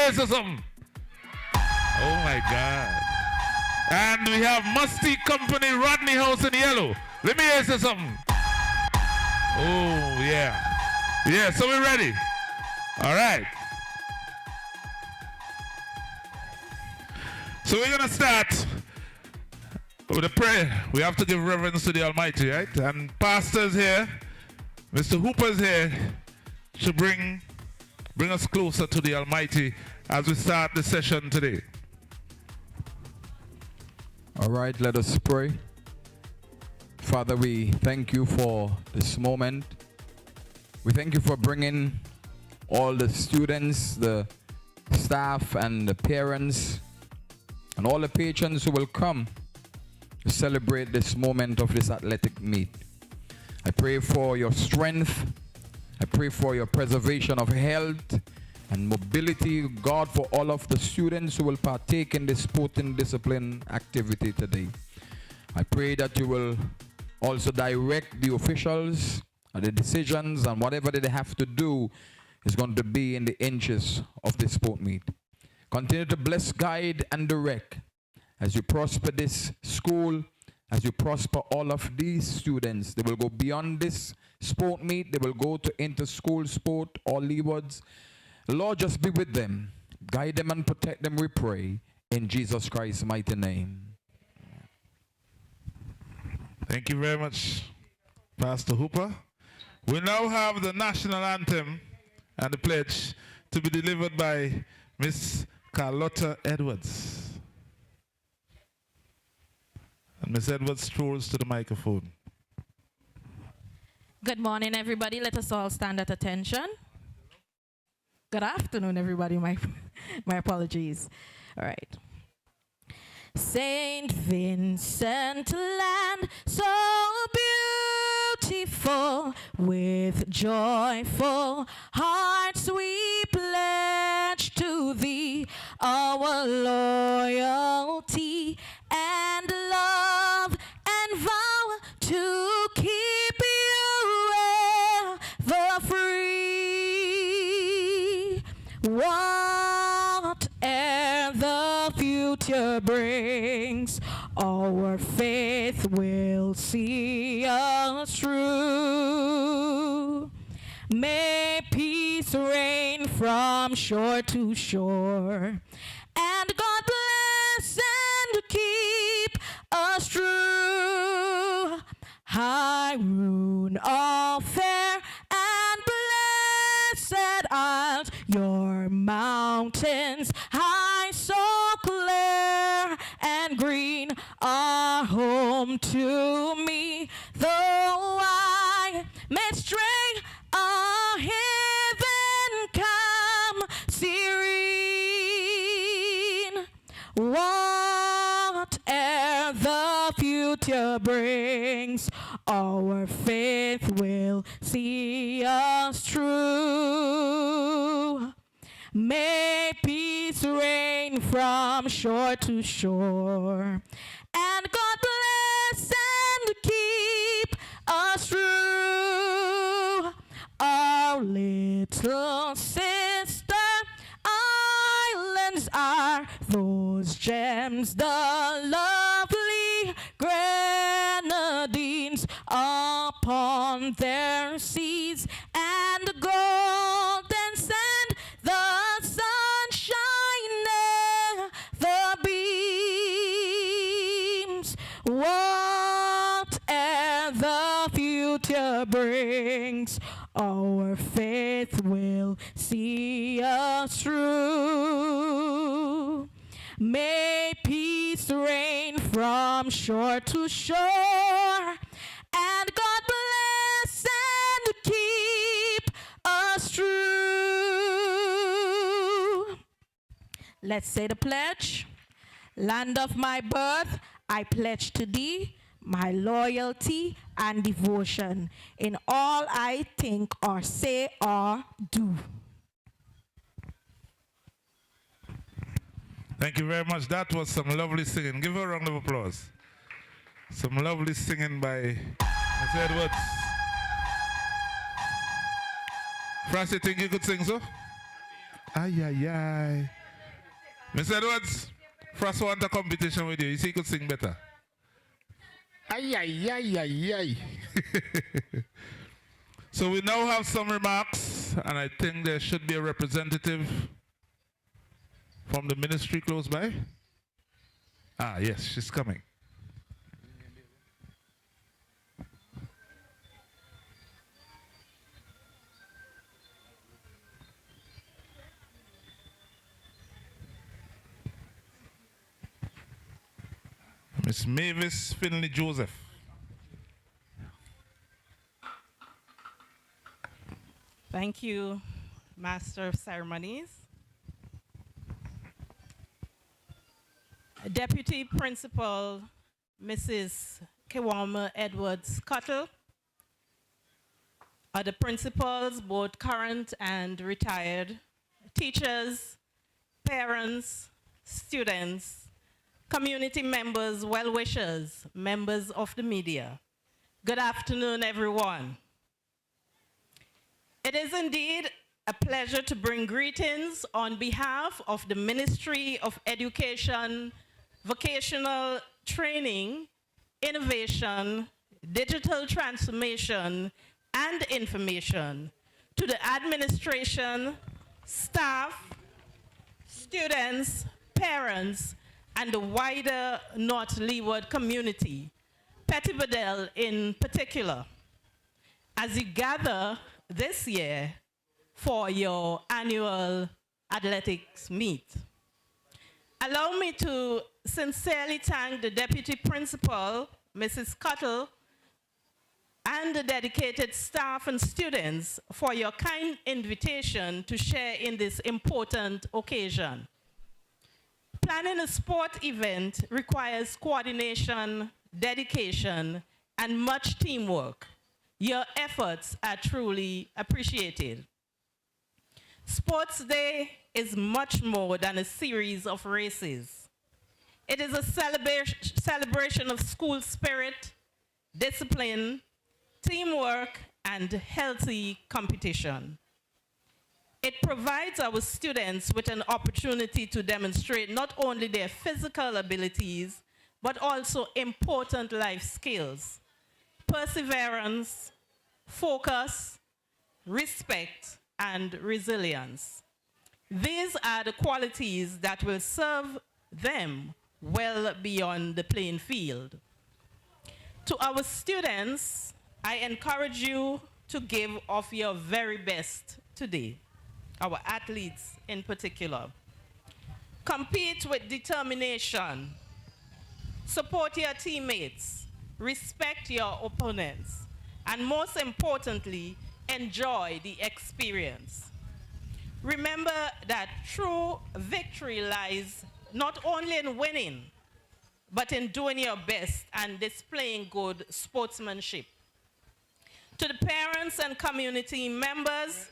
hear something. Oh my God. And we have Musty Company Rodney House in yellow. Let me hear something. Oh yeah. Yeah, so we're ready. All right. So we're gonna start with a prayer. We have to give reverence to the Almighty, right? And Pastor's here, Mr. Hooper's here to bring us closer to the Almighty as we start the session today. All right, let us pray. Father, we thank you for this moment. We thank you for bringing all the students, the staff, and the parents, and all the patrons who will come to celebrate this moment of this athletic meet. I pray for your strength. I pray for your preservation of health and mobility, God, for all of the students who will partake in this sporting discipline activity today. I pray that you will also direct the officials and the decisions, and whatever they have to do is going to be in the inches of this sport meet. Continue to bless, guide, and direct as you prosper this school, as you prosper all of these students. They will go beyond this sport meet. They will go to inter-school sport or leawards. Lord, just be with them. Guide them and protect them, we pray. In Jesus Christ's mighty name. Thank you very much, Pastor Hooper. We now have the national anthem and the pledge to be delivered by Miss Carlotta Edwards. And Miss Edwards strolls to the microphone. Good morning, everybody. Let us all stand at attention. Good afternoon, everybody. My apologies. All right. Saint Vincent land, so beautiful, with joyful hearts we pledge to thee our loyalty and love, and vow to keep you ever free. Whate'er the future brings, our faith will see us through. May peace reign from shore to shore, and God bless and keep us true. High ruin all fair and blessed isles, your mountains high, so clear and green, are home to me. Though I may stray, a heaven come serene. Whate'er the future brings, our faith will see us through. May peace reign from shore to shore, and God bless and keep us true. Our little sister islands are those gems, the lovely grenadines upon their seas, and the golden sand, the sunshine, the beams. Whate'er the future brings, our faith will see us through. May peace reign from shore to shore, and God bless and keep us true. Let's say the pledge. Land of my birth, I pledge to thee my loyalty and devotion in all I think or say or do. Thank you very much. That was some lovely singing. Give her a round of applause. Some lovely singing by Miss Edwards. Francis, think you could sing, so? Ay, ay, ay. Mr. Edwards, Frost want a competition with you. You see, he could sing better. Ay, ay, ay, ay, ay. So we now have some remarks, and I think there should be a representative from the ministry close by. Ah, yes, she's coming. Miss Mavis Finley Joseph. Thank you, Master of Ceremonies. Deputy Principal Mrs. Kewama Edwards Cuttle, other principals, both current and retired, teachers, parents, students, community members, well-wishers, members of the media. Good afternoon, everyone. It is indeed a pleasure to bring greetings on behalf of the Ministry of Education, Vocational Training, Innovation, Digital Transformation, and Information to the administration, staff, students, parents, and the wider North Leeward community, Petit Bordel in particular, as you gather this year for your annual athletics meet. Allow me to sincerely thank the Deputy Principal, Mrs. Cuttle, and the dedicated staff and students for your kind invitation to share in this important occasion. Planning a sport event requires coordination, dedication, and much teamwork. Your efforts are truly appreciated. Sports Day is much more than a series of races. It is a celebration of school spirit, discipline, teamwork, and healthy competition. It provides our students with an opportunity to demonstrate not only their physical abilities, but also important life skills: perseverance, focus, respect, and resilience. These are the qualities that will serve them well beyond the playing field. To our students, I encourage you to give of your very best today, our athletes in particular. Compete with determination, support your teammates, respect your opponents, and most importantly, enjoy the experience. Remember that true victory lies not only in winning, but in doing your best and displaying good sportsmanship. To the parents and community members,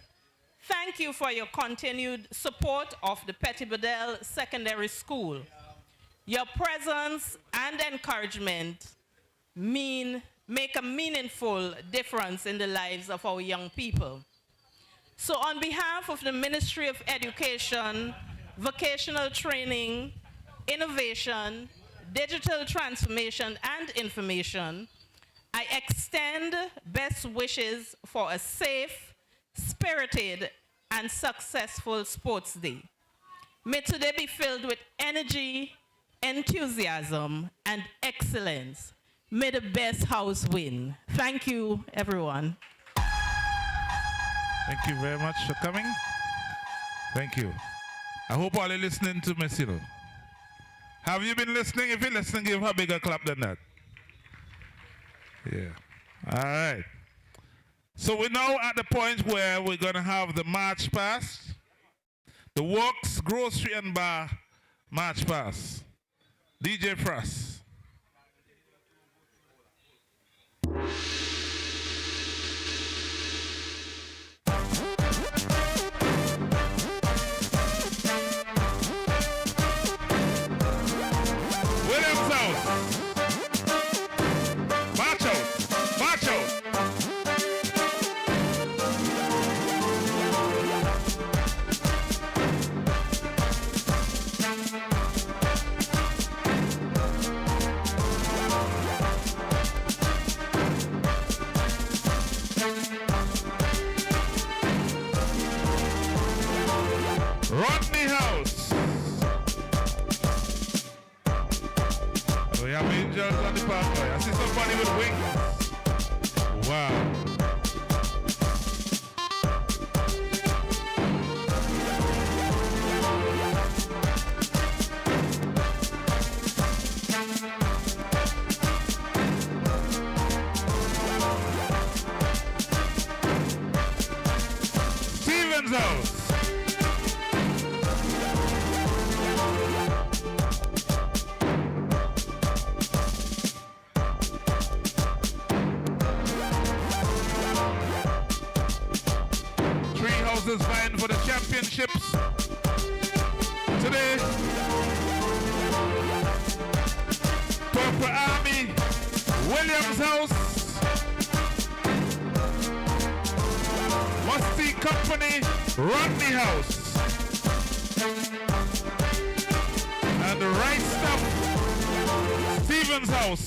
thank you for your continued support of the Petit Bordel Secondary School. Your presence and encouragement make a meaningful difference in the lives of our young people. So on behalf of the Ministry of Education, Vocational Training, Innovation, Digital Transformation, and Information, I extend best wishes for a safe, spirited, and successful Sports Day. May today be filled with energy, enthusiasm, and excellence. May the best house win. Thank you, everyone. Thank you very much for coming. Thank you. I hope all are listening to me still. Have you been listening? If you're listening, give her a bigger clap than that. Yeah. All right. So we're now at the point where we're going to have the March Pass, the Works, Grocery and Bar March Pass. DJ Frost. Williams out. March out. March out. Wow. Stevens House. Three houses vying for the championships today. Purple Army, Williams House, Musty Company, Rodney House, and the Right Stuff, Stevens House,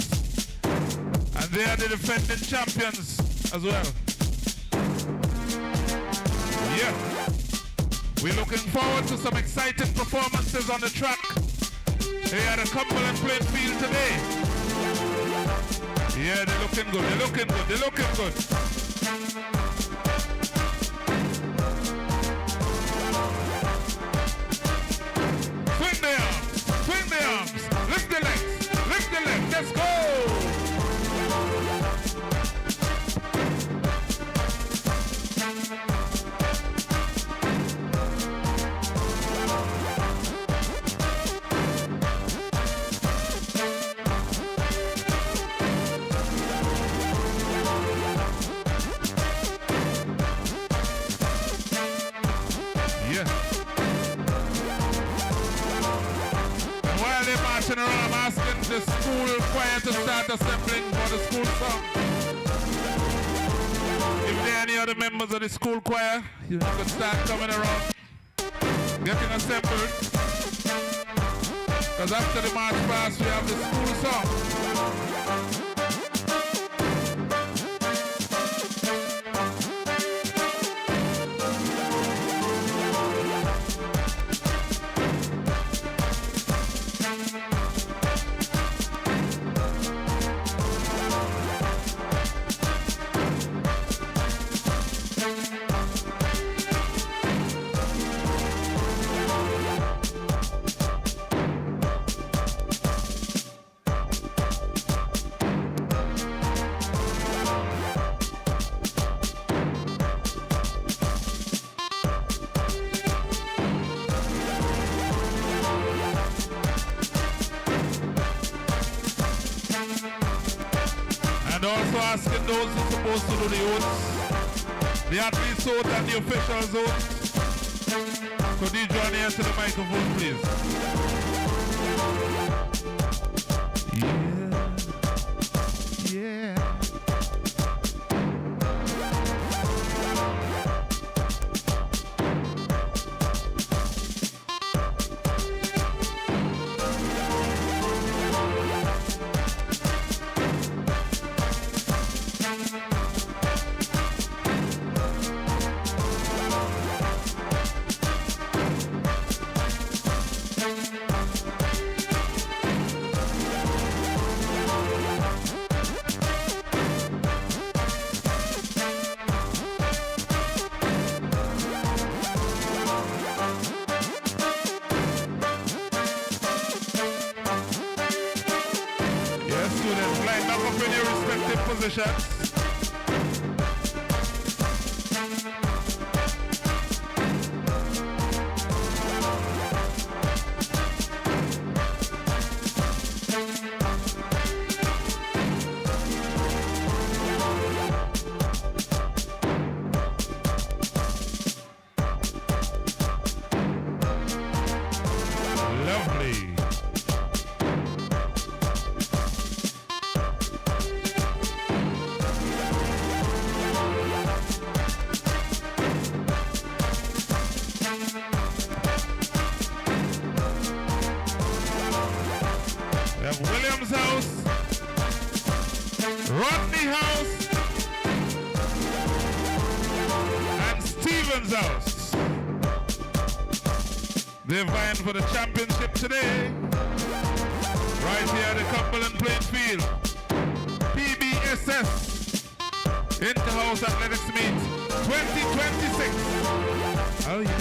and they are the defending champions as well. Yeah, we're looking forward to some exciting performances on the track here at the Cumberland playing field today. Yeah, they're looking good, they're looking good, they're looking good. Swing the arms, lift the legs, let's go! Around, I'm asking the school choir to start assembling for the school song. If there are any other members of the school choir, you could start coming around, getting assembled. Because after the march past, we have the school song. And also asking those who are supposed to do the oaths, the athlete's oath and the official's oath. Could you join here to the microphone, please? Yeah. Positions. Lovely. Williams House, Rodney House, and Stevens House. They're vying for the championship today, right here at the Cumberland playing field. PBSS Inter-House Athletics Meet 2026. Oh yeah,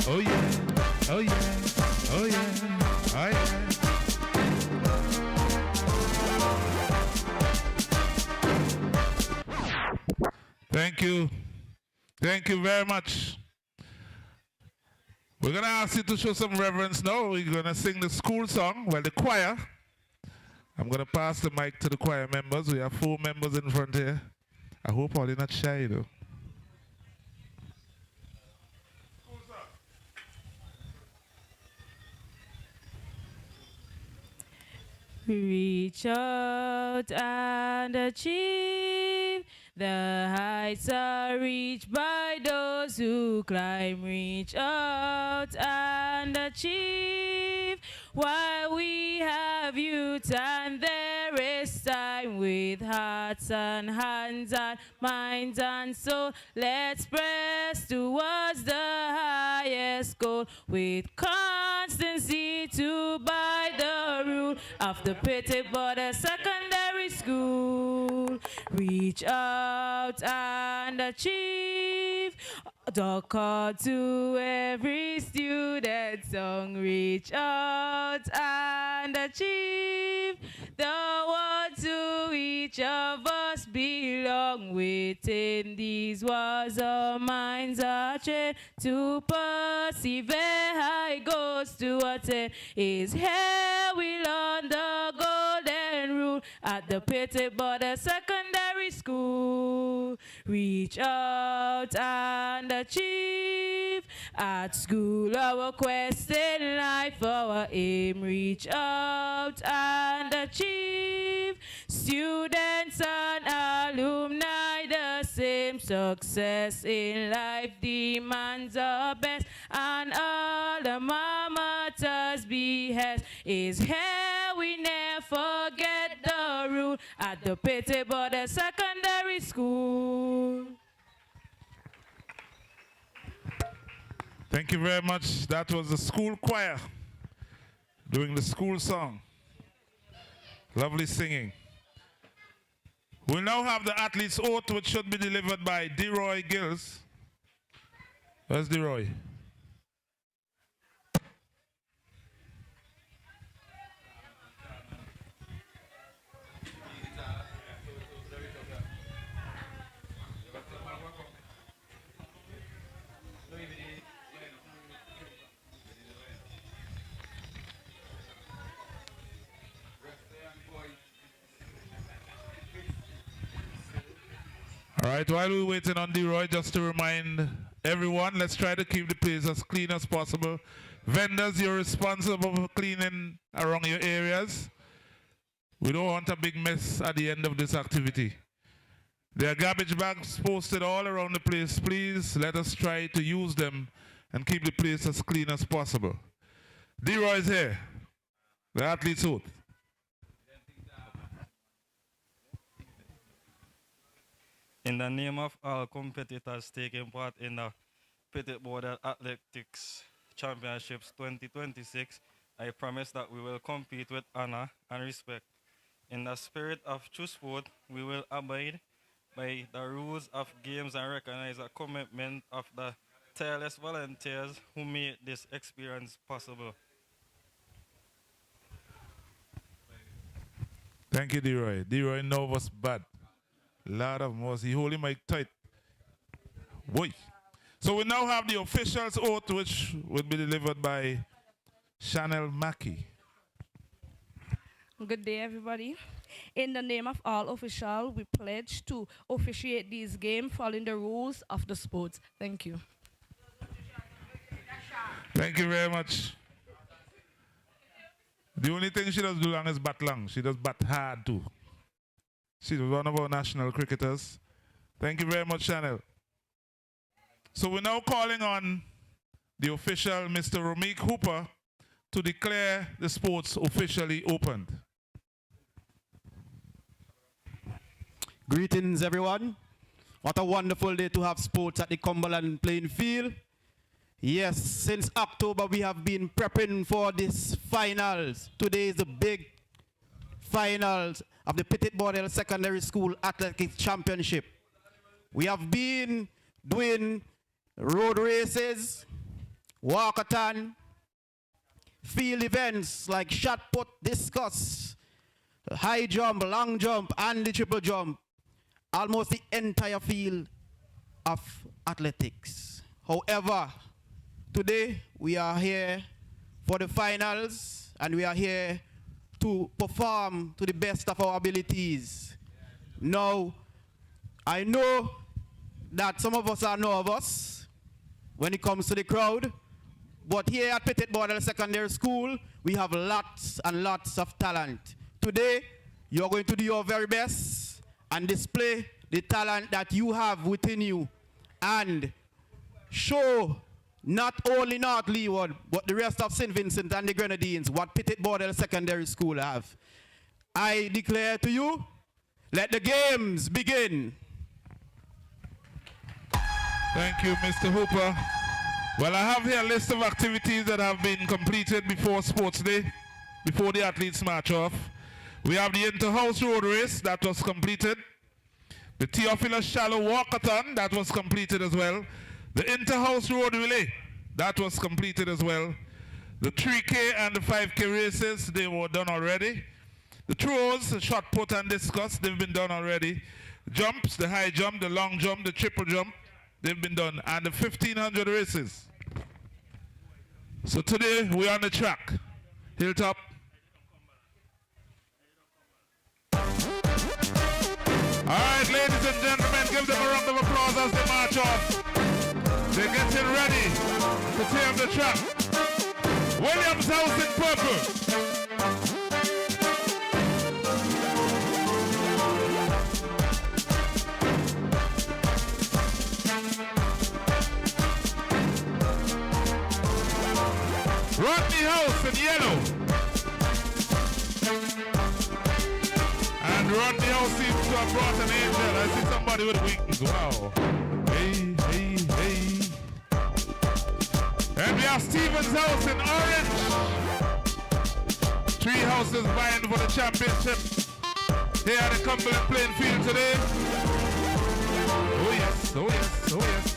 oh yeah, oh yeah, oh yeah, oh yeah. Thank you. Thank you very much. We're going to ask you to show some reverence now. We're going to sing the school song. Well, the choir. I'm going to pass the mic to the choir members. We have 4 members in front here. I hope all you're not shy, though. Reach out and achieve. The heights are reached by those who climb. Reach out and achieve. While we have youth and there is time, with hearts and hands and minds and soul, let's press towards the highest goal with constancy to buy the rule of the Petit Bordel Secondary School. Reach out and achieve. The call to every student song. Reach out and achieve. The one to each of us belong. Within these walls our minds are trained to persevere. High goals to attain is here we learn the golden rule at the Petit Bordel Secondary School. Reach out and achieve. At school our quest in life, our aim. Reach out and achieve. Students and alumni the same. Success in life demands our best, and all the mater's behest is here we never forget the rule at the Petit Bordel Secondary School. Thank you very much. That was the school choir doing the school song. Lovely singing. We'll now have the athlete's oath, which should be delivered by DeRoy Gills. Where's DeRoy? All right, while we're waiting on DeRoy, just to remind everyone, let's try to keep the place as clean as possible. Vendors, you're responsible for cleaning around your areas. We don't want a big mess at the end of this activity. There are garbage bags posted all around the place. Please let us try to use them and keep the place as clean as possible. DeRoy is here, the athlete's oath. In the name of all competitors taking part in the Petit Bordel Athletics Championships 2026, I promise that we will compete with honor and respect. In the spirit of true sport, we will abide by the rules of games and recognize the commitment of the tireless volunteers who made this experience possible. Thank you, DeRoy. DeRoy knows what's bad. Lord of mercy, hold him mic tight. Boy. So we now have the official's oath, which will be delivered by Chanel Mackey. Good day, everybody. In the name of all officials, we pledge to officiate these games following the rules of the sport. Thank you. Thank you very much. The only thing she does do long is bat long. She does bat hard too. She's one of our national cricketers. Thank you very much, Chanel. So we're now calling on the official, Mr. Romik Hooper, to declare the sports officially opened. Greetings, everyone. What a wonderful day to have sports at the Cumberland playing field. Yes, since October we have been prepping for this finals. Today is the big finals of the Petit Bordel Secondary School Athletics Championship. We have been doing road races, walkathon, field events like shot put, discus, high jump, long jump, and the triple jump. Almost the entire field of athletics. However, today we are here for the finals and we are here to perform to the best of our abilities. Now, I know that some of us are nervous when it comes to the crowd, but here at Petit Bordel Secondary School, we have lots and lots of talent. Today, you're going to do your very best and display the talent that you have within you and show not only North Leeward, but the rest of St. Vincent and the Grenadines what Petit Bordel Secondary School have. I declare to you, let the games begin. Thank you, Mr. Hooper. Well, I have here a list of activities that have been completed before Sports Day, before the athletes march off. We have the inter-house road race that was completed. The Theophilus Shallow Walkathon that was completed as well. The inter-house road relay that was completed as well. The 3K and the 5K races, they were done already. The throws, the shot put and discus, they've been done already. Jumps, the high jump, the long jump, the triple jump, they've been done. And the 1500 races. So today we're on the track. Hilltop. All right, ladies and gentlemen, give them a round of applause as they march off. They're getting ready to tear up the track. Williams House in purple. Rodney House in yellow. And Rodney House seems to have brought an angel. I see somebody with wings. Wow. Hey, hey, hey. And we have Stevens House in orange. 3 houses vying for the championship here at the Cumberland playing field today. Oh yes, oh yes, oh yes.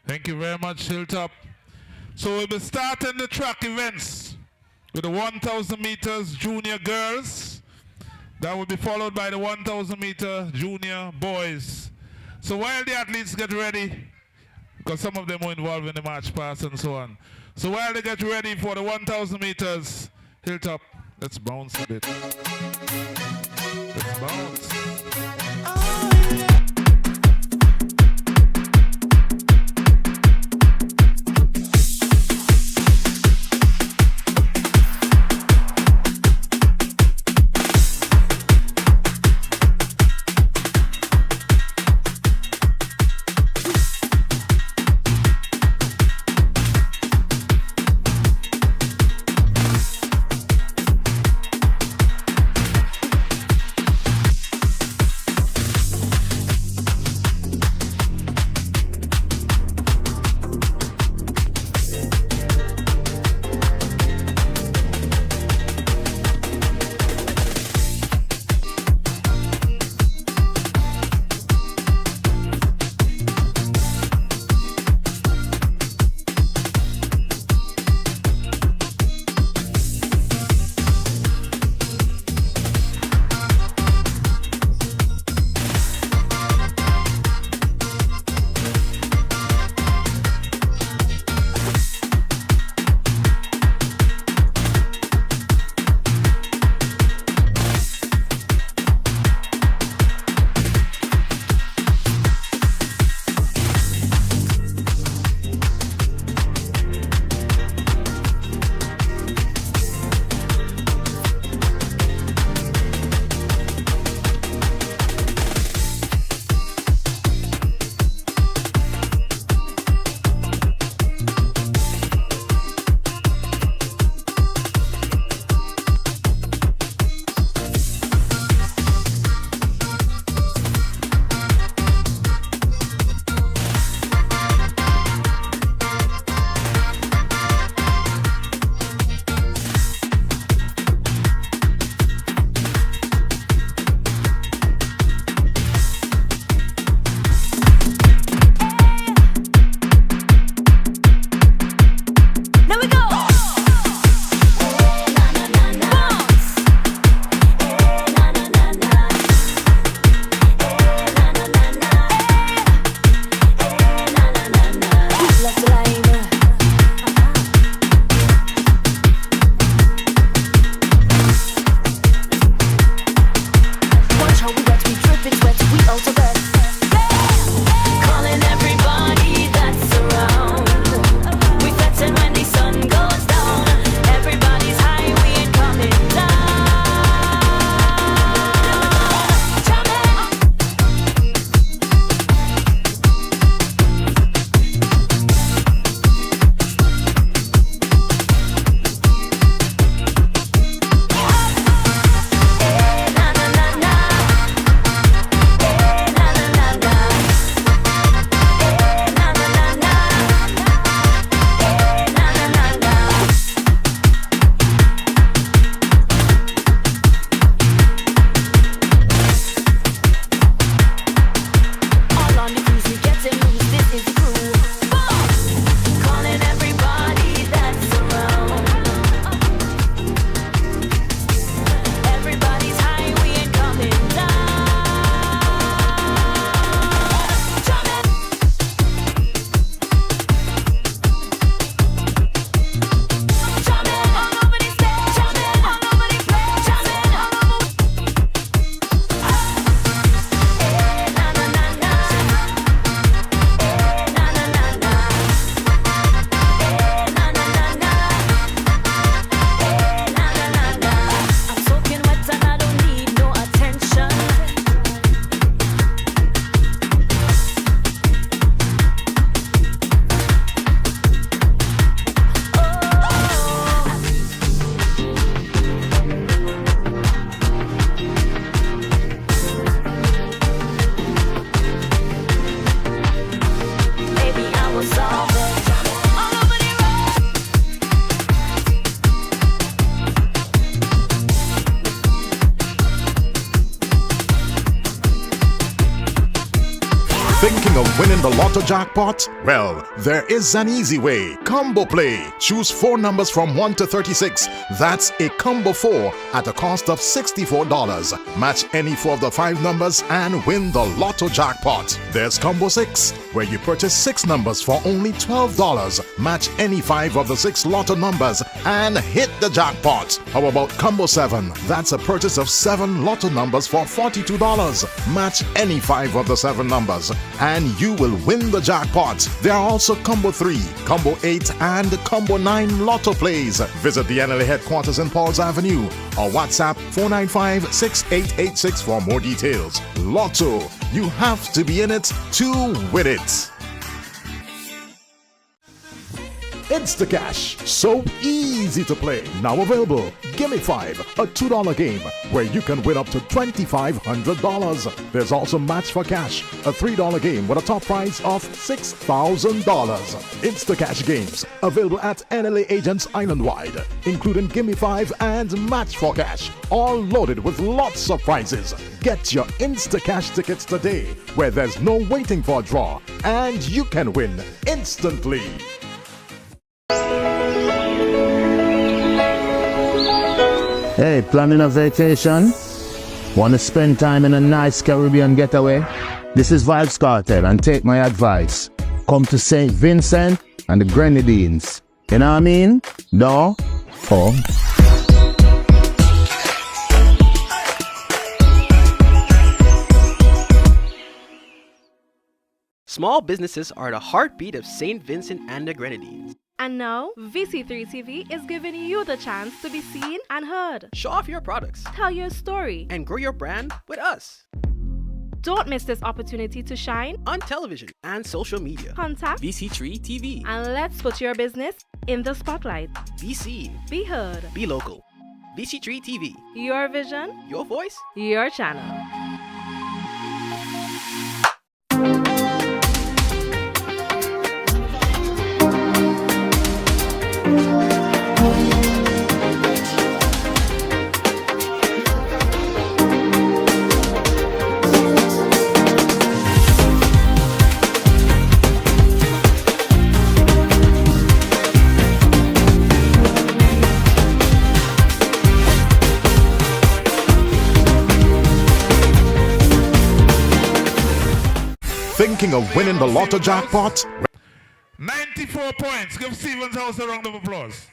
Thank you very much, Hilltop. So we'll be starting the track events with the 1,000 meters junior girls. That will be followed by the 1,000 meter junior boys. So while the athletes get ready, because some of them were involved in the march pass and so on. So while they get ready for the 1,000 meters, Hilltop, let's bounce a bit. Let's bounce. Thinking of winning the lotto jackpot? Well, there is an easy way. Combo Play. Choose 4 numbers from 1 to 36. That's a combo 4 at a cost of $64. Match any 4 of the 5 numbers and win the lotto jackpot. There's Combo 6, where you purchase 6 numbers for only $12. Match any 5 of the 6 lotto numbers and hit the jackpot. How about Combo 7? That's a purchase of 7 lotto numbers for $42. Match any 5 of the 7 numbers and you will win the jackpot. There are also Combo 3, Combo 8 and Combo 9 lotto plays. Visit the NLA headquarters in Pauls Avenue or WhatsApp 495-6886 for more details. Lotto, you have to be in it to win it. Instacash, so easy to play. Now available. Gimme 5, a $2 game where you can win up to $2,500. There's also Match for Cash, a $3 game with a top prize of $6,000. Instacash games available at NLA agents island-wide, including Gimme 5 and Match for Cash, all loaded with lots of prizes. Get your Instacash tickets today, where there's no waiting for a draw, and you can win instantly. Hey, planning a vacation? Want to spend time in a nice Caribbean getaway? This is Vibes Cartel, and take my advice. Come to St. Vincent and the Grenadines. You know what I mean? No? Oh. Small businesses are the heartbeat of St. Vincent and the Grenadines. And now, VC3 TV is giving you the chance to be seen and heard. Show off your products, tell your story, and grow your brand with us. Don't miss this opportunity to shine on television and social media. Contact VC3 TV. And let's put your business in the spotlight. Be seen. Be heard. Be local. VC3 TV. Your vision. Your voice. Your channel. Thinking of winning the lotto jackpot? 94 points. Give Stevens House a round of applause.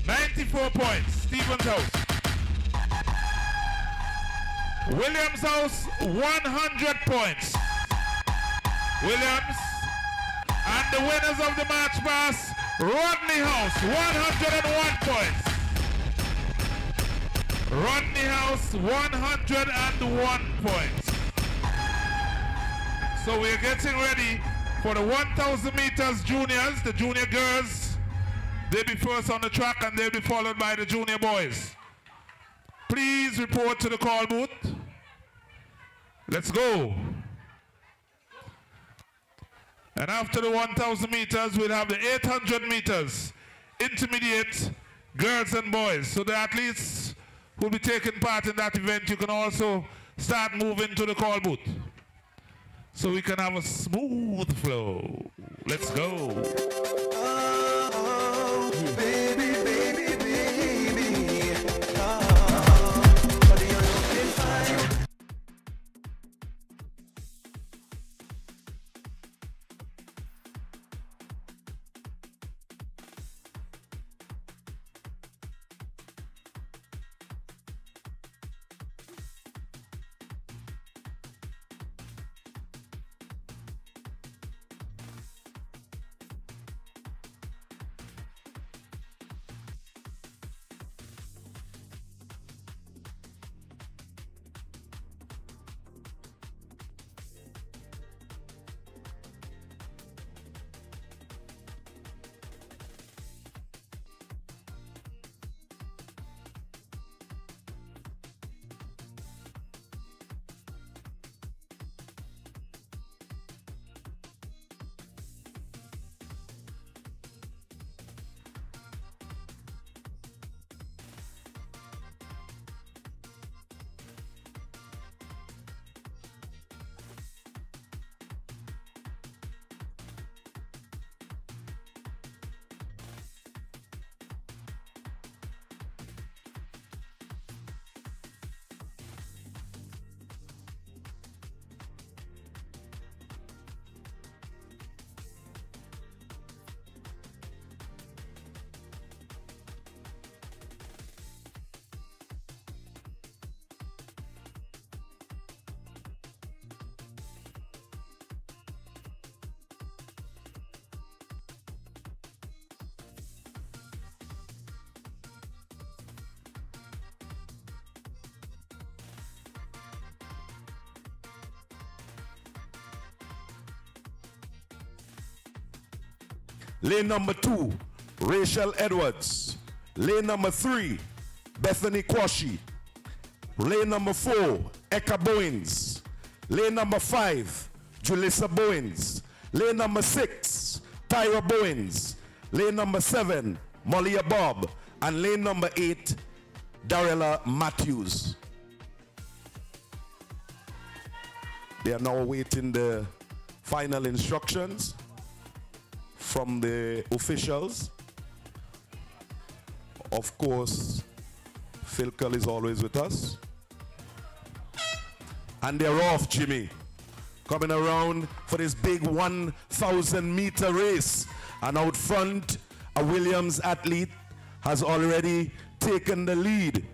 94 points. Stevens House. Williams House, 100 points. Williams. And the winners of the match pass, Rodney House, 101 points. Rodney House, 101 points. So we're getting ready for the 1,000 meters juniors, the junior girls. They'll be first on the track and they'll be followed by the junior boys. Please report to the call booth. Let's go. And after the 1,000 meters, we'll have the 800 meters, intermediate girls and boys. So the athletes who will be taking part in that event, you can also start moving to the call booth, so we can have a smooth flow. Let's go. Oh, baby, baby, baby. Lane number 2, Rachel Edwards. Lane number 3, Bethany Quashi. Lane number 4, Eka Bowens. Lane number 5, Julissa Bowens. Lane number 6, Tyra Bowens. Lane number 7, Mollia Bob. And lane number 8, Darella Matthews. They are now awaiting the final instructions from the officials. Of course, Philkel is always with us. And they're off, Jimmy. Coming around for this big 1,000-meter race. And out front, a Williams athlete has already taken the lead.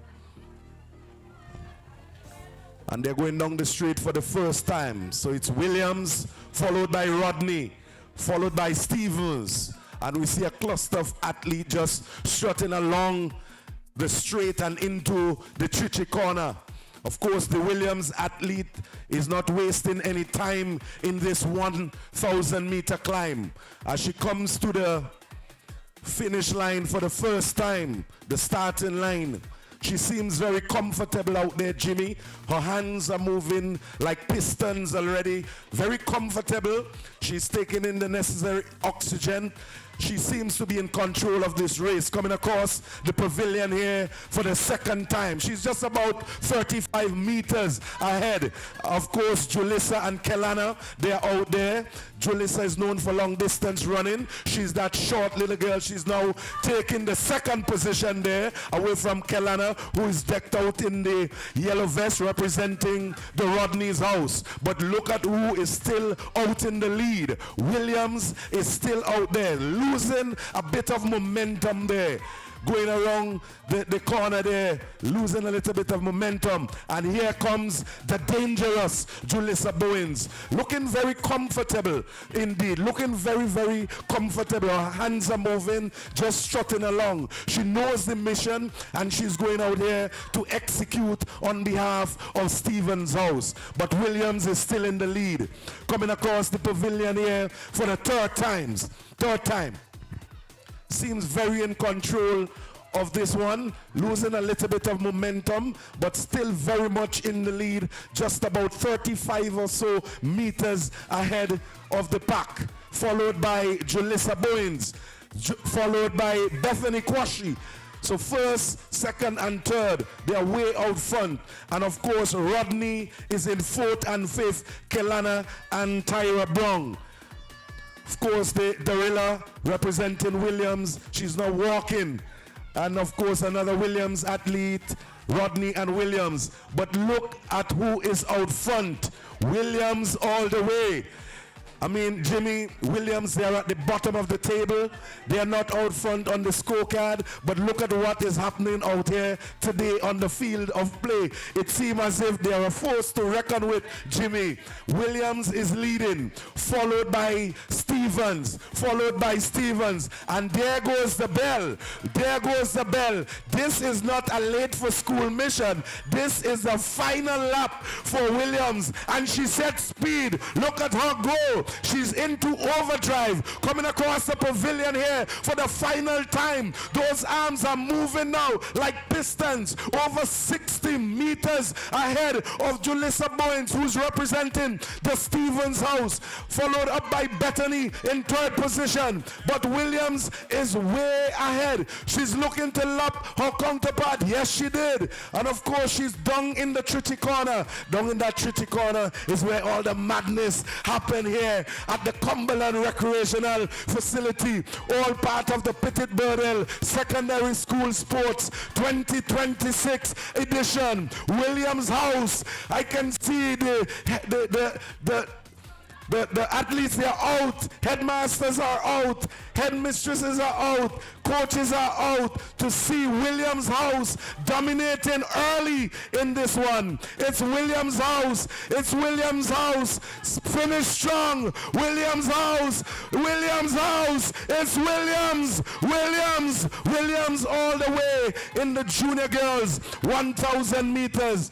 And they're going down the street for the first time. So it's Williams, followed by Rodney, followed by Stevens. And we see a cluster of athletes just strutting along the straight and into the Chichi corner. Of course, the Williams athlete is not wasting any time in this 1,000-meter climb. As she comes to the finish line for the first time, the starting line, she seems very comfortable out there, Jimmy. Her hands are moving like pistons already. Very comfortable. She's taking in the necessary oxygen. She seems to be in control of this race, coming across the pavilion here for the second time. She's just about 35 meters ahead. Of course, Julissa and Kelana, they're out there. Julissa is known for long distance running. She's that short little girl. She's now taking the second position there, away from Kelana, who is decked out in the yellow vest representing the Rodney's house. But look at who is still out in the lead. Williams is still out there, losing a bit of momentum there. Going around the corner there, losing a little bit of momentum. And here comes the dangerous Julissa Bowens. Looking very comfortable indeed. Looking very, very comfortable. Her hands are moving, just strutting along. She knows the mission and she's going out here to execute on behalf of Stevens' house. But Williams is still in the lead. Coming across the pavilion here for the third time. Seems very in control of this one, losing a little bit of momentum, but still very much in the lead, just about 35 or so meters ahead of the pack, followed by Julissa Bowens, followed by Bethany Quashi. So first, second, and third, they are way out front. And of course, Rodney is in fourth and fifth, Kelana and Tyra Brown. Of course, the Darilla representing Williams, she's now walking. And of course, another Williams athlete, Rodney and Williams. But look at who is out front. Williams all the way. I mean, Jimmy, Williams, they're at the bottom of the table. They are not out front on the scorecard, but look at what is happening out here today on the field of play. It seems as if they are a force to reckon with, Jimmy. Williams is leading, followed by Stevens, and there goes the bell. There goes the bell. This is not a late for school mission. This is the final lap for Williams, and she set speed. Look at her go. She's into overdrive, coming across the pavilion here for the final time. Those arms are moving now like pistons, over 60 meters ahead of Julissa Bowens, who's representing the Stevens house, followed up by Bethany in third position. But Williams is way ahead. She's looking to lap her counterpart. Yes, she did. And of course, she's down in the Tritty corner. Down in that Tritty corner is where all the madness happened here at the Cumberland Recreational Facility, all part of the Petit Bordel Secondary School Sports 2026 edition. Williams House, I can see the athletes, they are out, headmasters are out, headmistresses are out, coaches are out to see Williams House dominating early in this one. It's Williams House. It's Williams House. Finish strong. Williams House. Williams House. It's Williams. Williams all the way in the junior girls 1,000 meters.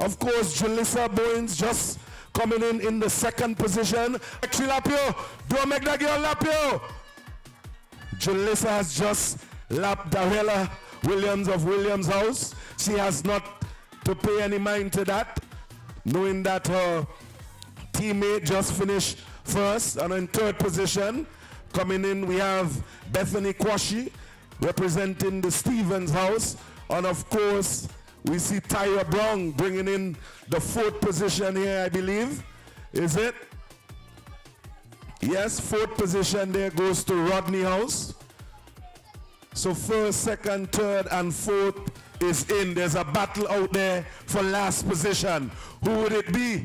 Of course, Julissa Bowens just coming in the second position. She lap you. Don't make that girl lap you. Julissa has just lapped Darrella Williams of Williams House. She has not to pay any mind to that, knowing that her teammate just finished first and in third position. Coming in, we have Bethany Kwashi representing the Stevens House. And of course, we see Tyra Brown bringing in the fourth position here, I believe. Is it? Yes, fourth position there goes to Rodney House. So first, second, third, and fourth is in. There's a battle out there for last position. Who would it be?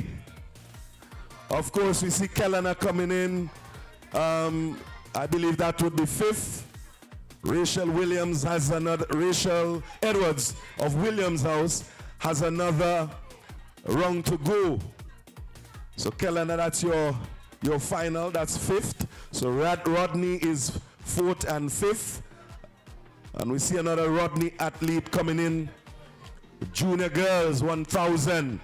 Of course, we see Kellener coming in. I believe that would be fifth. Rachel Edwards of Williams House has another round to go. So Kellener, that's your final, that's fifth. So Rodney is fourth and fifth. And we see another Rodney athlete coming in. Junior girls, 1,000.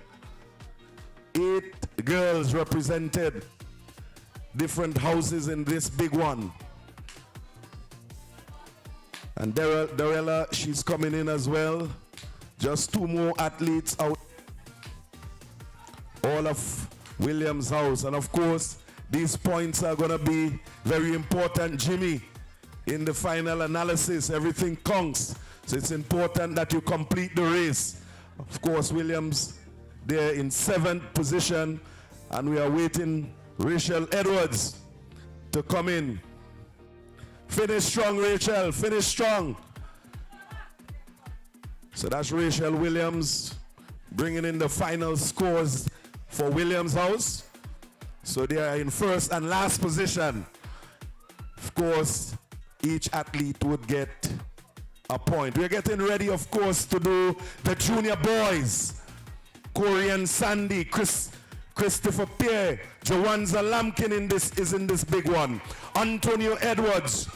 8 girls represented. Different houses in this big one. And Darrella, she's coming in as well. Just 2 more athletes out. All of Williams House. And of course, these points are going to be very important, Jimmy. In the final analysis, everything counts. So it's important that you complete the race. Of course, Williams, they're in 7th position. And we are waiting Rachel Edwards to come in. Finish strong, Rachel. Finish strong. So that's Rachel Williams bringing in the final scores for Williams House. So they are in first and last position. Of course, each athlete would get a point. We're getting ready, of course, to do the junior boys. Corey and Sandy, Christopher Pierre, Joanza Lampkin is in this big one. Antonio Edwards,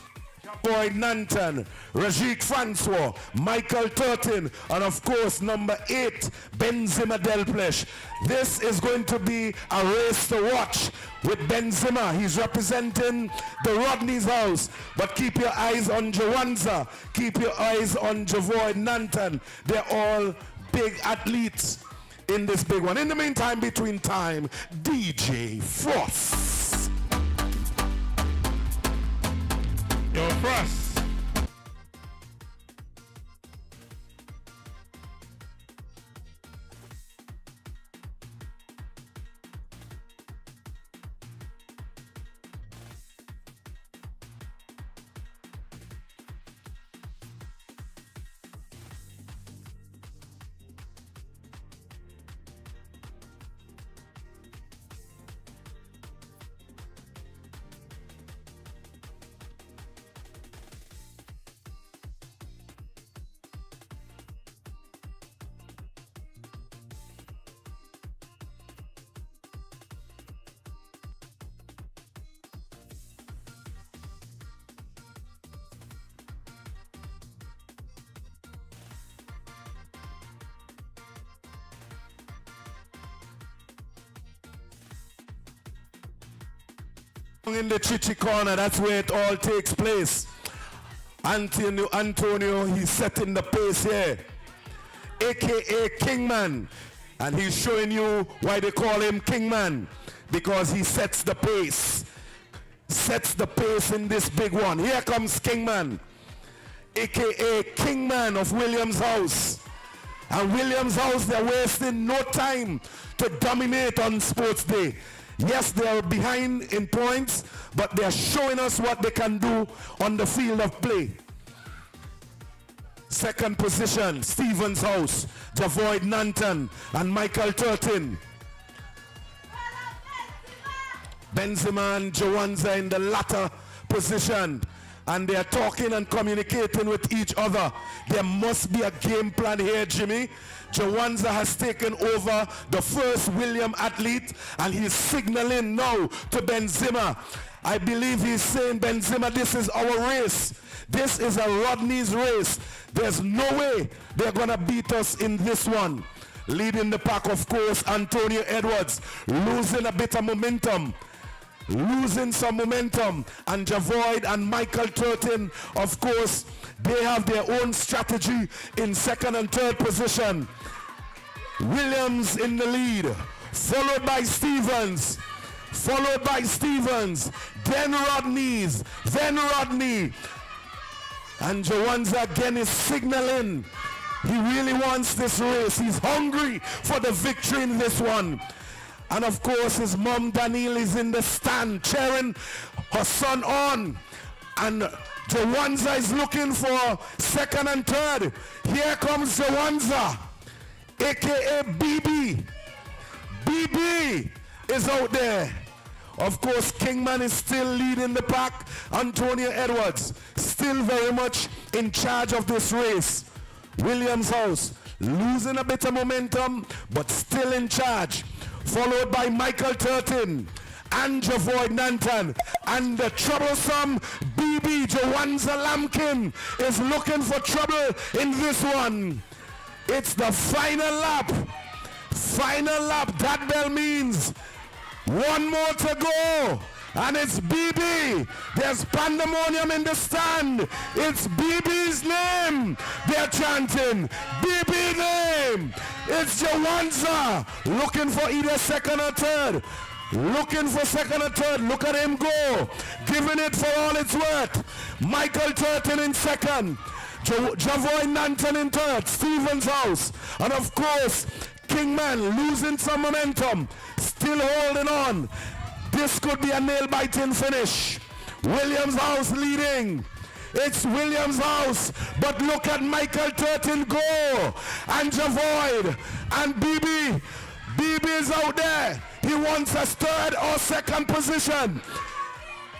Boyd Nanton, Rajik Francois, Michael Turton, and of course number 8, Benzema Delplesh. This is going to be a race to watch with Benzema. He's representing the Rodney's House. But keep your eyes on Joanza. Keep your eyes on Javoy Nanton. They're all big athletes in this big one. In the meantime, between time, DJ Frost. Yo, Frost. In the Chichi corner, that's where it all takes place. Antonio, he's setting the pace here, aka Kingman, and he's showing you why they call him Kingman, because he sets the pace in this big one. Here comes Kingman, aka Kingman of Williams House. And Williams House, they're wasting no time to dominate on sports day. Yes, they are behind in points, but they are showing us what they can do on the field of play. Second position, Stevens House, Javoid Nanton and Michael Turton. Benzema and Joanza in the latter position. And they are talking and communicating with each other. There must be a game plan here, Jimmy. Joanza has taken over the first William athlete, and he's signaling now to Benzema. I believe he's saying, Benzema, this is our race. This is a Rodney's race. There's no way they're going to beat us in this one. Leading the pack, of course, Antonio Edwards, losing a bit of momentum. losing some momentum. And Javoid and Michael Turton, of course, they have their own strategy in second and third position. Williams in the lead, followed by Stevens, then Rodney, and Jawanza again is signaling he really wants this race. He's hungry for the victory in this one. And of course his mom Danielle is in the stand cheering her son on, and Jawanza is looking for second and third. Here comes Jawanza, aka BB. BB is out there. Of course, Kingman is still leading the pack. Antonio Edwards still very much in charge of this race. Williams House losing a bit of momentum, but still in charge. Followed by Michael Turton and Javoid Nanton. And the troublesome BB Jawanza Lamkin is looking for trouble in this one. It's the final lap. Final lap. That bell means one more to go, and it's BB. There's pandemonium in the stand. It's BB's name. They're chanting BB name. It's Jawanza looking for either second or third. Looking for second or third. Look at him go. Giving it for all it's worth. Michael Turton in second. Javoy Nanton in third. Stevens House. And of course, Kingman losing some momentum, still holding on. This could be a nail-biting finish. Williams House leading. It's Williams House, but look at Michael Turton go, and Javoid, and BB. BB is out there. He wants a third or second position.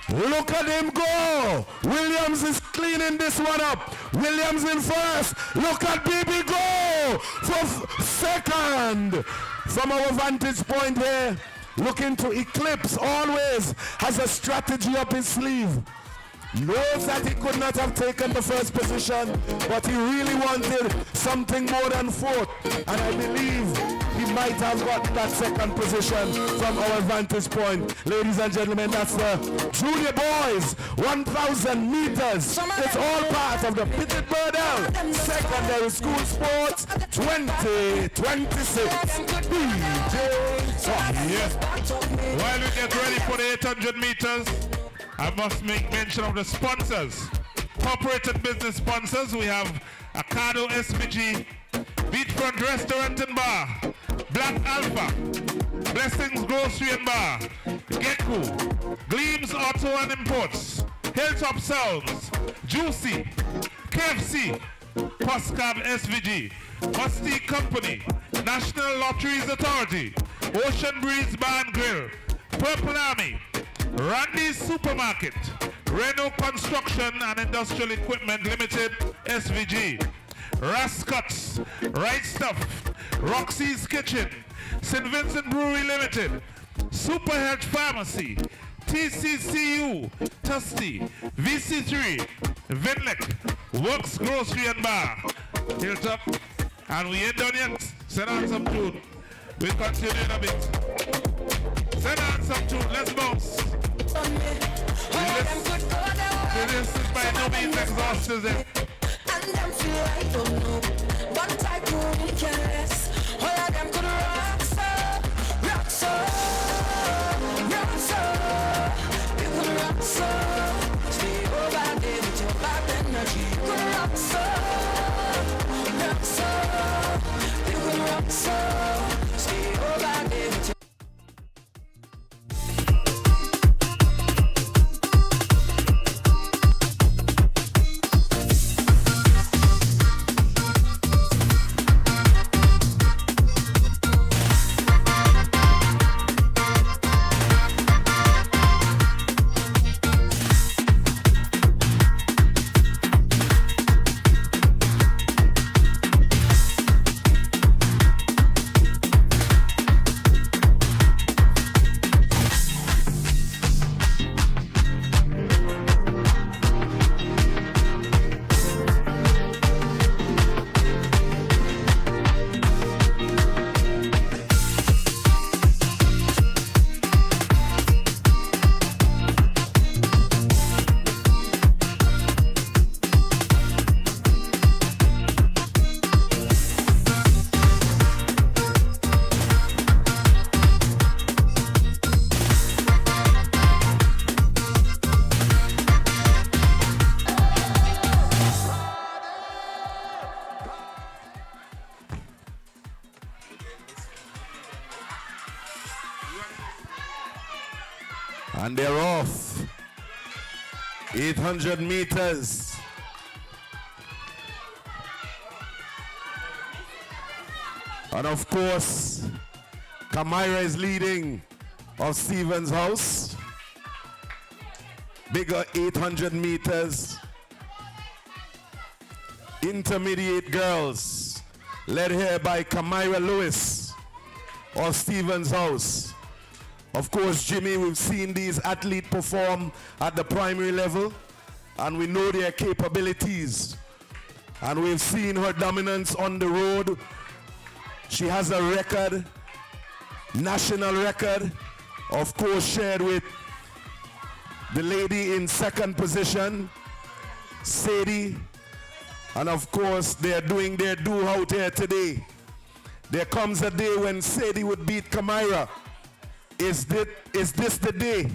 Look at him go. Williams is cleaning this one up. Williams in first. Look at BB go for second. From our vantage point here, looking to eclipse, always has a strategy up his sleeve. Knows that he could not have taken the first position, but he really wanted something more than fourth. And I believe he might have got that second position from our vantage point. Ladies and gentlemen, that's the junior boys 1,000 meters. It's all part of the Petit Bordel Secondary School Sports 2026. While we get ready for the 800 meters, I must make mention of the sponsors. Corporate business sponsors, we have Acado SPG, Beachfront Restaurant and Bar, Black Alpha, Blessings Grocery and Bar, Gekko, Gleams Auto and Imports, Hilltop Sounds, Juicy, KFC, Postcab SVG, Musty Company, National Lotteries Authority, Ocean Breeze Bar and Grill, Purple Army, Randy's Supermarket, Renault Construction and Industrial Equipment Limited, SVG, Rascots, Right Stuff, Roxy's Kitchen, St. Vincent Brewery Limited, Super Health Pharmacy, TCCU, Tusty, VC3, Vinlek, Works Grocery and Bar, Hilltop, and we ain't done yet. Send on some tune. We'll continue in a bit. Send on some tune. Let's bounce. This is by no means exhausted. And them feel like don't know. One type of really careless. All of them could rock so, rock so. You could rock so. Stay over there with your bad energy. You could rock so, you could rock so. Stay over there with your And they're off. 800 meters. And of course, Kamira is leading of Stevens House. Bigger 800 meters. Intermediate girls, led here by Kamira Lewis of Stevens House. Of course, Jimmy, we've seen these athletes perform at the primary level, and we know their capabilities. And we've seen her dominance on the road. She has a record, national record, of course shared with the lady in second position, Sadie. And of course, they're doing their do out here today. There comes a day when Sadie would beat Kamira. Is this the day?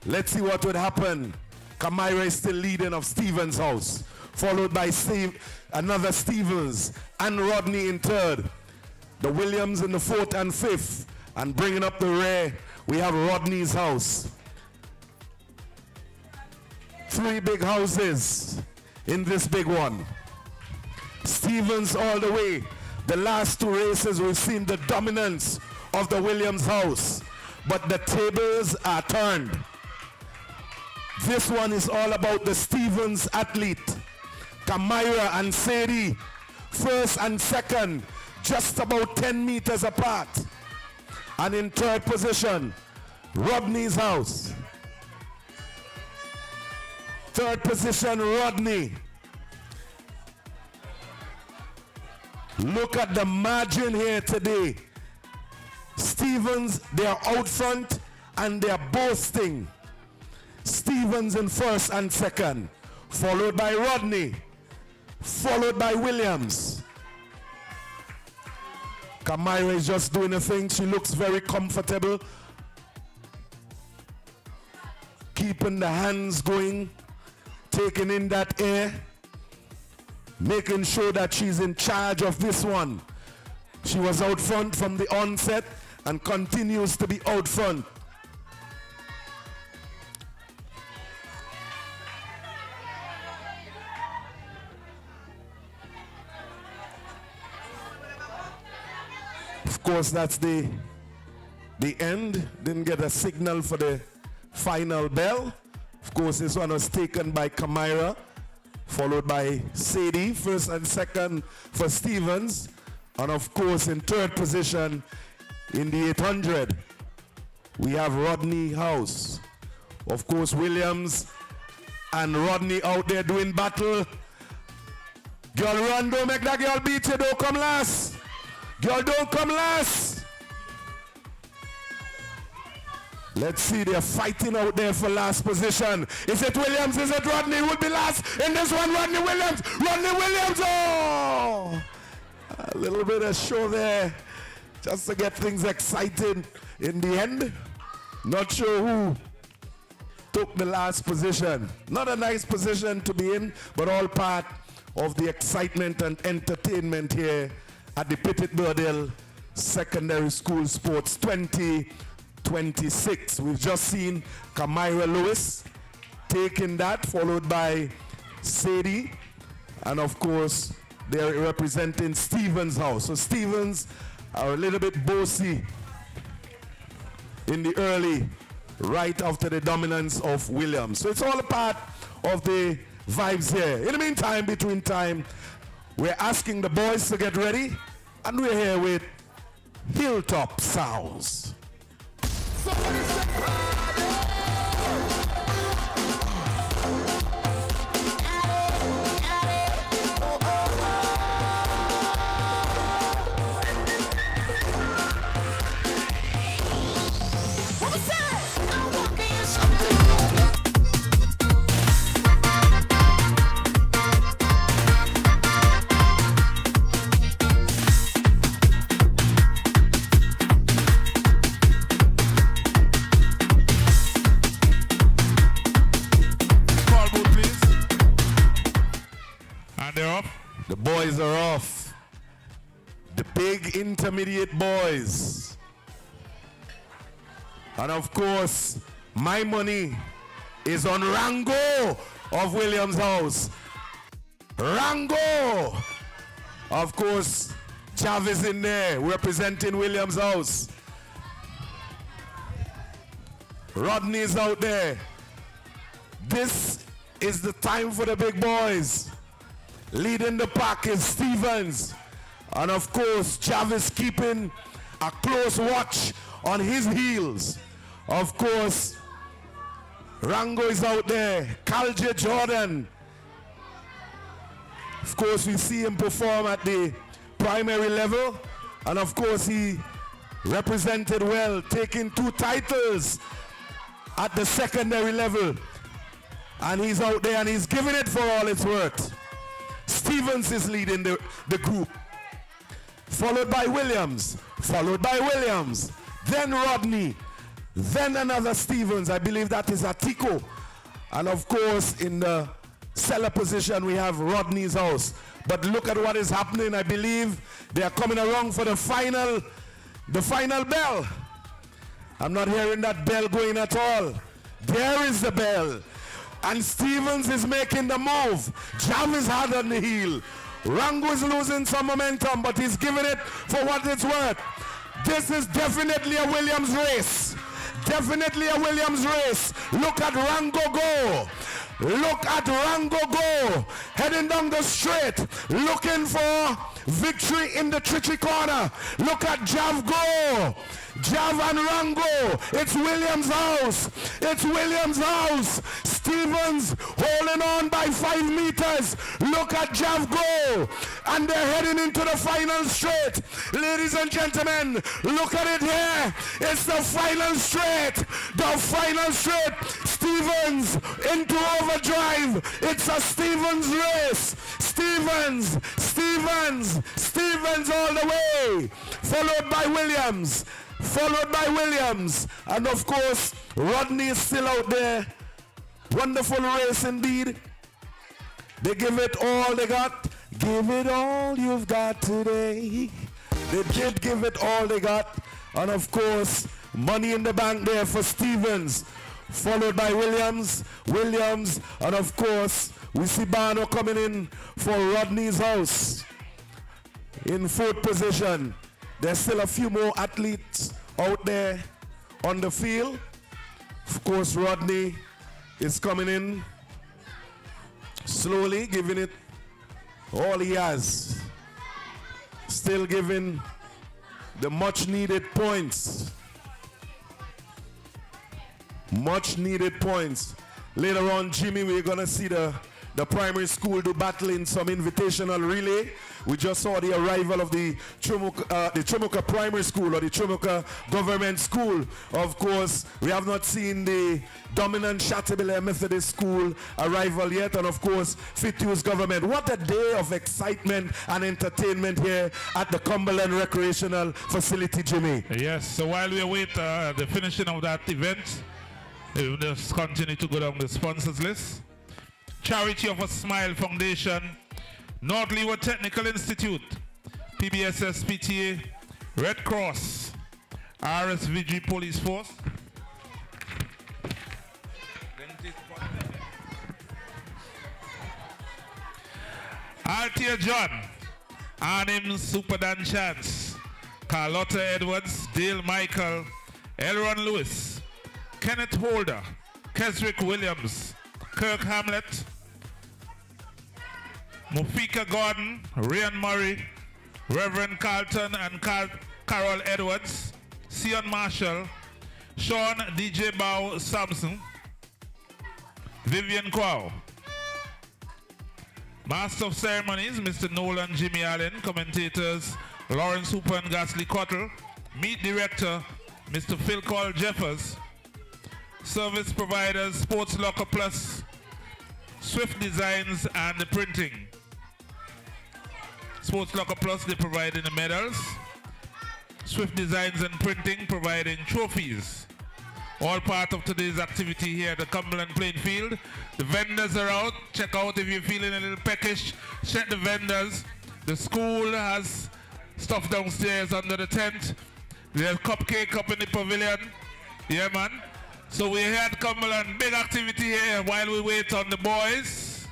Let's see what would happen. Kamira is still leading of Stevens House, followed by another Stevens and Rodney in third. The Williams in the fourth and fifth. And bringing up the rear, we have Rodney's house. 3 big houses in this big one. Stevens all the way. The last 2 races we've seen the dominance of the Williams house, but the tables are turned. This one is all about the Stevens athlete. Kamira and Sadie, first and second, just about 10 meters apart. And in third position, Rodney's house. Third position, Rodney. Look at the margin here today. Stevens, they are out front and they are boasting. Stevens in first and second, followed by Rodney, followed by Williams. Kamira is just doing a thing. She looks very comfortable. Keeping the hands going, taking in that air, making sure that she's in charge of this one. She was out front from the onset and continues to be out front. Of course, that's the end. Didn't get a signal for the final bell. Of course, this one was taken by Kamira, followed by Sadie, first and second for Stevens. And of course, in third position in the 800, we have Rodney House. Of course, Williams and Rodney out there doing battle. Girl, run, don't make that girl beat you, don't come last. Girl, don't come last. Let's see, they're fighting out there for last position. Is it Williams? Is it Rodney? Who will be last in this one? Rodney Williams. Rodney Williams. Oh! A little bit of show there just to get things exciting in the end. Not sure who took the last position. Not a nice position to be in, but all part of the excitement and entertainment here at the Petit Bordel Secondary School Sports 2026. We've just seen Kamira Lewis taking that, followed by Sadie, and of course they're representing Stevens House. So Stevens are a little bit bossy in the early, right after the dominance of Williams. So it's all a part of the vibes here. In the meantime, between time, we're asking the boys to get ready, and we're here with Hilltop Sounds. The boys are off. The big intermediate boys And of course, my money is on Rango of Williams House. Rango! Of course, Chav is in there representing Williams House. Rodney's out there. This is the time for the big boys. Leading the pack is Stevens. And of course, Chav is keeping a close watch on his heels. Of course, Rango is out there. Kalje Jordan. Of course, we see him perform at the primary level. And of course, he represented well, taking 2 titles at the secondary level. And he's out there and he's giving it for all it's worth. Stevens is leading the group. Followed by Williams. Followed by Williams. Then Rodney. Then another Stevens. I believe that is Atiko. And of course, in the seller position, we have Rodney's House. But look at what is happening. I believe they are coming along for the final bell. I'm not hearing that bell going at all. There is the bell. And Stevens is making the move. Jav is hard on the heel. Rango is losing some momentum, but he's giving it for what it's worth. This is definitely a Williams race. Definitely a Williams race. Look at Rango go. Look at Rango go. Heading down the straight. Looking for victory in the Trichy corner. Look at Jav go. Jav and Rango. It's Williams House. It's Williams House. Stevens holding on by 5 meters. Look at Jav go. And they're heading into the final straight. Ladies and gentlemen, look at it here. It's the final straight. The final straight. Stevens into overdrive. It's a Stevens race. Stevens, Stevens, Stevens all the way. Followed by Williams. Followed by Williams. And of course, Rodney is still out there. Wonderful race indeed. They give it all they got. Give it all you've got today. They did give it all they got. And of course, money in the bank there for Stevens. Followed by Williams. Williams. And of course, we see Bano coming in for Rodney's House. In 4th position. There's still a few more athletes out there on the field. Of course, Rodney is coming in slowly, giving it all he has. Still giving the much needed points. Much needed points. Later on, Jimmy, we're going to see the primary school do battle in some invitational relay. We just saw the arrival of the Chumuka Primary School or the Chumuka Government School. Of course, we have not seen the dominant Chateaubriand Methodist School arrival yet. And of course, Fit Use Government. What a day of excitement and entertainment here at the Cumberland Recreational Facility, Jimmy. Yes, so while we await the finishing of that event, we'll just continue to go down the sponsors list. Charity of a Smile Foundation, North Leeward Technical Institute, PBSS PTA, Red Cross, RSVG Police Force, Altia John, Arnim Superdan Chance, Carlotta Edwards, Dale Michael, Elron Lewis, Kenneth Holder, Kesrick Williams, Kirk Hamlet, Mufika Gordon, Ryan Murray, Reverend Carlton and Carol Edwards, Sion Marshall, Sean DJ Bow Samson, Vivian Kwao. Master of Ceremonies, Mr. Nolan Jimmy Allen. Commentators, Lawrence Hooper and Gasly Cottle. Meet Director, Mr. Phil Cole Jeffers. Service Providers, Sports Locker Plus, Swift Designs and the Printing. Sports Locker Plus, they providing the medals. Swift Designs and Printing providing trophies. All part of today's activity here at the Cumberland playing field. The vendors are out. Check out if you're feeling a little peckish. Check the vendors. The school has stuff downstairs under the tent. There's cupcake up in the pavilion. Yeah, man. So we're here at Cumberland. Big activity here while we wait on the boys.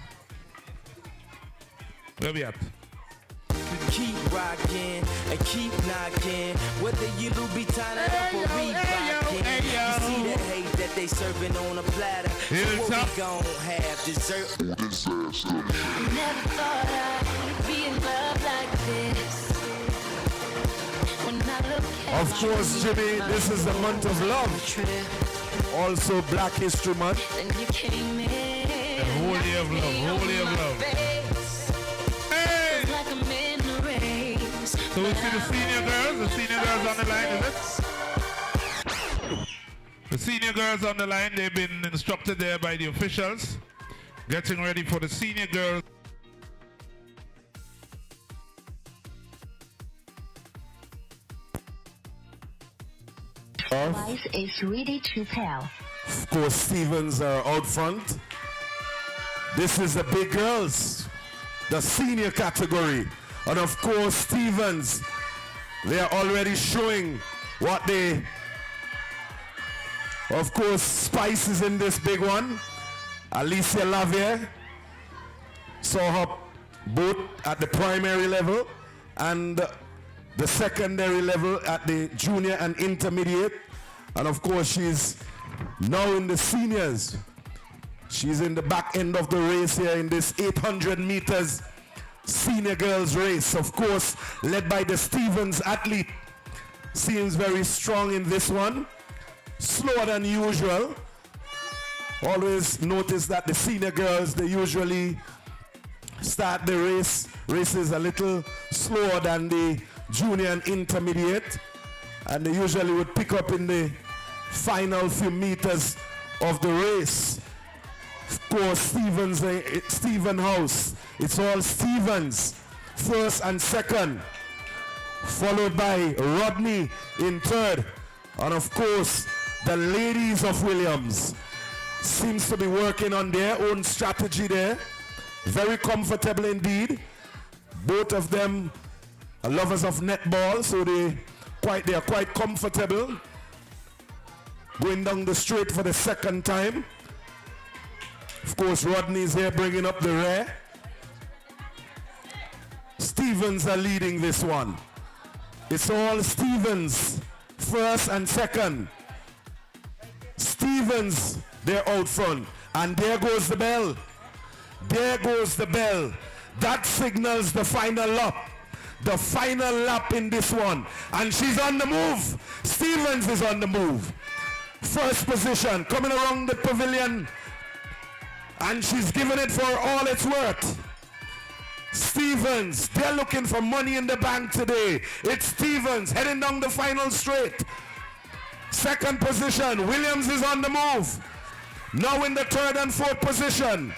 Where we at? Keep rocking and keep knocking. Whether you Louboutin up or Reebokin, you see the hate that they serving on a platter. So what we gon' have? Dessert. I never thought I'd be in love like this. When I look at Of course, Jimmy, this is the month of love. Also Black History Month. And you came in. Holy of love, holy of love. Hey! Like I'm in the race. So we see the senior girls on the line, is it? The senior girls on the line, they've been instructed there by the officials. Getting ready for the senior girls. Device is ready to pair. Of course, Stevens are out front. This is the big girls, the senior category. And of course, Stevens, they are already showing what they... Of course, Spice is in this big one. Alicia Lavier saw her both at the primary level and the secondary level at the junior and intermediate. And of course, she's now in the seniors. She's in the back end of the race here in this 800 meters senior girls race. Of course, led by the Stevens athlete. Seems very strong in this one. Slower than usual. Always notice that the senior girls, they usually start the races a little slower than the junior and intermediate, and they usually would pick up in the final few meters of the race. Of course, Steven House, it's all Stevens, first and second, followed by Rodney in third, and of course, the ladies of Williams seems to be working on their own strategy there. Very comfortable indeed. Both of them are lovers of netball, so they are quite comfortable. Going down the straight for the second time. Of course, Rodney is here bringing up the rear. Stevens are leading this one. It's all Stevens, first and second. Stevens, they're out front. And there goes the bell. There goes the bell. That signals the final lap. The final lap in this one. And she's on the move. Stevens is on the move. First position, coming around the pavilion. And she's giving it for all it's worth. Stevens, they're looking for money in the bank today. It's Stevens heading down the final straight. Second position, Williams is on the move. Now in the third and fourth position.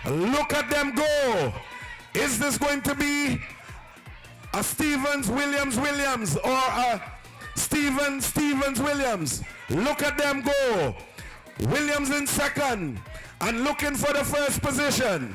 Look at them go. Is this going to be a Stevens, Williams, or a Stevens, Williams? Look at them go. Williams in second and looking for the first position.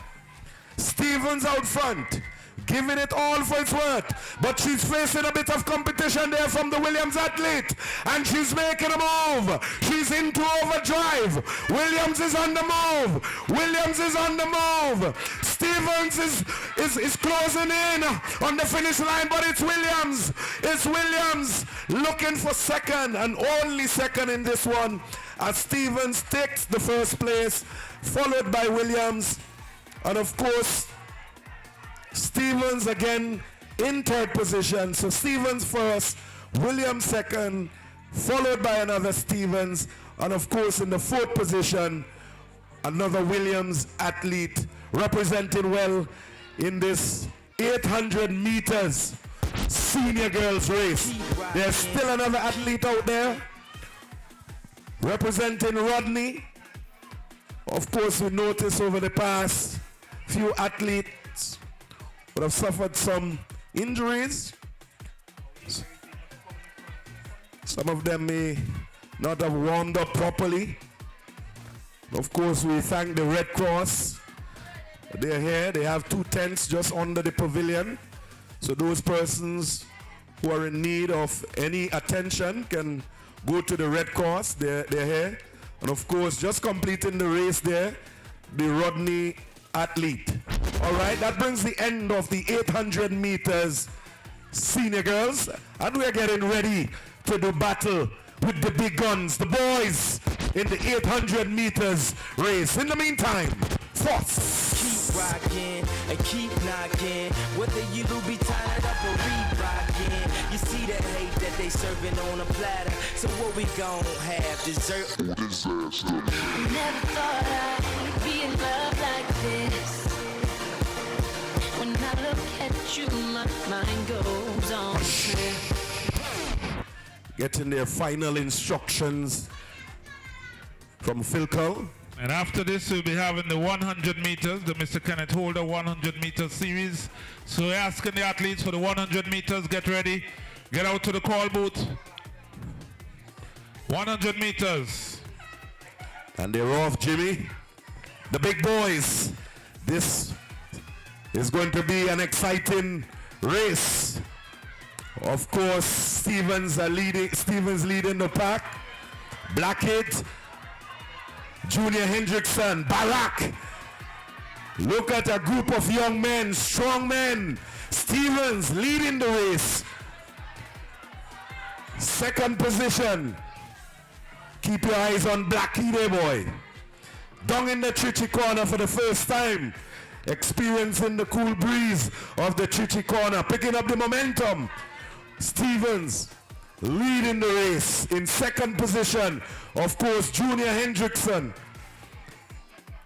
Stevens out front, giving it all for its worth, but she's facing a bit of competition there from the Williams athlete, and she's making a move. She's into overdrive. Williams is on the move. Williams is on the move. Stevens is closing in on the finish line, but it's Williams. It's Williams looking for second, and only second in this one, as Stevens takes the first place, followed by Williams. And of course, Stevens again in third position. So Stevens first, Williams second, followed by another Stevens. And of course, in the fourth position, another Williams athlete representing well in this 800 meters senior girls race. There's still another athlete out there representing Rodney. Of course, we noticed over the past few athletes would have suffered some injuries. Some of them may not have warmed up properly. Of course, we thank the Red Cross. They're here. They have 2 tents just under the pavilion. So those persons who are in need of any attention can go to the red course. They're here. And of course, just completing the race there, the Rodney athlete. All right, that brings the end of the 800 meters senior girls. And we're getting ready to do battle with the big guns, the boys, in the 800 meters race. In the meantime, force. Keep rocking and keep knocking. Whether you be tired up or re-rocking. You see the hate that they serving on a platter. So what we gon' have? Dessert or disaster? Never thought I'd be in love like this. When I look at you, my mind goes on. Getting their final instructions from Philco. And after this, we'll be having the 100 meters, the Mr. Kenneth Holder 100 meter series. So we're asking the athletes for the 100 meters, get ready, get out to the call booth. 100 meters. And they're off, Jimmy. The big boys. This is going to be an exciting race. Of course, Stevens leading the pack. Blackhead, Junior Hendrickson, Barack. Look at a group of young men, strong men. Stevens leading the race. Second position. Keep your eyes on Blackhead, boy. Down in the Chichi corner for the first time. Experiencing the cool breeze of the Chichi corner. Picking up the momentum. Stevens leading the race in second position. Of course, Junior Hendrickson.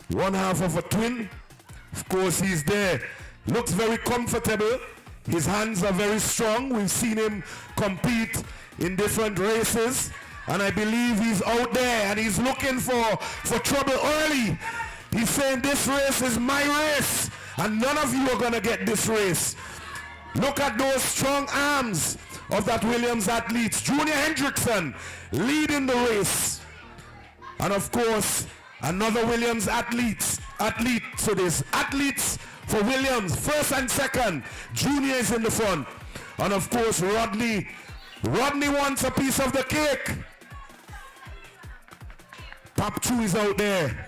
One half of a twin. Of course, he's there. Looks very comfortable. His hands are very strong. We've seen him compete in different races. And I believe he's out there and he's looking for trouble early. He's saying this race is my race and none of you are going to get this race. Look at those strong arms of that Williams athletes. Junior Hendrickson leading the race. And of course, another Williams athlete. So there's athletes for Williams, first and second. Junior is in the front. And of course, Rodney wants a piece of the cake. Pop Chu is out there.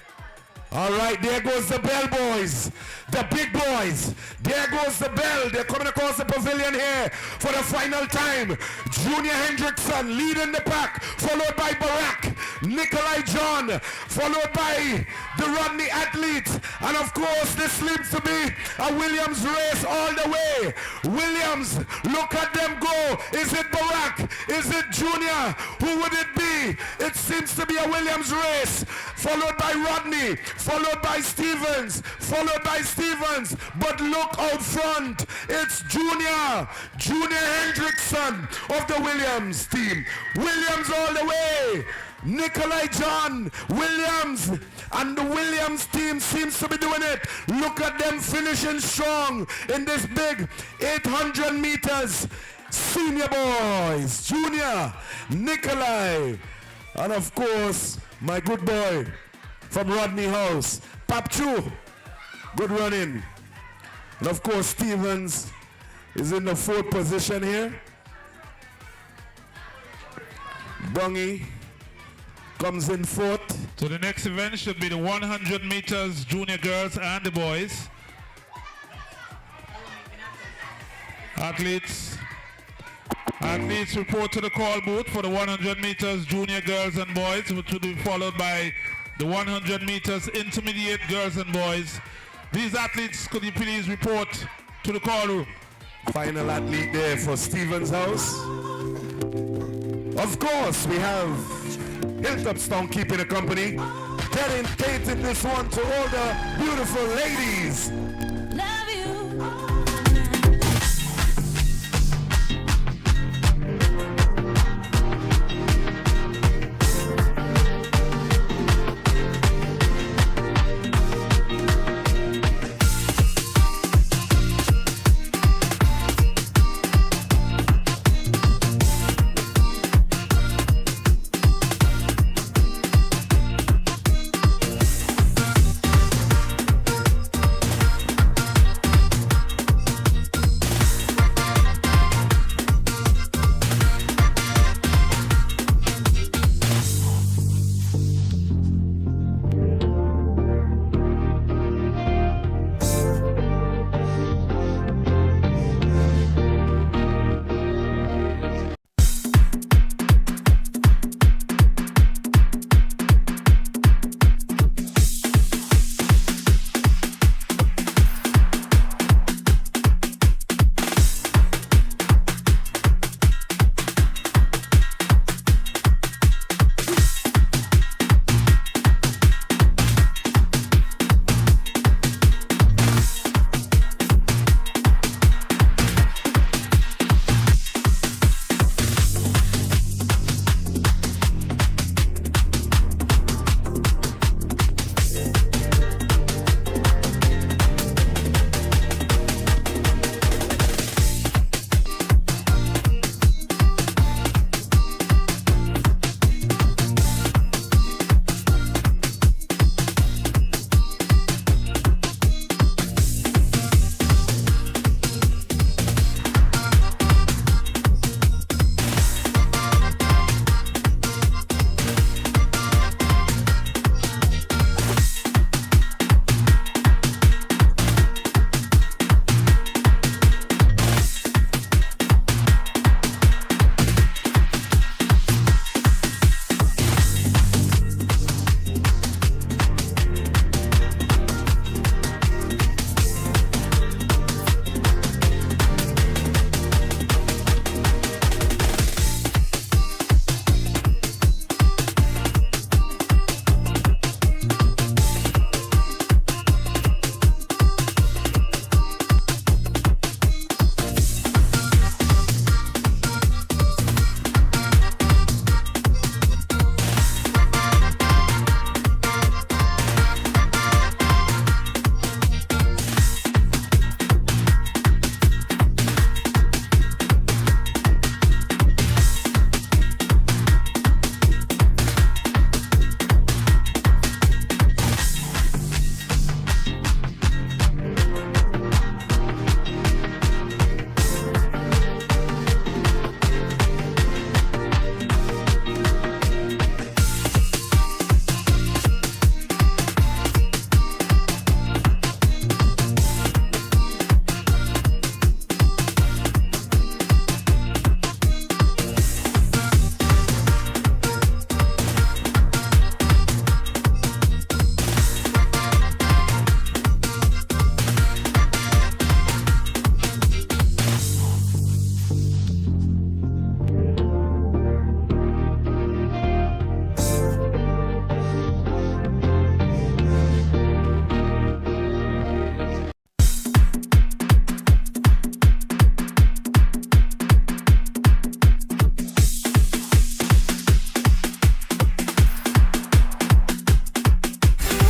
All right, there goes the bell boys, the big boys. There goes the bell. They're coming across the pavilion here for the final time. Junior Hendrickson leading the pack, followed by Barack, Nikolai John, followed by the Rodney athletes. And of course, this seems to be a Williams race all the way. Williams, look at them go. Is it Barack? Is it Junior? Who would it be? It seems to be a Williams race, followed by Rodney, followed by Stevens, but look out front, it's Junior Hendrickson of the Williams team. Williams all the way, Nikolai John, Williams, and the Williams team seems to be doing it. Look at them finishing strong in this big 800 meters. Senior boys, Junior, Nikolai, and of course, my good boy from Rodney House, Papchu, good running. And of course, Stevens is in the fourth position here. Bungy comes in fourth. So the next event should be the 100 meters junior girls and the boys. Athletes report to the call booth for the 100 meters junior girls and boys, which will be followed by the 100 meters intermediate girls and boys. These athletes, could you please report to the call room? Final athlete there for Stevens House. Of course, we have Hilltopstown keeping the company, dedicating this one to all the beautiful ladies. Love you.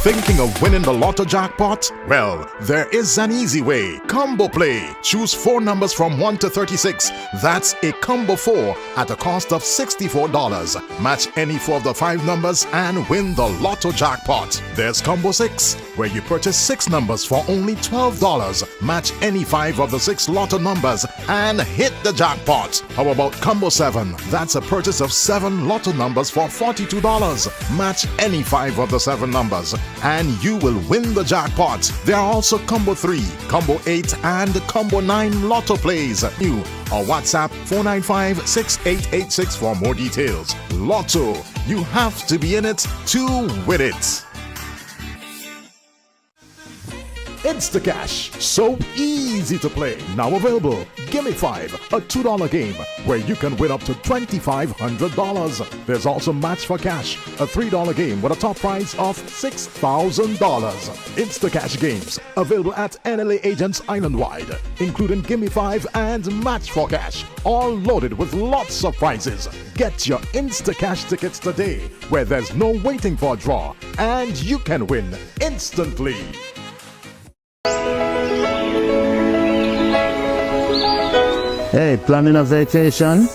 Thinking of winning the lotto jackpot? Well, there is an easy way. Combo Play. Choose 4 numbers from 1 to 36. That's a combo 4 at a cost of $64. Match any 4 of the 5 numbers and win the lotto jackpot. There's Combo 6, where you purchase 6 numbers for only $12. Match any 5 of the 6 lotto numbers and hit the jackpot. How about Combo 7? That's a purchase of 7 lotto numbers for $42. Match any 5 of the 7 numbers and you will win the jackpot. There are also Combo 3, Combo 8 and Combo 9 lotto plays. You or WhatsApp 495-6886 for more details. Lotto, you have to be in it to win it. Instacash, so easy to play. Now available. Gimme 5, a $2 game where you can win up to $2,500. There's also Match for Cash, a $3 game with a top prize of $6,000. Instacash games available at NLA agents island-wide, including Gimme 5 and Match for Cash, all loaded with lots of prizes. Get your Instacash tickets today, where there's no waiting for a draw, and you can win instantly. Hey, planning a vacation?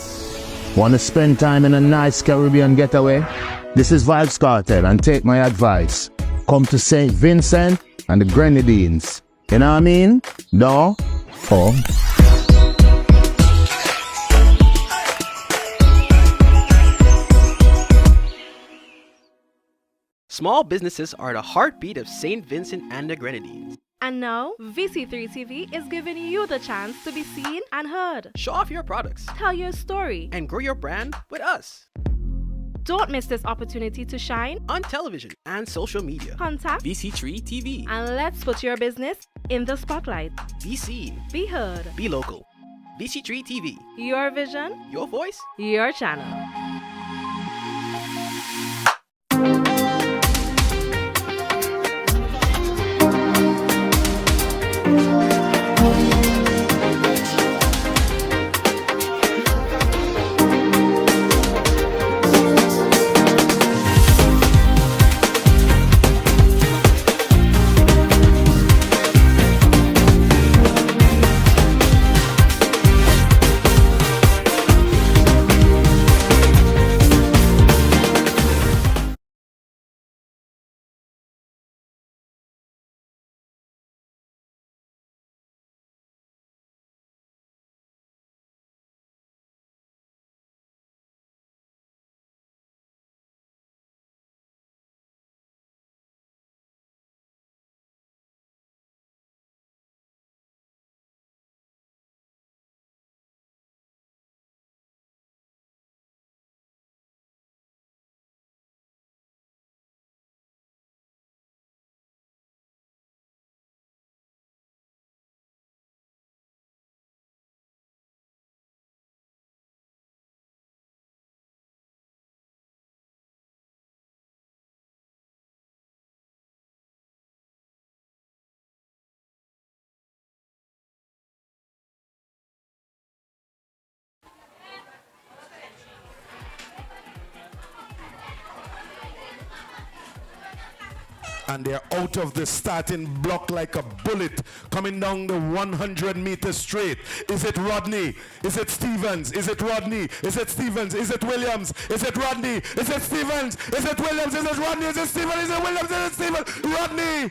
Want to spend time in a nice Caribbean getaway? This is Vibes Cartel, and take my advice. Come to St. Vincent and the Grenadines. You know what I mean? No? Oh. Small businesses are the heartbeat of St. Vincent and the Grenadines. And now, VC3 TV is giving you the chance to be seen and heard. Show off your products. Tell your story. And grow your brand with us. Don't miss this opportunity to shine on television and social media. Contact VC3 TV. And let's put your business in the spotlight. Be seen. Be heard. Be local. VC3 TV. Your vision. Your voice. Your channel. And they're out of the starting block like a bullet coming down the 100-meter straight. Is it Rodney? Is it Stevens? Is it Rodney? Is it Stevens? Is it Williams? Is it Rodney? Is it Stevens? Is it Williams? Is it Rodney? Is it Stevens? Is it Williams? Is it Stevens? Rodney!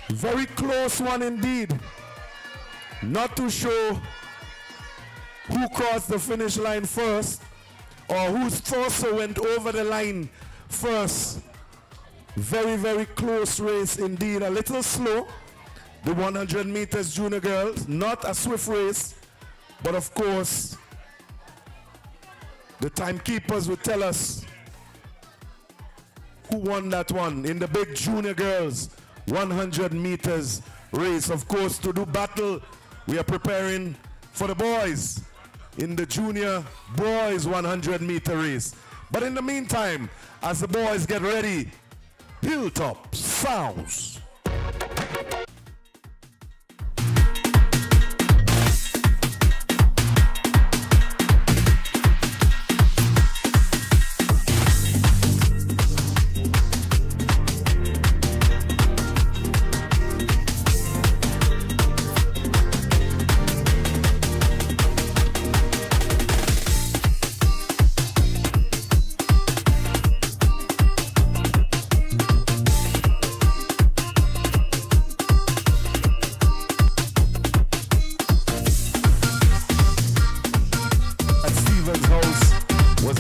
Very close one indeed. Not too sure who crossed the finish line first or whose torso went over the line first. Very, very close race indeed. A little slow. The 100 meters junior girls. Not a swift race. But of course, the timekeepers will tell us who won that one in the big junior girls 100 meters race. Of course, to do battle, we are preparing for the boys in the junior boys 100 meter race. But in the meantime, as the boys get ready, Hilltop Sounds.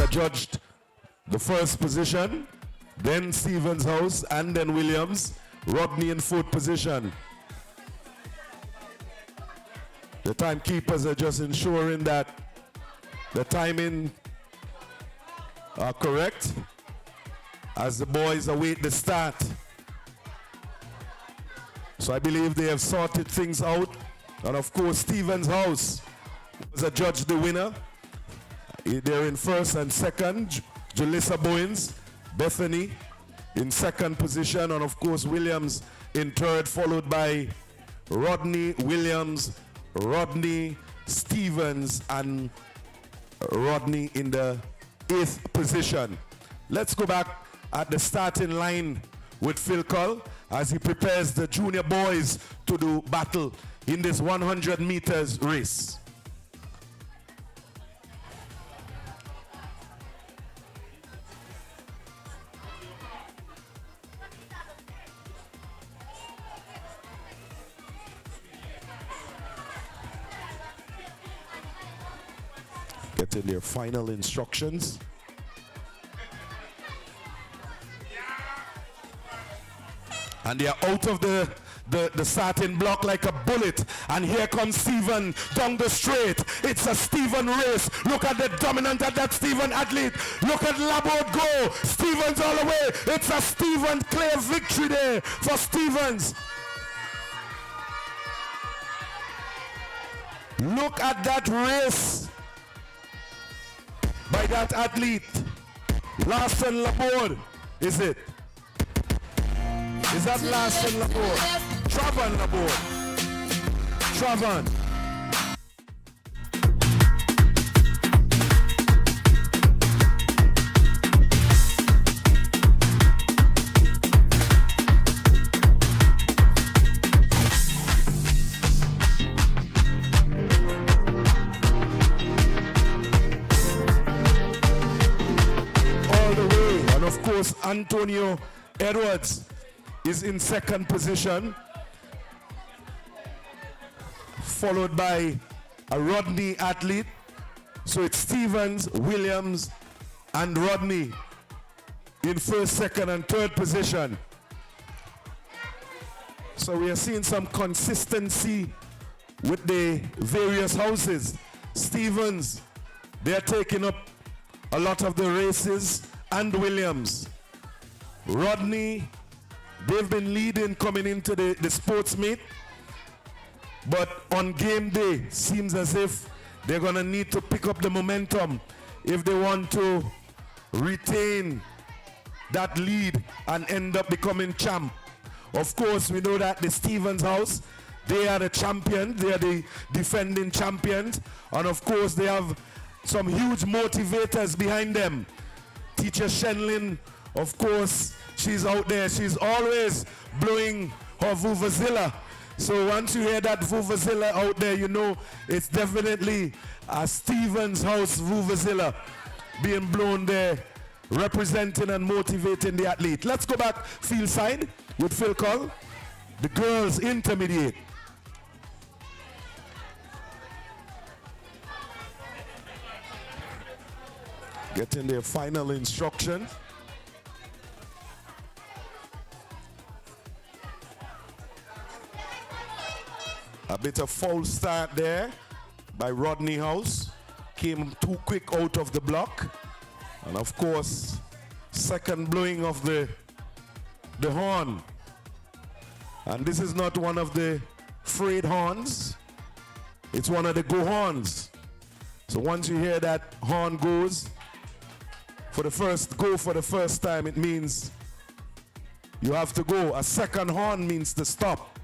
judged the first position, then Stevens House, and then Williams. Rodney in fourth position. The timekeepers are just ensuring that the timing are correct as the boys await the start. So I believe they have sorted things out. And of course, Stevens House was adjudged the winner. They're in first and second. Julissa Bowens, Bethany in second position. And of course, Williams in third, followed by Rodney, Williams, Rodney, Stevens, and Rodney in the 8th position. Let's go back at the starting line with Phil Cull as he prepares the junior boys to do battle in this 100 meters race. Getting their final instructions. And they are out of the starting block like a bullet. And here comes Steven down the straight. It's a Steven race. Look at the dominant of that Steven athlete. Look at Laborde go. Stevens all the way. It's a Steven clear victory there for Stevens. Look at that race by that athlete. Larson Laborde, is it? Is that Larson Laborde? Travan Laborde. Travan. All the way. And of course, Antonio Edwards is in second position, followed by a Rodney athlete. So it's Stevens, Williams, and Rodney in first, second, and third position. So we are seeing some consistency with the various houses. Stevens, they're taking up a lot of the races, and Williams. Rodney, they've been leading coming into the sports meet, but on game day, seems as if they're gonna need to pick up the momentum if they want to retain that lead and end up becoming champ. Of course, we know that the Stevens House, they are the champion, they are the defending champions, and of course they have some huge motivators behind them. Teacher Shenlin, of course, she's out there. She's always blowing her vuvuzela. So once you hear that vuvuzela out there, you know it's definitely a Stevens House vuvuzela being blown there, representing and motivating the athlete. Let's go back field side with Phil Cull, the girls intermediate. Getting their final instruction. A bit of false start there by Rodney House. Came too quick out of the block. And of course, second blowing of the horn. And this is not one of the frayed horns. It's one of the go horns. So once you hear that horn goes, for the first time, it means you have to go. A second horn means to stop.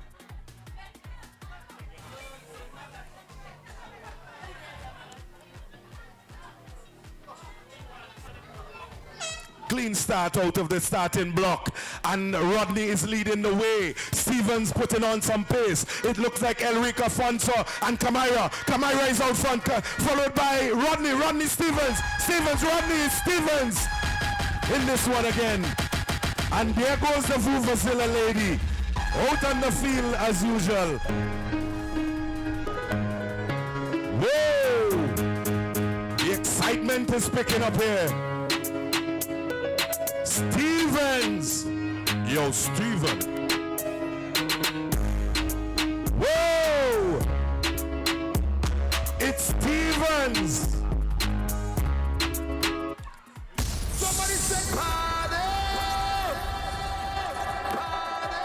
Clean start out of the starting block, and Rodney is leading the way. Stevens putting on some pace. It looks like Elrica Fonso and Camara. Camara is out front, followed by Rodney. Rodney Stevens. Stevens, Rodney, Stevens in this one again. And there goes the Vuvuzela lady out on the field as usual. Whoa! The excitement entertainment is picking up here. Stevens. Yo, Steven. Whoa! It's Stevens. Somebody say party!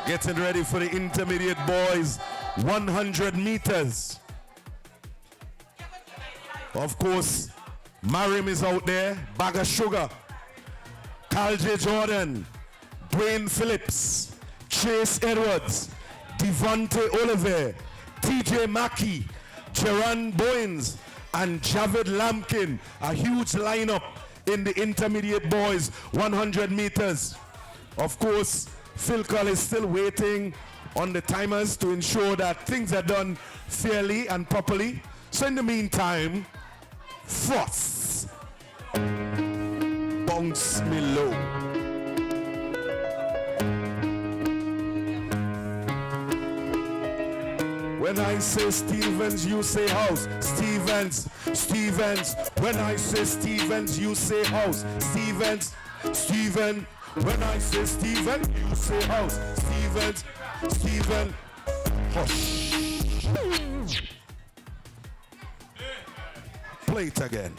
Getting ready for the intermediate boys, 100 meters. Of course, Marim is out there, Bag of Sugar, Carl J. Jordan, Dwayne Phillips, Chase Edwards, Devontae Oliver, TJ Mackey, Geron Bowens, and Javid Lampkin. A huge lineup in the intermediate boys, 100 meters. Of course, Phil Cull is still waiting on the timers to ensure that things are done fairly and properly. So in the meantime, Frost, bounce me low. When I say Stevens, you say house. Stevens, Stevens. When I say Stevens, you say house. Stevens, Steven. When I say Steven, you say house. Stevens, Steven. Hush. Play it again.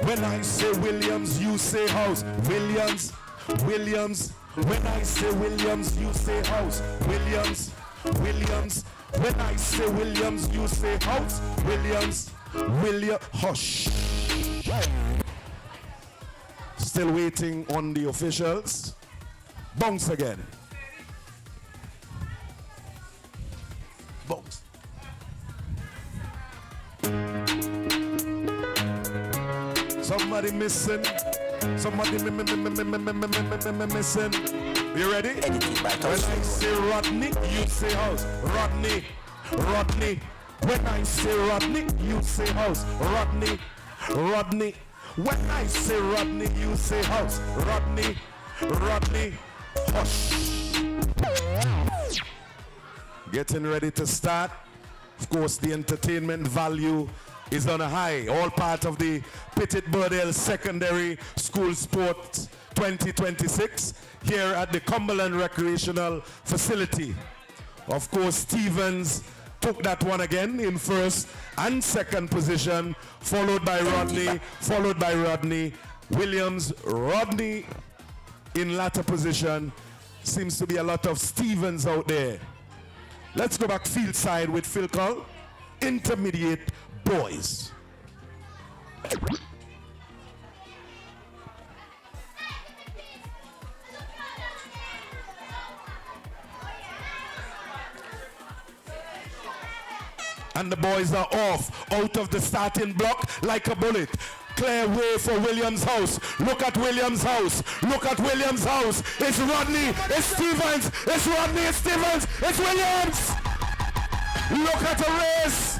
When I say Williams, you say house. Williams, Williams. When I say Williams, you say house. Williams, Williams. When I say Williams, you say house. Williams, William. Hush. Still waiting on the officials. Bounce again. Bounce. Somebody missing. Somebody missing. You ready? When I say Rodney, you say house. Rodney, Rodney. When I say Rodney, you say house. Rodney, Rodney. When I say Rodney, you say house. Rodney, Rodney. Hush. Getting ready to start. Of course, the entertainment value is on a high. All part of the Petit Bordel Secondary School Sport 2026 here at the Cumberland Recreational Facility. Of course, Stevens took that one again in first and second position, followed by Rodney, Williams, Rodney in latter position. Seems to be a lot of Stevens out there. Let's go back field side with Phil Cull. Intermediate boys. And the boys are off, out of the starting block like a bullet. Clear way for Williams' house. Look at Williams' house. Look at Williams' house. It's Rodney. It's Stevens. It's Rodney. It's Stevens. It's Williams. Look at the race.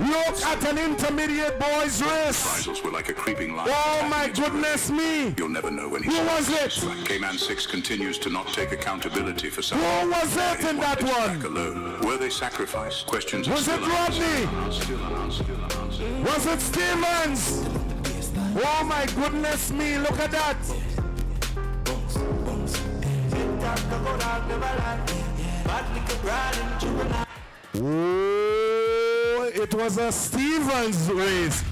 Look at an intermediate boys race. Rivals were like a creeping lion. Oh my goodness me. You'll never know when he's Who was it? K-Man 6 continues to not take accountability for something. Who was it in that one? Alone. Were they sacrificed? Questions Was it Rodney? Was it Stevens? Oh my goodness me, look at that. Oh, it was a Stevens race.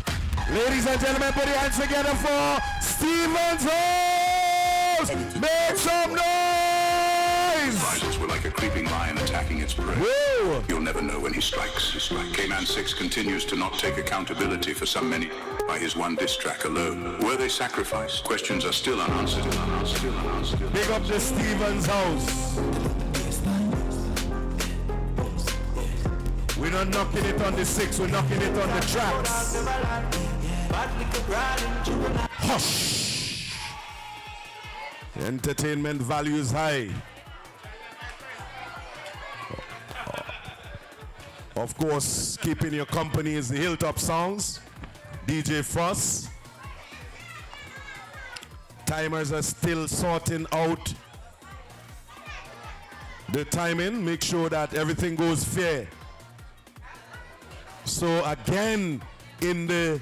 Ladies and gentlemen, put your hands together for Stevens House. Make some noise. Rivals were like a creeping lion attacking its prey. Whoa. You'll never know when he strikes. K-Man 6 continues to not take accountability for some many by his one diss track alone. Were they sacrificed? Questions are still unanswered. Big up the Stevens House. We're not knocking it on the 6, we're knocking it on the tracks. Hush! The entertainment value is high. Of course, keeping your company is the Hilltop Sounds, DJ Frost. Timers are still sorting out the timing. Make sure that everything goes fair. So again, in the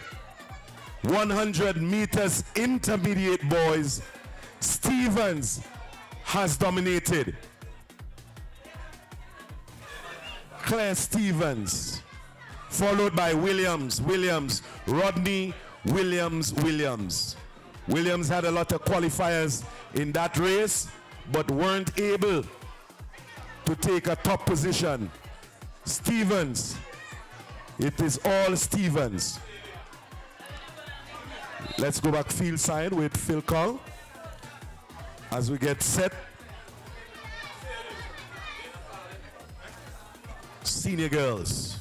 100 meters intermediate boys, Stevens has dominated. Claire Stevens, followed by Williams, Rodney, Williams. Williams had a lot of qualifiers in that race, but weren't able to take a top position. Stevens, it is all Stevens. Let's go back field side with Phil Call as we get set. Senior girls.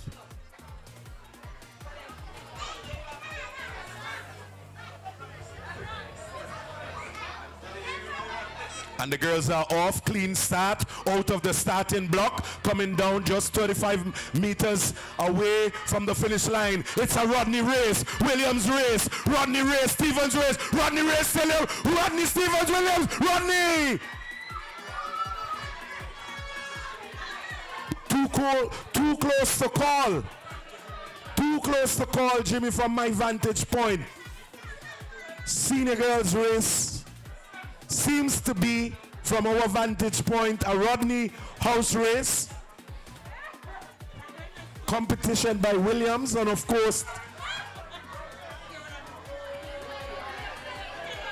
And the girls are off, clean start, out of the starting block, coming down just 35 meters away from the finish line. It's a Rodney race, Williams race, Rodney race, Stevens race, Rodney race, still here, Rodney, Stevens, Williams, Rodney! Too close to call. Too close to call, Jimmy, from my vantage point. Senior girls race seems to be, from our vantage point, a Rodney house race. Competition by Williams, and of course,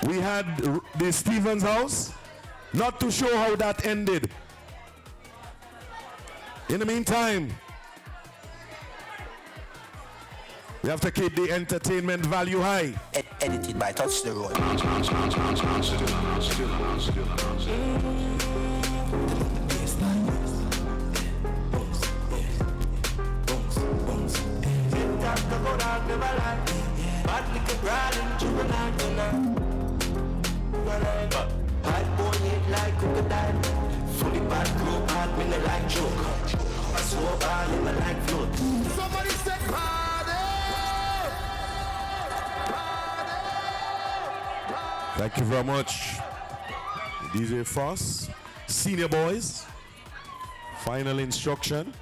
we had the Stevens house. Not too sure how that ended. In the meantime, we have to keep the entertainment value high. Edited by Touch the Road. Somebody said party! Thank you very much, DJ Foss. Senior boys, final instruction.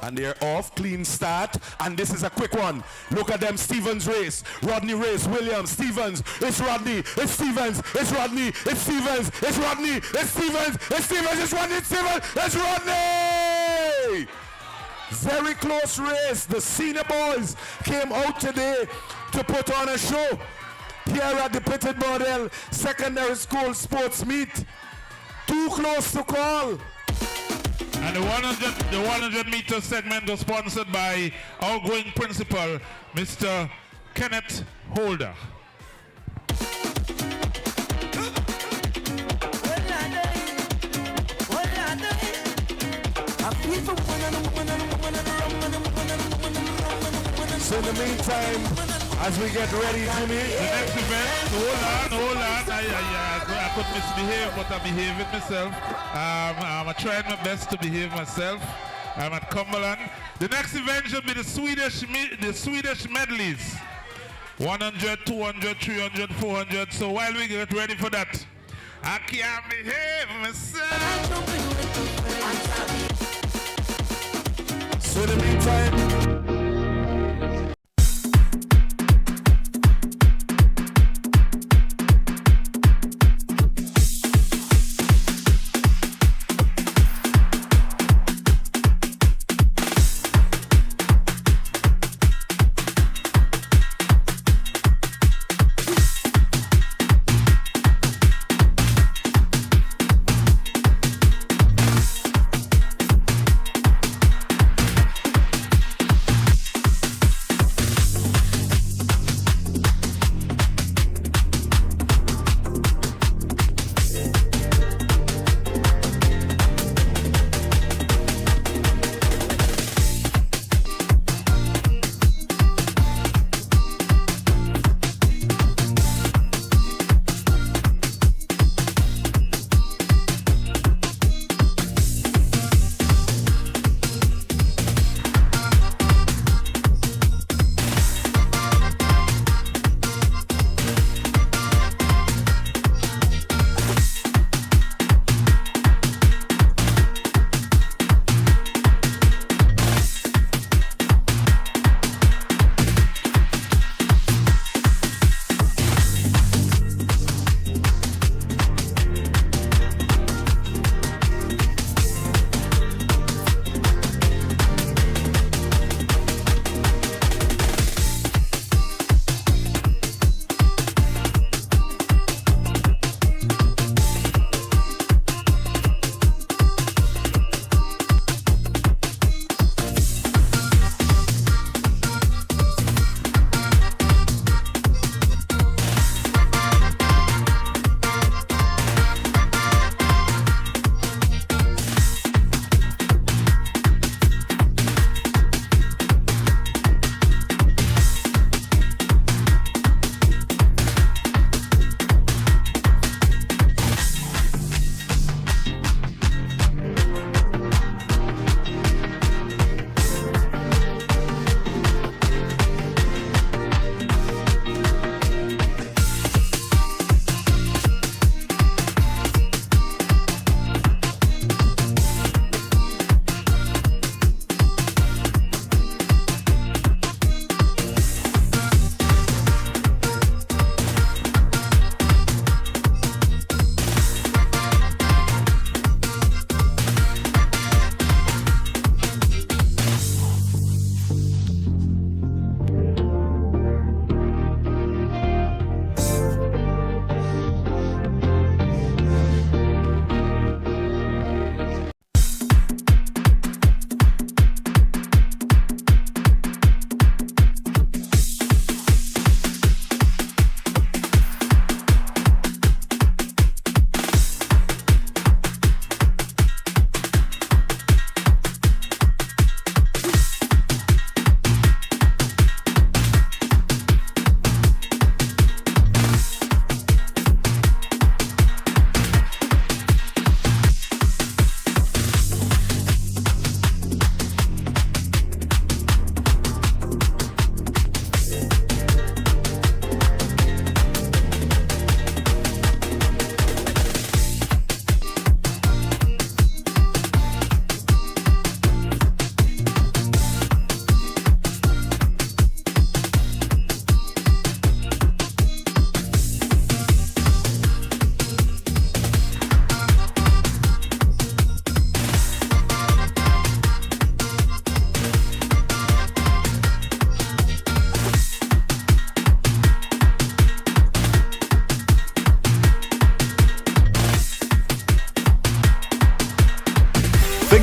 And they're off, clean start, and this is a quick one. Look at them, Stevens race, Rodney race, Williams, Stevens, it's Rodney, it's Stevens, it's Rodney, it's Stevens, it's Rodney, it's Stevens, it's Stevens, it's Rodney, it's Stevens, it's Rodney! Very close race. The senior boys came out today to put on a show here at the Petit Bordel Secondary School Sports Meet. Too close to call. And the 100 meter segment was sponsored by outgoing principal, Mr. Kenneth Holder. So in the meantime, as we get ready, Jimmy, the next event, hold on. I could misbehave, but I behaved myself. I'm trying my best to behave myself. I'm at Cumberland. The next event should be the Swedish medleys. 100, 200, 300, 400. So while we get ready for that, I can't behave myself. So in the meantime,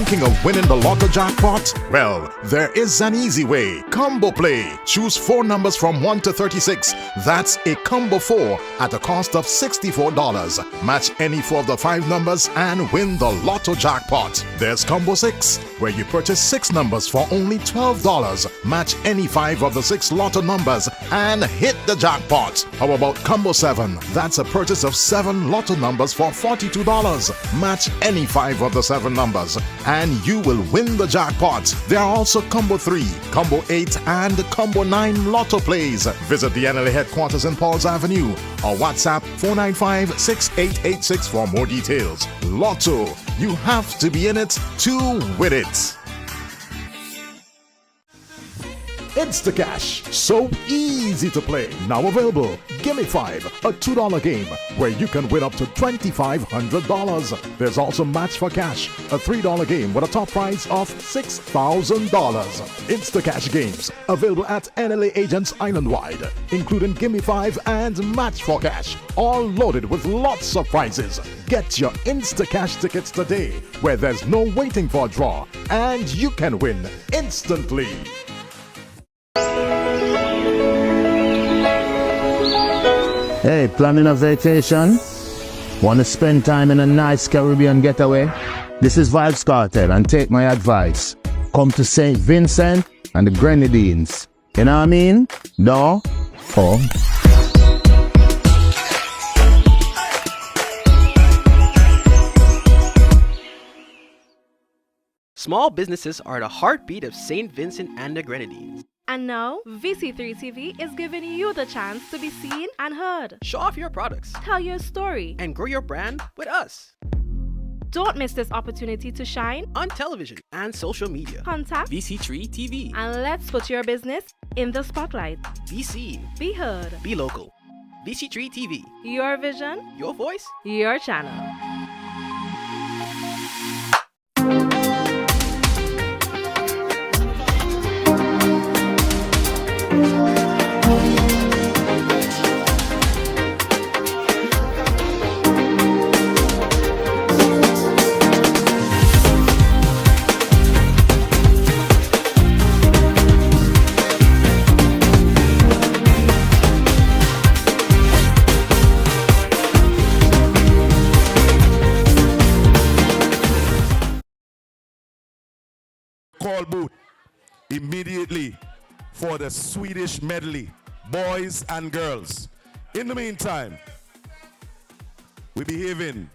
Thinking of winning the lotto jackpot? Well, there is an easy way. Combo Play. Choose 4 numbers from 1 to 36. That's a combo 4 at a cost of $64. Match any 4 of the 5 numbers and win the lotto jackpot. There's Combo 6, where you purchase 6 numbers for only $12. Match any 5 of the 6 lotto numbers and hit the jackpot. How about Combo 7? That's a purchase of 7 lotto numbers for $42. Match any 5 of the 7 numbers and you will win the jackpot. There are also Combo 3, Combo 8 and Combo 9 lotto plays. Visit the NLA headquarters in Pauls Avenue or WhatsApp 495-6886 for more details. Lotto, you have to be in it to win it. Instacash, so easy to play. Now available. Gimme 5, a $2 game where you can win up to $2,500. There's also Match for Cash, a $3 game with a top prize of $6,000. Instacash games available at NLA agents island-wide, including Gimme 5 and Match for Cash, all loaded with lots of prizes. Get your Instacash tickets today, where there's no waiting for a draw, and you can win instantly. Hey, planning a vacation? Want to spend time in a nice Caribbean getaway? This is Vibes Cartel, and take my advice. Come to St. Vincent and the Grenadines. You know what I mean? No? Oh. Small businesses are the heartbeat of St. Vincent and the Grenadines. And now, VC3 TV is giving you the chance to be seen and heard. Show off your products. Tell your story. And grow your brand with us. Don't miss this opportunity to shine on television and social media. Contact VC3 TV. And let's put your business in the spotlight. Be seen. Be heard. Be local. VC3 TV. Your vision. Your voice. Your channel. Call booth immediately for the Swedish medley, boys and girls. In the meantime, we behaving.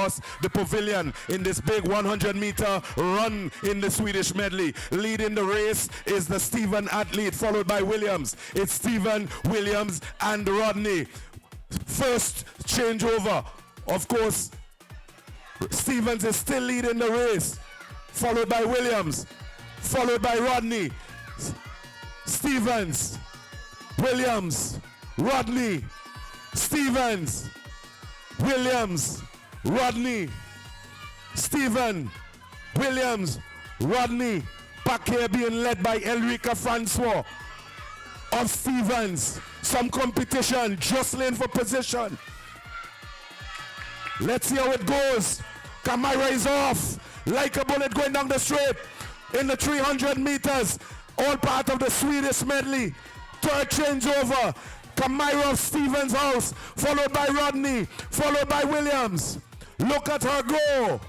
across the pavilion in this big 100-meter run in the Swedish medley. Leading the race is the Stephen athlete, followed by Williams. It's Stephen, Williams, and Rodney. First changeover, of course, Stevens is still leading the race, followed by Williams, followed by Rodney. Stevens, Williams, Rodney, Stevens, Williams, Rodney, Stephen, Williams, Rodney. Back here being led by Elrica Francois of Stevens. Some competition, jostling for position. Let's see how it goes. Camara is off like a bullet going down the straight in the 300 meters. All part of the Swedish medley. Third changeover. Camara of Stevens' house, followed by Rodney, followed by Williams. Look at her go.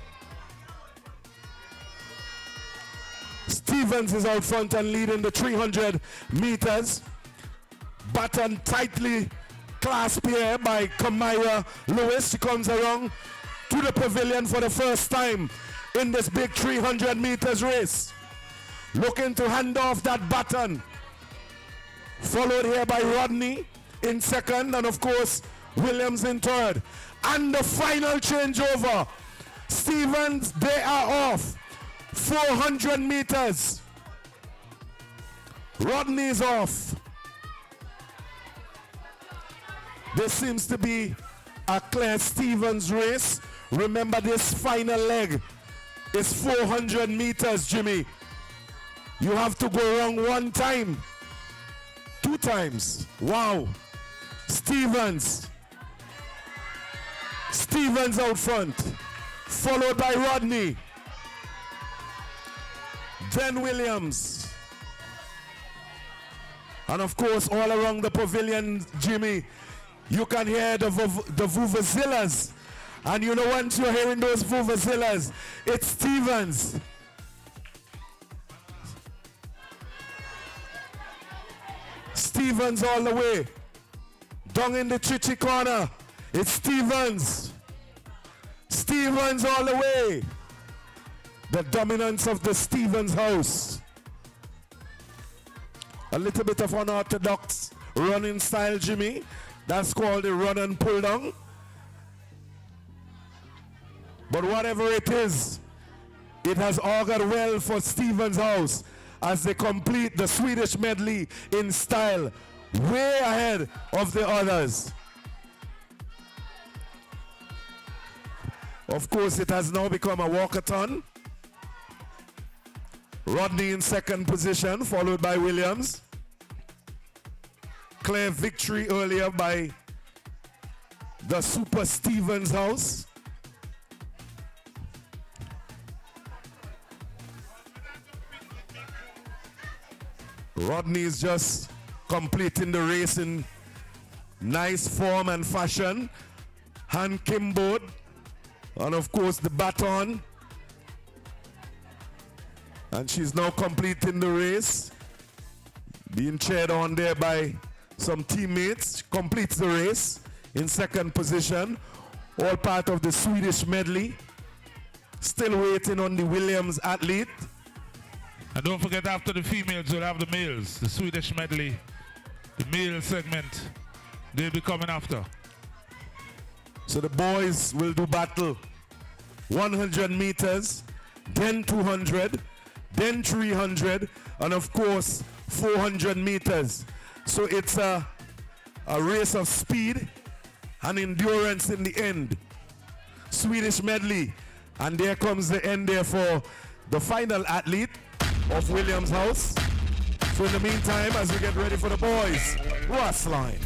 Stevens is out front and leading the 300 meters. Baton tightly clasped here by Camara Lewis. She comes around to the pavilion for the first time in this big 300 meters race. Looking to hand off that baton. Followed here by Rodney in second, and of course Williams in third. And the final changeover. Stevens, they are off. 400 meters. Rodney is off. This seems to be a Claire Stevens race. Remember, this final leg is 400 meters, Jimmy. You have to go around one time. 2 times. Wow. Stevens. Stevens out front. Followed by Rodney. Then Williams. And of course, all around the pavilion, Jimmy, you can hear the vuvuzelas. And you know, once you're hearing those vuvuzelas, it's Stevens. Stevens all the way. Down in the Chichi corner, it's Stevens. Stevens all the way. The dominance of the Stevens house. A little bit of unorthodox running style, Jimmy. That's called the run and pull down. But whatever it is, it has augured well for Stevens house as they complete the Swedish medley in style, way ahead of the others. Of course, it has now become a walkathon. Rodney in second position, followed by Williams. Clear victory earlier by the Super Stevens house. Rodney is just completing the race in nice form and fashion. Hand kimboed, and of course the baton. And she's now completing the race, being cheered on there by some teammates. She completes the race in second position, all part of the Swedish medley. Still waiting on the Williams athlete. And don't forget, after the females, we'll have the males, the Swedish medley, the male segment. They'll be coming after. So the boys will do battle. 100 meters, then 200, then 300, and of course 400 meters. So it's a race of speed and endurance in the end. Swedish medley. And there comes the end there for the final athlete of Williams House. So in the meantime, as we get ready for the boys, Ross line.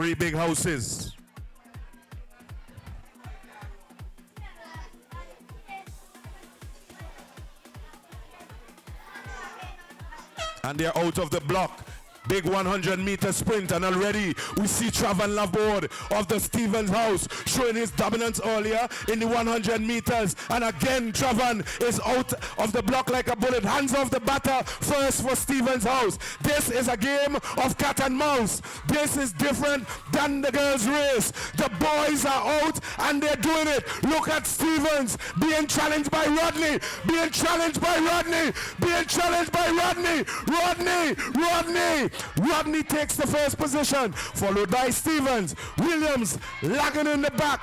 3 big houses. And they're out of the block. Big 100-meter sprint, and already we see Travan Laborde of the Stevens house showing his dominance earlier in the 100 meters. And again, Travan is out of the block like a bullet. Hands off the batter first for Stevens house. This is a game of cat and mouse. This is different than the girls' race. The boys are out and they're doing it. Look at Stevens being challenged by Rodney. Being challenged by Rodney. Being challenged by Rodney. Rodney. Rodney takes the first position, followed by Stevens. Williams lagging in the back.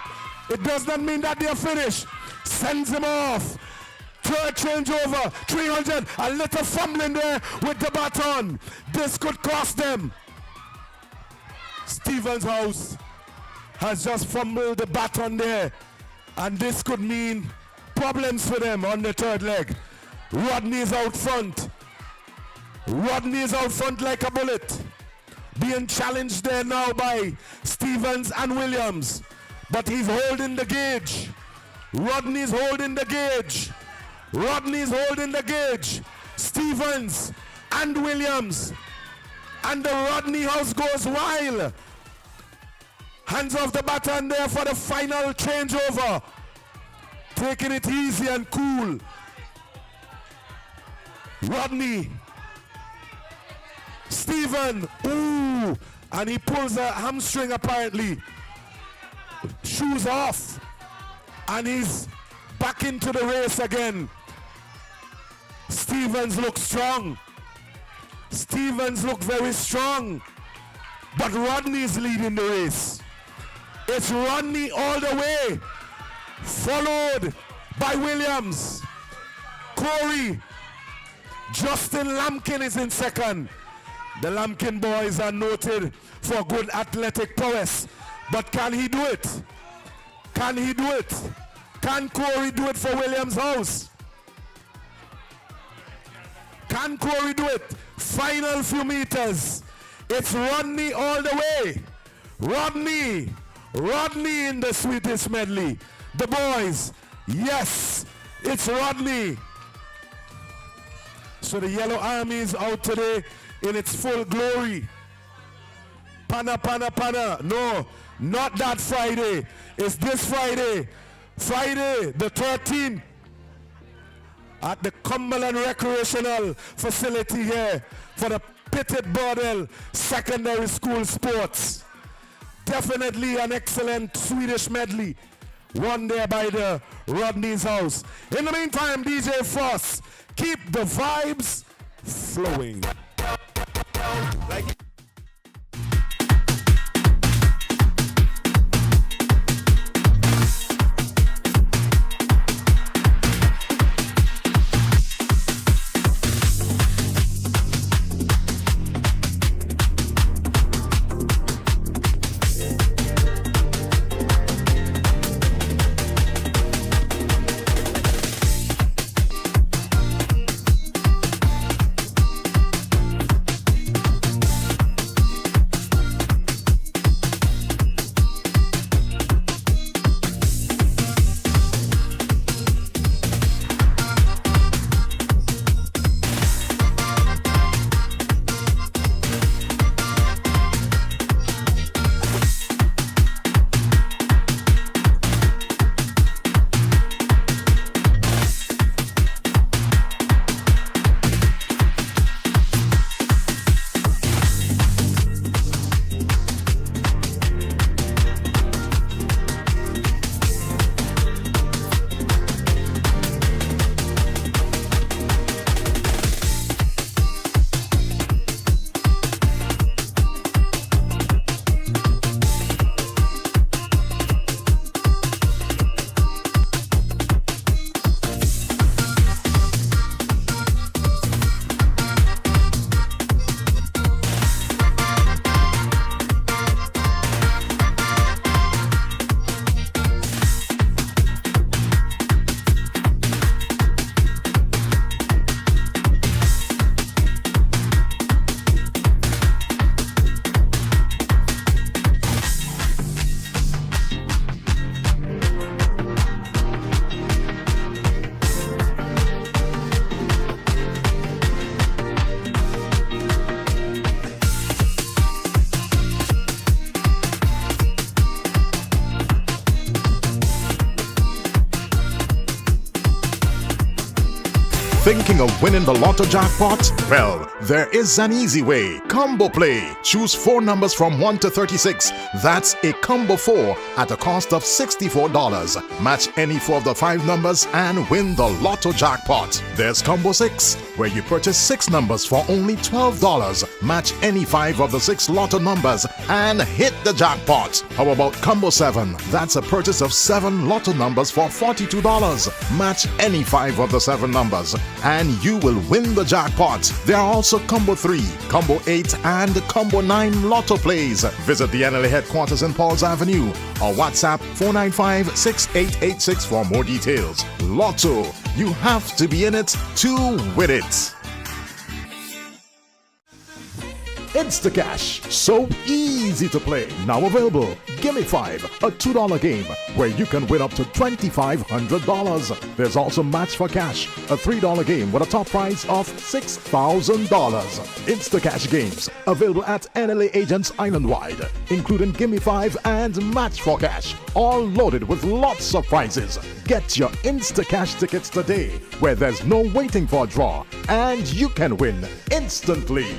It does not mean that they're finished. Sends him off. Third changeover, 300. A little fumbling there with the baton. This could cost them. Stevens house has just fumbled the baton there. And this could mean problems for them on the third leg. Rodney is out front. Rodney is out front like a bullet. Being challenged there now by Stevens and Williams. But he's holding the gauge. Rodney's holding the gauge. Rodney's holding the gauge. Stevens and Williams. And the Rodney house goes wild. Hands off the baton there for the final changeover. Taking it easy and cool. Rodney. Steven, ooh, and he pulls a hamstring apparently. Shoes off, and he's back into the race again. Stevens looks strong. Stevens look very strong, but Rodney's leading the race. It's Rodney all the way, followed by Williams. Corey, Justin Lampkin is in second. The Lampkin boys are noted for good athletic prowess. But can he do it? Can he do it? Can Corey do it for Williams House? Can Corey do it? Final few meters. It's Rodney all the way. Rodney in the Swedish medley. The boys, yes, it's Rodney. So the Yellow Army is out today in its full glory. Pana. No, not that Friday. It's this Friday. Friday the 13th at the Cumberland Recreational Facility here for the Petit Bordel Secondary School Sports. Definitely an excellent Swedish medley. Won there by the Rodney's house. In the meantime, DJ Frost, keep the vibes flowing. Like Thinking of winning the lotto jackpot? Well, there is an easy way. Combo Play. Choose 4 numbers from 1 to 36. That's a combo 4 at a cost of $64. Match any 4 of the 5 numbers and win the lotto jackpot. There's Combo 6, where you purchase 6 numbers for only $12. Match any 5 of the 6 lotto numbers and hit the jackpot. How about Combo 7? That's a purchase of 7 lotto numbers for $42. Match any 5 of the 7 numbers and you will win the jackpot. There are also Combo 3, Combo 8 and Combo 9 lotto plays. Visit the NLA headquarters in Pauls Avenue or WhatsApp 495-6886 for more details. Lotto, you have to be in it to win it. Instacash, so easy to play. Now available. Gimme 5, a $2 game where you can win up to $2,500. There's also Match for Cash, a $3 game with a top prize of $6,000. Instacash games available at NLA agents island-wide, including Gimme 5 and Match for Cash, all loaded with lots of prizes. Get your Instacash tickets today, where there's no waiting for a draw, and you can win instantly.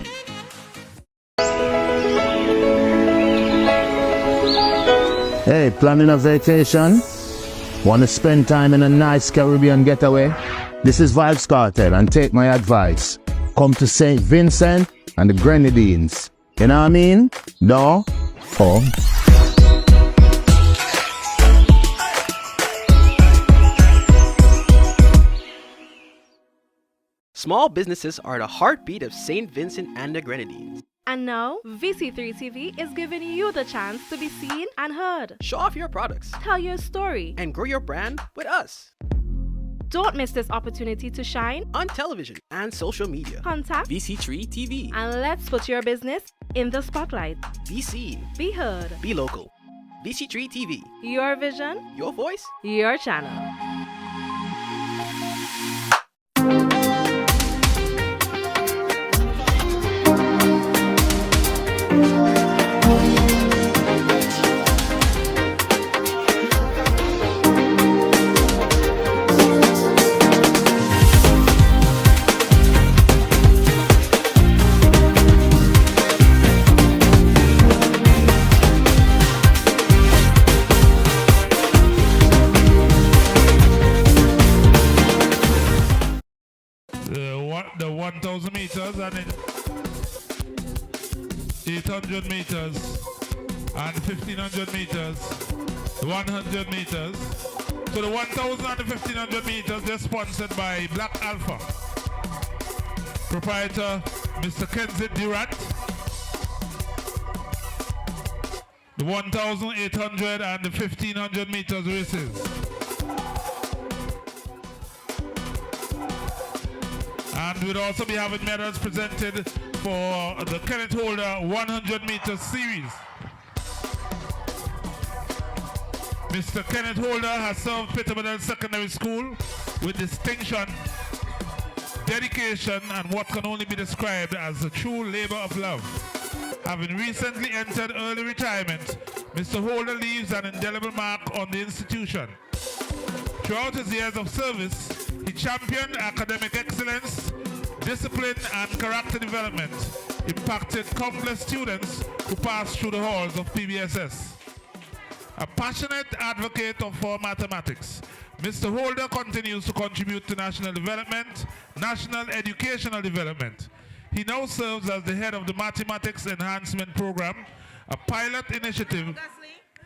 Hey, planning a vacation? Want to spend time in a nice Caribbean getaway? This is Vibes Cartel, and take my advice. Come to St. Vincent and the Grenadines. You know what I mean? No? Oh. Small businesses are the heartbeat of St. Vincent and the Grenadines. And now, VC3 TV is giving you the chance to be seen and heard. Show off your products. Tell your story. And grow your brand with us. Don't miss this opportunity to shine on television and social media. Contact VC3 TV. And let's put your business in the spotlight. Be seen. Be heard. Be local. VC3 TV. Your vision. Your voice. Your channel. The 1,000 meters and 800 meters and 1,500 meters, the 100 meters. So the 1,000 and the 1,500 meters, they're sponsored by Black Alpha. Proprietor, Mr. Kenzit Durant. The 1,800 and the 1,500 meters races. And we'll also be having medals presented for the Kenneth Holder 100 meter series. Mr. Kenneth Holder has served Petit Bordel Secondary School with distinction, dedication, and what can only be described as a true labor of love. Having recently entered early retirement, Mr. Holder leaves an indelible mark on the institution. Throughout his years of service, he championed academic excellence, discipline, and character development, impacted countless students who passed through the halls of PBSS. A passionate advocate for mathematics, Mr. Holder continues to contribute to national development, national educational development. He now serves as the head of the Mathematics Enhancement Program, a pilot initiative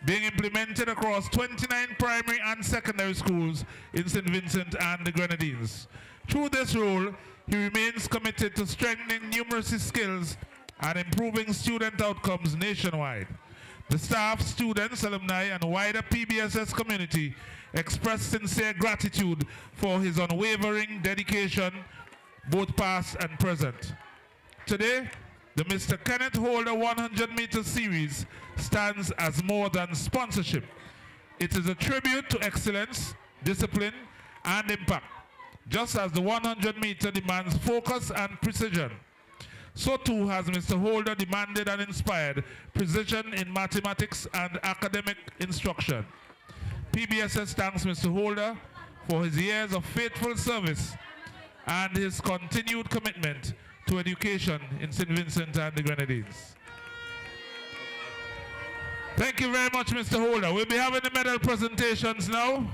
being implemented across 29 primary and secondary schools in St. Vincent and the Grenadines. Through this role, he remains committed to strengthening numeracy skills and improving student outcomes nationwide. The staff, students, alumni, and wider PBSS community express sincere gratitude for his unwavering dedication, both past and present. Today, the Mr. Kenneth Holder 100 meter series stands as more than sponsorship. It is a tribute to excellence, discipline, and impact. Just as the 100 meter demands focus and precision, so too has Mr. Holder demanded and inspired precision in mathematics and academic instruction. PBSS thanks Mr. Holder for his years of faithful service and his continued commitment to education in St. Vincent and the Grenadines. Thank you very much, Mr. Holder. We'll be having the medal presentations now.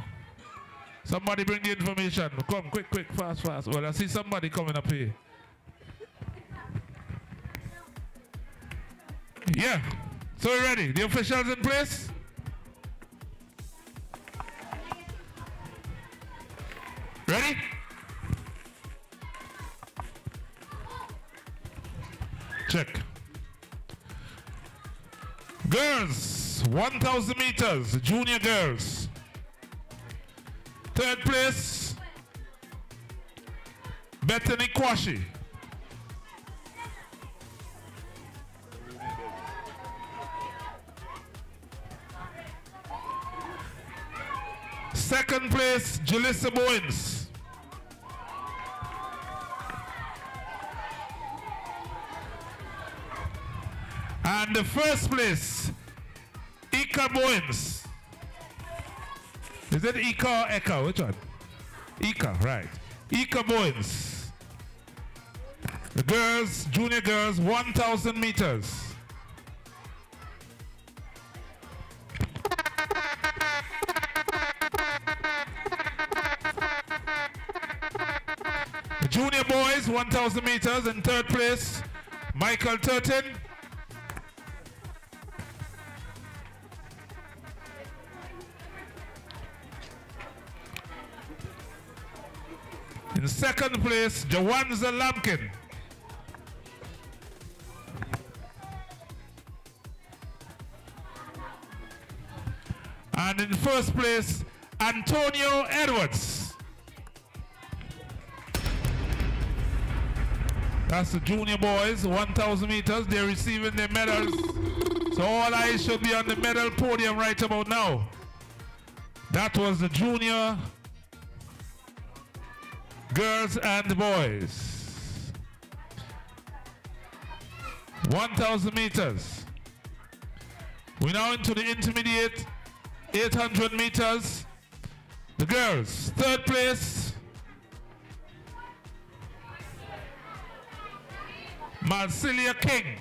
Somebody bring the information. Come, quick, quick, fast, fast. Well, I see somebody coming up here. Yeah. So we're ready. The officials in place? Ready? Check. Girls, 1,000 meters, junior girls. Third place, Bethany Kwashi. Second place, Jalissa Bowens. And the first place, Ika Bowens. Is it Ika or Eka? Which one? Ika, right. Ika Bowens. The girls, junior girls, 1,000 meters. The junior boys, 1,000 meters. In third place, Michael Turton. In second place, Jawanza Lampkin. And in first place, Antonio Edwards. That's the junior boys, 1,000 meters. They're receiving their medals. So all eyes should be on the medal podium right about now. That was the junior girls and boys. 1,000 meters. We're now into the intermediate 800 meters. The girls, third place, Marcelia King.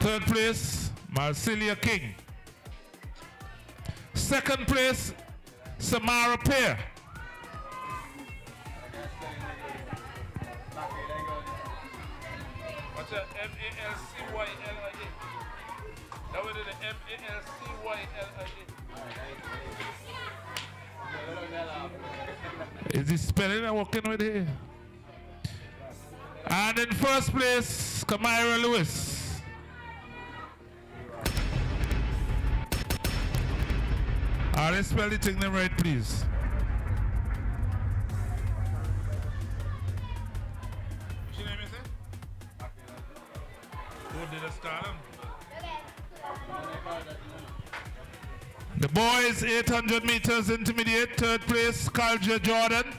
Third place, Marcelia King. Second place, Samara Pear. What's that? M-A-L-C-Y-L-I-A. That was the M-A-L-C-Y-L-I-A. Is he spelling and working with here? And in first place, Kamira Lewis. Let's spell the thing them right, please. What's your name, is it? Who did I start him? The boys, 800 meters intermediate, third place, Kalja Jordan.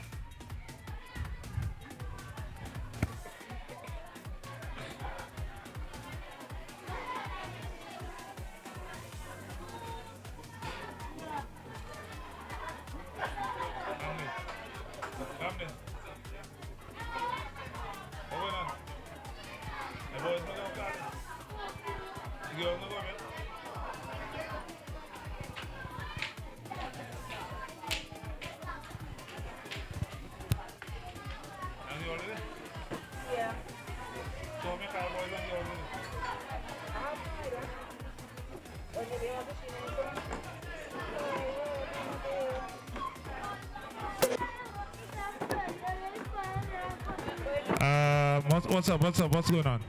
What's up? What's going on?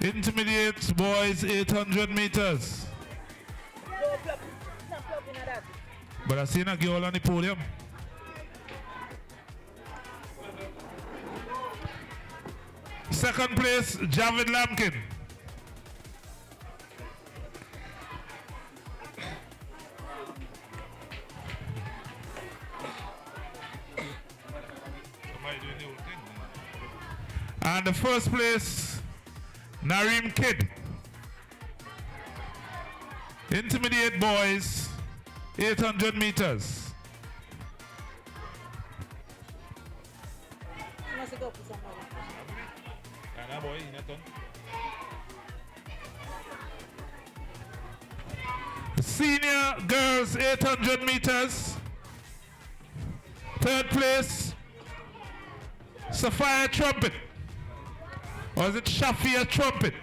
Intermediate boys, 800 meters. But I seen a girl on the podium. Second place, Javid Lampkin. And the first place, Nareem Kidd. Intermediate boys, 800 meters. Senior girls, 800 meters. Third place, Sophia Trumpet. Or is it Shafia Trumpet?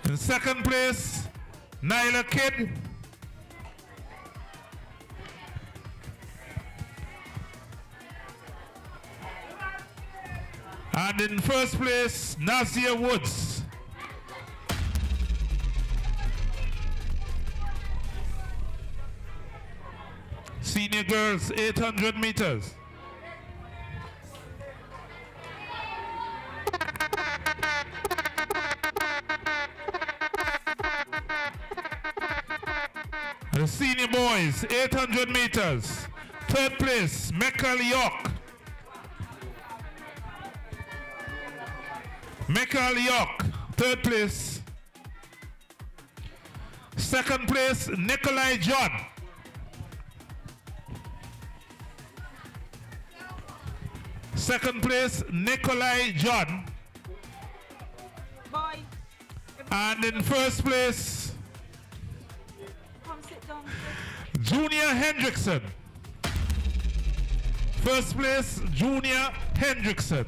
In second place, Nyla Kidd. And in first place, Nazia Woods. Senior girls, 800 meters. The senior boys, 800 meters. Third place, Michael York. Michael York, third place. Second place, Nikolai John. Second place, Nikolai John. Boy. And in first place, Come sit down. Junior Hendrickson. First place, Junior Hendrickson.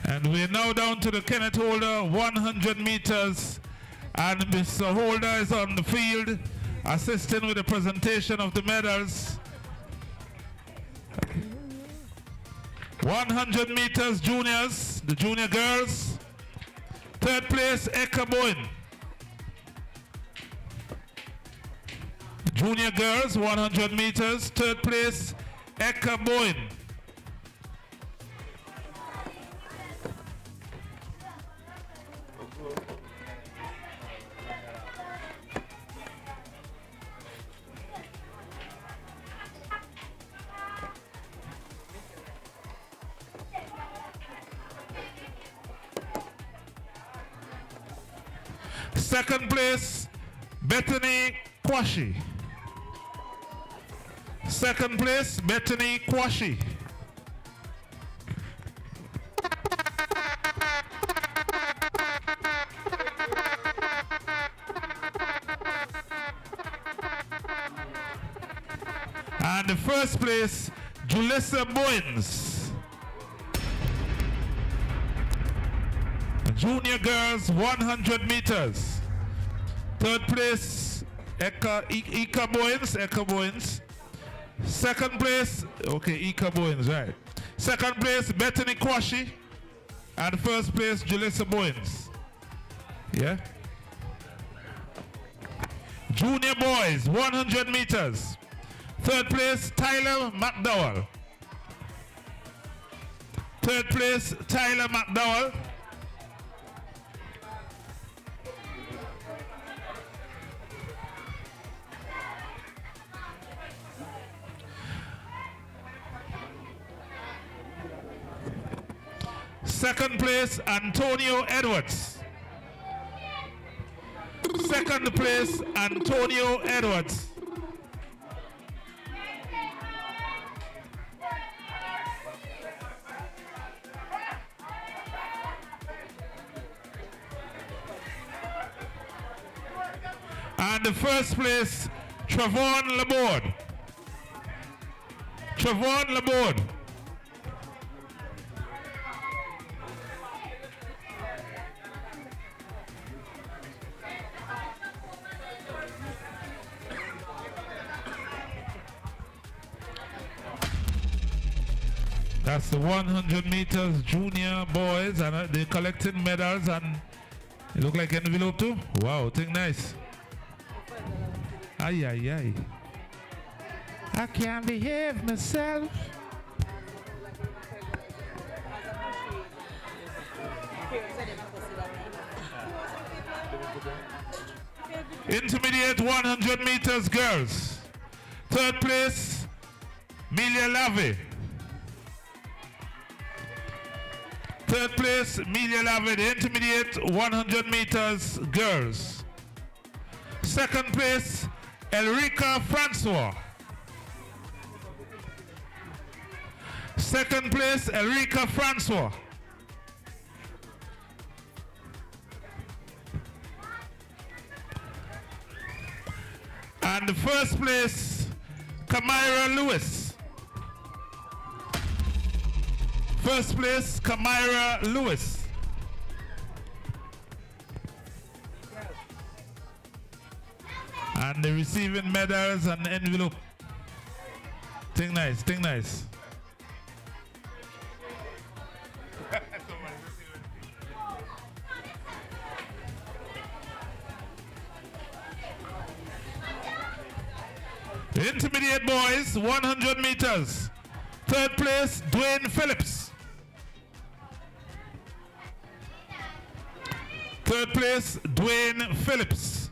And we're now down to the Kenneth Holder 100 meters. And Mr. Holder is on the field assisting with the presentation of the medals. 100 meters juniors, the junior girls. Third place, Eka Boyne. Junior girls, 100 meters. Third place, Eka Boyne. Second place, Bethany Kwashi. Second place, Bethany Kwashi. And the first place, Julissa Bowens. Junior girls, 100 meters. Third place, Eka Bowens. Second place, okay, Eka Bowens, right. Second place, Bethany Kwashi. And first place, Julissa Bowens. Yeah? Junior boys, 100 meters. Third place, Tyler McDowell. Third place, Tyler McDowell. Second place, Antonio Edwards. Second place, Antonio Edwards. And the first place, Travon Laborde. Travon Laborde. That's the 100 meters junior boys, and they're collecting medals, and it look like envelope too. Wow, think nice. Ay, ay, ay. I can't behave myself. Intermediate 100 meters girls. Third place, Milia Lave. Third place, Milia Lave, the intermediate 100 meters girls. Second place, Elrica Francois. Second place, Elrica Francois. And the first place, Kamira Lewis. First place, Kamira Lewis. And they're receiving medals and envelope. Think nice, think nice. Intermediate boys, 100 meters. Third place, Dwayne Phillips. Third place, Dwayne Phillips.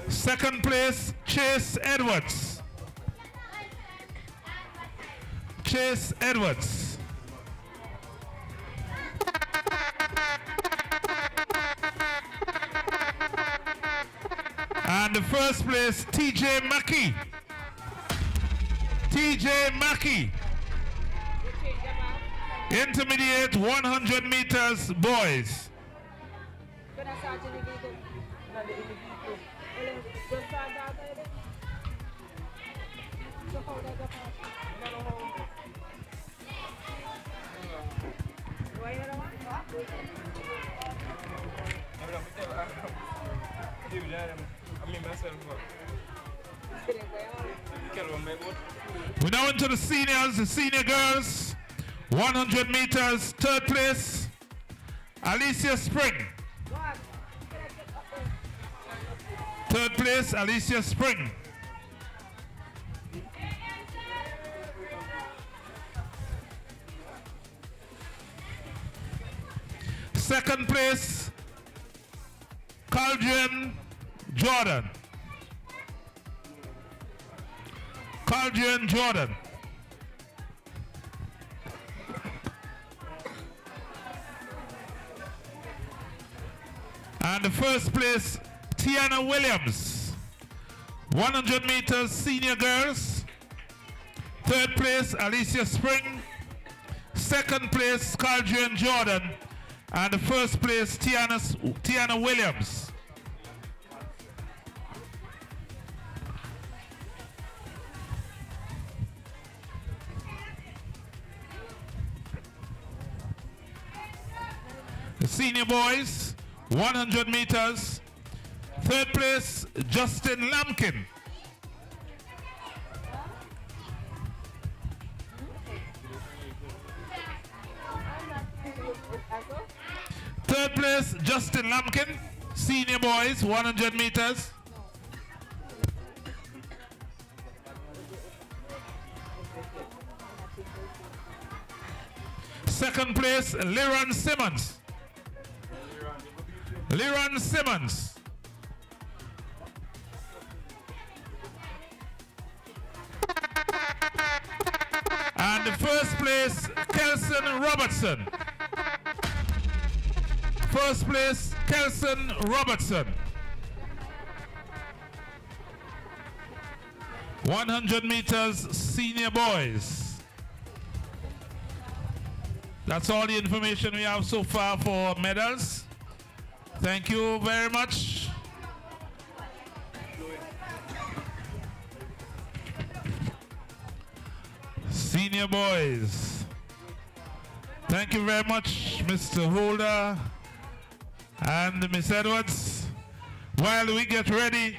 Second place, Chase Edwards. Chase Edwards. And the first place, TJ Mackey. TJ Mackey. Intermediate 100 meters boys. We're now into the seniors, the senior girls. 100 meters, third place, Alicia Spring. Third place, Alicia Spring. Second place, Caldrian Jordan. Caldrian Jordan. And the first place, Tiana Williams. 100 meters senior girls. Third place, Alicia Spring. Second place, Caldrian Jordan. And the first place, Tiana Williams. The senior boys, 100 meters. Third place, Justin Lampkin. Third place, Justin Lampkin. Senior boys, 100 meters. Second place, Liron Simmons. Liron Simmons. And the first place, Kelson Robertson. First place, Kelson Robertson. 100 meters senior boys. That's all the information we have so far for medals. Thank you very much. Senior boys. Thank you very much, Mr. Holder and Miss Edwards. While we get ready,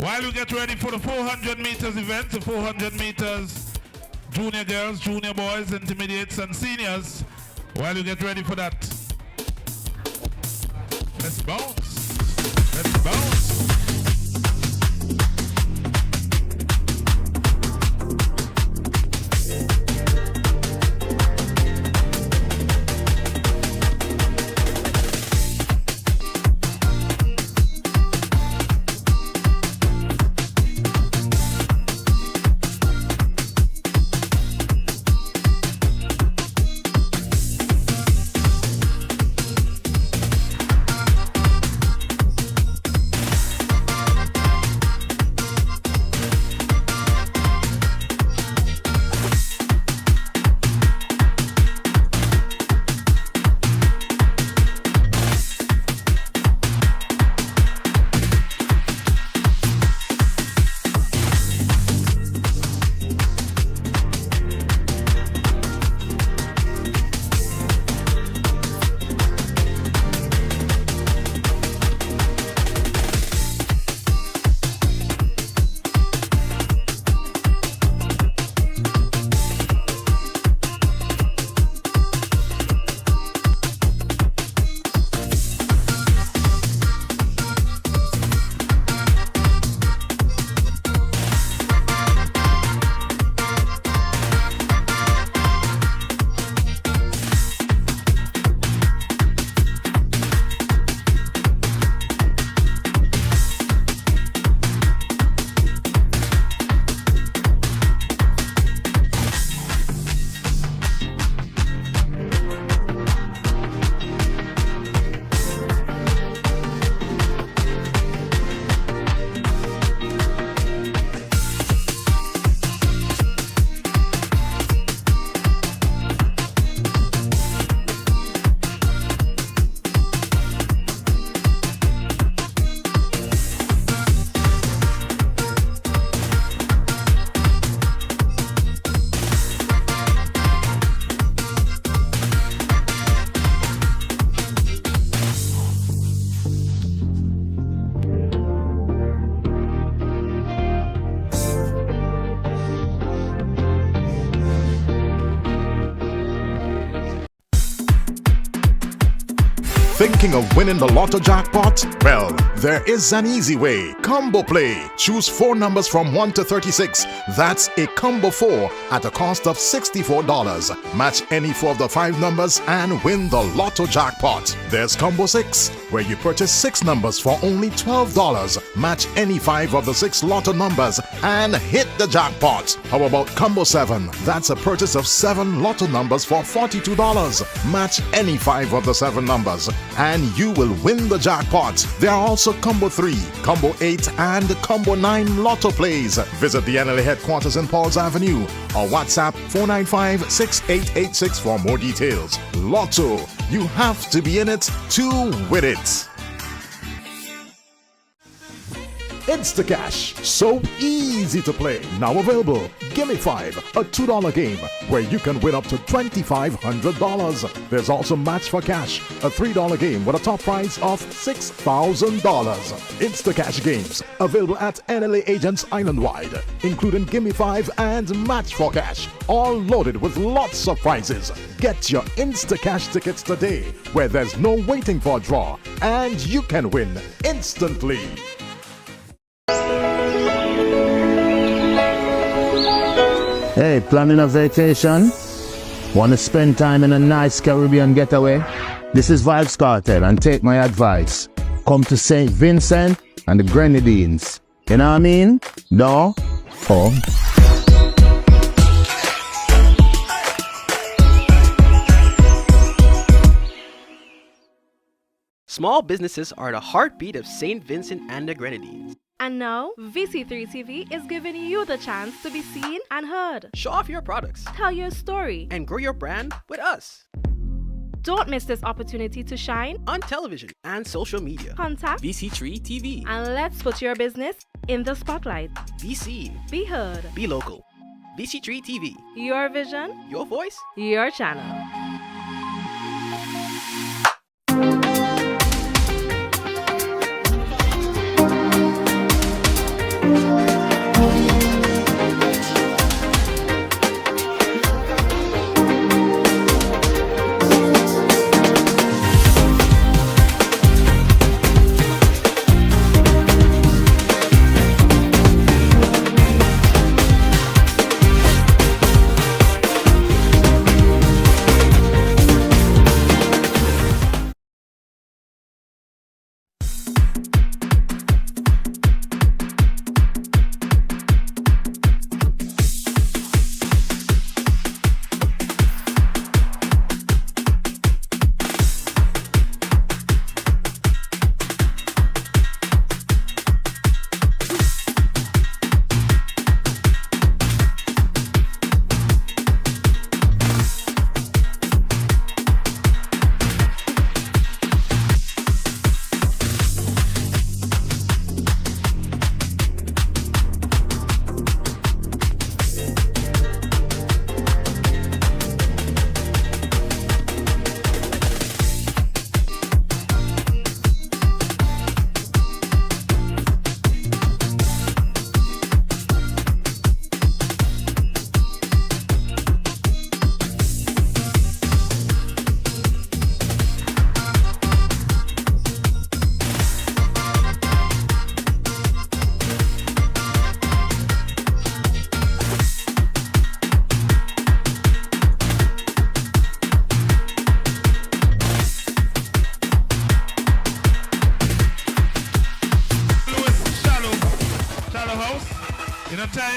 While you get ready for the 400 meters event, the 400 meters junior girls, junior boys, intermediates, and seniors, while you get ready for that, let's bounce. Let's bounce. Thinking of winning the lotto jackpot? Well, there is an easy way. Combo Play. Choose 4 numbers from 1 to 36. That's a combo 4 at a cost of $64. Match any 4 of the 5 numbers and win the lotto jackpot. There's Combo 6, where you purchase 6 numbers for only $12. Match any 5 of the 6 lotto numbers and hit the jackpot. How about Combo 7? That's a purchase of 7 lotto numbers for $42. Match any 5 of the 7 numbers and you will win the jackpot. There are also Combo 3, Combo 8, and Combo 9 lotto plays. Visit the NLA headquarters in Pauls Avenue or WhatsApp 495-6886 for more details. Lotto, you have to be in it to win it. Instacash, so easy to play. Now available. Gimme 5, a $2 game where you can win up to $2,500. There's also Match for Cash, a $3 game with a top prize of $6,000. Instacash games available at NLA agents island-wide, including Gimme 5 and Match for Cash, all loaded with lots of prizes. Get your Instacash tickets today, where there's no waiting for a draw, and you can win instantly. Hey, planning a vacation? Want to spend time in a nice Caribbean getaway? This is Vibes Cartel, and take my advice. Come to St. Vincent and the Grenadines. You know what I mean? No? Oh. Small businesses are the heartbeat of St. Vincent and the Grenadines. And now, VC3 TV is giving you the chance to be seen and heard. Show off your products. Tell your story. And grow your brand with us. Don't miss this opportunity to shine on television and social media. Contact VC3 TV. And let's put your business in the spotlight. Be seen. Be heard. Be local. VC3 TV. Your vision. Your voice. Your channel.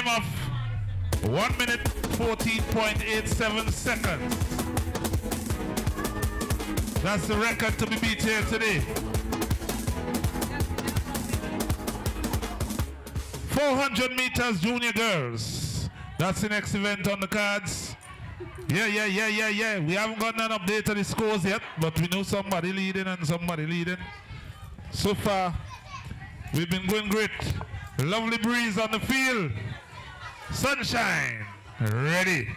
time of 1 minute 14.87 seconds. That's the record to be beat here today. 400 meters junior girls. That's the next event on the cards. Yeah. We haven't got an update of the scores yet, but we know somebody leading and somebody leading. So far, we've been going great. Lovely breeze on the field. Sunshine. Ready.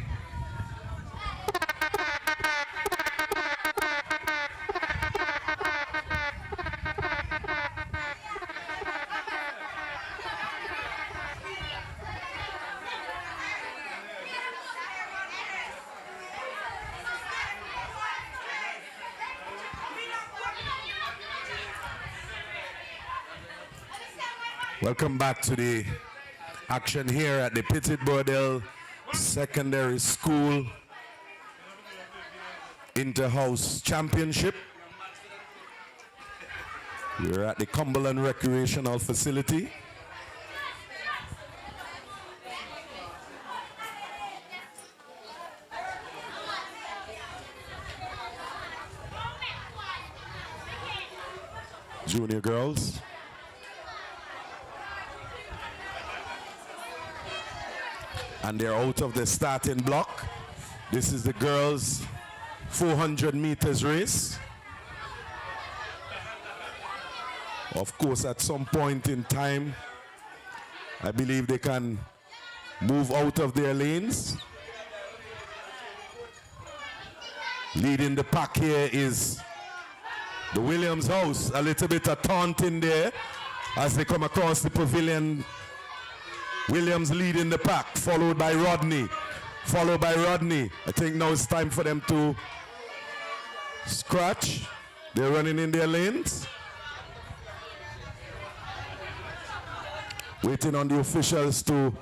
Welcome back to the action here at the Petit Bordel Secondary School Inter-House Championship. We're at the Cumberland Recreational Facility. Junior girls. And they're out of the starting block. This is the girls' 400 meters race. Of course, at some point in time, I believe they can move out of their lanes. Leading the pack here is the Williams house. A little bit of taunting there as they come across the pavilion. Williams leading the pack, followed by Rodney. I think now it's time for them to scratch. They're running in their lanes. Waiting on the officials to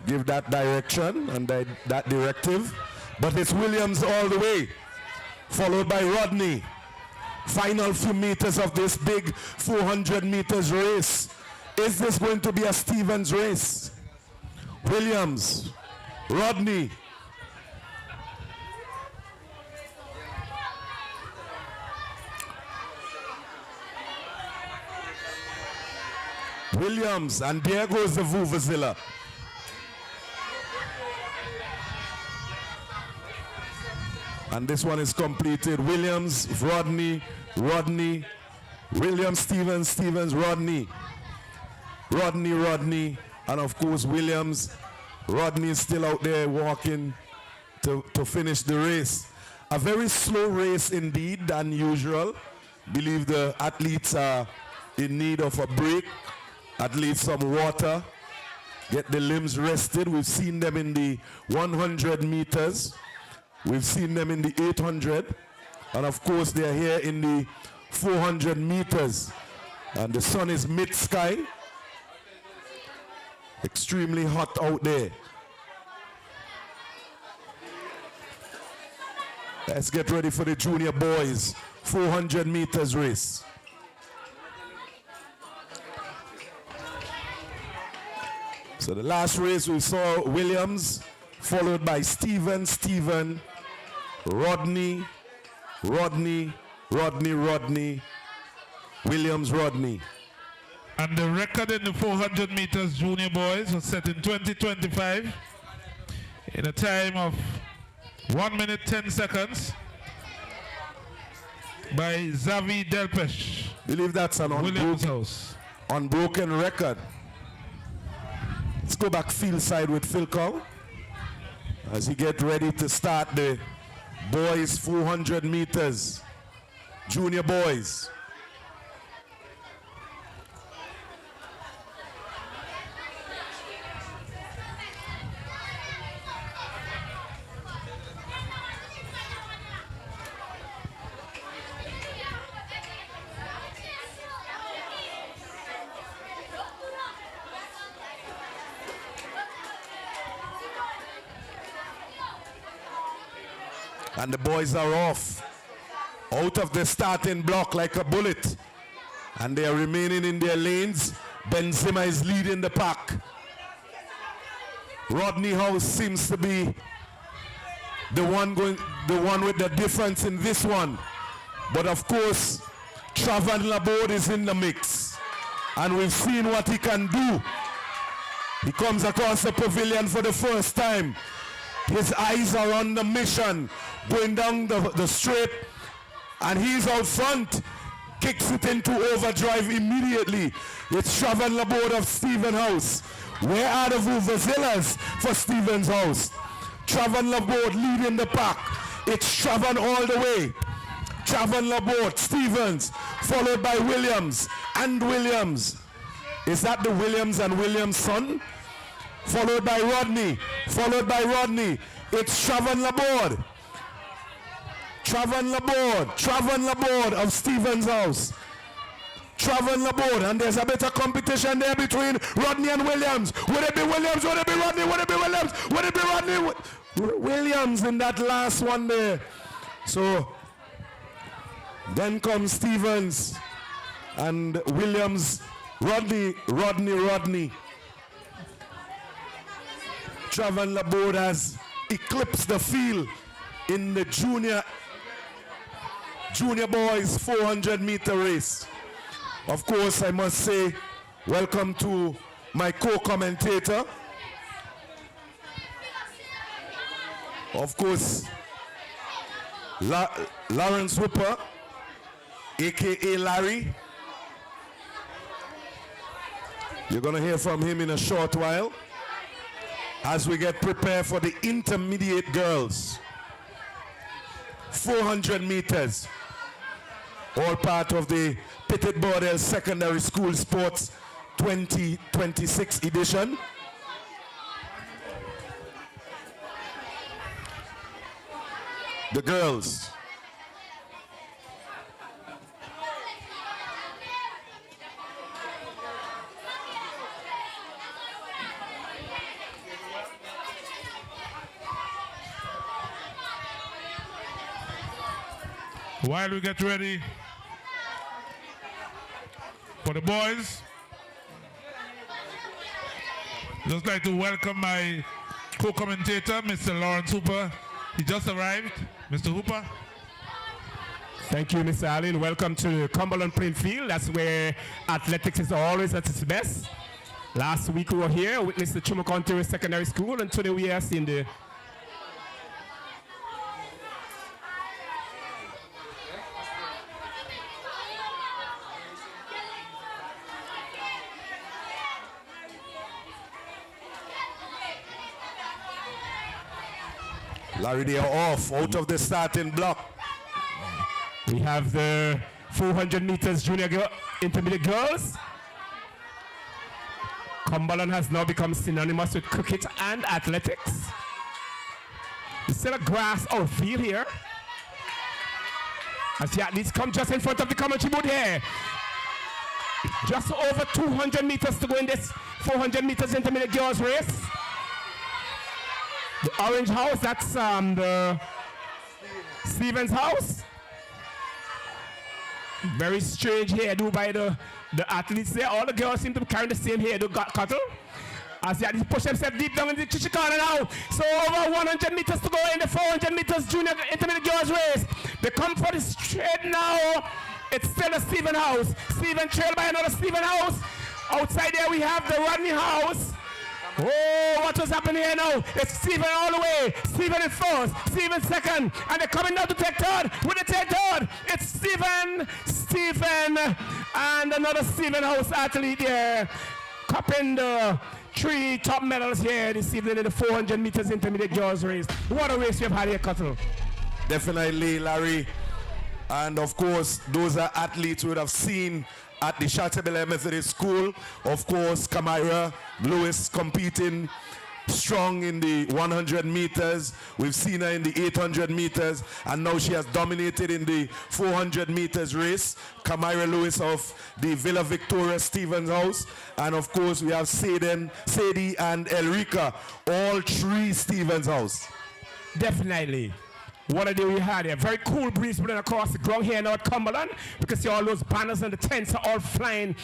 give that direction and that directive. But it's Williams all the way, followed by Rodney. Final few meters of this big 400 meters race. Is this going to be a Stevens race? Williams, Rodney. Williams, and there goes the Vuvuzela. And this one is completed. Williams, Rodney, Williams, Stevens, Rodney, and of course Williams. Rodney is still out there walking to finish the race. A very slow race indeed, unusual. Believe the athletes are in need of a break, at least some water, get the limbs rested. We've seen them in the 100 meters. We've seen them in the 800. And of course, they're here in the 400 meters. And the sun is mid-sky. Extremely hot out there. Let's get ready for the junior boys 400 meters race. So the last race we saw Williams, followed by Steven, Rodney, Williams, Rodney. And the record in the 400 meters junior boys was set in 2025 in a time of 1 minute 10 seconds by Xavi Delpesh. Believe that's an unbroken record. Let's go back field side with Philco as he get ready to start the boys 400 meters, junior boys. And the boys are off, out of the starting block like a bullet. And they are remaining in their lanes. Benzema is leading the pack. Rodney House seems to be the one with the difference in this one. But of course, Travan Laborde is in the mix. And we've seen what he can do. He comes across the pavilion for the first time. His eyes are on the mission, going down the straight, and he's out front. Kicks it into overdrive immediately. It's Travan Laborde of Stephen House. Where are the Vuvuzelas for Stevens House? Travan Laborde leading the pack. It's Travan all the way. Travan Laborde, Stevens, followed by Williams and Williams. Is that the Williams and Williams' son? Followed by Rodney. It's Travan Laborde. Travan Laborde of Stevens House. Travan Laborde, and there's a bit of competition there between Rodney and Williams. Would it be Williams? Would it be Rodney? Would it be Williams? Would it be Rodney? Williams in that last one there. So then comes Stevens and Williams. Rodney. Travan Laborde has eclipsed the field in the junior boys 400-meter race. Of course, I must say welcome to my co-commentator. Of course, Lawrence Hooper, aka Larry. You're going to hear from him in a short while as we get prepared for the intermediate girls. 400 meters, all part of the Petit Bordel Secondary School Sports 2026 edition. The girls. While we get ready for the boys, just like to welcome my co-commentator, Mr. Lawrence Hooper. He just arrived. Mr. Hooper. Thank you, Mr. Allen. Welcome to Cumberland Plain Field. That's where athletics is always at its best. Last week we were here, witnessed the Chumukontere Secondary School, and today we are seeing the Larry, they are off, out of the starting block. We have the 400 meters junior intermediate girls. Cumberland has now become synonymous with cricket and athletics. There's still a grass outfield here. As the athletes come just in front of the commentary booth here. Just over 200 meters to go in this 400 meters intermediate girls race. The orange house, that's the Stevens House. Very strange hairdo by the athletes there. All the girls seem to be carrying the same hairdo cuttle. As they push themselves deep down in the chichi corner now. So over 100 meters to go in the 400 meters junior intermediate girls race. They come for the straight now. It's still a Stephen House. Stephen trailed by another Stephen House. Outside there we have the Rodney House. Oh, what was happening here now? It's Stephen all the way. Stephen in first, Stephen second, and they're coming now to take third. With the take third, it's Stephen, and another Stephen House athlete there. Cupping the 3 top medals here this evening in the 400 meters intermediate girls race. What a race we've had here, Cuttle. Definitely, Larry. And of course, those are athletes we would have seen at the Chateaubelair Methodist School. Of course, Kamira Lewis competing strong in the 100 meters. We've seen her in the 800 meters, and now she has dominated in the 400 meters race. Kamira Lewis of the Villa Victoria Stevens House. And of course, we have Sadie and Elrica, all 3 Stevens House. Definitely. What a day we had here. Very cool breeze blowing across the ground here in North Cumberland. Because see all those banners and the tents are all flying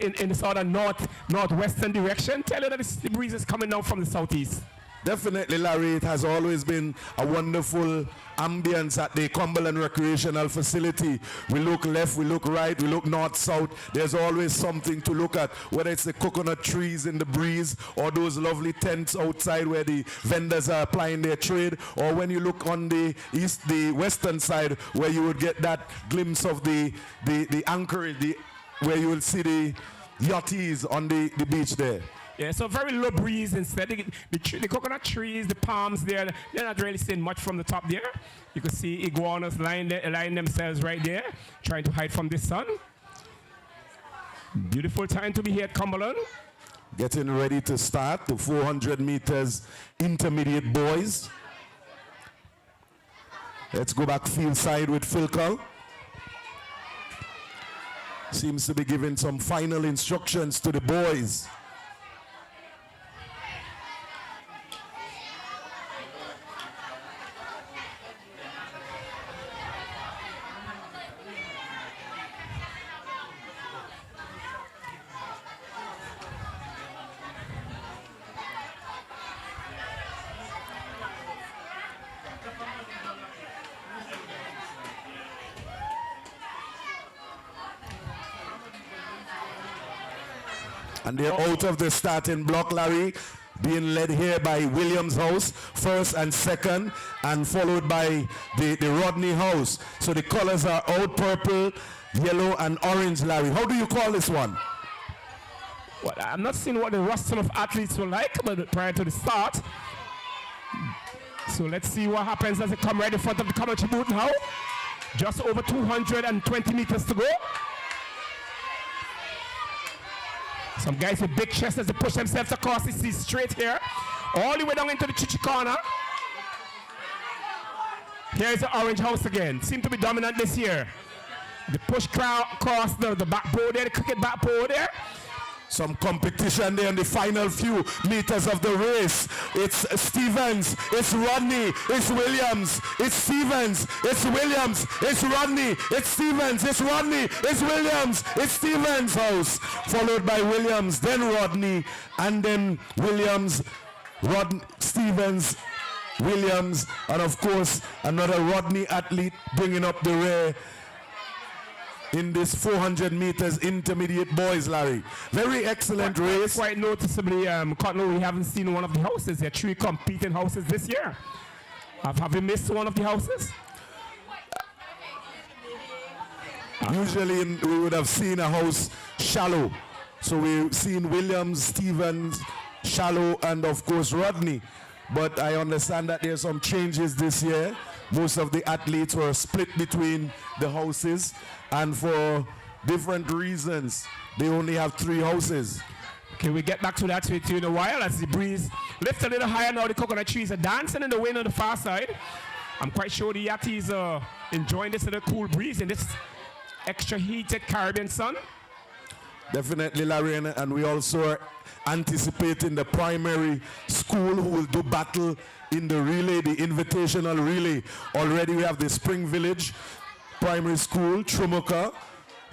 in the sort of northwestern direction. Tell you that the breeze is coming down from the southeast. Definitely, Larry, it has always been a wonderful ambience at the Cumberland Recreational Facility. We look left, we look right, we look north, south. There's always something to look at, whether it's the coconut trees in the breeze or those lovely tents outside where the vendors are applying their trade, or when you look on the western side where you would get that glimpse of the anchorage, where you will see the yachties on the beach there. Yeah, so very low breeze instead. The coconut trees, the palms there, they're not really seeing much from the top there. You can see iguanas lying themselves right there, trying to hide from the sun. Beautiful time to be here at Cumberland. Getting ready to start the 400 meters intermediate boys. Let's go back field side with Philco. Seems to be giving some final instructions to the boys. And they're out of the starting block, Larry, being led here by Williams House, first and second, and followed by the Rodney House. So the colors are out, purple, yellow, and orange, Larry. How do you call this one? Well, I'm not seeing what the roster of athletes will like but prior to the start. So let's see what happens as they come right in front of the commentary booth now. Just over 220 meters to go. Some guys with big chests as they push themselves across the sea straight here, all the way down into the chichi corner. Here's the orange house again. Seem to be dominant this year. The push crowd across the backboard there, the cricket backboard there. Some competition there in the final few meters of the race. It's Stevens, it's Rodney, it's Williams, it's Stevens, it's Williams, it's Rodney, it's Stevens, it's Rodney, it's Williams, it's Stevens House, followed by Williams, then Rodney, and then Williams, Stevens, Williams, and of course another Rodney athlete bringing up the rear in this 400 meters intermediate boys, Larry. Very excellent race. Quite noticeably, Cotton, we haven't seen one of the houses. There are 3 competing houses this year. Have you missed one of the houses? Usually we would have seen a house shallow. So we've seen Williams, Stevens, shallow, and of course Rodney. But I understand that there's some changes this year. Most of the athletes were split between the houses, and for different reasons, they only have 3 houses. Okay, we get back to that with you in a while as the breeze lifts a little higher now. The coconut trees are dancing in the wind on the far side. I'm quite sure the yachties are enjoying this little cool breeze in this extra heated Caribbean sun. Definitely, Larry, and we also are anticipating the primary school who will do battle in the relay, the invitational relay. Already we have the Spring Village Primary School, Trumuka,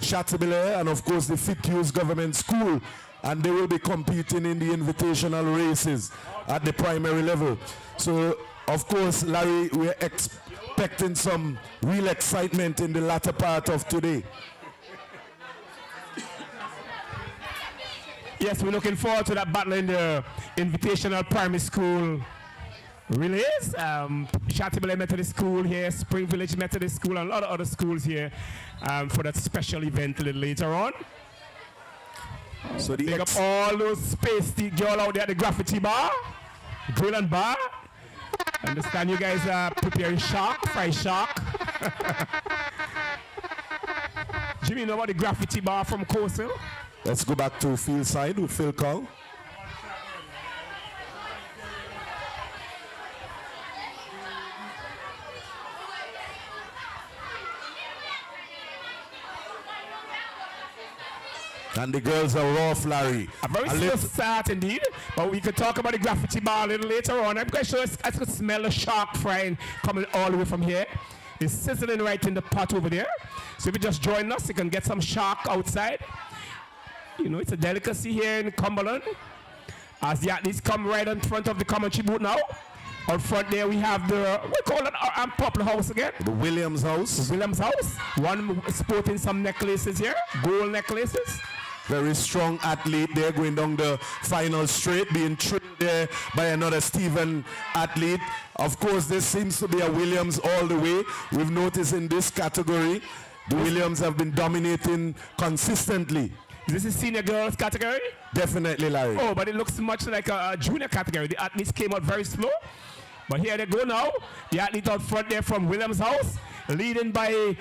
Chateaubelair, and of course the Fit Government School. And they will be competing in the invitational races at the primary level. So, of course, Larry, we're expecting some real excitement in the latter part of today. Yes, we're looking forward to that battle in the invitational primary school relays. Chateaubelair Methodist School here, Spring Village Methodist School, and a lot of other schools here for that special event a little later on. So pick up all those spacey girl out there at the graffiti bar, grill and bar. Understand you guys are preparing shark, fried shark. Jimmy, you know about the graffiti bar from Coastal? Let's go back to field side with Phil Cole. And the girls are rough, Larry. A very slow start indeed, but we could talk about the graffiti bar a little later on. I'm quite sure I could smell the shark frying coming all the way from here. It's sizzling right in the pot over there. So if you just join us, you can get some shark outside. You know, it's a delicacy here in Cumberland. As the athletes come right in front of the commentary booth now. Out front there we have the, we call it our popular house again. The Williams house. The Williams house. One sporting some necklaces here, gold necklaces. Very strong athlete there going down the final straight, being trained there by another Stephen athlete. Of course, this seems to be a Williams all the way. We've noticed in this category, the Williams have been dominating consistently. Is this a senior girls category? Definitely, Larry. Oh, but it looks much like a junior category. The athletes came out very slow. But here they go now. The athlete out front there from Williams House, leading by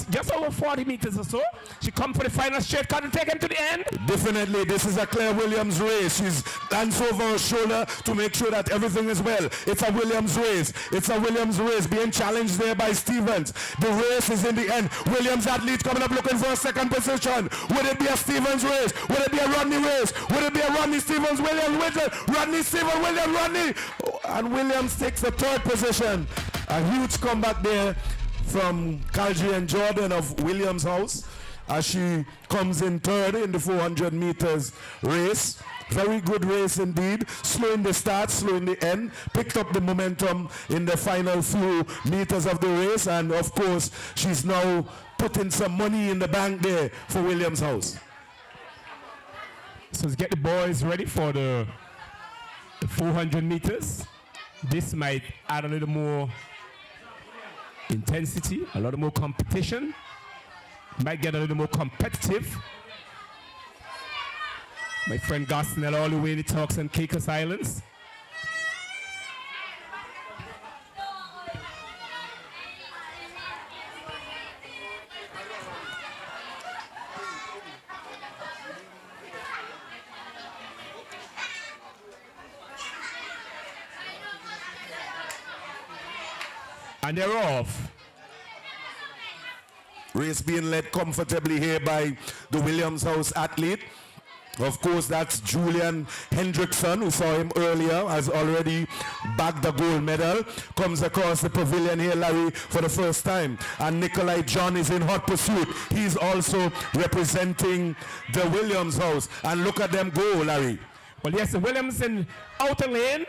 just over 40 meters or so. She come for the final straight, can't take him to the end. Definitely, this is a Claire Williams race. She's hands over her shoulder to make sure that everything is well. It's a Williams race. It's a Williams race being challenged there by Stevens. The race is in the end. Williams athlete coming up looking for a second position. Would it be a Stevens race? Would it be a Rodney race? Would it be a Rodney Stevens Williams? Rodney Stevens Williams Rodney? Oh, and Williams takes the third position. A huge comeback there from Calgie and Jordan of Williams House as she comes in third in the 400 meters race. Very good race indeed. Slow in the start, slow in the end. Picked up the momentum in the final few meters of the race, and of course she's now putting some money in the bank there for Williams House. So let's get the boys ready for the 400 meters. This might add a little more intensity, a lot more competition. Might get a little more competitive. My friend Gosnell all the way in the Turks and Caicos Islands. And they're off. Race being led comfortably here by the Williams House athlete. Of course, that's Julian Hendrickson, who saw him earlier, has already bagged the gold medal. Comes across the pavilion here, Larry, for the first time. And Nikolai John is in hot pursuit. He's also representing the Williams House. And look at them go, Larry. Well, yes, the Williams in outer lane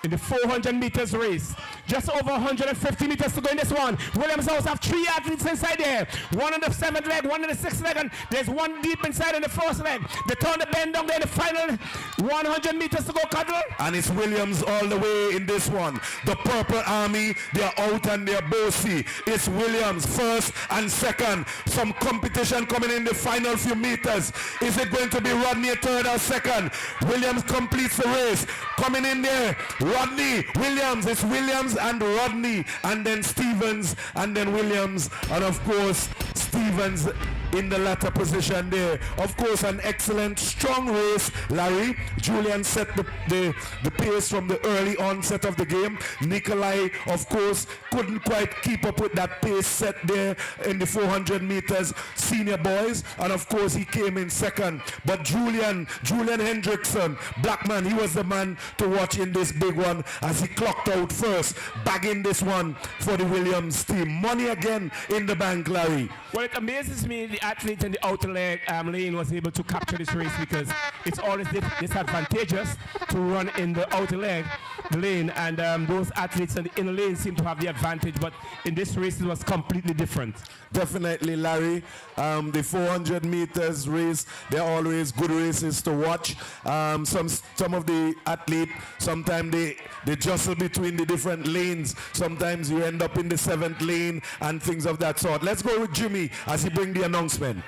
in the 400 meters race. Just over 150 meters to go in this one. Williams House have 3 athletes inside there. One in the 7th leg, one in the 6th leg, and there's one deep inside in the 1st leg. They turn the bend down there in the final 100 meters to go, Cuddle. And it's Williams all the way in this one. The Purple Army, they're out and they're bossy. It's Williams first and second. Some competition coming in the final few meters. Is it going to be Rodney third or second? Williams completes the race. Coming in there, Rodney, Williams. It's Williams and Rodney, and then Stevens, and then Williams, and of course Stevens in the latter position there. Of course, an excellent, strong race, Larry. Julian set the pace from the early onset of the game. Nikolai, of course, couldn't quite keep up with that pace set there in the 400 meters senior boys, and of course he came in second. But Julian Hendrickson, black man, he was the man to watch in this big one as he clocked out first, bagging this one for the Williams team. Money again in the bank, Larry. Well, it amazes me the athlete in the outer leg, lane was able to capture this race, because it's always disadvantageous to run in the outer leg, the lane, and those athletes in the inner lane seem to have the advantage, but in this race it was completely different. Definitely, Larry. The 400 meters race, they're always good races to watch. Some of the athletes, sometimes they jostle between the different lanes. Sometimes you end up in the 7th lane and things of that sort. Let's go with Jimmy as he brings the announcement.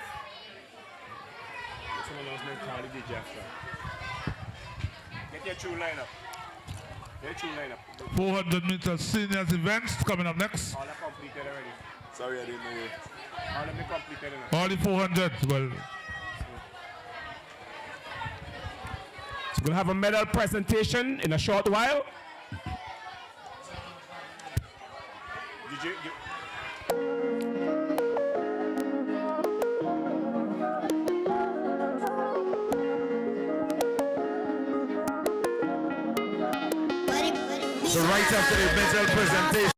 Get your true lineup. 400 meters seniors events coming up next. All are completed already. Sorry, I didn't know you. All of them completed. All the 400, well. So we'll have a medal presentation in a short while. So right after the medal presentation.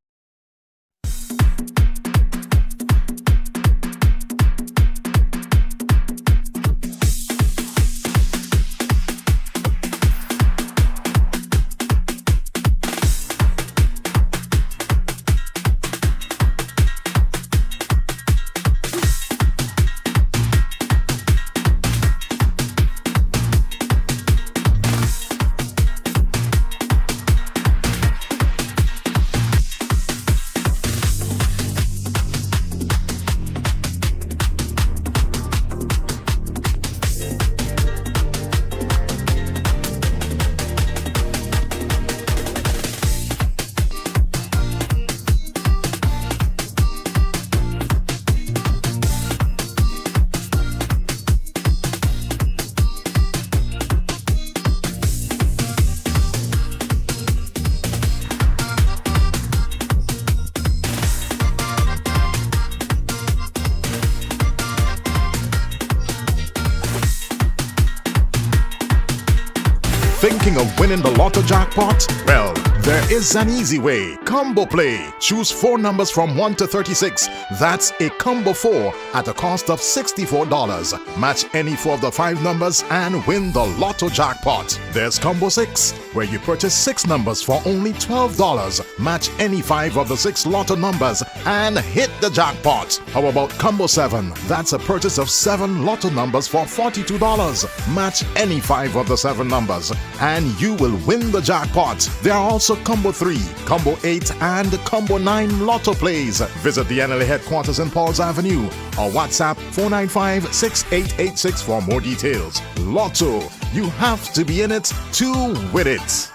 Thinking of winning the lotto jackpot? Well, there is an easy way. Combo Play. Choose 4 numbers from 1 to 36. That's a combo 4 at a cost of $64. Match any 4 of the 5 numbers and win the lotto jackpot. There's Combo 6, where you purchase 6 numbers for only $12. Match any 5 of the 6 lotto numbers and hit the jackpot. How about Combo 7? That's a purchase of 7 lotto numbers for $42. Match any 5 of the 7 numbers and you will win the jackpot. There are also Combo 3, Combo 8 and Combo 9 lotto plays. Visit the NLA headquarters in Pauls Avenue or WhatsApp 495-6886 for more details. Lotto, you have to be in it to win it.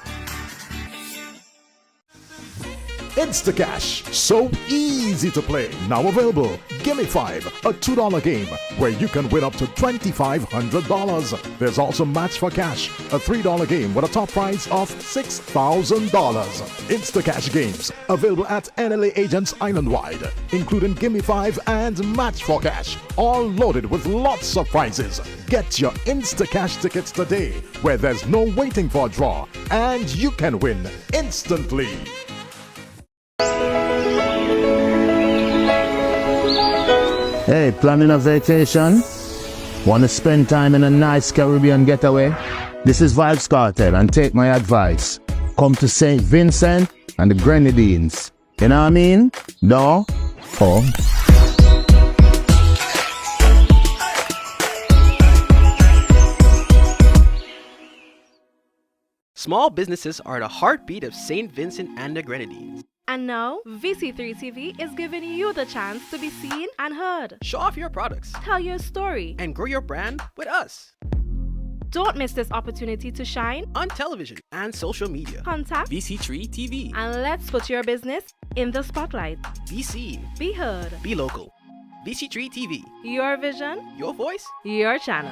Instacash, so easy to play. Now available. Gimme 5, a $2 game where you can win up to $2,500. There's also Match for Cash, a $3 game with a top prize of $6,000. Instacash games available at NLA agents island-wide, including Gimme 5 and Match for Cash, all loaded with lots of prizes. Get your Instacash tickets today, where there's no waiting for a draw, and you can win instantly. Hey, planning a vacation? Want to spend time in a nice Caribbean getaway? This is Vibes Cartel, and take my advice. Come to St. Vincent and the Grenadines. You know what I mean? No? Oh. Small businesses are the heartbeat of St. Vincent and the Grenadines. And now, VC3 TV is giving you the chance to be seen and heard. Show off your products. Tell your story. And grow your brand with us. Don't miss this opportunity to shine on television and social media. Contact VC3 TV. And let's put your business in the spotlight. Be seen. Be heard. Be local. VC3 TV. Your vision. Your voice. Your channel.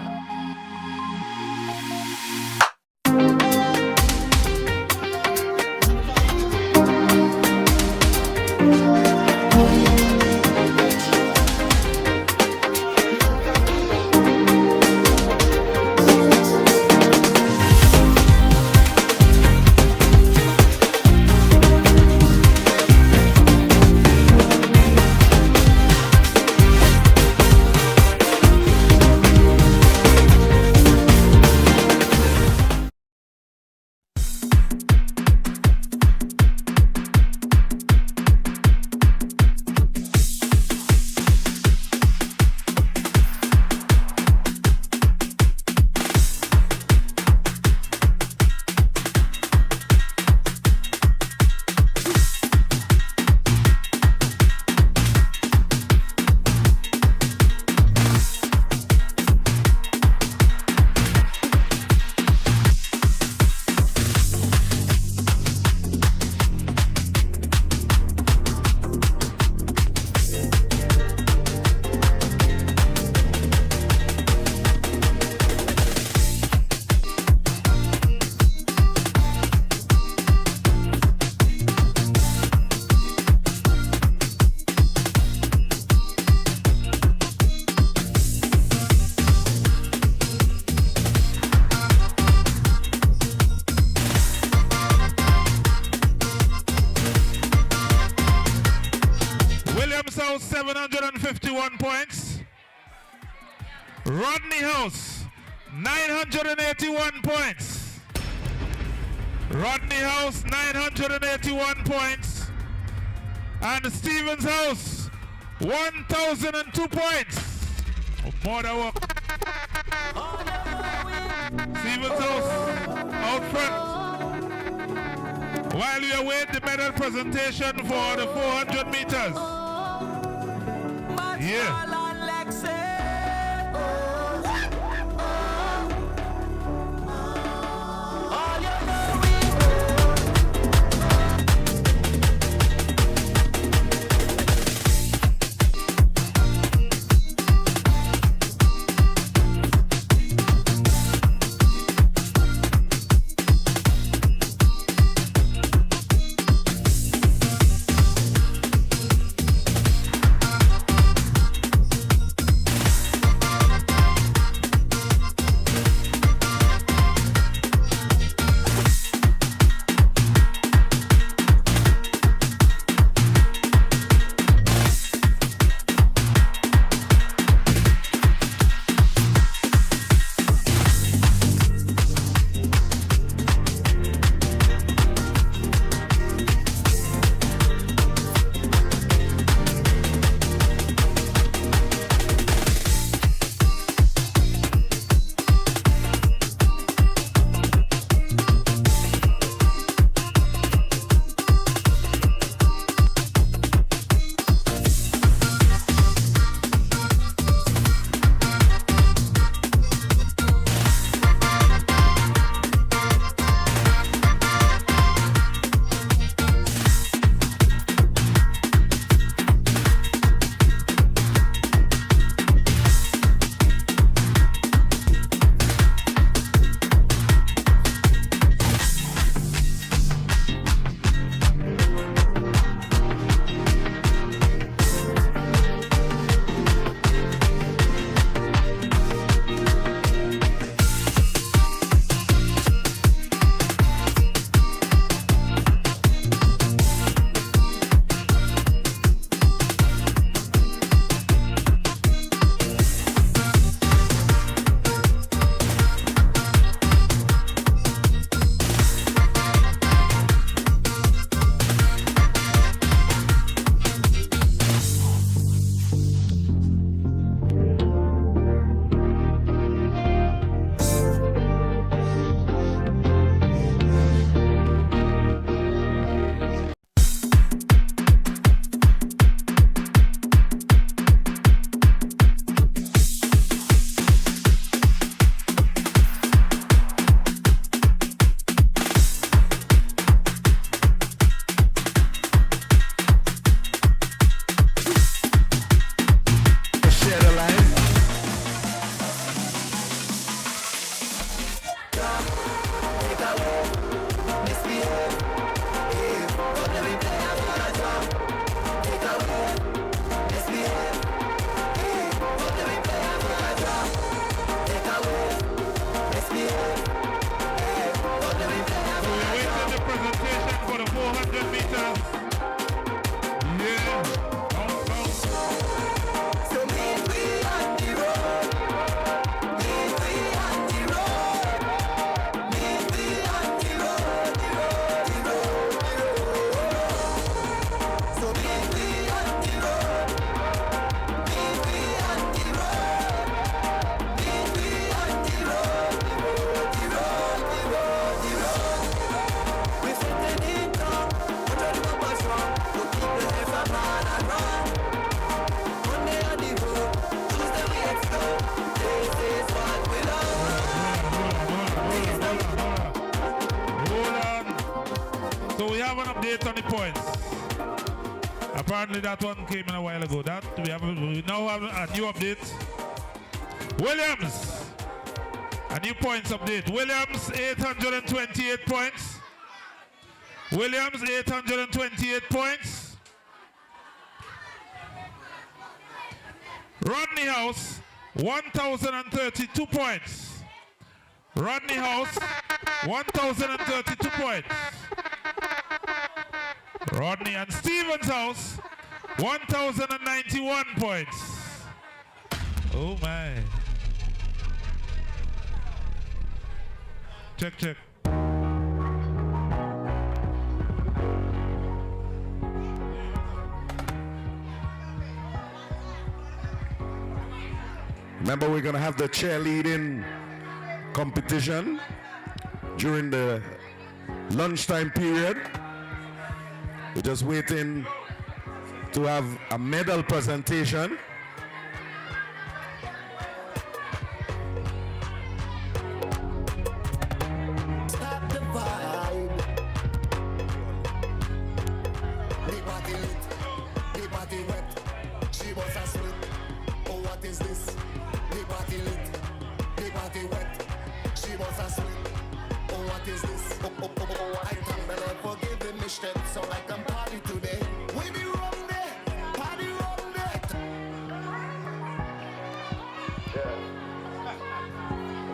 981 points. Rodney House, 981 points. Rodney House, 981 points. And Stevens House, 1,002 points. More than work. Stevens House, out front. While we await the medal presentation for the 400 meters. Yeah. have an update on the points. Apparently that one came in a while ago. We now have a new update. Williams, a new points update. Williams 828 points. Williams 828 points. Rodney House 1,032 points. Rodney House 1,032 points. Rodney and Stevens House 1,091 points. Oh my. Check, check. Remember, we're going to have the cheerleading competition during the lunchtime period. We're just waiting to have a medal presentation. Start the vibe. The party lit, the party wet. She was asleep. Oh, what is this? The party lit, the party wet. She was asleep. Oh, what is this? Oh, I thank the Lord for giving me strength so I can party today. We be rum there, party rum there.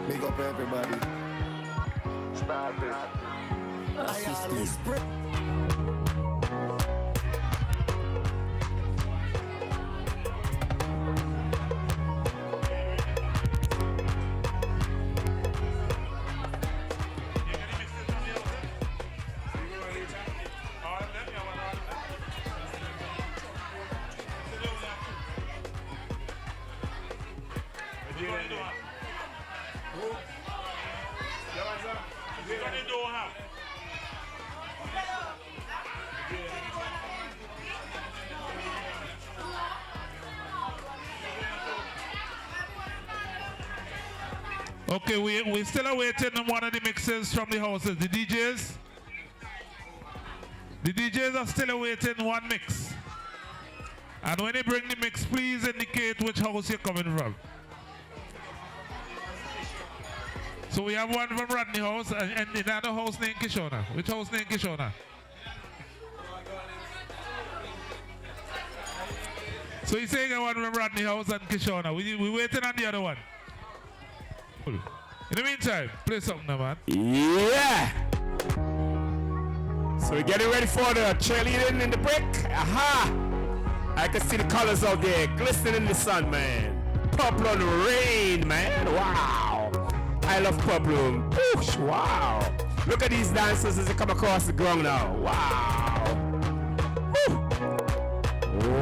Big up everybody. Start it. I always pray. Okay, we still awaiting one of the mixes from the houses. The DJs are still awaiting one mix. And when they bring the mix, please indicate which house you're coming from. So we have one from Rodney House and another house named Kishona. Which house named Kishona? So he's saying one from Rodney House and Kishona. We're waiting on the other one. Cool. In the meantime, play something now, man. Yeah! So we're getting ready for the cheerleading in the break. Aha! I can see the colors out there glistening in the sun, man. Purple on the rain, man. Wow! I love purple. Whoosh, wow! Look at these dancers as they come across the ground now. Wow! Woo.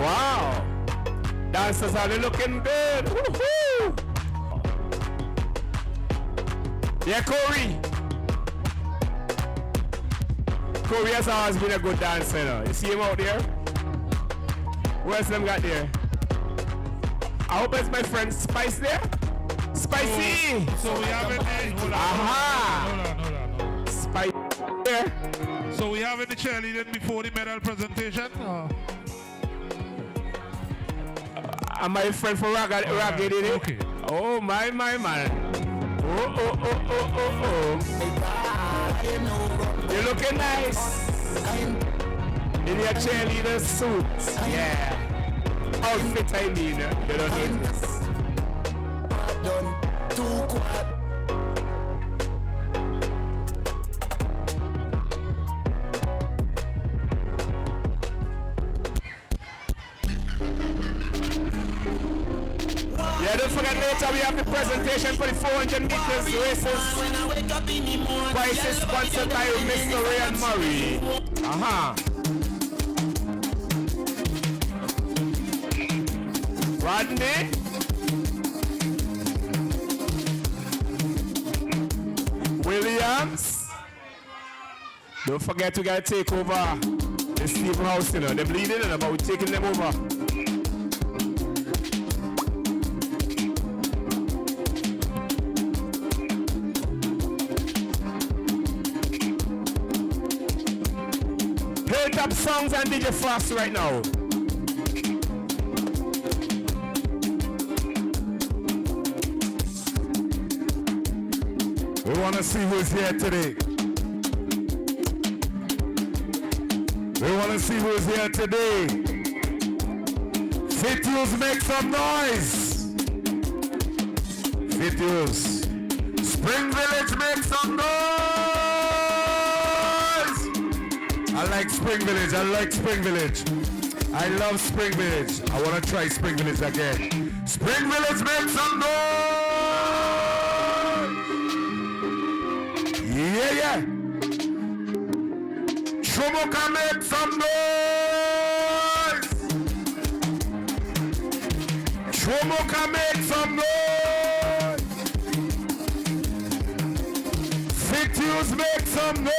Wow! Dancers are looking good. Woohoo! Yeah, Corey. Corey has always been a good dancer, you know. You see him out there? Who else them got there? I hope it's my friend Spice there. Spicy! So we have it there. Aha! Hold on. Spice there. So we have the cheerleading before the medal presentation? Am I a friend for Ragged in it? Okay. Oh, my, man. Oh. You're looking nice. In your cheerleader suit. Yeah. Outfit, I mean. You don't notice. Done. Too quiet. Yeah, don't forget later we have the presentation for the 400 meters races. Prices sponsored by Mr. Ray and Murray. Aha. Rodney. Williams. Don't forget we gotta take over the Stephen House, you know. They're bleeding and about taking them over. Top songs and DJ Fast right now. We want to see who's here today. We want to see who's here today. Fitius, make some noise. Fitius. Spring Village, make some noise. I like Spring Village. I love Spring Village. I want to try Spring Village again. Spring Village, make some noise! Yeah, yeah. Shomoka, make some noise! Shomoka, make some noise! Fituse, make some noise!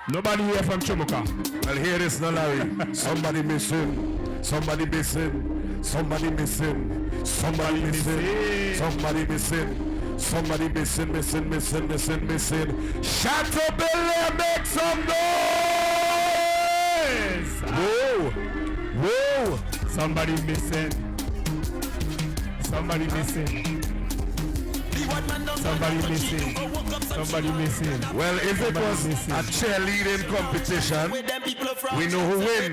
Nobody here from Chomoka. Well, hear this now, Larry. Somebody missing. Somebody missing. Somebody missing. Somebody missing. Somebody missing. Somebody missing. Missing. Chateaubelair, make some noise! Whoa! Somebody missing. Somebody missing. Well, if it was a cheerleading competition, we know who win.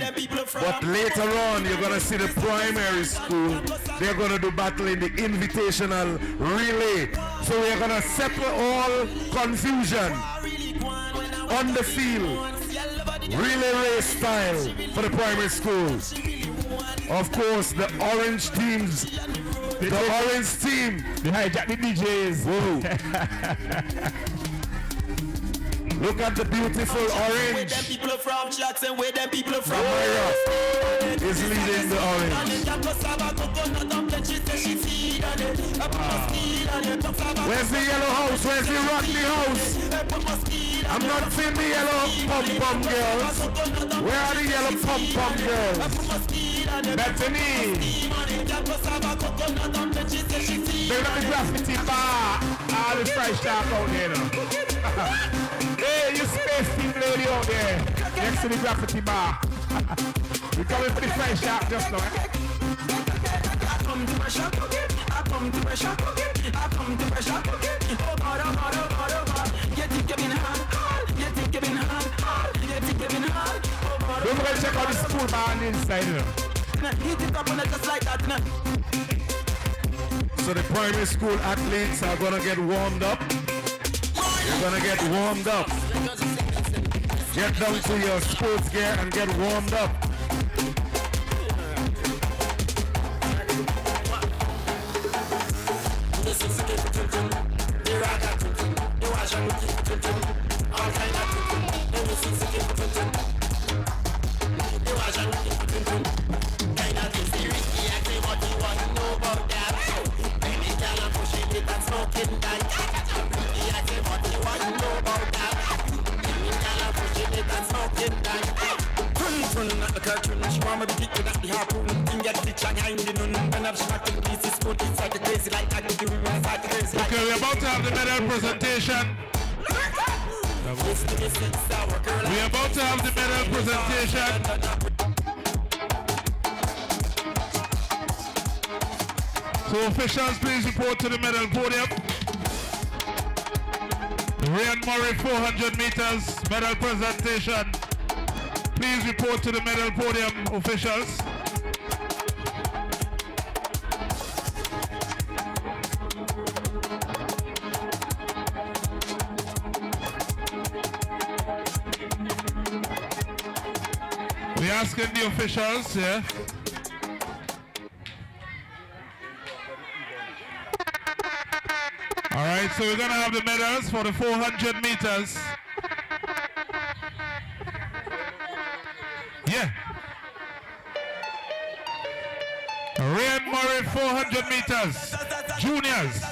But later on, you're going to see the primary school. They're going to do battle in the invitational relay. So we're going to settle all confusion on the field. Relay race style for the primary schools. Of course, the orange teams. The orange team. They hijack the DJs. Whoa. Look at the beautiful orange. Where them people from Jackson, where them people from Moira is leading the orange. Where's the yellow house? Where's the Rodney house? I'm not seeing the yellow pom-pom girls. Where are the yellow pom-pom girls? Bethany. They're not the graffiti bar. All the fresh stuff out there now. Hey, you space team lady out there. Next to the graffiti bar. We coming for the fresh shop just now. I come to my shop again. I come to my shop again. I come to my shop again. Oh God. You think you've been hard. You think you've been hard. You think you've been hard. Don't forget to check out the school bar on the inside, you know. Hit it up on it just like that, you know. So the primary school athletes are gonna get warmed up. You're gonna get warmed up. Get down to your sports gear and get warmed up. Okay, we're about to have the medal presentation. We're about to have the medal presentation. So officials, please report to the medal podium. Ryan Murray, 400 meters, medal presentation. Please report to the medal podium, officials. We're asking the officials, yeah. All right, so we're gonna have the medals for the 400 meters. Yeah. Ryan Murray, 400 meters. Juniors.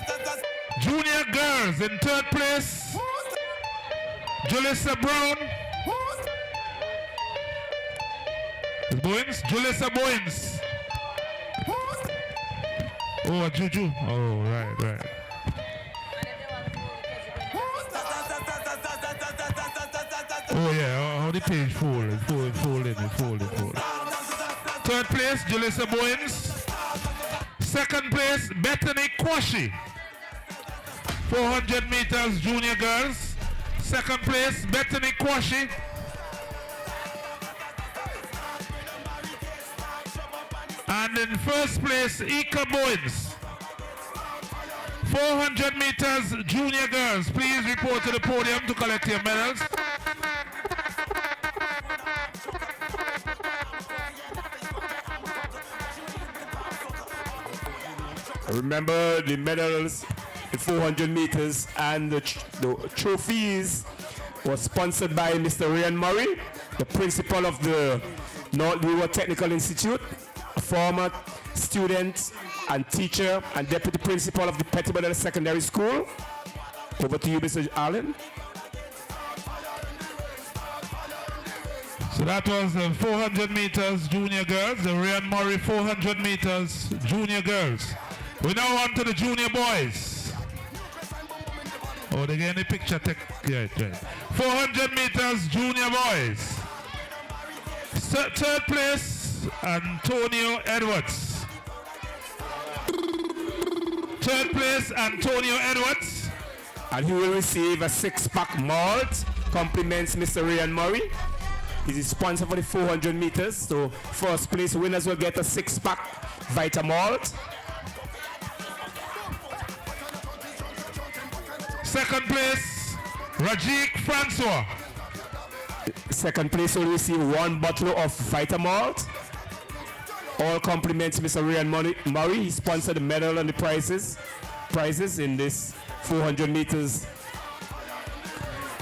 Junior girls in third place. Julissa Brown. Boyens, Julissa Boyens. Oh, Juju. Oh, right. Oh yeah, how the page folded. Third place, Julissa Boyens. Second place, Bethany Kwashi. 400 meters junior girls. Second place, Bethany Kwashi. And in first place, Ika Boyens. 400 meters junior girls. Please report to the podium to collect your medals. Remember the medals, the 400 meters, and the trophies was sponsored by Mr. Ryan Murray, the principal of the North River Technical Institute, a former student and teacher and deputy principal of the Petit Bordel Secondary School. Over to you, Mr. Allen. So that was the 400 meters junior girls, the Ryan Murray 400 meters junior girls. We now on to the junior boys. Oh, they get any picture? Yeah, 400 meters junior boys. Third place, Antonio Edwards. Third place, Antonio Edwards. And he will receive a 6-pack malt. Compliments Mr. Ryan Murray. He's the sponsor for the 400 meters. So first place winners will get a 6-pack Vita malt. Second place, Rajik Francois. Second place will receive 1 bottle of Vita malt. All compliments Mr. Ryan Murray. He sponsored the medal and the prizes in this 400 meters.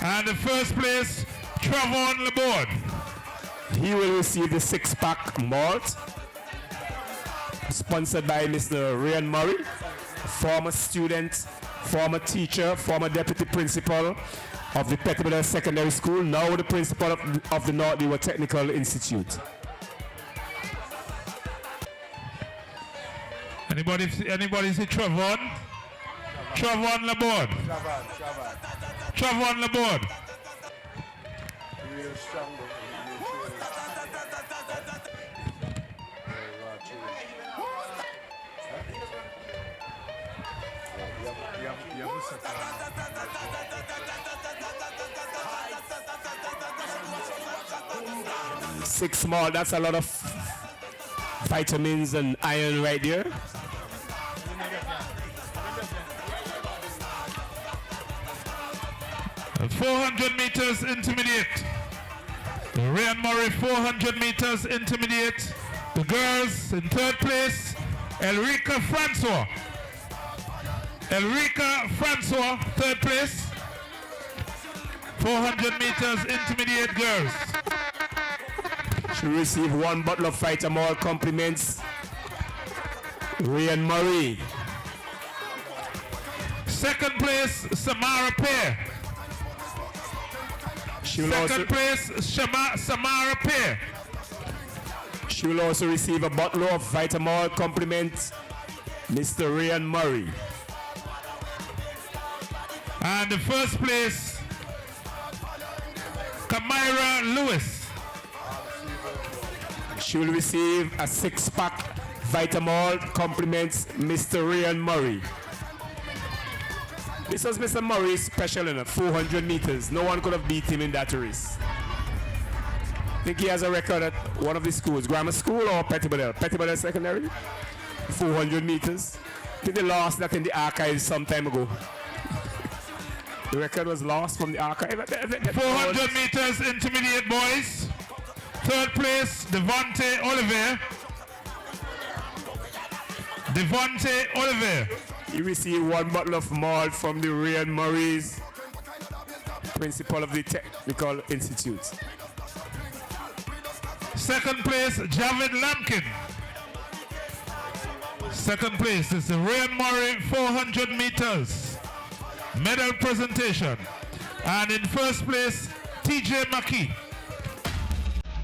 And the first place, Travon Laborde. He will receive the 6-pack malt, sponsored by Mr. Ryan Murray, former student, former teacher, former deputy principal of the Petit Bordel Secondary School, now the principal of the North River Technical Institute. Anybody see Travon? Travon Laborde. Travon Laborde. 6 small, that's a lot of vitamins and iron right there. And 400 meters intermediate. The Ryan Murray 400 meters intermediate. The girls in third place, Elrica Francois. Elrica Francois, third place. 400 meters intermediate girls. She received 1 bottle of Vitamol. Compliments Ryan Murray. Second place, Samara Pear. Second place, Samara Pear. She will also receive a bottle of Vitamol. Compliments Mr. Ryan Murray. And the first place, Kamira Lewis. She will receive a 6-pack Vitamol. Compliments Mr. Ryan Murray. This was Mr. Murray's special in 400 meters. No one could have beat him in that race. I think he has a record at one of the schools, grammar school or Petit Bordel? Petit Bordel Secondary, 400 meters. I think they lost that in the archives some time ago. The record was lost from the archive. 400 meters intermediate boys. Third place, Devontae Oliver. Devontae Oliver. He received 1 bottle of malt from the Ryan Murray's principal of the Technical Institute. Second place, Javid Lampkin. Second place is the Ryan Murray 400 meters medal presentation. And in first place, TJ Mackey.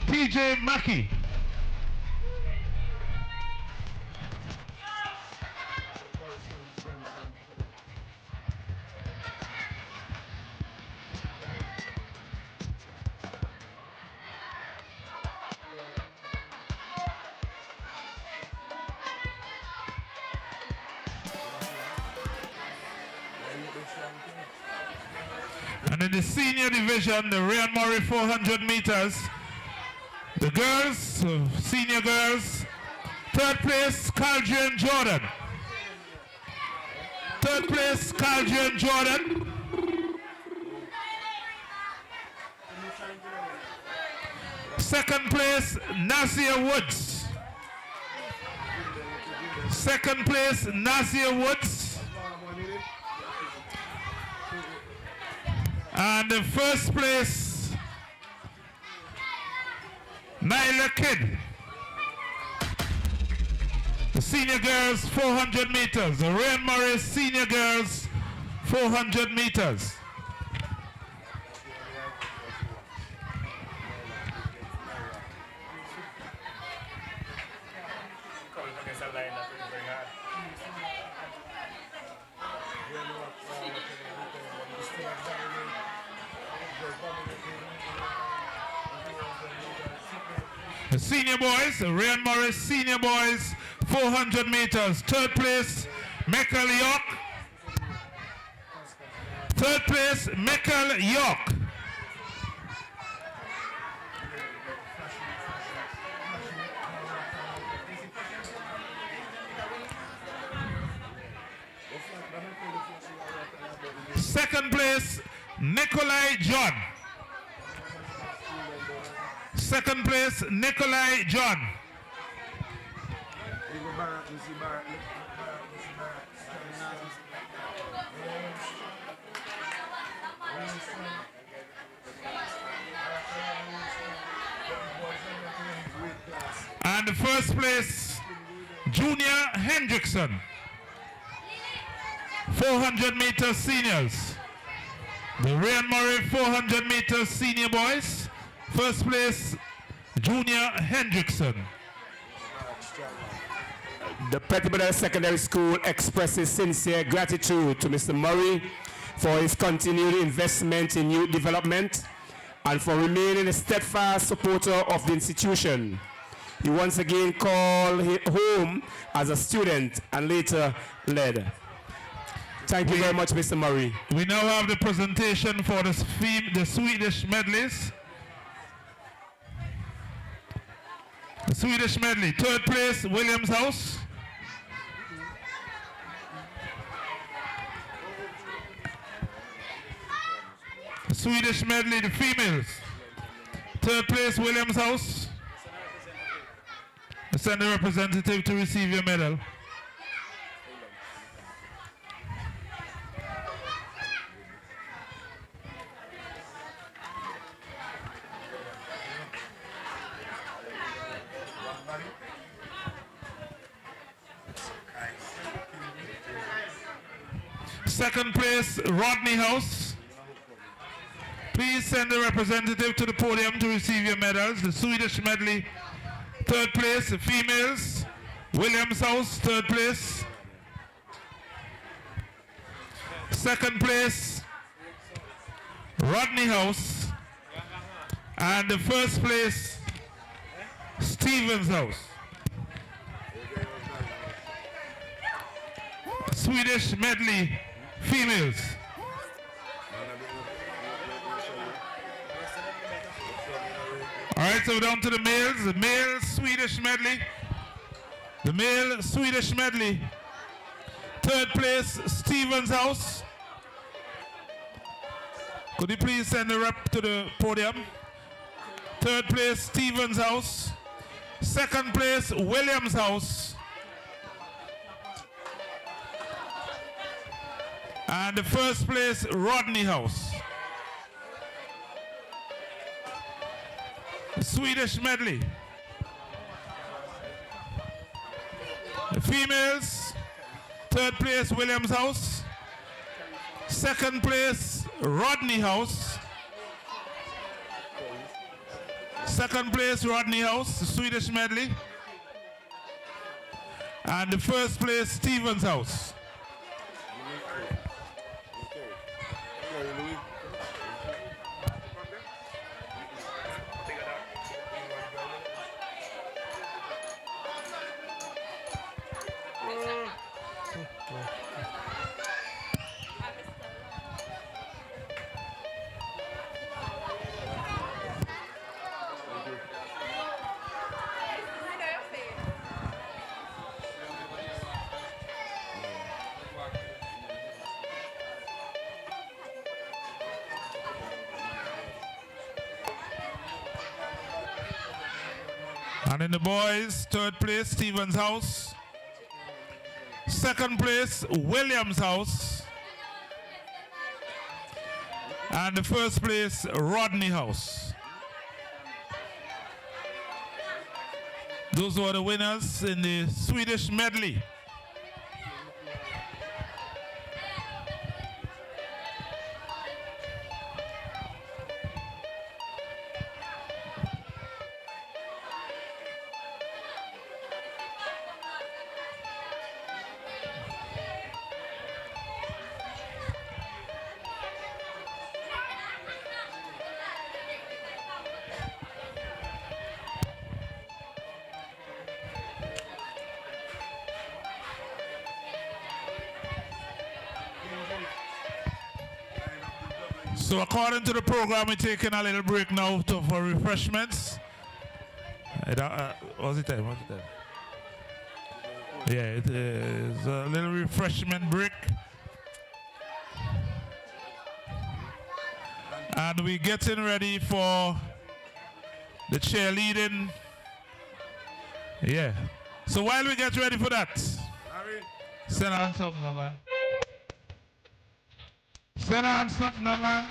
TJ Mackey. And in the senior division, the Ryan Murray 400 meters, the girls, senior girls, third place, Caldrian Jordan. Third place, Caldrian Jordan. Second place, Nasir Woods. Second place, Nazia Woods. And the first place, Nyla Kidd. The senior girls, 400 meters. The Rain Morris senior girls, 400 meters. The senior boys, the Rain Morris senior boys, 400 meters. Third place, Michael York. Third place, Michael York. Second place, Nikolai John. Second place, Nikolai John. And the first place, Junior Hendrickson. 400 meters seniors. The Rain Murray 400 meters senior boys. First place, Junior Hendrickson. The Petit Bordel Secondary School expresses sincere gratitude to Mr. Murray for his continued investment in youth development and for remaining a steadfast supporter of the institution. He once again called home as a student and later led. Thank you very much, Mr. Murray. We now have the presentation for the Swedish medleys. The Swedish medley. Third place, Williams House. The Swedish medley, the females. Third place, Williams House. Send a representative to receive your medal. Second place, Rodney House. Please send a representative to the podium to receive your medals. The Swedish medley. Third place, the females. Williams House, third place. Second place, Rodney House. And the first place, Stevens House. Swedish medley, females. All right, so down to the males. The male Swedish medley. The male Swedish medley. Third place, Stevens House. Could you please send a rep to the podium? Third place, Stevens House. Second place, Williams House. And the first place, Rodney House. The Swedish medley. The females, third place, Williams House. Second place, Rodney House. Second place, Rodney House, the Swedish medley. And the first place, Stevens House. And in the boys, third place, Stevens House. second place, Williams House. And the first place, Rodney House. Those were the winners in the Swedish medley. So according to the program, we're taking a little break now for refreshments. What's the time? What's the time? Yeah, it is a little refreshment break. And we're getting ready for the cheerleading. Yeah. So while we get ready for that, send on something, man. Send on something, man.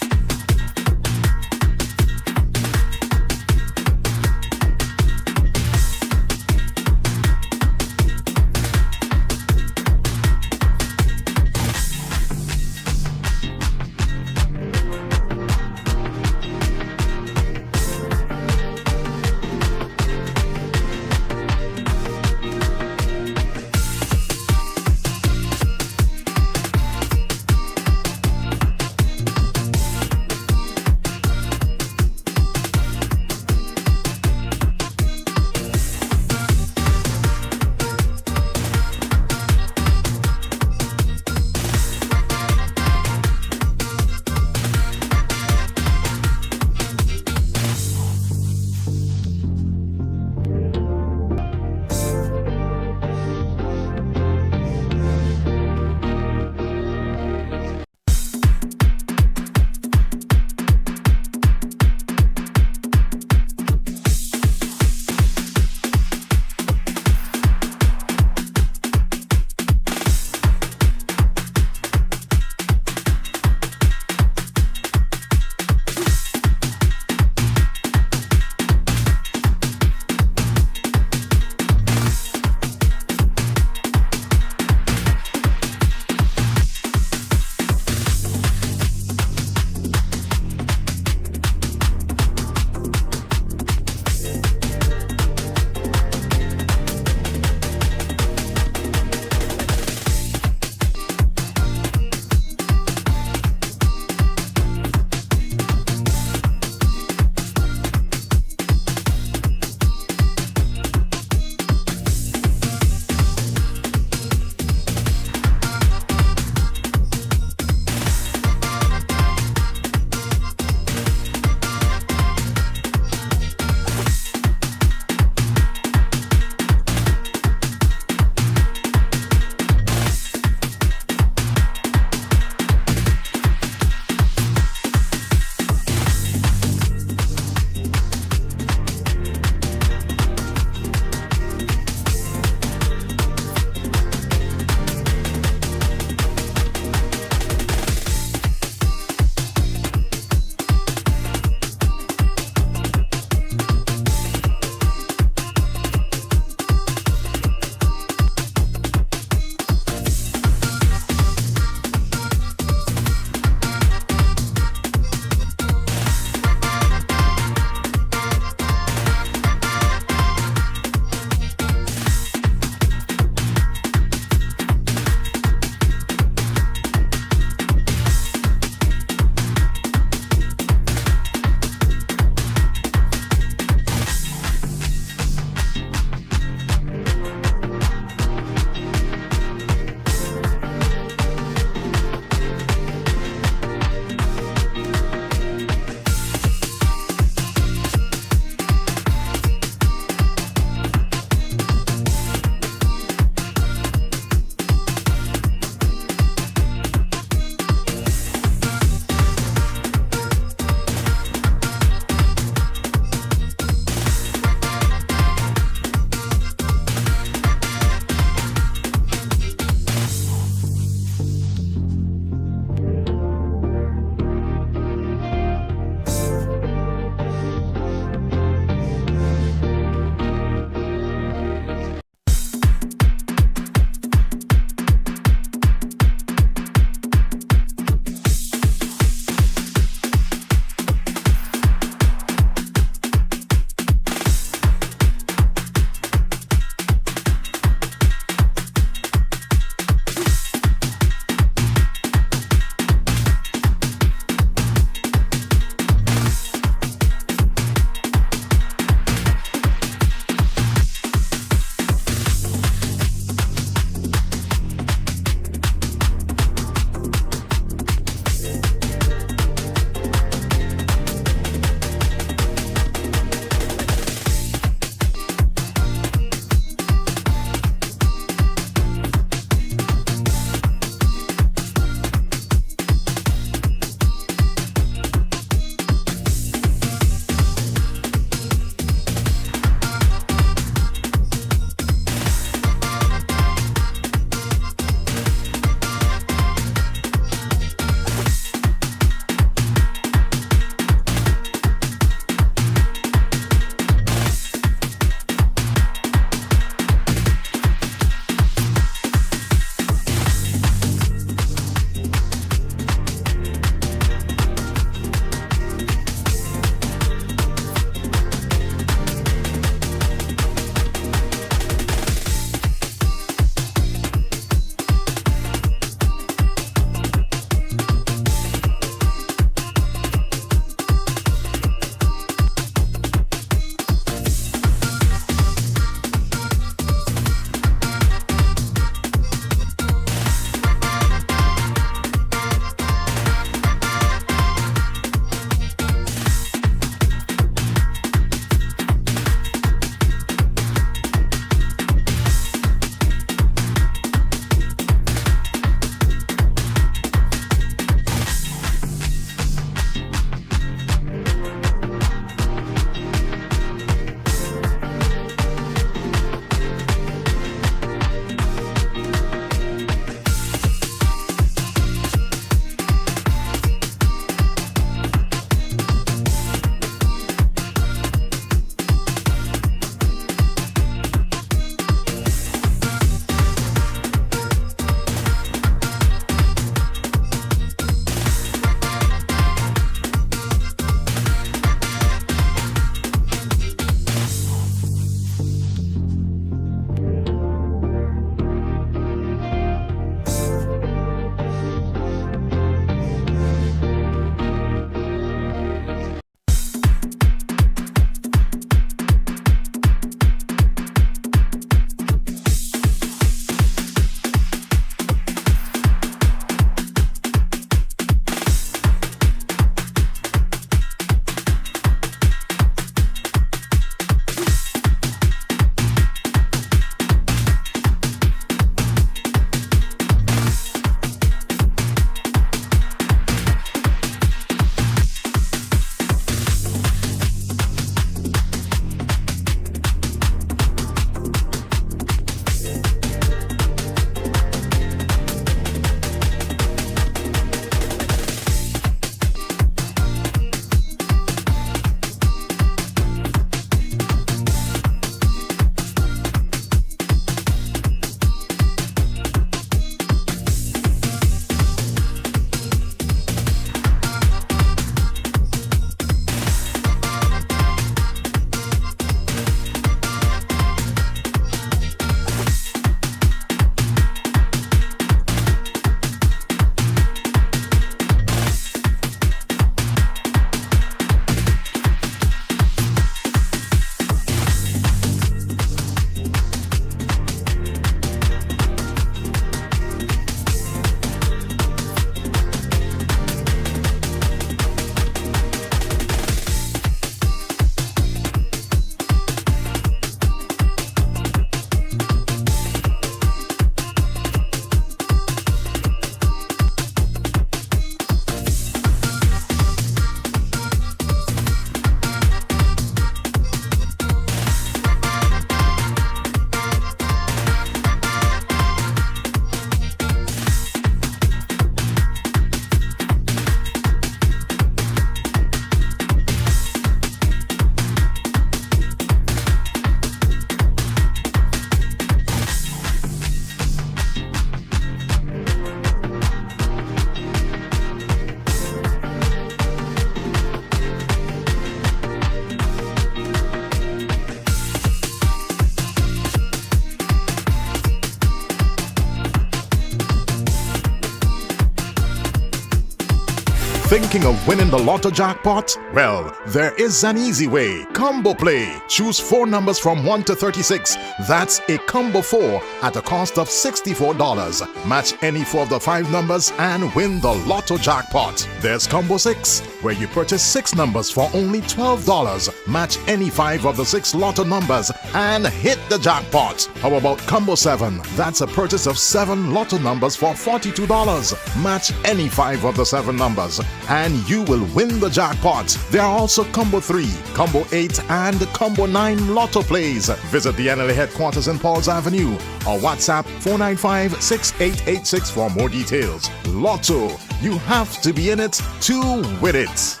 Thinking of winning the lotto jackpot? Well, there is an easy way. Combo Play. Choose 4 numbers from 1 to 36. That's a combo 4 at a cost of $64. Match any 4 of the 5 numbers and win the lotto jackpot. There's Combo 6, where you purchase 6 numbers for only $12. Match any 5 of the 6 lotto numbers and hit the jackpot. How about Combo 7? That's a purchase of 7 lotto numbers for $42. Match any 5 of the 7 numbers and you will win the jackpot. There are also Combo 3, Combo 8 and Combo 9 lotto plays. Visit the NLA headquarters in Pauls Avenue or WhatsApp 495-6886 for more details. Lotto, you have to be in it to win it.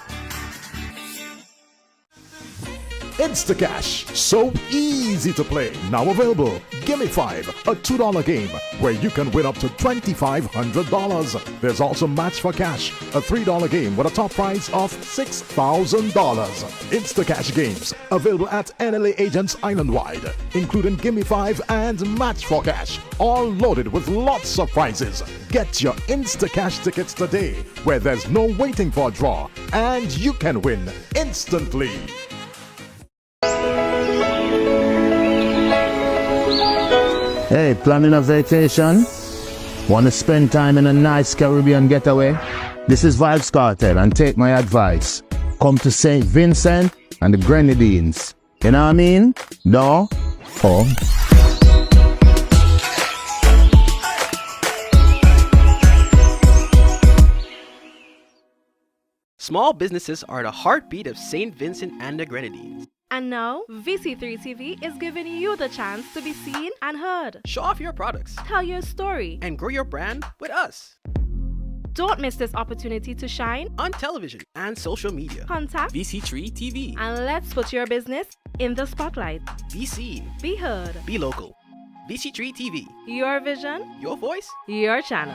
Instacash, so easy to play. Now available. Gimme 5, a $2 game where you can win up to $2,500. There's also Match for Cash, a $3 game with a top prize of $6,000. Instacash games available at NLA agents island-wide, including Gimme 5 and Match for Cash, all loaded with lots of prizes. Get your Instacash tickets today, where there's no waiting for a draw, and you can win instantly. Hey, planning a vacation? Want to spend time in a nice Caribbean getaway? This is Vibes Cartel, and take my advice. Come to St. Vincent and the Grenadines. You know what I mean? No? Oh. Small businesses are the heartbeat of St. Vincent and the Grenadines. And now, VC3 TV is giving you the chance to be seen and heard. Show off your products. Tell your story. And grow your brand with us. Don't miss this opportunity to shine on television and social media. Contact VC3 TV. And let's put your business in the spotlight. Be seen. Be heard. Be local. VC3 TV. Your vision. Your voice. Your channel.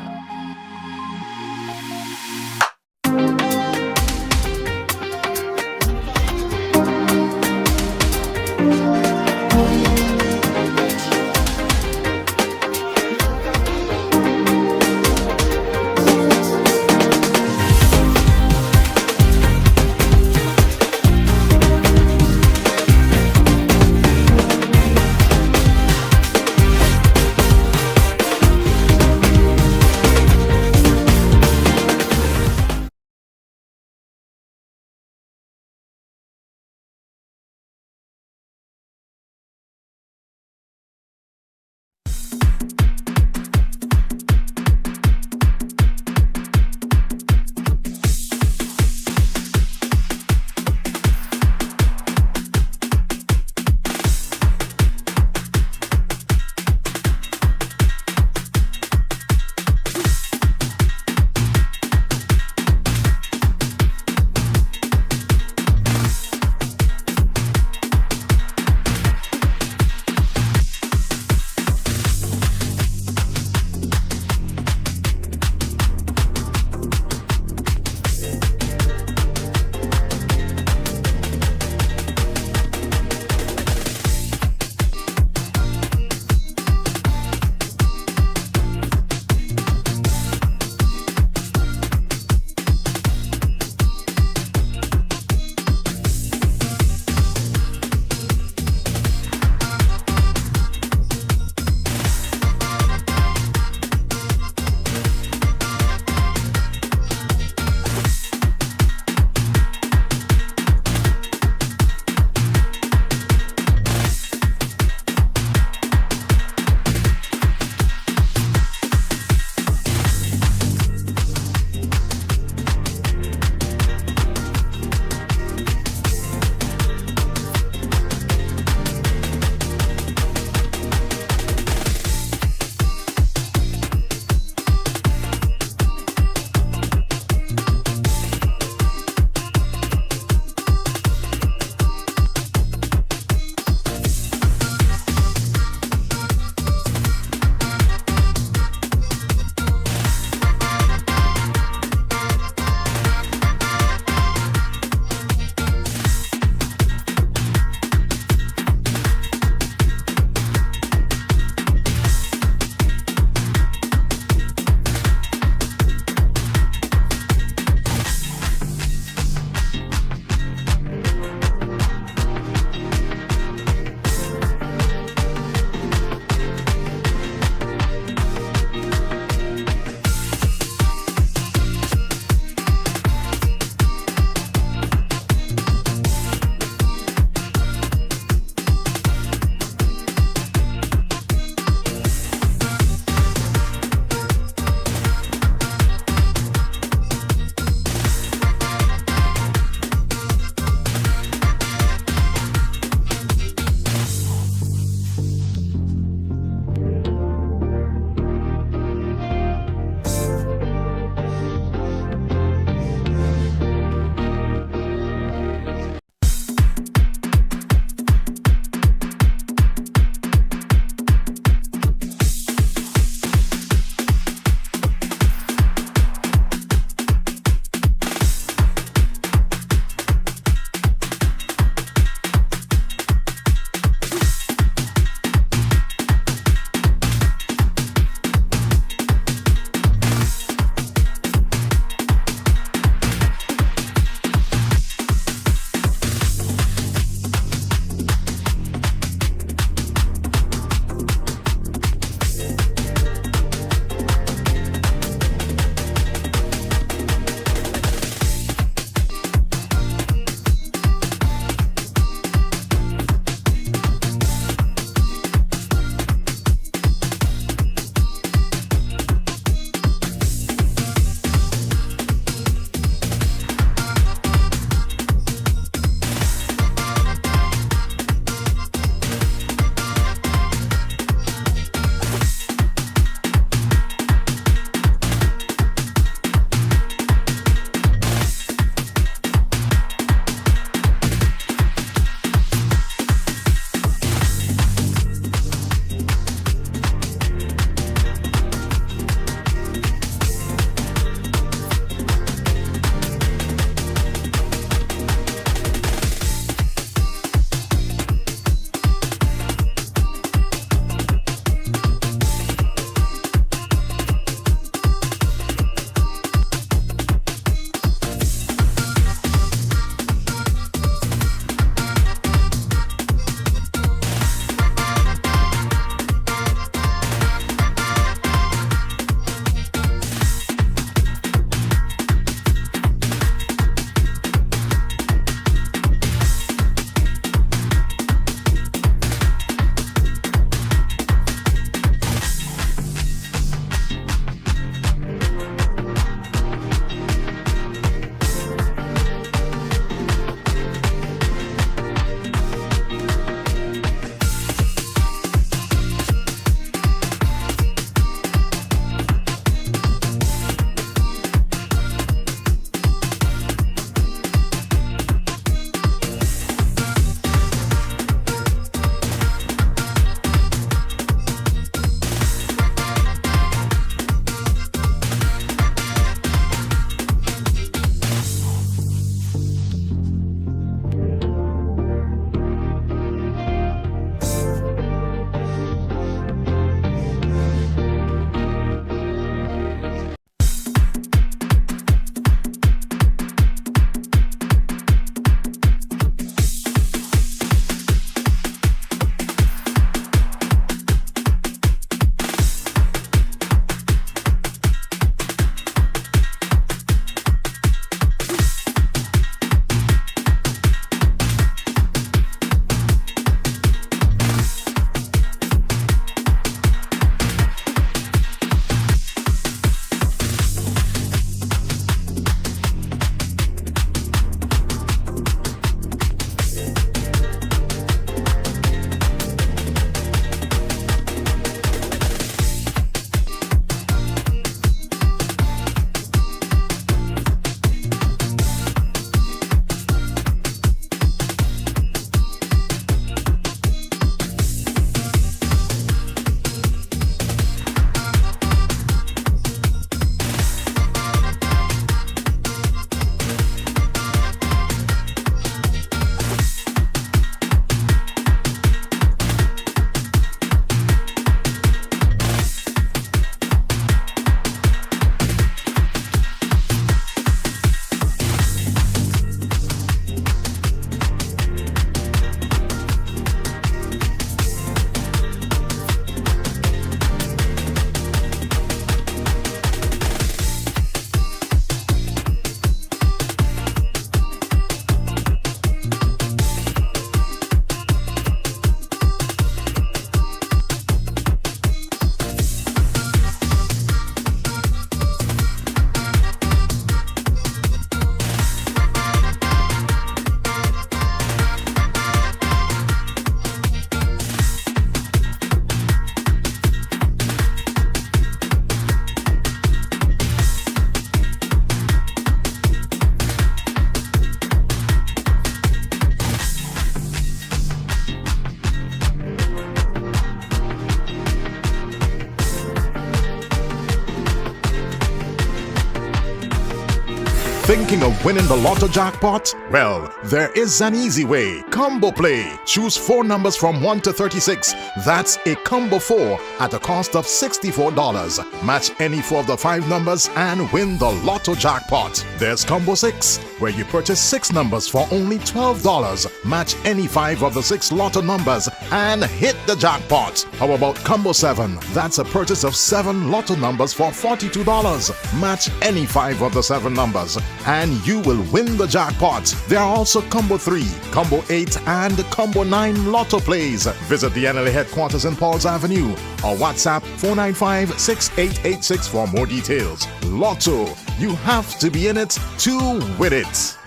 Thinking of winning the lotto jackpot? Well, there is an easy way. Combo Play. Choose 4 numbers from 1 to 36. That's a combo 4 at a cost of $64. Match any 4 of the 5 numbers and win the lotto jackpot. There's Combo 6, where you purchase 6 numbers for only $12. Match any 5 of the 6 lotto numbers and hit the jackpot. How about Combo 7? That's a purchase of 7 lotto numbers for $42. Match any 5 of the 7 numbers and you will win the jackpot. There are also Combo 3, Combo 8 and Combo 9 lotto plays. Visit the NLA headquarters in Pauls Avenue or WhatsApp 495-6886 for more details. Lotto, you have to be in it to win it.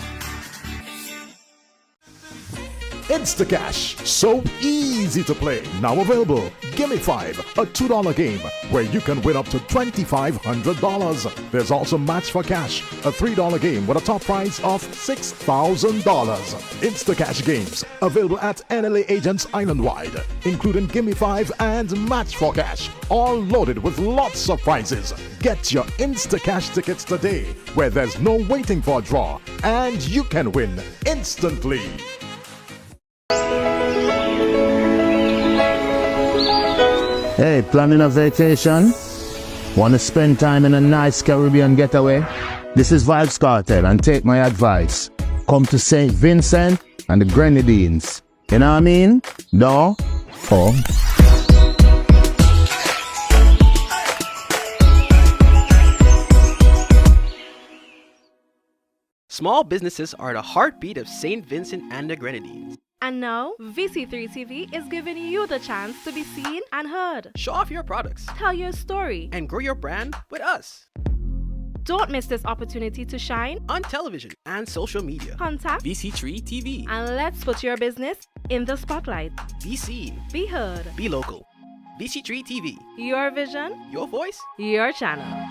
Instacash, so easy to play. Now available. Gimme 5, a $2 game where you can win up to $2,500. There's also Match for Cash, a $3 game with a top prize of $6,000. Instacash games available at NLA agents island-wide, including Gimme 5 and Match for Cash, all loaded with lots of prizes. Get your Instacash tickets today, where there's no waiting for a draw, and you can win instantly. Hey, planning a vacation? Want to spend time in a nice Caribbean getaway? This is Vibes Cartel, and take my advice. Come to St. Vincent and the Grenadines. You know what I mean? No? Oh. Small businesses are the heartbeat of St. Vincent and the Grenadines. And now, VC3 TV is giving you the chance to be seen and heard. Show off your products. Tell your story. And grow your brand with us. Don't miss this opportunity to shine on television and social media. Contact VC3 TV. And let's put your business in the spotlight. Be seen. Be heard. Be local. VC3 TV. Your vision. Your voice. Your channel.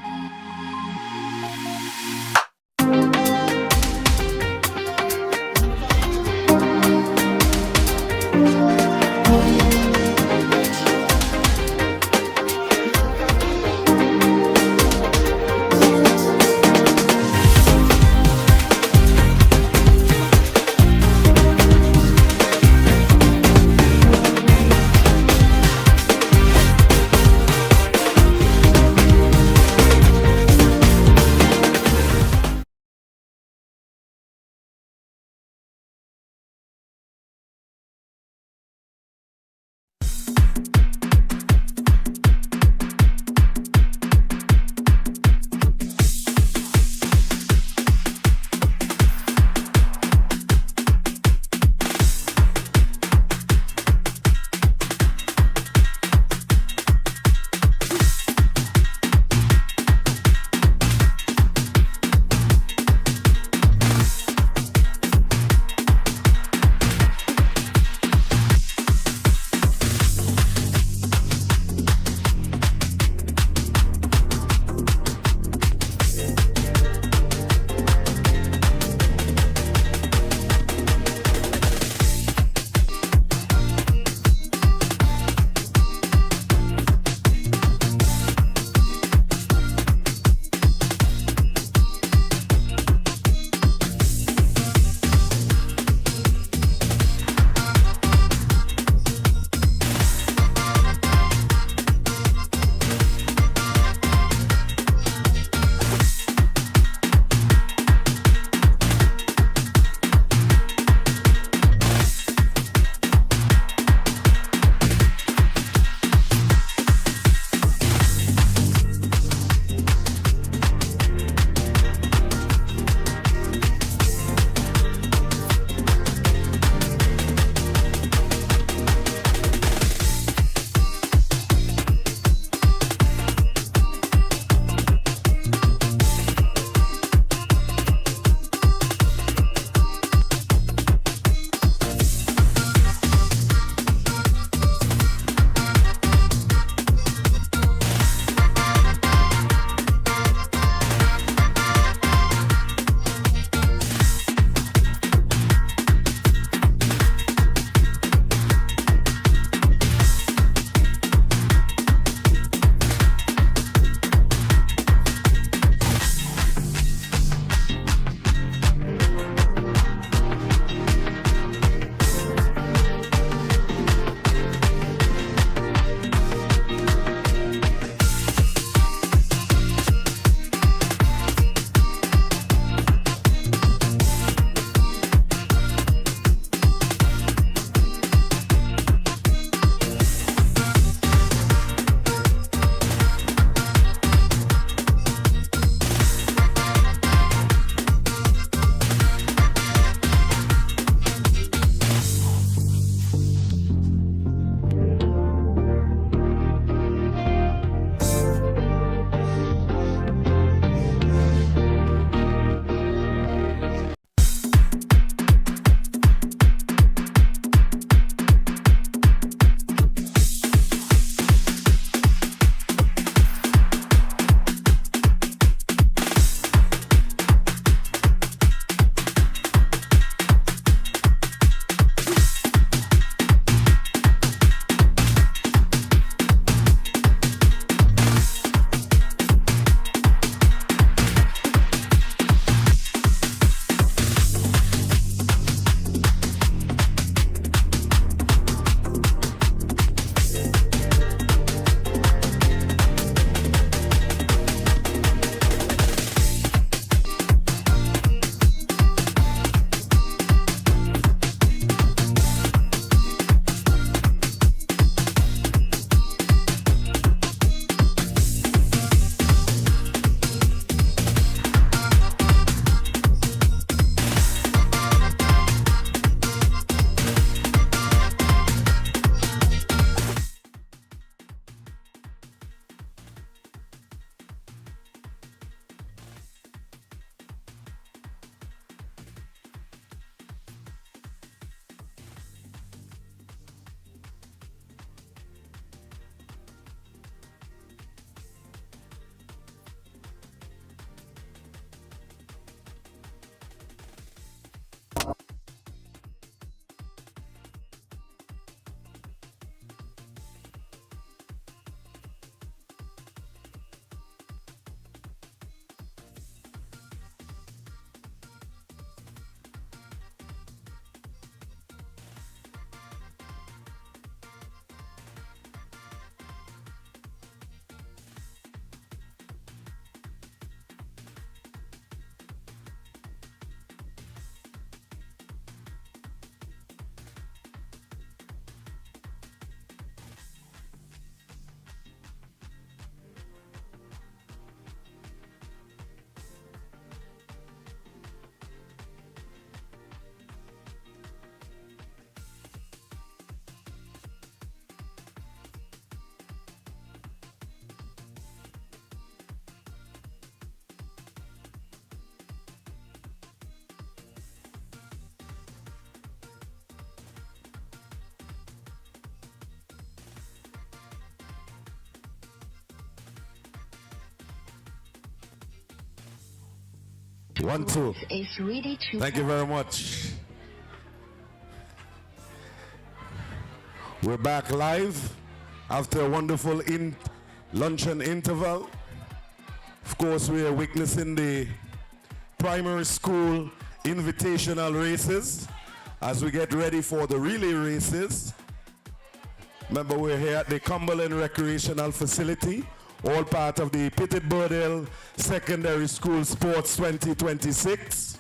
1, 2. Is ready to Thank you very much. We're back live after a wonderful luncheon interval. Of course, we are witnessing the primary school invitational races as we get ready for the relay races. Remember, we're here at the Cumberland Recreational Facility, all part of the Petit Bordel Secondary School Sports 2026.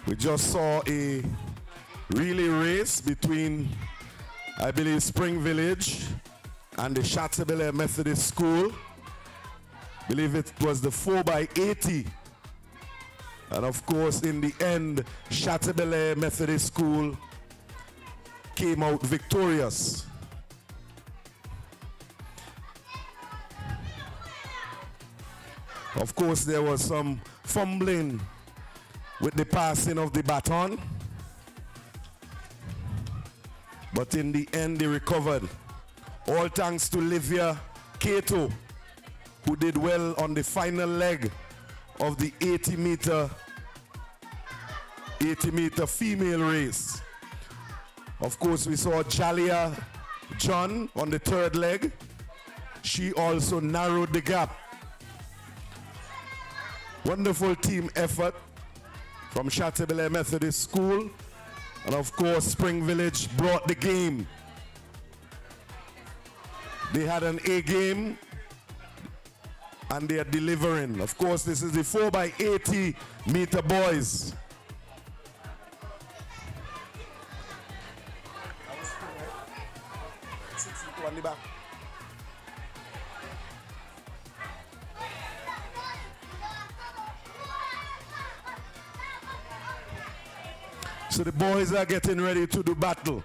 We just saw a relay race between, I believe, Spring Village and the Chateaubelair Methodist School. I believe it was the 4x80. And of course, in the end, Chateaubelair Methodist School came out victorious. Of course, there was some fumbling with the passing of the baton. But in the end, they recovered. All thanks to Livia Cato, who did well on the final leg of the 80-meter female race. Of course, we saw Jalia John on the third leg. She also narrowed the gap. Wonderful team effort from Chateaubelair Methodist School. And of course, Spring Village brought the game. They had an A game and they are delivering. Of course, this is the 4x80 meter boys. So the boys are getting ready to do battle.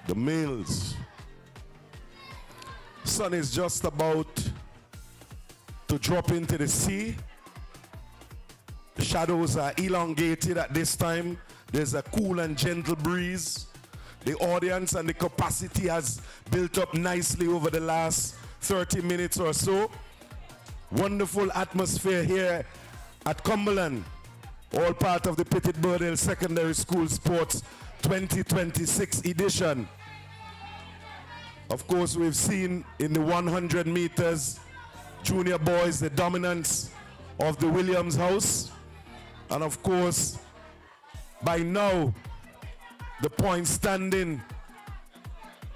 The males. Sun is just about to drop into the sea. The shadows are elongated at this time. There's a cool and gentle breeze. The audience and the capacity has built up nicely over the last 30 minutes or so. Wonderful atmosphere here at Cumberland. All part of the Petit Bordel Secondary School Sports 2026 edition. Of course, we've seen in the 100 meters junior boys the dominance of the Williams house. And of course, by now, the point standing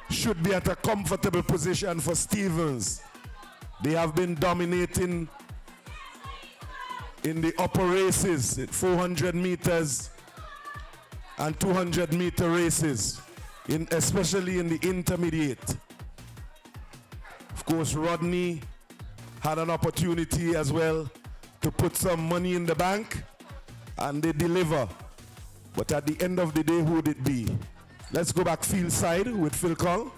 should be at a comfortable position for Stevens. They have been dominating in the upper races, 400 meters and 200 meter races, especially in the intermediate. Of course, Rodney had an opportunity as well to put some money in the bank, and they deliver. But at the end of the day, who would it be? Let's go back field side with Phil Call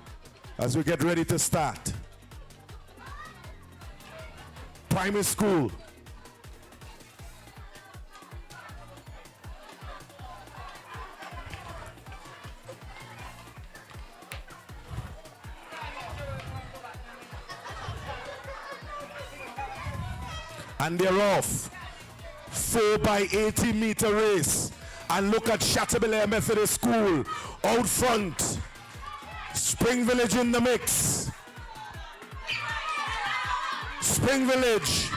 as we get ready to start. Primary school. And they're off. 4x80 meter race. And look at Chateaubelair Methodist School out front. Spring Village in the mix. Spring Village,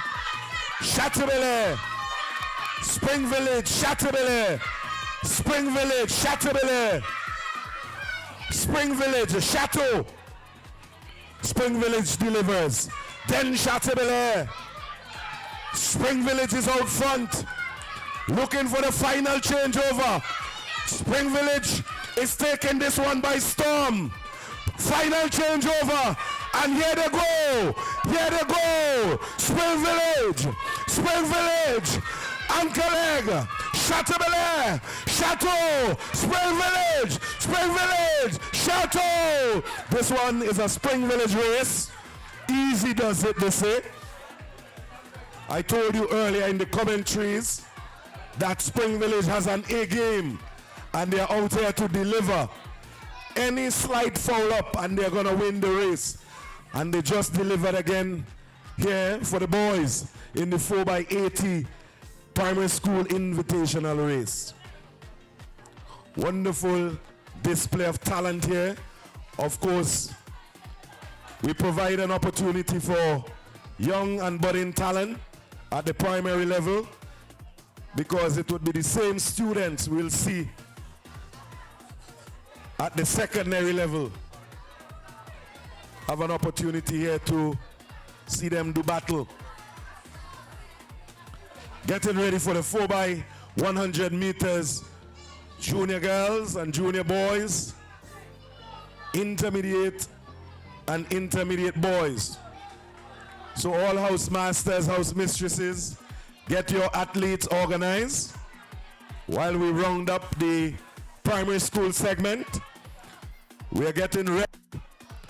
Chateaubelair. Spring Village, Chateaubelair. Spring Village, Chateaubelair. Spring Village, Chateau. Spring Village delivers. Then Chateaubelair. Spring Village is out front, looking for the final changeover. Spring Village is taking this one by storm. Final changeover, and here they go. Here they go. Spring Village. Spring Village. Anchor Leg. Chateaubelair. Chateau. Spring Village. Spring Village. Chateau. This one is a Spring Village race. Easy does it, they say. I told you earlier in the commentaries that Spring Village has an A game and they're out here to deliver. Any slight foul up and they're gonna win the race. And they just delivered again here for the boys in the 4x80 primary school invitational race. Wonderful display of talent here. Of course, we provide an opportunity for young and budding talent at the primary level, because it would be the same students we'll see at the secondary level. Have an opportunity here to see them do battle. Getting ready for the 4x100 meters, junior girls and junior boys, intermediate and intermediate boys. So all house masters, house mistresses, get your athletes organized while we round up the primary school segment. We are getting ready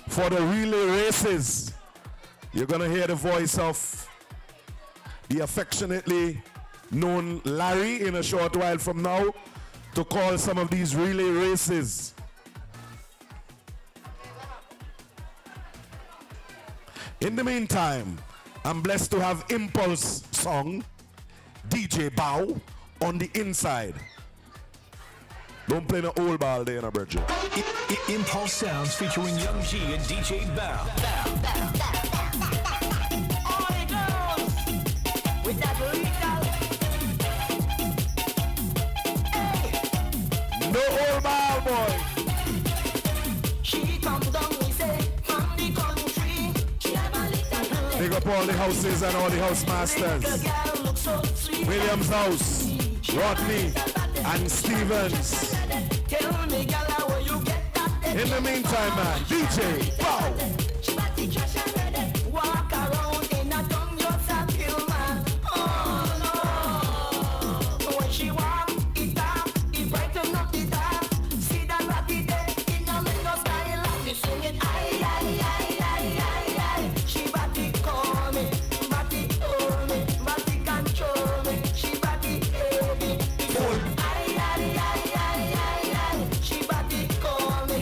for the relay races. You're gonna hear the voice of the affectionately known Larry in a short while from now to call some of these relay races. In the meantime, I'm blessed to have Impulse Song, DJ Bow, on the inside. Don't play no old ball there, no bridge. Impulse Sounds featuring Young G and DJ Bow. No old ball, boy. She come down, we say, from the country. She have a little Big up all the houses and all the house masters. Williams House, Rodney, and Stevens. In the meantime, man, DJ Bow. Walk around in a tongue, you're a kill man. Oh no. When she walk, it up, it brighten up the dark. See that rocky day in the middle style. Me sing it, aye, aye, aye, aye, aye, aye. She body call me, body hold me, body control me. She body heavy. Aye, aye, aye, aye, aye, aye. She body call me.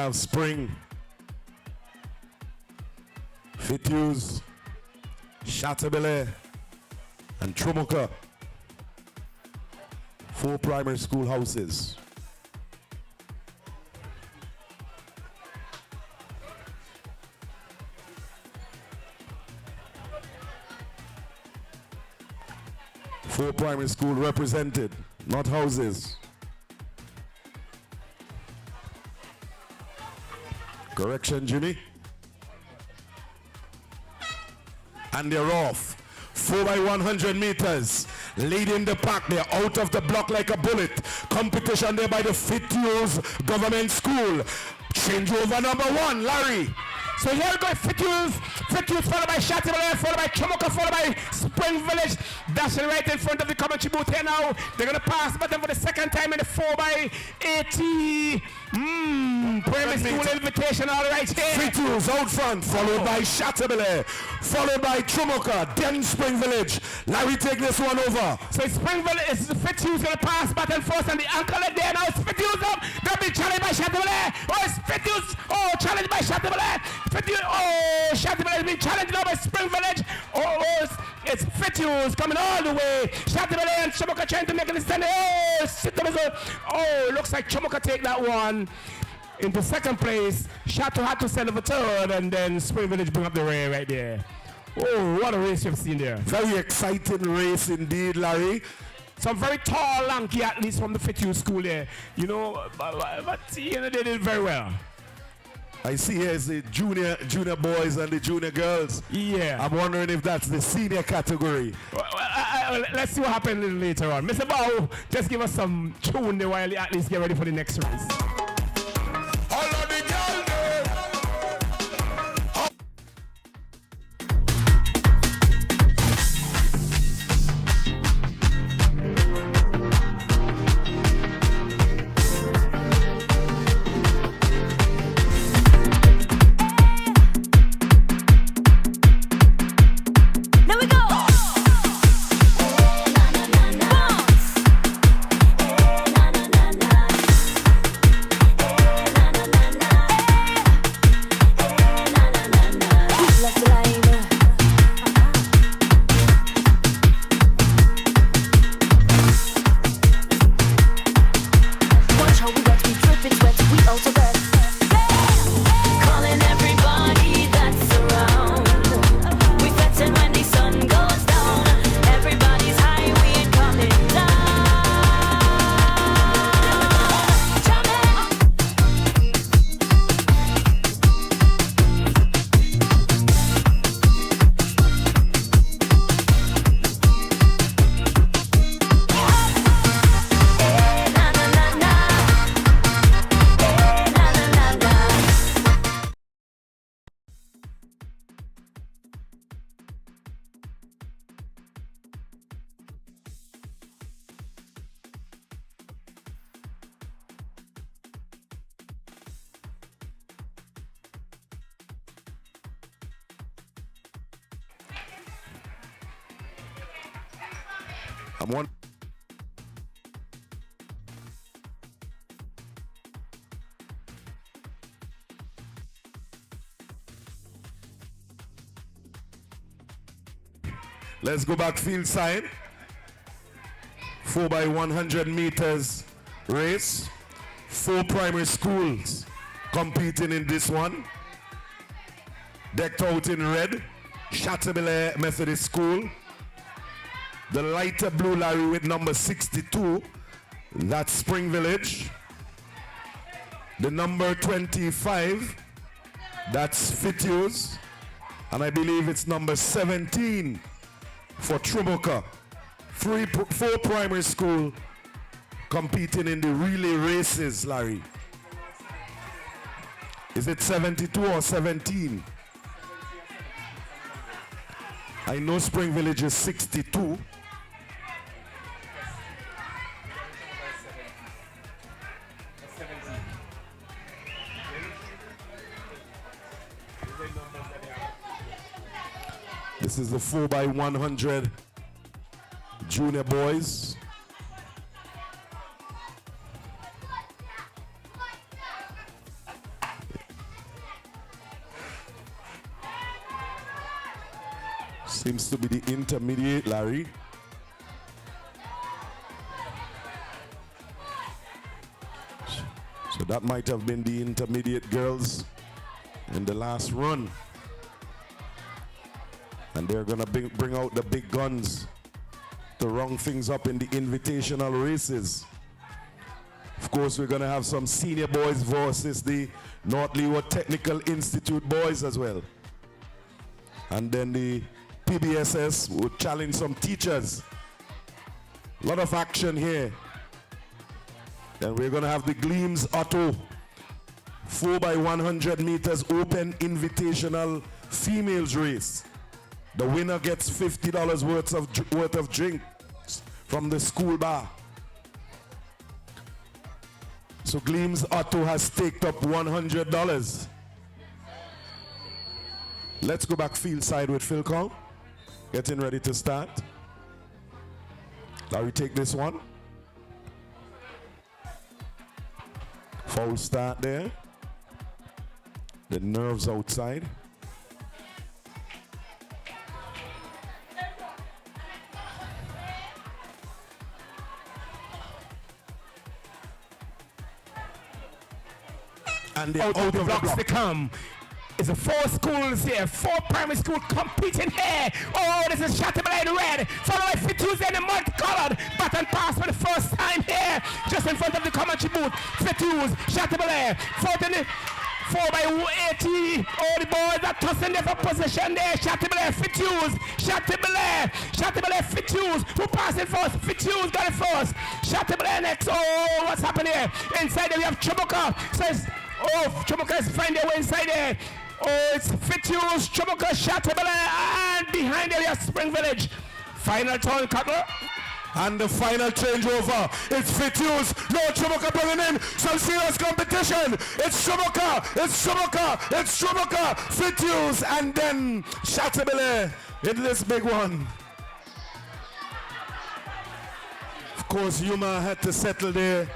have Spring, Fituse, Chateaubelair, and Trumuka. 4 primary school houses. Four primary school represented, not houses. Correction, Jimmy. And they're off. 4 by 100 meters. Leading the pack. They're out of the block like a bullet. Competition there by the Fituse Government School. Changeover number 1, Larry. So here we go, Fituse followed by Chateaubelair, followed by Trumuka, followed by Spring Village. Dashing right in front of the commentary booth here now. They're going to pass button for the second time in the 4 by 80. Primary school invitational right here. Fituse out front, followed by Chateaubelair, followed by Trumuka, then Spring Village. Larry, take this one over. So it's Spring Village, it's Fituse going to pass button first, and the ankle leg there now. It's Fituse up. They'll be challenged by Chateaubelair. Oh, it's Fituse. Oh, challenged by Chateaubelair. Chateaubelair has been challenged now by Spring Village. It's Fituse coming all the way. Chateaubelair and Trumuka trying to make it stand. Looks like Trumuka take that one. Into second place, Chateau had to settle for third, and then Spring Village bring up the rear right there. Oh, what a race you've seen there. Very exciting race indeed, Larry. Some very tall, lanky athletes from the Fituse school there. You know, but you know, they did very well. I see here is the junior boys and the junior girls. Yeah. I'm wondering if that's the senior category. Let's see what happens a little later on. Mr. Bow, just give us some tune there while the athletes get ready for the next race. Let's go back field side. 4 by 100 meters race. 4 primary schools competing in this one. Decked out in red, Chateaubelair Methodist School. The lighter blue, Larry, with number 62, that's Spring Village. The number 25, that's Fituse. And I believe it's number 17 for Trumuka. 4 primary school competing in the relay races, Larry. Is it 72 or 17? I know Spring Village is 62. This is the 4 by 100 junior boys. Seems to be the intermediate, Larry. So that might have been the intermediate girls in the last run. And they're gonna bring out the big guns to run things up in the invitational races. Of course, we're gonna have some senior boys versus the North Leeward Technical Institute boys as well. And then the PBSS would challenge some teachers. A lot of action here. Then we're gonna have the Gleams Auto 4x100 meters open invitational females race. The winner gets $50 worth of drinks from the school bar. So Gleams Auto has staked up $100. Let's go back field side with Phil Cole. Getting ready to start. Larry, take this one. Foul start there. The nerves outside. And out of the blocks to come. It's a 4 schools here, 4 primary schools competing here. Oh, this is Shatterblade red, followed by Fituz in the multicolored. Button pass for the first time here, just in front of the commentary booth. Fituz, Shatterblade, 4x80. Oh, the boys are tossing there for position there. Shatterblade, Fituz, Shatterblade, Fituz. Who passed it first? Fituz got it first. Shatterblade next. Oh, what's happening here? Inside there we have Chubuka. Says, oh, Chubuka is finding their way inside there. Oh, it's Fituz, Chubuka, Shatterblade, and behind there we have Spring Village. Final turn, Cutler. And the final changeover. It's Fituz. No, Chubuka bringing in some serious competition. It's Chubuka. Fituz, and then Shatterblade in this big one. Of course, Yuma had to settle there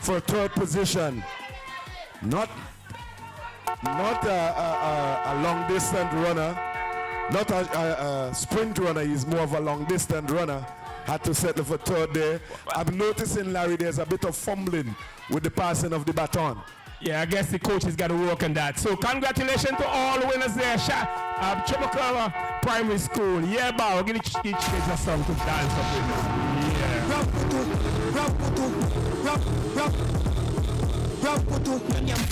for 3rd position. Not a long distance runner, not a sprint runner. He's more of a long distance runner. Had to settle for 3rd there. I'm noticing, Larry, there's a bit of fumbling with the passing of the baton. Yeah, I guess the coach has got to work on that. So congratulations to all the winners there. Chumacala Primary School. Yeah, bow. We'll give each kids a song to dance up with. Yeah.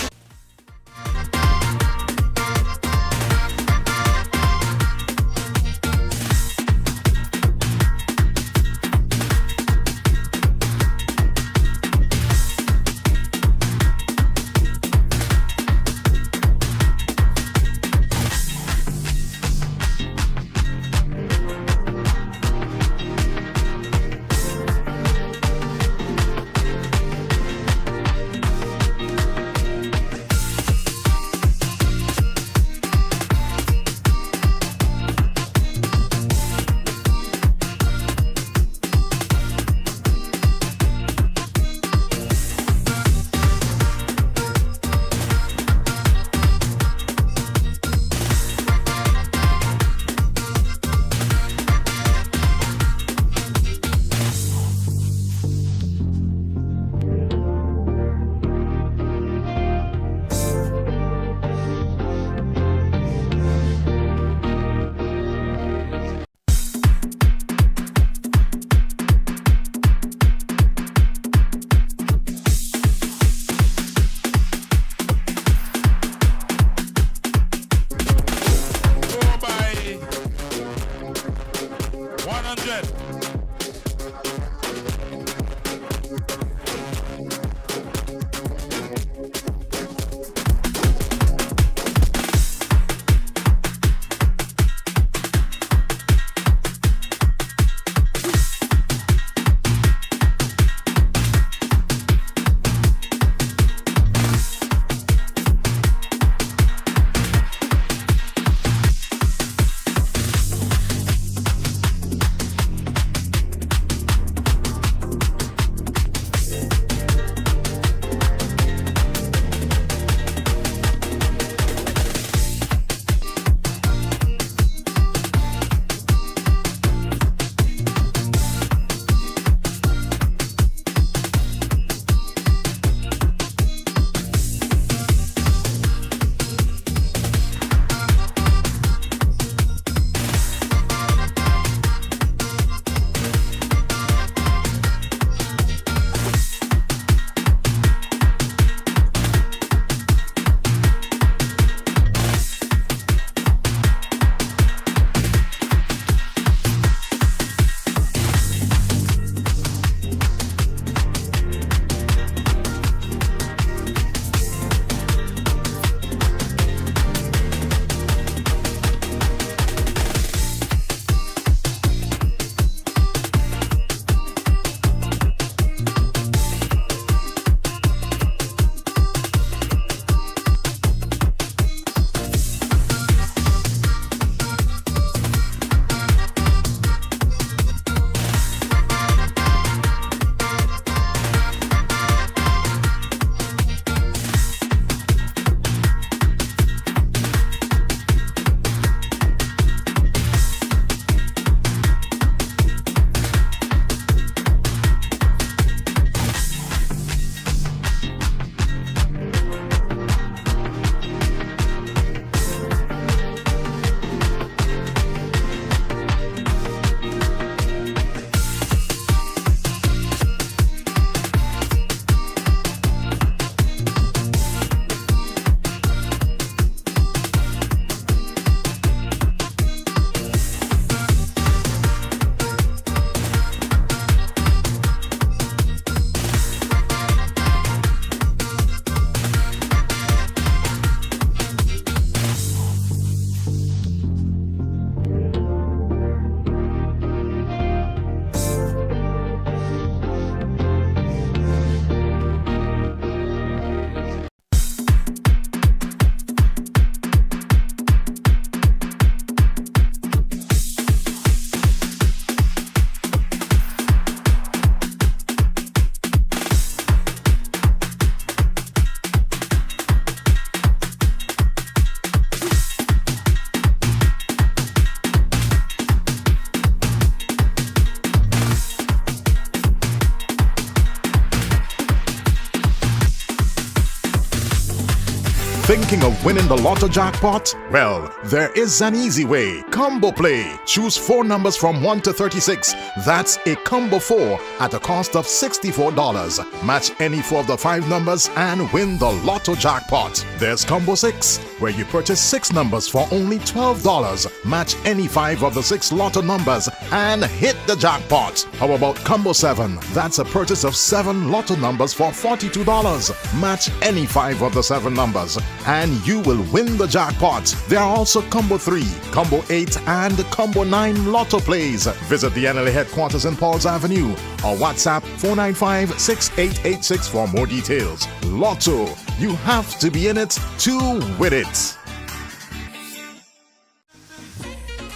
Thinking of winning the lotto jackpot? Well, there is an easy way. Combo Play. Choose 4 numbers from 1 to 36. That's a combo 4 at a cost of $64. Match any 4 of the 5 numbers and win the lotto jackpot. There's Combo 6, where you purchase 6 numbers for only $12. Match any 5 of the 6 lotto numbers and hit the jackpot. How about Combo 7? That's a purchase of 7 lotto numbers for $42. Match any 5 of the 7 numbers and you will win the jackpot. There are also Combo 3, Combo 8 and Combo 9 lotto plays. Visit the NLA headquarters in Pauls Avenue or WhatsApp 495-6886 for more details. Lotto, you have to be in it to win it.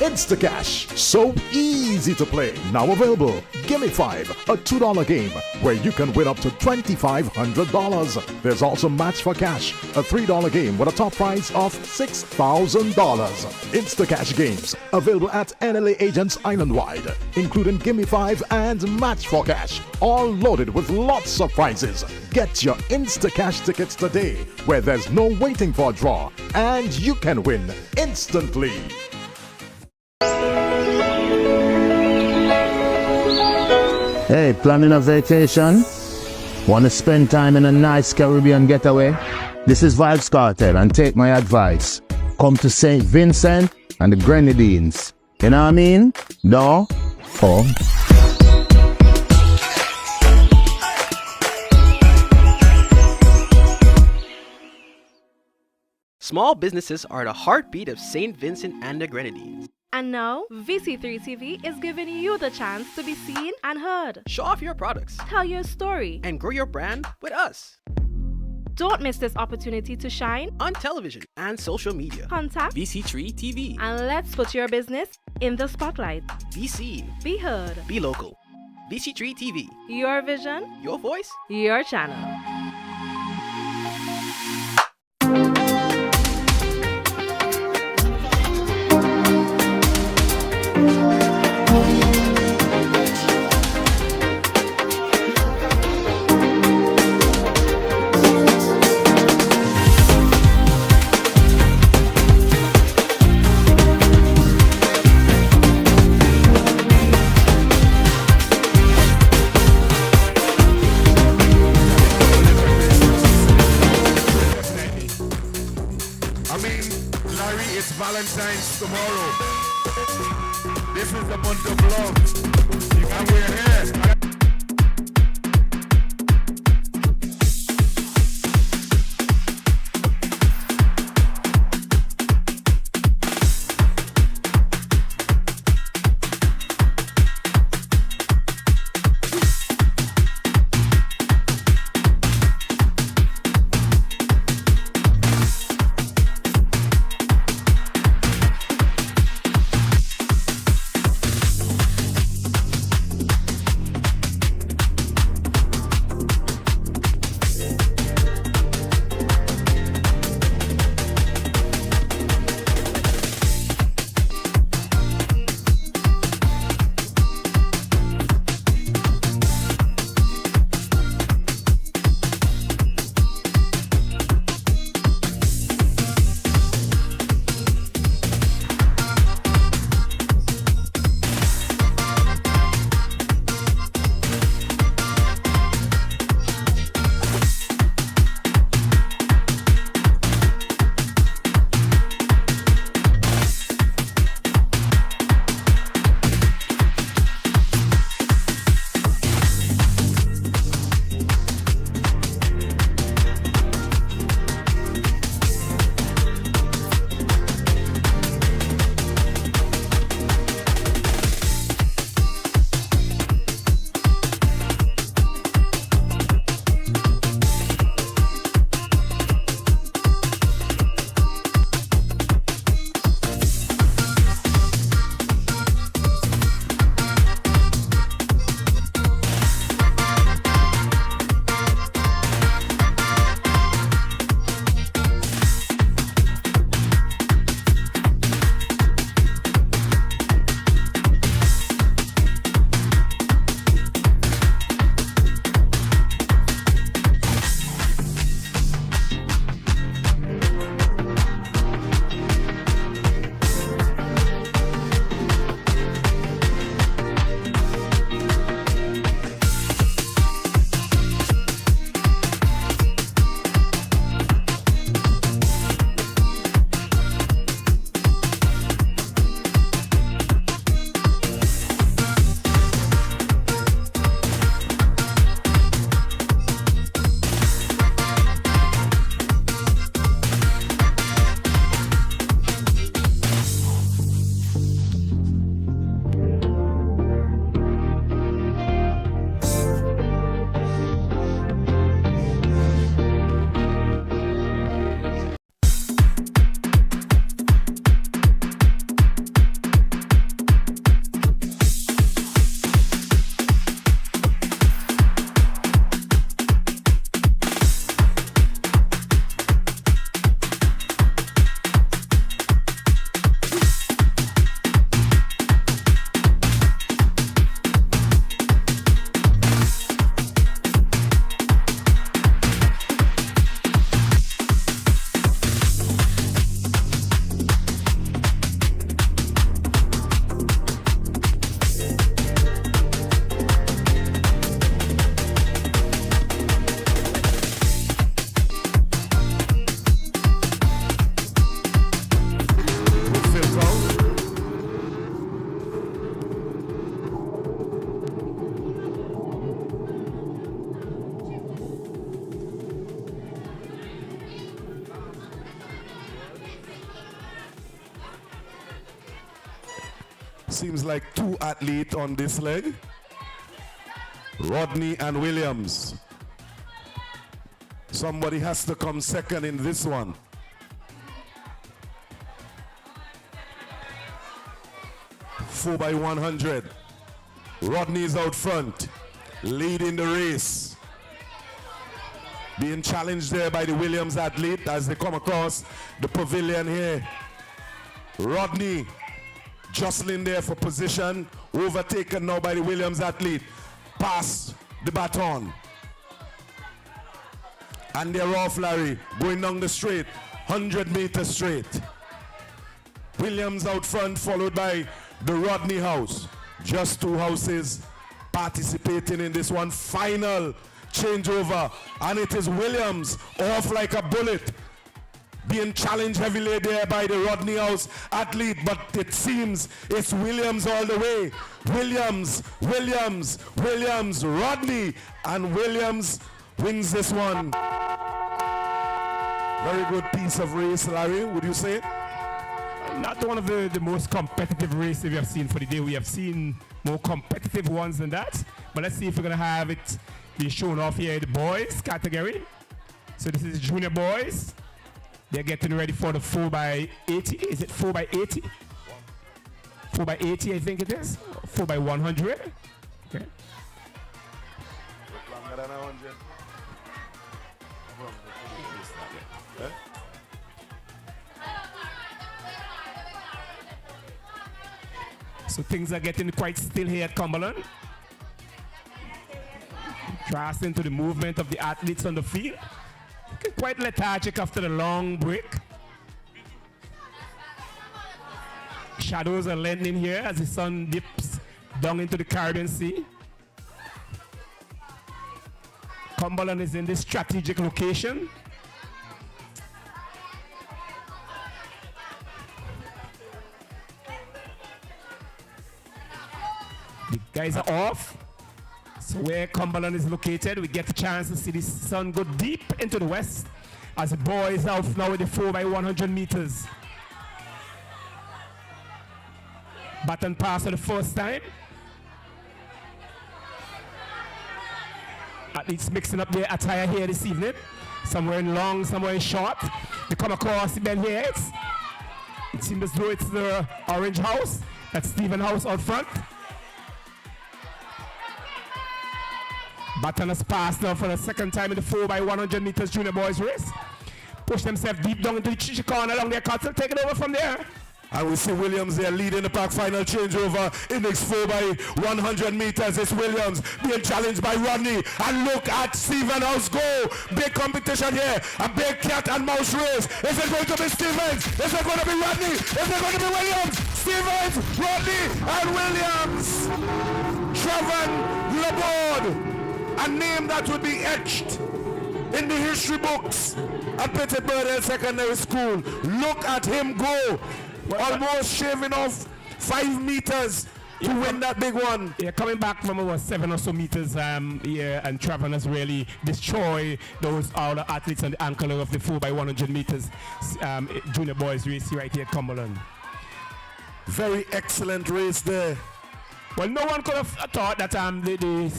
Instacash, so easy to play. Now available. Gimme 5, a $2 game where you can win up to $2,500. There's also Match for Cash, a $3 game with a top prize of $6,000. Instacash games available at NLA agents island-wide, including Gimme 5 and Match for Cash, all loaded with lots of prizes. Get your Instacash tickets today, where there's no waiting for a draw, and you can win instantly. Hey, planning a vacation? Want to spend time in a nice Caribbean getaway? This is Vibes Cartel, and take my advice. Come to St. Vincent and the Grenadines. You know what I mean? No? Oh. Small businesses are the heartbeat of St. Vincent and the Grenadines. And now, VC3 TV is giving you the chance to be seen and heard. Show off your products. Tell your story. And grow your brand with us. Don't miss this opportunity to shine on television and social media. Contact VC3 TV. And let's put your business in the spotlight. Be seen. Be heard. Be local. VC3 TV. Your vision. Your voice. Your channel. Valentine's tomorrow. This is the month of love. And we're here. Seems like two athletes on this leg. Rodney and Williams. Somebody has to come second in this one. Four by 100. Rodney is out front, leading the race. Being challenged there by the Williams athlete as they come across the pavilion here. Rodney jostling there for position, overtaken now by the Williams athlete. Pass the baton. And they're off, Larry, going down the straight, 100 meters straight. Williams out front, followed by the Rodney house. Just two houses participating in this one. Final changeover, and it is Williams off like a bullet, being challenged heavily there by the Rodney House athlete, but it seems it's Williams all the way. Williams, Rodney, and Williams wins this one. Very good piece of race, Larry, would you say? Not one of the most competitive races we have seen for the day. We have seen more competitive ones than that, but let's see if we're going to have it be shown off here in the boys category. So this is junior boys. They're getting ready for the 4x80. Is it 4x80? 4x80, I think it is. 4x100. Okay. Longer than 100. So things are getting quite still here at Cumberland. Trusting to the movement of the athletes on the field. Quite lethargic after the long break. Shadows are lengthening here as the sun dips down into the Caribbean Sea. Cumberland is in this strategic location. The guys are off. So where Cumberland is located, we get a chance to see the sun go deep into the west as the boys out now with the 4x100 meters. Baton pass for the first time. Athletes mixing up their attire here this evening. Some wearing long, some wearing short. They come across the bend here. It seems as though it's the Orange House. That's Stephen House out front. Baton has passed now for the second time in the 4x100 meters junior boys race. Push themselves deep down into the chichi corner along their castle. Take it over from there. And we see Williams there leading the pack. Final changeover in this 4x100 meters. It's Williams being challenged by Rodney. And look at Stephen House go. Big competition here. A big cat and mouse race. Is it going to be Stevens? Is it going to be Rodney? Is it going to be Williams? Stevens, Rodney, and Williams. Trevor Laborde. A name that would be etched in the history books at Petit Bordel Secondary School. Look at him go. Almost shaving off 5 meters to win that big one. Yeah, coming back from about 7 or so meters here, and Trevor has really destroyed those other athletes on the ankle of the 4x100 meters junior boys race right here at Cumberland. Very excellent race there. Well, no one could have thought that the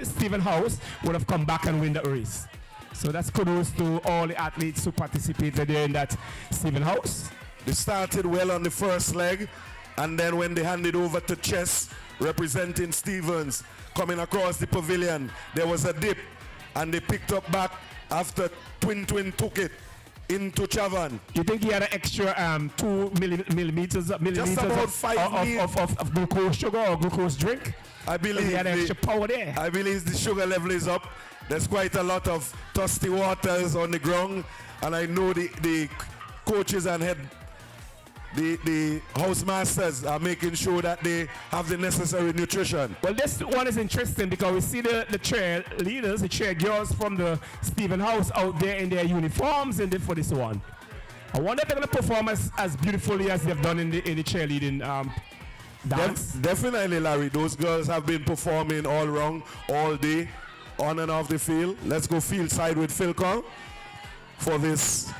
Stephen House would have come back and win that race. So that's kudos to all the athletes who participated there in that Stephen House. They started well on the first leg, and then when they handed over to Chess, representing Stevens, coming across the pavilion, there was a dip, and they picked up back after Twin took it into Chavan. You think he had an extra 2 milliliters of glucose sugar or glucose drink? I believe he had extra power there. I believe the sugar level is up. There's quite a lot of thirsty waters on the ground, and I know the coaches and the housemasters are making sure that they have the necessary nutrition. Well, this one is interesting because we see the cheerleaders, the cheer girls from the Stephen House out there in their uniforms for this one. I wonder if they're going to perform as beautifully as they've done in the cheerleading dance. Definitely, Larry. Those girls have been performing all wrong, all day, on and off the field. Let's go field side with Philcon for this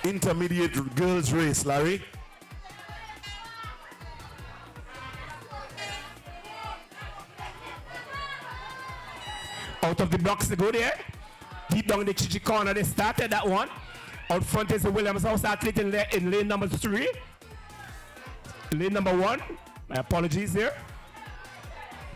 intermediate girls race, Larry. Out of the blocks to go there. Deep down in the Chichi corner, they started that one. Out front is the Williams House athlete in lane number 3. Lane number 1. My apologies there.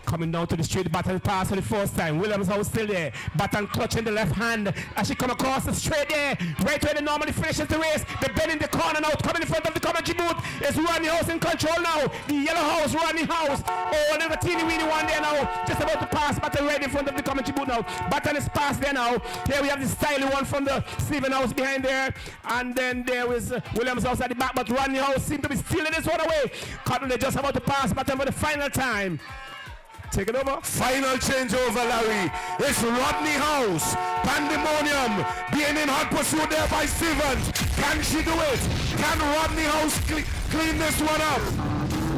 Coming down to the straight baton pass for the first time. Williams House still there. Baton clutch in the left hand as she come across the straight there. Right where they normally finishes the race. The bend in the corner now. Coming in front of the commentary booth is Ronnie House in control now. The yellow house, Ronnie House. Oh, there's a teeny weeny one there now. Just about to pass. Baton right in front of the commentary booth now. Baton is passed there now. Here we have the stylish one from the Stephen House behind there. And then there is Williams House at the back. But Ronnie House seems to be stealing this one away. Cotton, they're just about to pass Baton for the final time. Take it over. Final changeover, Larry. It's Rodney House. Pandemonium being in hot pursuit there by Stevens. Can she do it? Can Rodney House clean this one up?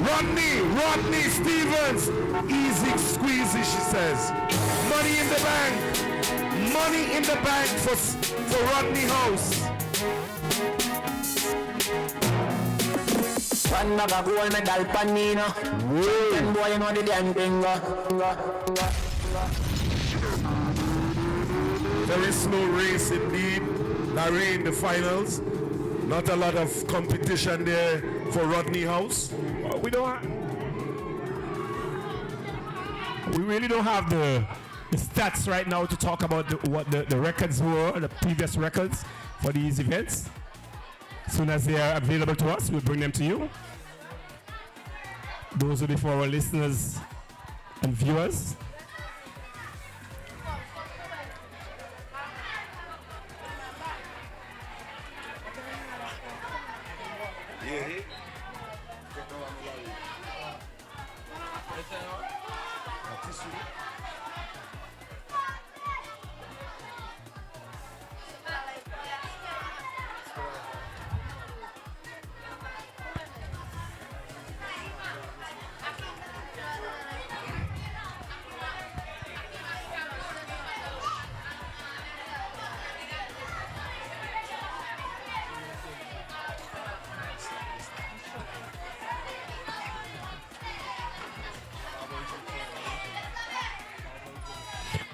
Rodney Stevens. Easy squeezy, she says. Money in the bank. Money in the bank for Rodney House. Another gold medal panino. Then boy, you know the damn thing. Very slow race indeed. Larry in the finals. Not a lot of competition there for Rodney House. We really don't have the stats right now to talk about what the records were, the previous records for these events. As soon as they are available to us, we'll bring them to you. Those will be for our listeners and viewers.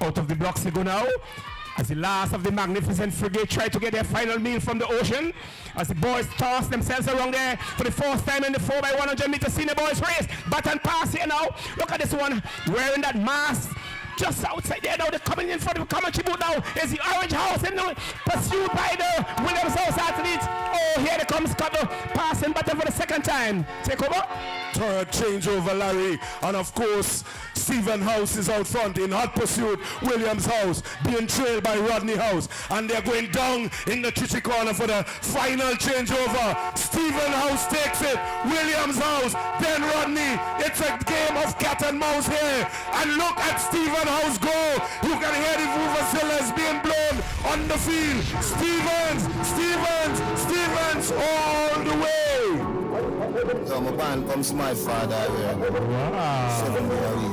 Out of the blocks they go now, as the last of the magnificent frigate try to get their final meal from the ocean, as the boys toss themselves around there for the first time in the 4x100 meter senior boys race. Baton pass here now. Look at this one wearing that mask just outside there now. They're coming in for the commentary booth now. Is the orange house in the pursued by the Williams House athletes. Oh, here they comes Scotto passing Baton for the second time. Take over. Third changeover, Larry. And of course, Stephen House is out front in hot pursuit. Williams House being trailed by Rodney House. And they're going down in the Chichi corner for the final changeover. Stephen House takes it. Williams House, then Rodney. It's a game of cat and mouse here. And look at Stephen House go. You can hear the vuvuzelas being blown on the field. Stevens all the way. So my band comes to my father. Wow. 7 day a week.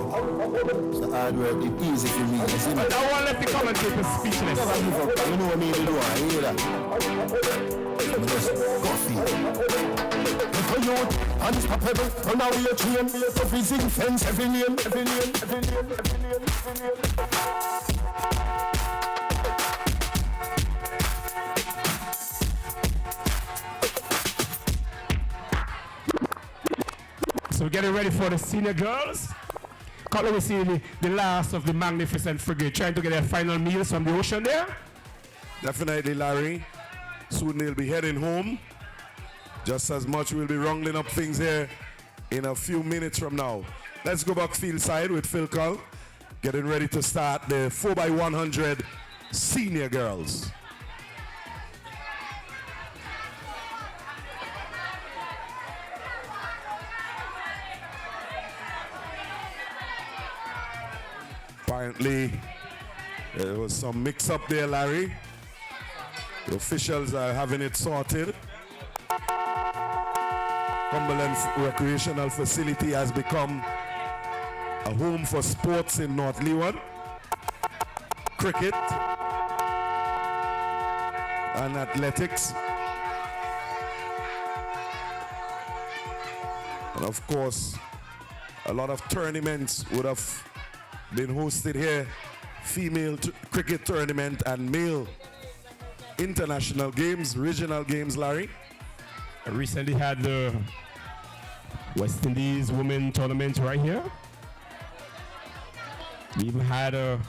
So hard work, it's easy for me. But I want to let the commentators speechless. Never give up, you know what I mean, you hear that? I'm just coffee. For you, unstoppable, on our way train, for freezing fence, every lane. So we're getting ready for the senior girls. Can't we see the last of the magnificent frigate trying to get their final meals from the ocean there? Definitely, Larry. Soon they'll be heading home. Just as much we'll be wrangling up things here in a few minutes from now. Let's go back field side with Phil Cull, getting ready to start the 4x100 senior girls. Apparently, there was some mix-up there, Larry. The officials are having it sorted. Cumberland Recreational Facility has become a home for sports in North Leeward. Cricket and athletics. And of course, a lot of tournaments would have been hosted here female cricket tournament and male international games, regional games, Larry. I recently had the West Indies women tournament right here. We even had a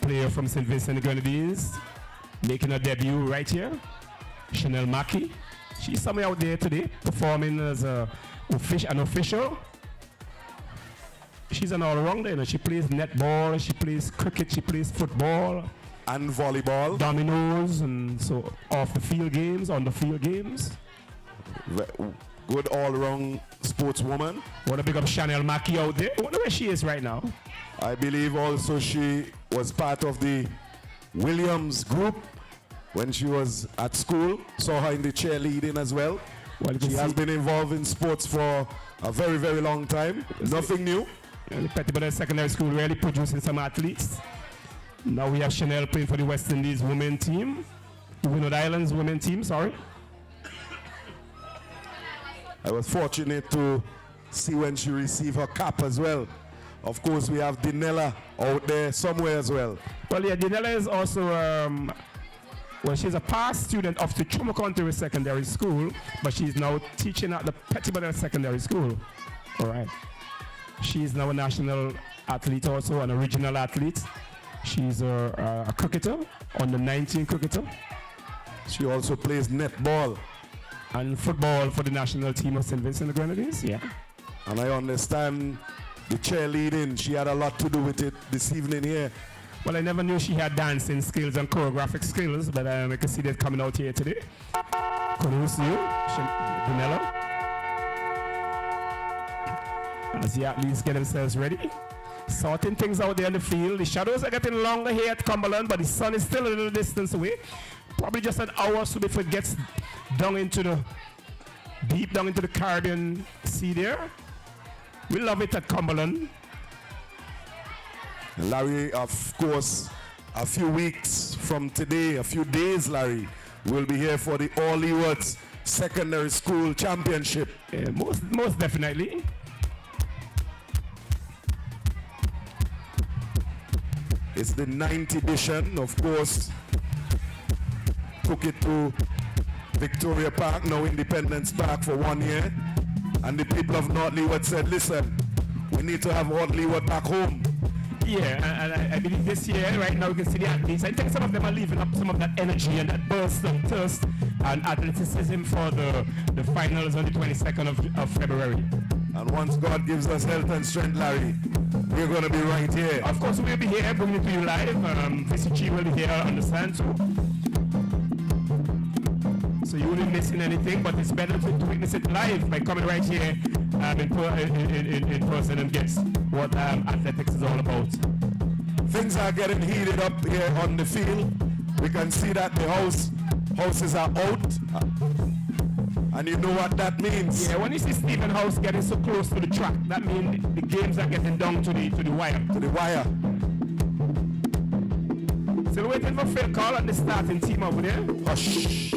player from St. Vincent and Grenadines making a debut right here, Chanel Mackey. She's somewhere out there today performing as an official. She's an all-rounder, you know. She plays netball, she plays cricket, she plays football. And volleyball. Dominoes, and so off the field games, on the field games. Good all-round sportswoman. Want to big up Chanel Mackey out there. I wonder where she is right now. I believe also she was part of the Williams group when she was at school. Saw her in the cheerleading as well. She has been involved in sports for a very, very long time. Nothing new. Yeah, the Petit Bordel Secondary School really producing some athletes. Now we have Chanel playing for the West Indies women team. The Windward Islands women team, sorry. I was fortunate to see when she received her cap as well. Of course, we have Dinella out there somewhere as well. Well, yeah, Dinella is also, well, she's a past student of the Chuma Country Secondary School, but she's now teaching at the Petit Bordel Secondary School. All right. She's now a national athlete also, an original athlete. She's a cricketer, under 19 cricketer. She also plays netball. And football for the national team of St. Vincent and the Grenadines, yeah. And I understand the cheerleading, she had a lot to do with it this evening here. Well, I never knew she had dancing skills and choreographic skills, but I can see that coming out here today. Kudos to you, Danella. As the athletes get themselves ready, sorting things out there in the field. The shadows are getting longer here at Cumberland, but the sun is still a little distance away. Probably just an hour or so before it gets deep down into the Caribbean Sea there. We love it at Cumberland. Larry, of course, a few weeks from today, a few days, Larry, we'll be here for the All Leewards Secondary School Championship. Yeah, most definitely. It's the 9th edition, of course. Took it to Victoria Park, now Independence Park, for 1 year. And the people of North Leeward said, listen, we need to have North Leeward back home. Yeah, and I believe this year, right now, you can see the athletes. I think some of them are leaving up some of that energy and that burst of thirst and athleticism for the finals on the 22nd of February. And once God gives us health and strength, Larry, we're going to be right here. Of course, we'll be here bringing it to you live. VCG will be here on the stand, so you won't be missing anything, but it's better to witness it live by coming right here in person and get what athletics is all about. Things are getting heated up here on the field. We can see that the houses are out. And you know what that means. Yeah, when you see Stephen House getting so close to the track, that means the games are getting down to the wire. To the wire. Still waiting for Phil Call at the starting team over there. Hush.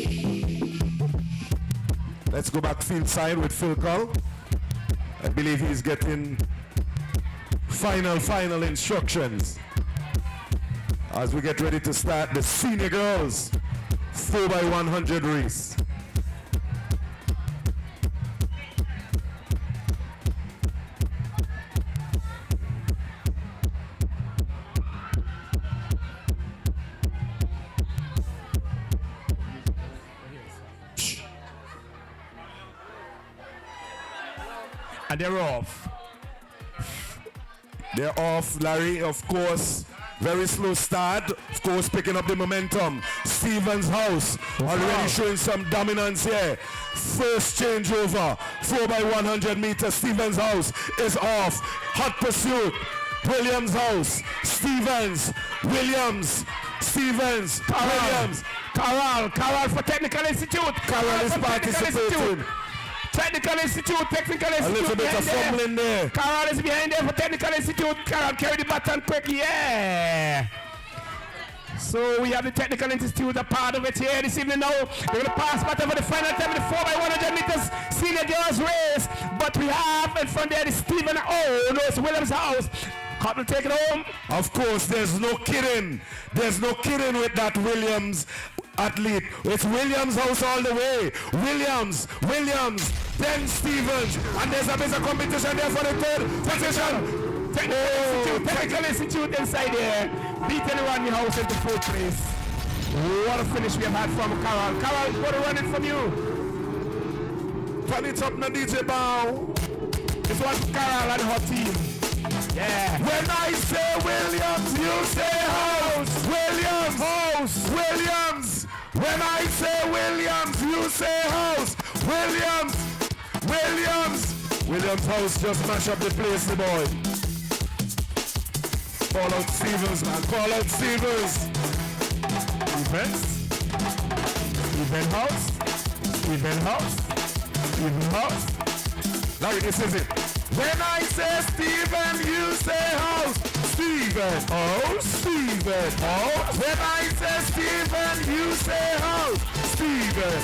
Let's go back field side with Phil Call. I believe he's getting final instructions as we get ready to start the senior girls 4x100 race. And they're off. They're off, Larry, of course. Very slow start. Of course, picking up the momentum. Stevens House already showing some dominance here. First changeover. 4x100 meters. Stevens House is off. Hot pursuit. Williams House. Stevens. Williams. Stevens. Williams. Carol for Technical Institute. Carol is participating. Technical Institute. A little bit of fumbling there. Carol is behind there for Technical Institute. Carol carry the baton quick, yeah. So we have the Technical Institute, a part of it here this evening now. We're going to pass back over the final time of the 4x100 meters senior girls race. But we have in front there the Stephen O. No, it's Williams House. Cotton take it home. Of course, there's no kidding. There's no kidding with that Williams athlete. It's Williams house all the way. Williams, then Stevens. And there's a bit of competition there for the third position. Technical Institute inside there. Beating the Rodney House into fourth place. What a finish we have had from Carol. Carol, what a run it from you. Turn it up, no DJ Bow. This was Carol and her team. Yeah. When I say Williams, you say house. Williams. When I say Williams, you say house. Williams house just mash up the place, the boy. Call out Stevens, man. Call out Stevens. Even house. Larry, this is it. When I say Steven, you say house. Steven. When I say Steven, you say house. Steven.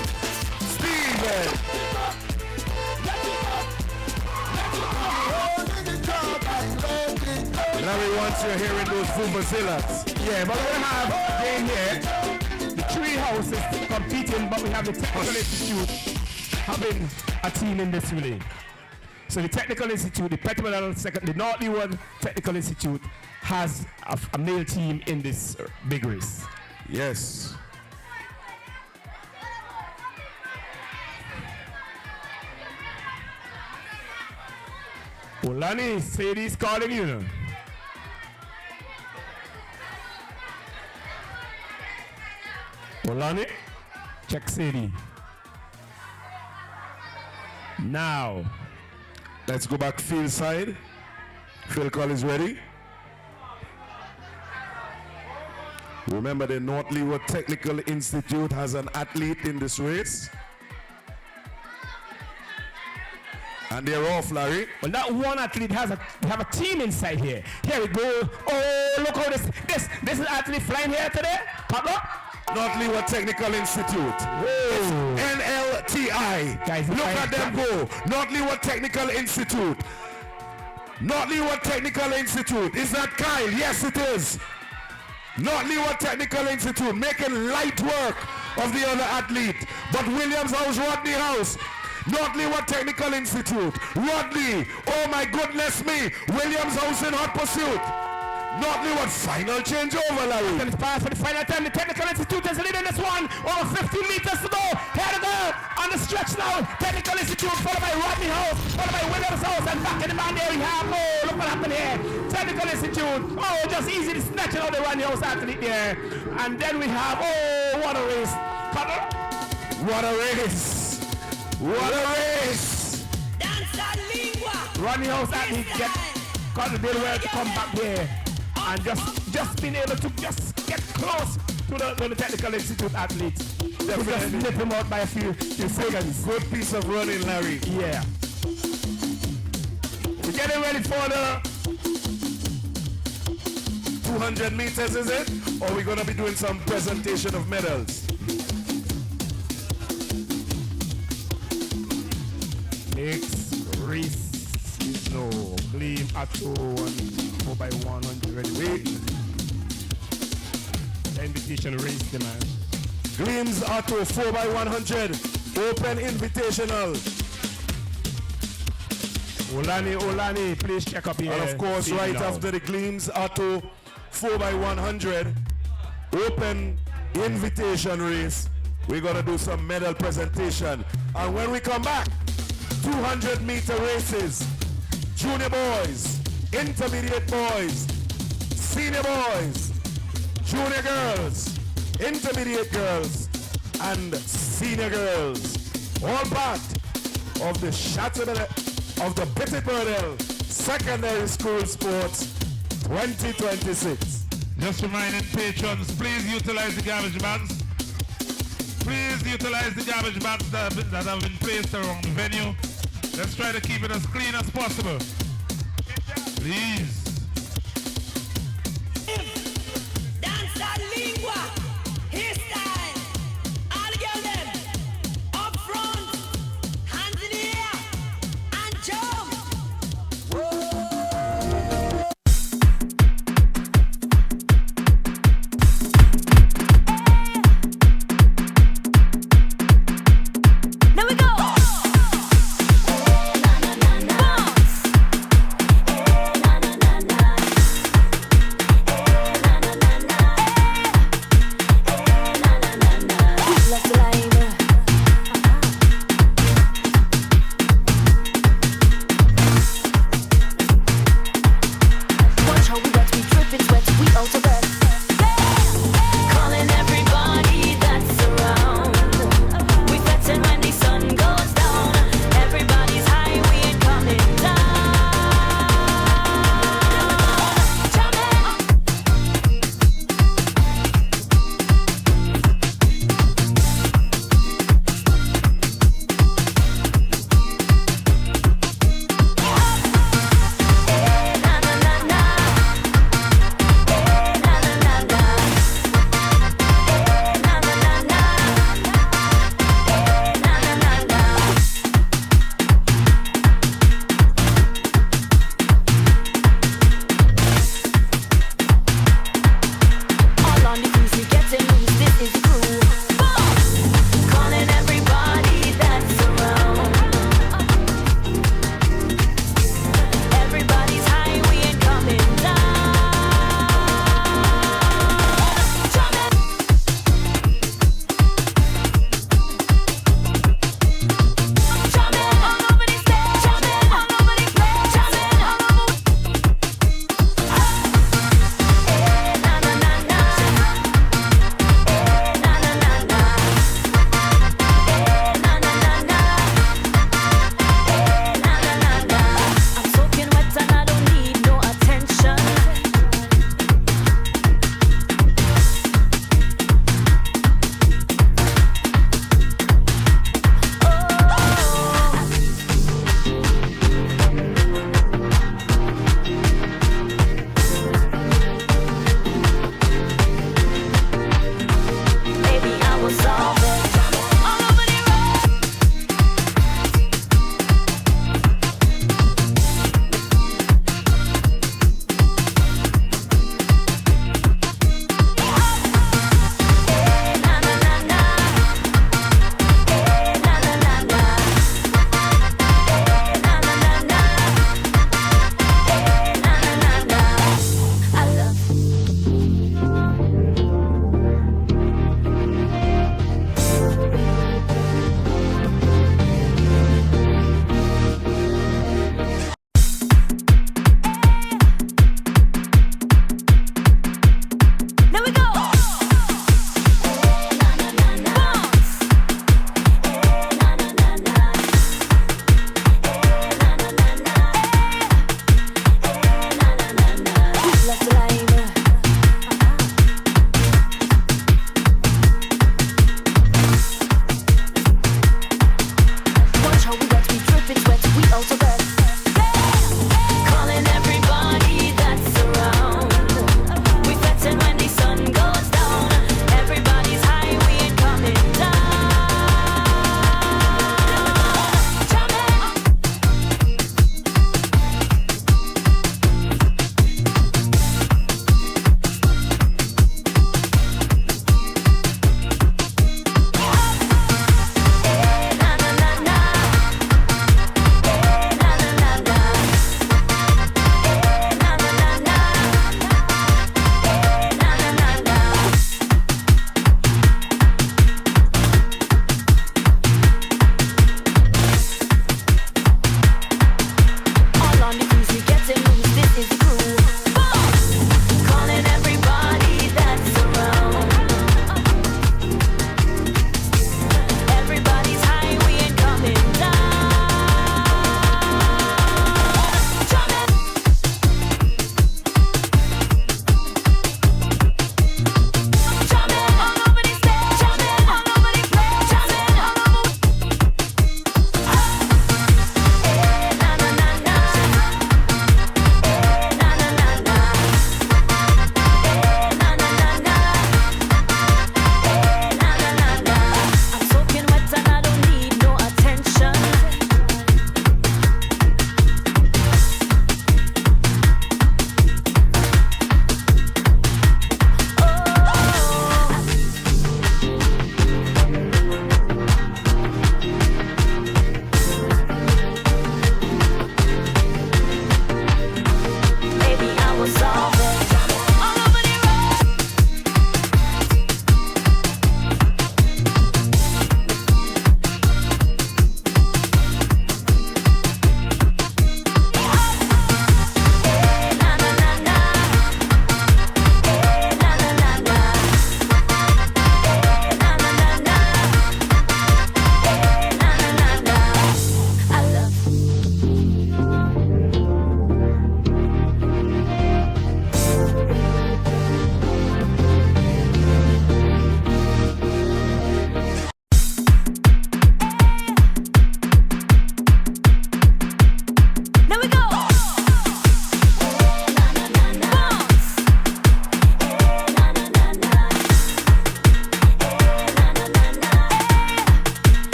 Larry wants you hearing those vuvuzelas. Yeah, but we have in here the three houses competing, but we have the Technical Institute having a team in this relay. So the Technical Institute, the Petit Bordel second, the North Leeward Technical Institute has a male team in this big race. Yes. Olani, Sadie's calling you now. Olani, check Sadie. Now, let's go back field side. Phil Call is ready. Remember, the North Leeward Technical Institute has an athlete in this race. And they're off, Larry. Well, that one athlete has we have a team inside here. Here we go. Oh, look how this is athlete flying here today. Pablo? North Leeward Technical Institute. Whoa. NLTI. Guys, look at them go. North Leeward Technical Institute. North Leeward Technical Institute. Is that Kyle? Yes, it is. North Leeward Technical Institute making light work of the other athlete. But Williams House, Rodney House. North Leeward Technical Institute. Rodney. Oh my goodness me. Williams House in hot pursuit. North Leeward final changeover, Larry. It's pass for the final time. The Technical Institute is leading this one. Over 15 meters to go. Here to go. On the stretch now. Technical Institute followed by Rodney House. Followed by Williams House. And back in the man there we have. Oh, look what happened here. Technical Institute. Oh, just easy to snatch out the Rodney House athlete there. And then we have, oh, what a race. Cutter. What a race. What a race. Rodney House athlete get got the deal where to come back here. And just being able to just get close to the Technical Institute athletes. Just nip him out by a few seconds. Good piece of running, Larry. Yeah. We're getting ready for the 200 meters, is it? Or we're going to be doing some presentation of medals? Next race is no Gleam Atto 4x100. Wait. The invitation race demand. Gleams Atto 4x100. Open invitational. Olani, please check up here. And of course, right after the Gleams Atto 4x100 open invitation race, we're going to do some medal presentation. And when we come back, 200-meter races, junior boys, intermediate boys, senior boys, junior girls, intermediate girls, and senior girls. All part of the Petit Bordel Secondary School Sports 2026. Just reminding patrons, please utilize the garbage bags. Please utilize the garbage bags that have been placed around the venue. Let's try to keep it as clean as possible. Please. Danza lingua, his style. All the girls them up front, hands in the air, and jump.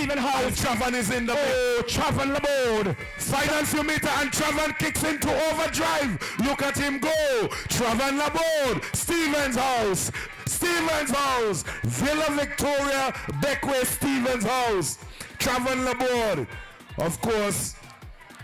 Stephen House. And Travan is in the Travan Laborde. Final few meter and Travan kicks into overdrive. Look at him go. Travan Laborde. Stevens House. Stevens House. Villa Victoria. Beckway Stevens House. Travan Laborde. Of course,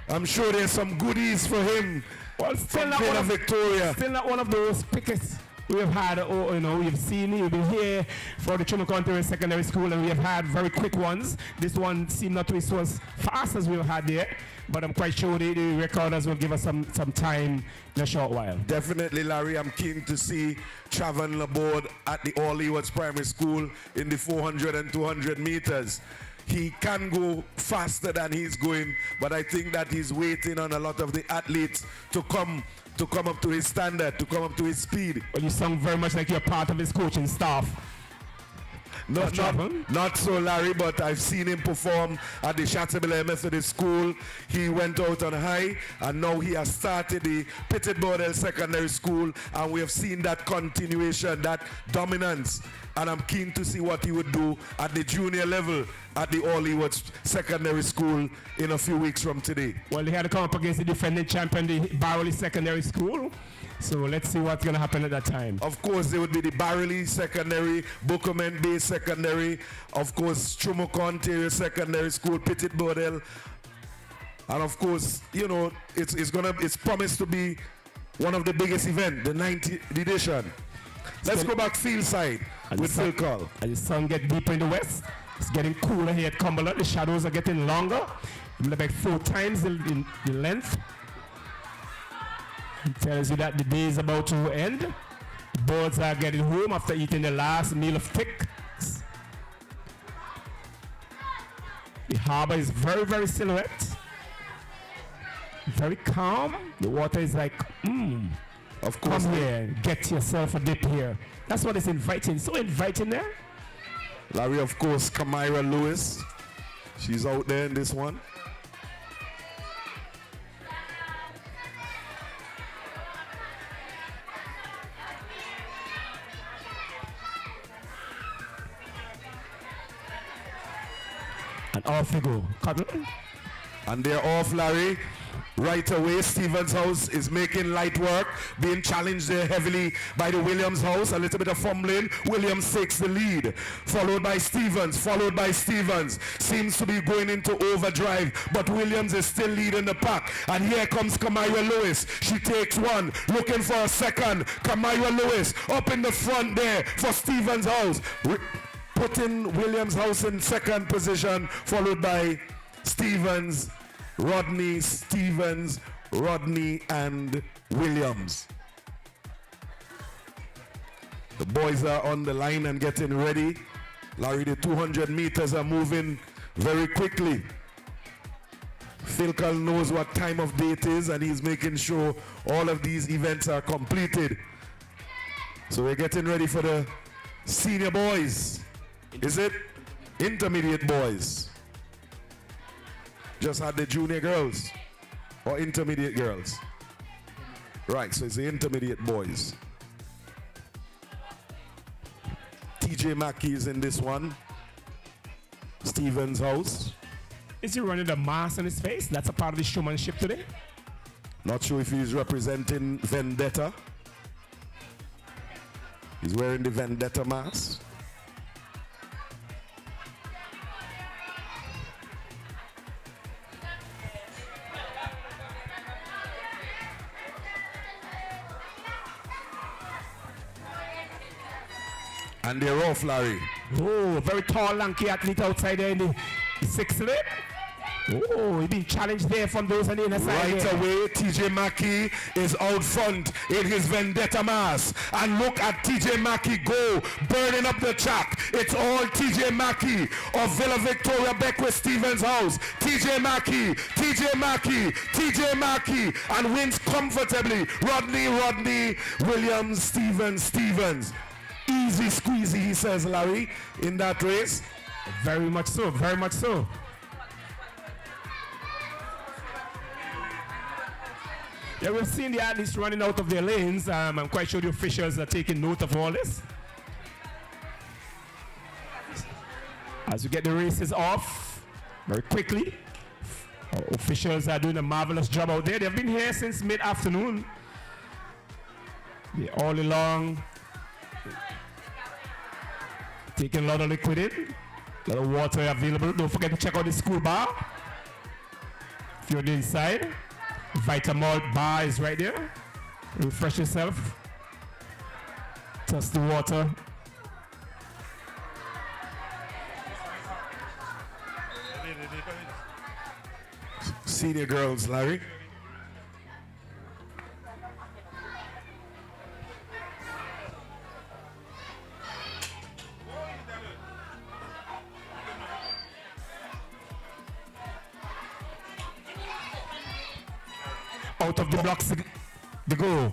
I'm sure there's some goodies for him. Well, still not Villa Victoria. Still not one of those pickets we have had. Oh, you know, we've seen, we've been here for the Chumukontere Secondary School, and we have had very quick ones. This one seemed not to be so as fast as we've had there, but I'm quite sure the recorders will give us some time in a short while. Definitely, Larry. I'm keen to see Travan Laborde at the All Ewards Primary School in the 400 and 200 meters. He can go faster than he's going, but I think that he's waiting on a lot of the athletes to come up to his standard, to come up to his speed. Well, you sound very much like you're part of his coaching staff. Not so, Larry, but I've seen him perform at the Chateaubriand Methodist School. He went out on high, and now he has started the Petit Bordel Secondary School, and we have seen that continuation, that dominance. And I'm keen to see what he would do at the junior level at the All Ewards Secondary School in a few weeks from today. Well, they had to come up against the defending champion, the Barley Secondary School. So let's see what's going to happen at that time. Of course, there would be the Barley Secondary, Bookman Bay Secondary, of course, Chumukontere Secondary School, Petit Bordel. And of course, you know, it's promised to be one of the biggest events, the 90th edition. Let's go back field side with Phil Call. As the sun gets deeper in the west, it's getting cooler here at Cumberland. The shadows are getting longer, about 4 times the length. It tells you that the day is about to end. The birds are getting home after eating the last meal of ticks. The harbor is very, very silhouette. Very calm. The water is like, Of course. Come here, get yourself a dip here. That's what it's inviting. So inviting there. Larry, of course, Kamira Lewis. She's out there in this one. And off you go. And they're off, Larry. Right away, Stevens House is making light work, being challenged there heavily by the Williams House. A little bit of fumbling. Williams takes the lead, followed by Stevens, Seems to be going into overdrive, but Williams is still leading the pack. And here comes Kamira Lewis. She takes one, looking for a second. Kamira Lewis up in the front there for Stevens House. Putting Williams House in second position, followed by Stevens, Rodney, Stevens, Rodney, and Williams. The boys are on the line and getting ready. Larry, the 200 meters are moving very quickly. Philcal knows what time of day it is, and he's making sure all of these events are completed. So we're getting ready for the senior boys. Is it? Intermediate boys. Just had the junior girls or intermediate girls. Right, so it's the intermediate boys. TJ Mackey is in this one. Stevens House. Is he running the mask on his face? That's a part of the showmanship today. Not sure if he's representing Vendetta. He's wearing the Vendetta mask. And they're off, Larry. Oh, very tall, lanky athlete outside there in the 6th lane. Oh, he's being challenged there from those on the inner side. Right away, TJ Mackey is out front in his Vendetta mask. And look at TJ Mackey go, burning up the track. It's all TJ Mackey of Villa Victoria Beckwith Stevens House. TJ Mackey, and wins comfortably. Rodney, Williams, Stevens. Easy squeezy, he says, Larry, in that race. Very much so, very much so. Yeah, we've seen the athletes running out of their lanes. I'm quite sure the officials are taking note of all this. As we get the races off, very quickly. Our officials are doing a marvelous job out there. They've been here since mid-afternoon. They're all along, taking a lot of liquid in, a lot of water available. Don't forget to check out the school bar. If you're on the inside, Vitamalt bar is right there. Refresh yourself. Test the water. Senior girls, Larry. Out of the blocks, the goal.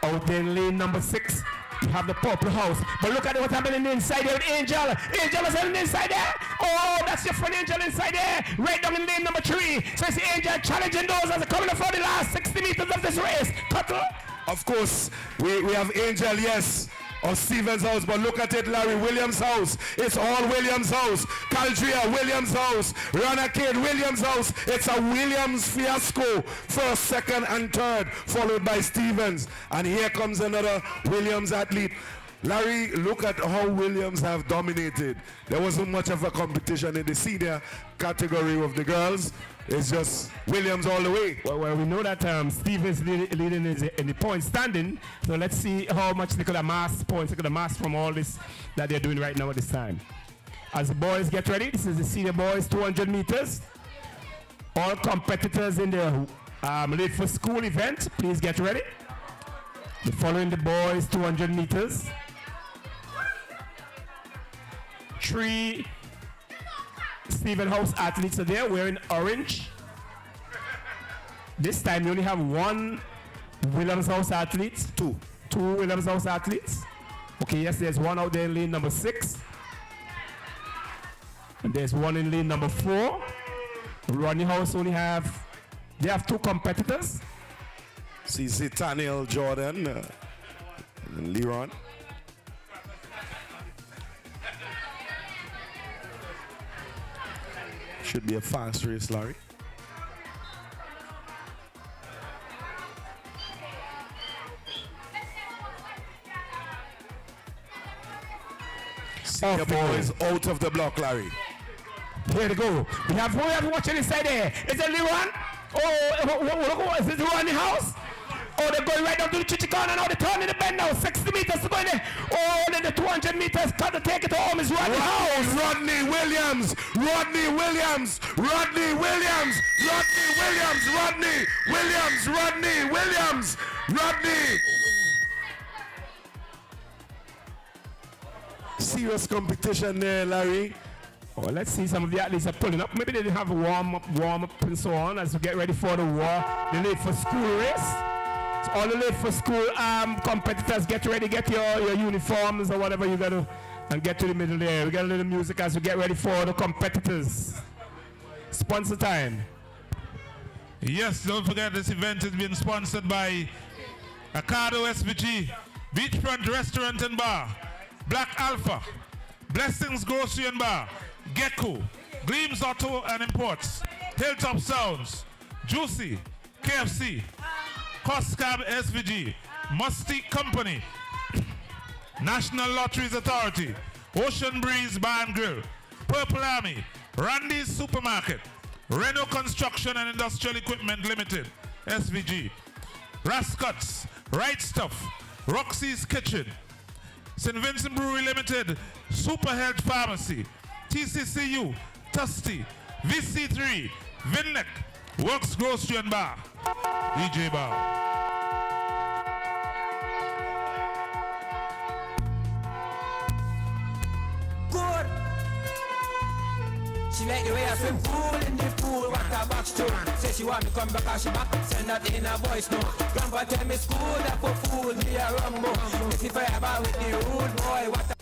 Out there in lane number 6, you have the purple house. But look at what's happening inside there with Angel. Angel is on the inside there. Oh, that's your friend Angel inside there. Right down in lane number 3. So it's Angel challenging those as they're coming up for the last 60 meters of this race. Tuttle. Of course, we have Angel, yes, of Stevens' house, but look at it, Larry, Williams' house. It's all Williams' house. Caldria, Williams' house. Ranacade, Williams' house. It's a Williams fiasco. First, second, and third, followed by Stevens. And here comes another Williams athlete. Larry, look at how Williams have dominated. There wasn't much of a competition in the senior category of the girls. It's just Williams all the way. Well, we know that Stevens leading in the point standing. So let's see how much they could amass points, they could amass from all this that they're doing right now at this time. As the boys get ready, this is the senior boys 200 meters. All competitors in the late for school event, please get ready. We're following the boys 200 meters. 3 Stephen House athletes are there wearing orange. This time you only have 1 Williams House athlete. 2 Williams House athletes. Okay, yes, there's 1 out there in lane number 6. And there's 1 in lane number 4. Ronnie House they have 2 competitors. See Zitaniel Jordan and Leron. Should be a fast race, Larry. Senior boys out of the block, Larry. Here they go. We have watching inside there. Is it Leron? Oh, is it Leron in the house? Oh, they're going right down to the Chichicana now. They're turning the bend now. 60 meters to go in there. Oh, then the 200 meters. Got to take it home. Is Rodney House. Rodney Williams. Rodney Williams. Rodney Williams. Rodney Williams. Rodney Williams. Rodney Williams. Rodney. Serious competition there, Larry. Oh, let's see, some of the athletes are pulling up. Maybe they didn't have a warm up and so on as we get ready for the late for school race. So all the late for school competitors, get ready, get your uniforms or whatever you got to, and get to the middle there. We got a little music as we get ready for the competitors. Sponsor time. Yes, don't forget this event is being sponsored by Acado SVG, Beachfront Restaurant and Bar, Black Alpha, Blessings Grocery and Bar, Gecko, Gleams Auto and Imports, Hilltop Sounds, Juicy, KFC, Coscab SVG, Musty Company, National Lotteries Authority, Ocean Breeze Bar and Grill, Purple Army, Randy's Supermarket, Renault Construction and Industrial Equipment Limited, SVG, Rascots, Right Stuff, Roxy's Kitchen, St. Vincent Brewery Limited, Super Health Pharmacy, TCCU, Tusty, VC3, Vinlec, Works Grocery and Bar, DJ Bar. Good. She like the way I swim pool in the pool, what a box too. Say she want me come back and she back, send that in a voice note. Grandpa tell me school that for fool, me a rumbo. If I ever with the rude boy, what a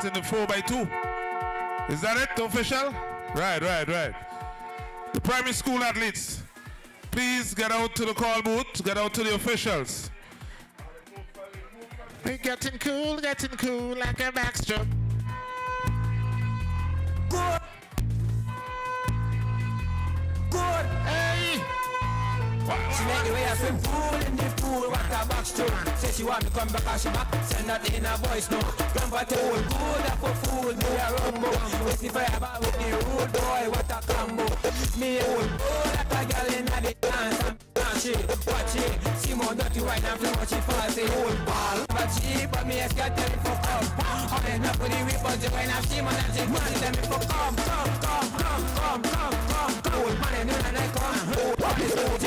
in the 4x2. Is that it, official? Right. The primary school athletes, please get out to the call booth, get out to the officials. We're getting cool like a backstroke. Good. Hey. She make the way I swim pool in the pool, what a backstroke. Say she want me come back and she back, send that in a voice note. Grandpa tell good up for fool, me a rumbo. If I ever with the rude boy, what a combo. Me a old boy, like a girl in the dance. And she, watch it, she more dirty right now, feel what she falls. Say old ball, but she, but me a scared tell me for come. I'm enough for the ripples, you when I see man and she money, tell me for come. Old man and then I come. Old man is old,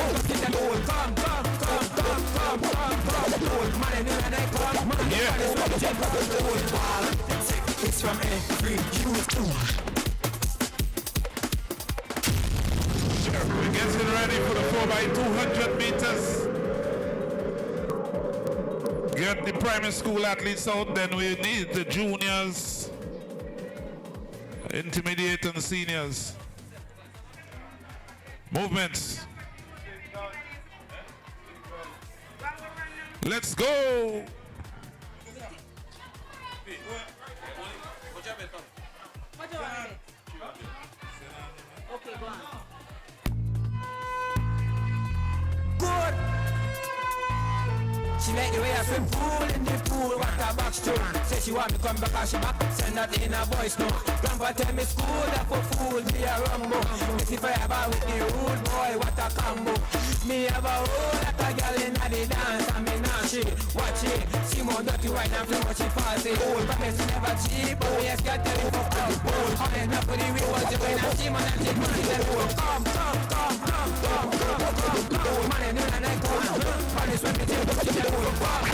come. It's from every youth. We're getting ready for the 4x200 meters. Get the primary school athletes out, then we need the juniors, intermediate and seniors. Movements. Let's go. Okay, go on. Good. She like the way I swim pool in the pool, what a backstroke. Say she want me come back and she back, send that in a voice note. Grandpa tell me school that for fool, me a rumbo. If I ever with the rude boy, what a combo. Me have a whole lot of girl in the dance, and me now she watch it. She more dirty right now, feel what she falls. Say old, but she never cheap. Oh yes, got tell me for come. I'm enough for the real ones, you when I see man and she money, then old come. Man and then I come. Man is when me take what she tell old come.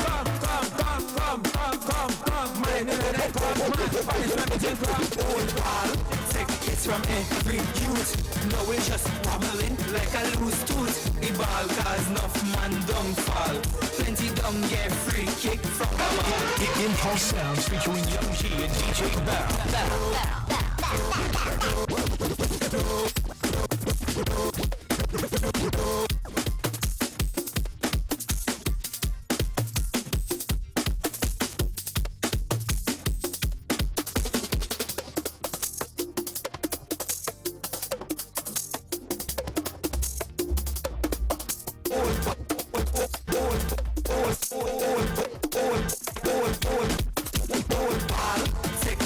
Man and then I come. Man is when me take old ball. It's from every youth. No, it's just wobbling like a loose tooth. The ball cause enough man don't fall. Plenty don't get free kick from the ball. The in-house sounds featuring Young G and DJ Bow.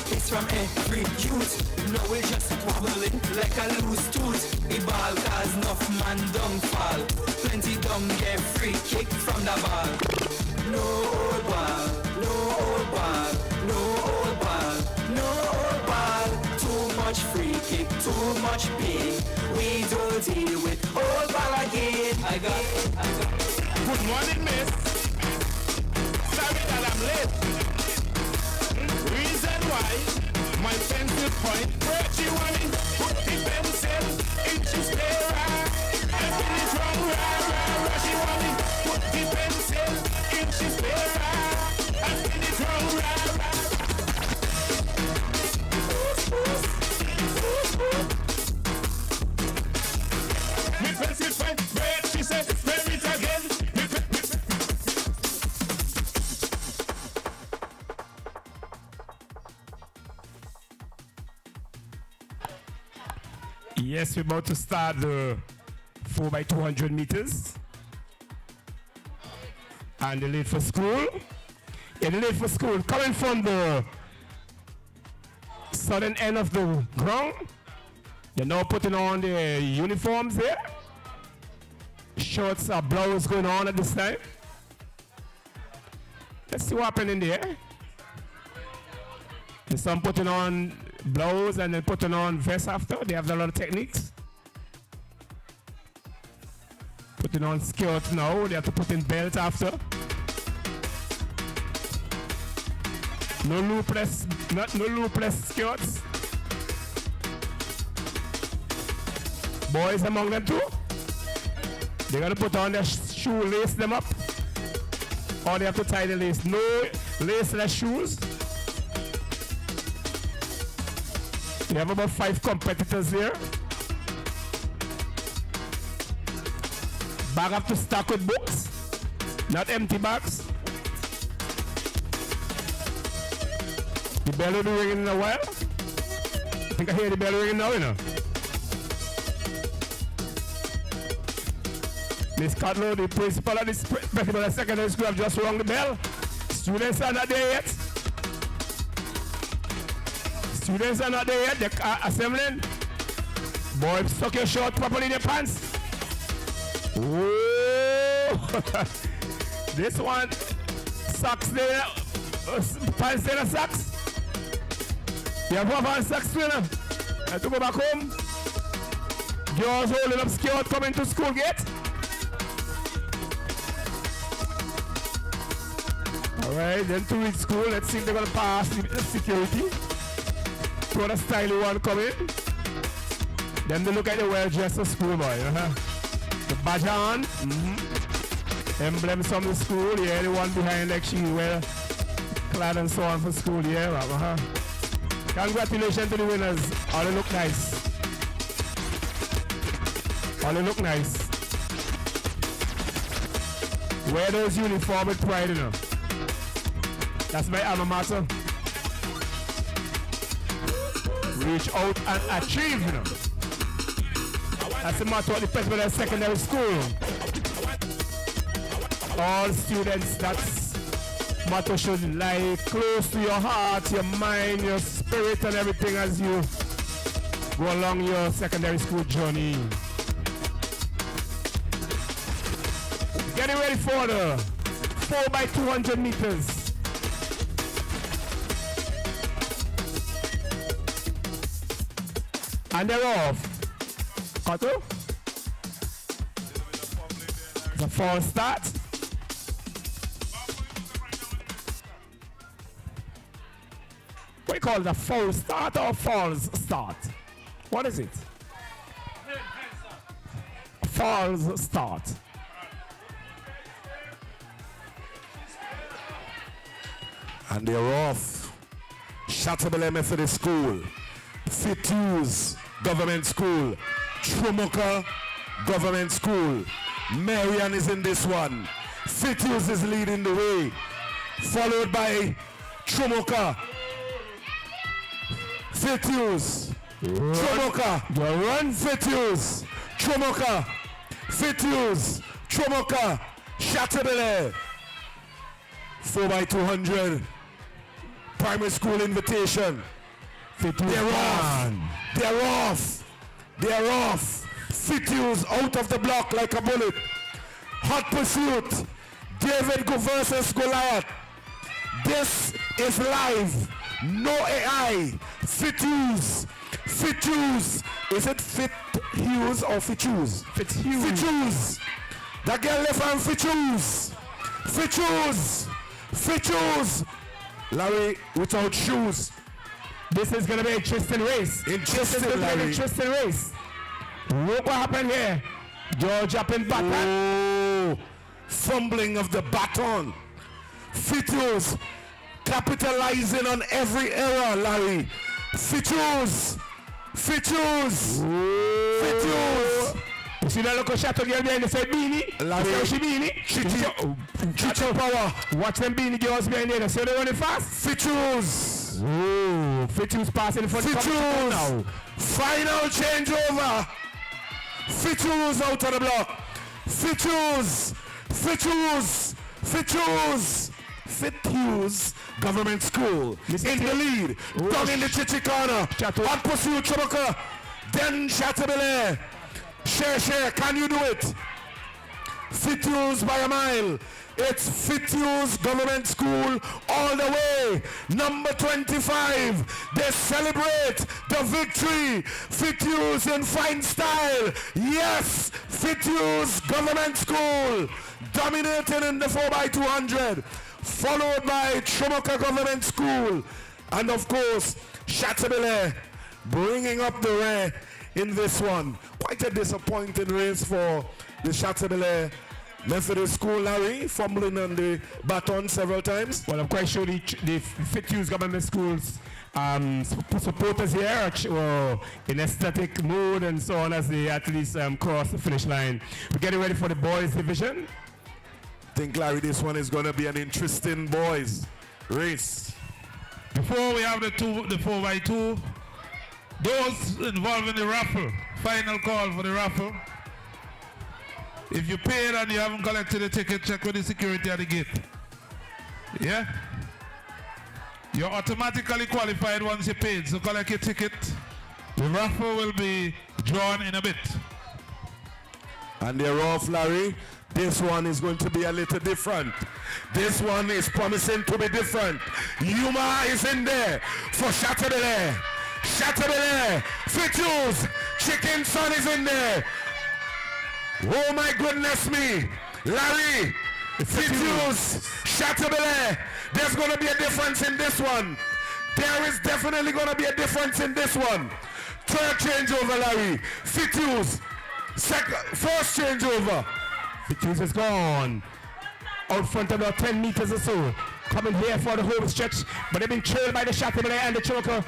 It's from every youth. No, it's just wobbling like a loose tooth. The ball cause enough man don't fall. Plenty don't get free kick from the ball. No old ball, no old ball, no old ball, no old ball. Too much free kick, too much pain. We don't deal with old ball again. I got. Good morning, miss. Sorry that I'm late. Reason why my pencil point brought you on it. Put the pencil into spare. I finish wrong, she want it. Put the pencil into spare. I finish wrong, my pencil point break, she said, spare it again. Yes, we're about to start the 4x200 meters. And the late for school. Yeah, the late for school coming from the southern end of the ground. You're now putting on the uniforms here. Shorts or blouse going on at this time. Let's see what happened in there. There's some putting on blouse and then putting on vest after. They have a lot of techniques. Putting on skirts now. They have to put in belt after. No loopless skirts. Boys among them too. They're gonna put on their shoe, lace them up. Or they have to tie the lace. No laceless shoes. We have about 5 competitors here. Bag up to stock with books, not empty bags. The bell will be ringing in a while. I think I hear the bell ringing now, you know. Miss Cutler, the principal of this Petit Bordel secondary school, have just rung the bell. Students are not there yet. Students are not there yet. They're assembling. Boy, stuck your short properly in your pants. Whoa! This one, socks there, pants there, socks. You have one socks to them. I have to go back home. Girls holding up skirt coming to school gate. Alright, then to reach school, let's see if they're gonna pass the security. Throw the styly one coming. Then they look at the well-dressed schoolboy. The badge on. Emblems from the school, yeah, the one behind like she well clad and so on for school, yeah. Congratulations to the winners. All they look nice. All they look nice. Wear those uniforms with pride, you know. That's my alma mater. Reach out and achieve, you know. That's the motto of the Petit Bordel Secondary School. All students, that's motto should lie close to your heart, your mind, your spirit and everything as you go along your secondary school journey. Getting ready for the 4x200 meters. And they're off. Otto? It's a false start. What do you call it? A false start or false start? What is it? A false start. And they're off. Chateaubelair Methodist School, Fituse Government School, Trumuka Government School. Marian is in this one. Fituse is leading the way, followed by Trumuka. Fituse, Trumuka, run. Fituse, Trumuka, Fituse, Trumuka, Chateaubelair. 4x200 primary school invitation. They're off. They're off. They're off. Fituse out of the block like a bullet. Hot pursuit. David go versus Goliath. This is live. No AI. Fituse. Fituse. Is it Fituse or Fituse? Fituse. Fituse. That girl left on Fituse. Fituse. Fituse. Larry without shoes. This is going to be an interesting race. Interesting, Larry. Interesting race. Look what happened here. George up in baton. Oh, fumbling of the baton. Fituse capitalizing on every error, Larry. Fituse. Fituse. Fituse. You see that local shot girl behind the side beanie? Larry. She beanie. Chichi power. Watch them beanie girls behind there. See they running fast? Fituse. Oh, Fituse passing in front of Fituse now. Final changeover. Fituse out of the block. Fituse. Fituse. Fituse. Fituse Government School in the lead. Down in the Chichi corner. On pursuit, Trumuka. Then Chateaubelair. Share, can you do it? Fituse by a mile. It's Fituse Government School all the way. Number 25. They celebrate the victory. Fituse in fine style. Yes, Fituse Government School dominating in the 4x200. Followed by Trumuka Government School. And of course, Chateaubelair bringing up the rear in this one. Quite a disappointing race for the Chateaubelair Methodist School, Larry, fumbling on the baton several times. Well, I'm quite sure the Fit Use Government Schools supporters here are in aesthetic mood and so on as the athletes cross the finish line. We're getting ready for the boys division. I think, Larry, this one is going to be an interesting boys race. Before we have the 4x2, those involved in the raffle, final call for the raffle. If you paid and you haven't collected the ticket, check with the security at the gate. Yeah? You're automatically qualified once you paid, so collect your ticket. The raffle will be drawn in a bit. And they're off, Larry. This one is going to be a little different. This one is promising to be different. Yuma is in there for Chateaubriand. Chateaubriand, Fituse, Chicken Son is in there. Oh my goodness me. Larry, Fituse, Chateaubriand. There's going to be a difference in this one. There is definitely going to be a difference in this one. Third changeover, Larry. Fituse, first changeover. Fituse is gone. Out front about 10 meters or so. Coming here for the home stretch, but they've been trailed by the Chateaubriand and the Chomoka.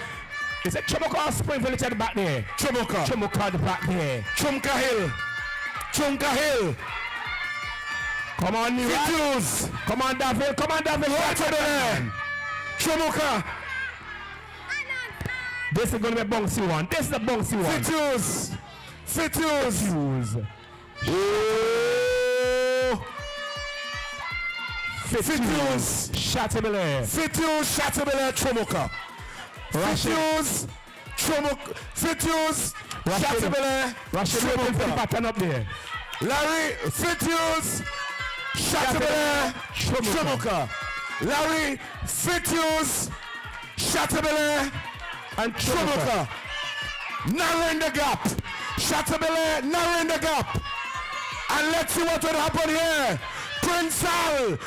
Is it Chomoka or Spring Village at the back there? Chomoka. Chomoka at the back there. Chumka Hill. Chumka Hill. Come on, Fituse. Come on, David. Come on, David. Chateaubriand. Chomoka. This is going to be a bouncy one. This is a bouncy one. Fituse. Fituse. Oh. Fituse. Chateaubriand. Fituse, Chateaubriand, Chomoka. Fituse, Chomoka. Fituse, Chateaubriand, Chomoka. Pattern up there. Larry, Fituse, Chateaubriand, Chomoka. Larry, Fituse, Chateaubriand, and Chomoka. Narrowing the gap. Chateaubriand narrowing the gap. And let's see what will happen here. Prince Al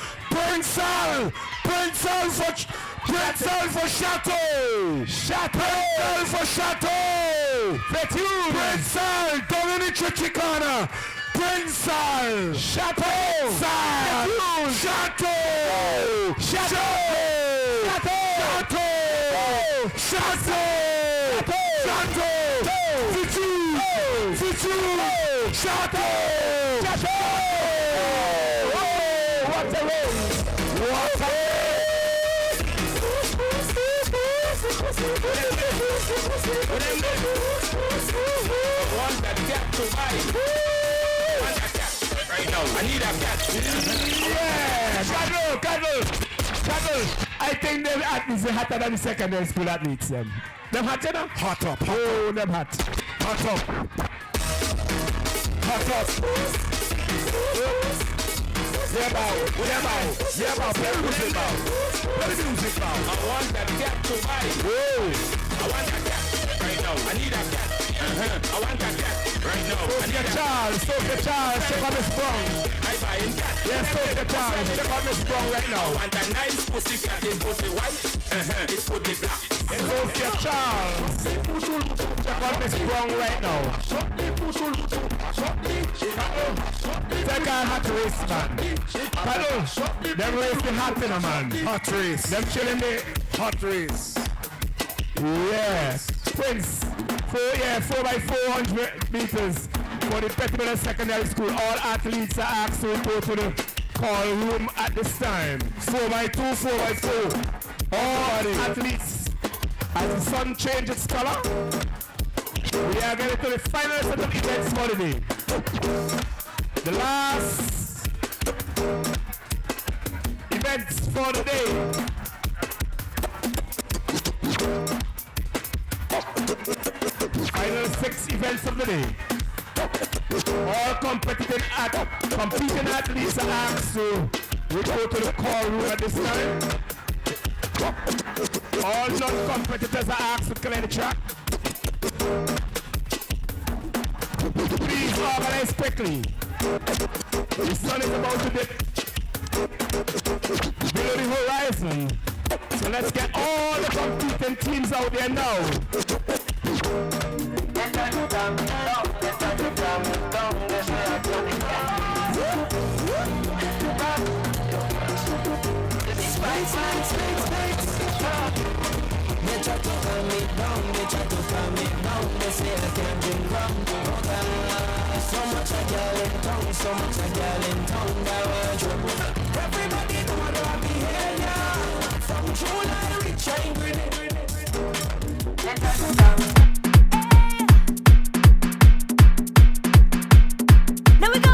for Chateau. Chateau for Chateau. Prince Al down in the tricky corner. Prince Al. Chateau. Chateau. What a race! What a I need a cat. Yeah, cuddle. I think them athletes are hotter than the secondary school athletes. Them hot, you know? Hot up. Oh, them hot. Hot up. Yeah, bow. Play the music, bow. I want that cat to bite. Whoa. I want that cat right now. I need that cat. I want that cat right now. Sophia Charles, check on the sprung. I buy in cat. Yes, Sophia Charles, check on the sprung right now. I want a nice pussy cat in pussy white. It's pussy black. Sophia Charles, check on the sprung right now. Take a hot race, man. Hello, them racing hot in a man. Hot race. Them chilling the hot race. Yes. Prince, 4x400 meters for the Petit Bordel Secondary School. All athletes are asked to report to the call room at this time. 4x2, 4x4. All athletes, as the sun changes its color, we are getting to the final set of events for the day. The last events for the day. Final 6 events of the day. All competing athletes are asked to report to the call room at this time. All non-competitors are asked to clear the track. Please organize quickly. The sun is about to dip below the horizon. So let's get all the competing teams out there now. down. They try to calm me down. They say I can't drink rum. Oh God, so much a girl in town, so much a girl in town. That was true. Everybody know what I be here, yeah. From July, rich and green. Let us go. Now we go.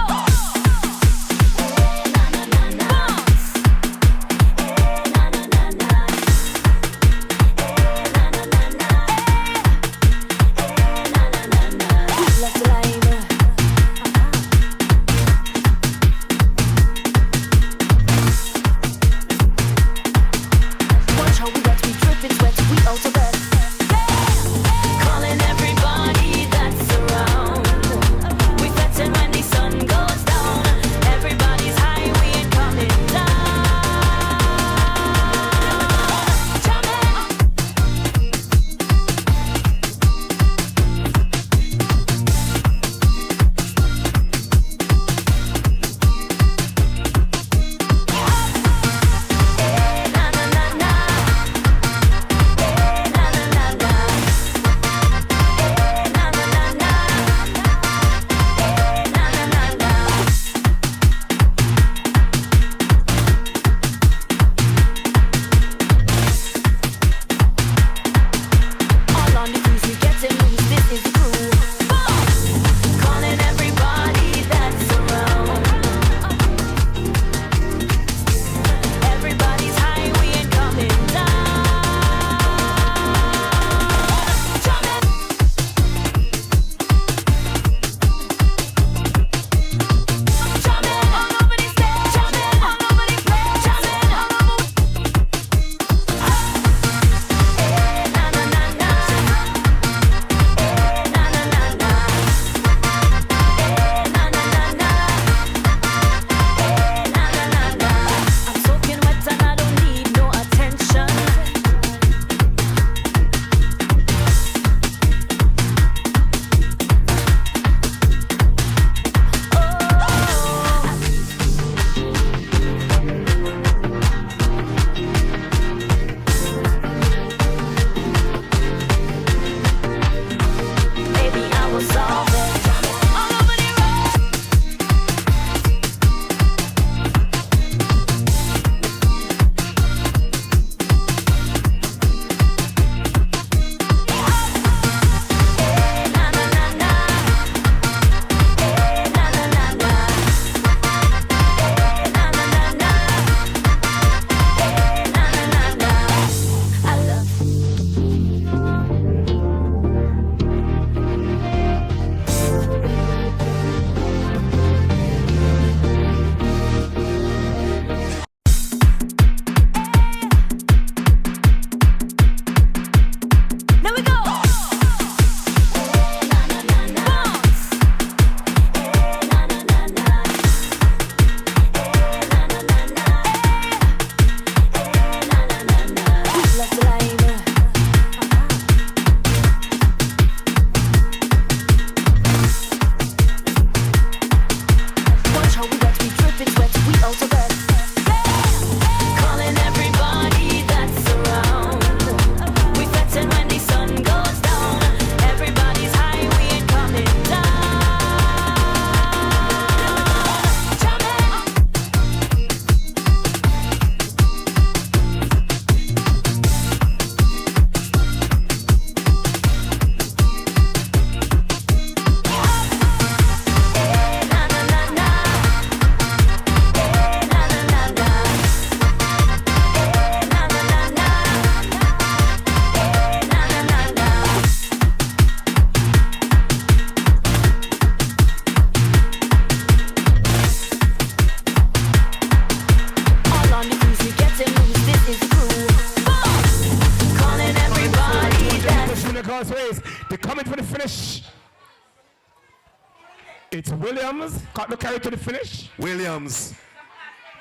It's Williams, got the carry to the finish. Williams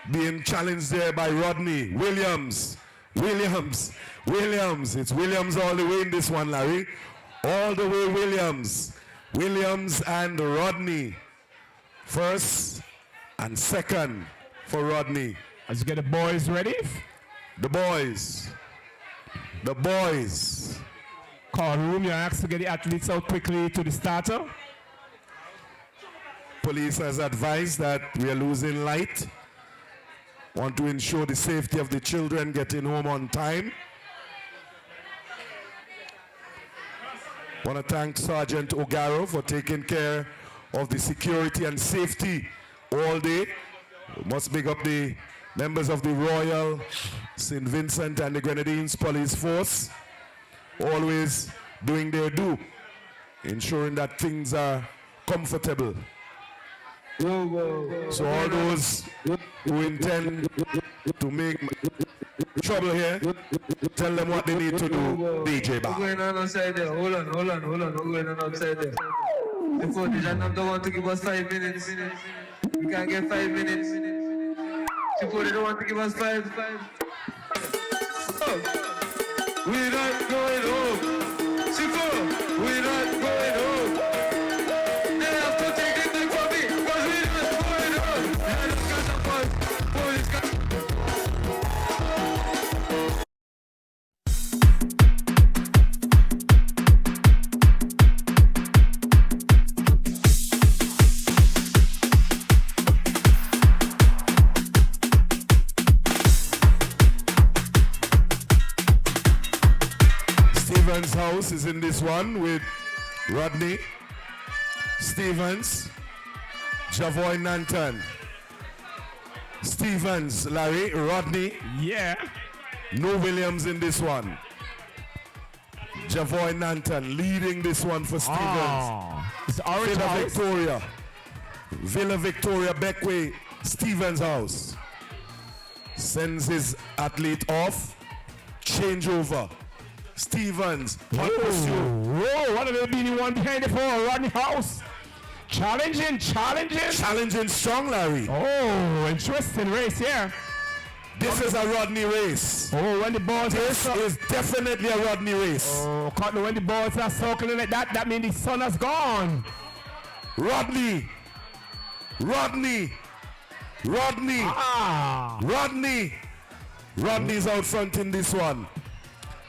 being challenged there by Rodney. Williams. It's Williams all the way in this one, Larry. All the way Williams. Williams and Rodney. First and second for Rodney. Let's get the boys ready. The boys. call room. You're asked to get the athletes out quickly to the starter. Police has advised that we are losing light. Want to ensure the safety of the children getting home on time. Want to thank Sergeant Ogaro for taking care of the security and safety all day. Must big up the members of the Royal St. Vincent and the Grenadines Police Force. Always doing their due, ensuring that things are comfortable. So all those who intend to make trouble here, tell them what they need to do, DJ Bar. We're going on outside there. Hold on. We're going on outside there. The footage, I don't want to give us 5 minutes. We can't get 5 minutes. Before they don't want to give us 5. Oh. We're not going home. Chico, we're not going home. They have to take it back from me, because we're not going home. And look at the police got... Stevens' house is in this one with Rodney, Stevens, Javoy Nanton. Stevens, Larry, Rodney. Yeah. No Williams in this one. Javoy Nanton leading this one for Stevens. It's Orange Villa House. Victoria. Villa Victoria Beckway, Stevens' house. Sends his athlete off. Changeover. Stevens, hot pursuit. Whoa, what are they being one behind the four? Rodney House. Challenging. Challenging strong, Larry. Oh, interesting race here. This is a Rodney race. Oh, when the balls This is definitely a Rodney race. Oh, Cotton, when the balls are circling like that, that means the sun has gone. Rodney. Rodney's out front in this one.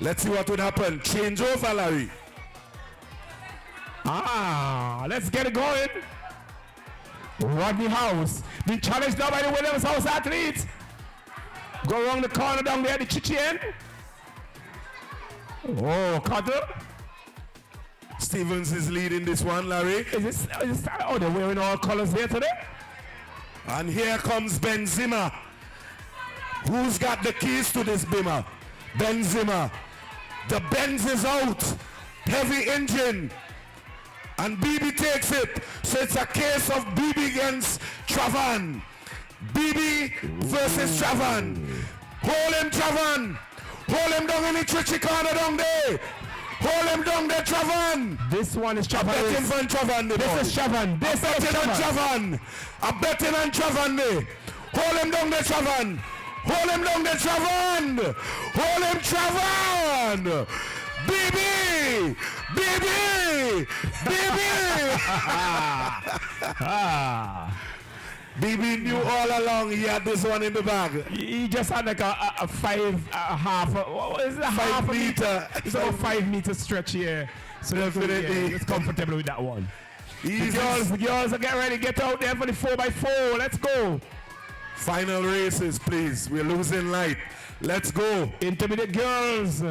Let's see what would happen. Change over, Larry. Let's get it going. Rodney House. Being challenged now by the Williams House athletes. Go around the corner down there, the chichi end. Oh, Carter. Stevens is leading this one, Larry. Is this oh, they're wearing all colors here today? And here comes Benzema. Who's got the keys to this bimmer? Benzema. The Benz is out. Heavy engine. And BB takes it. So it's a case of BB against Travan. BB versus Travan. Hold him, Travan. Hold him down in the tricky corner down there. Hold him down there, Travan. This one is Travan. I'm betting on Travan. This is Travan. I'm betting on Travan. I'm betting on Travan there. Hold him down there, Travan. Hold him down there, Travan. Hold him, Travan. BB. BB knew all along he had this one in the bag. He just had like a half. What is it? 5 meter. It's about 5 meter stretch here. So definitely, it's comfortable with that one. The girls are getting ready. Get out there for the 4x4. Let's go. Final races, please. We're losing light. Let's go. Intermediate girls.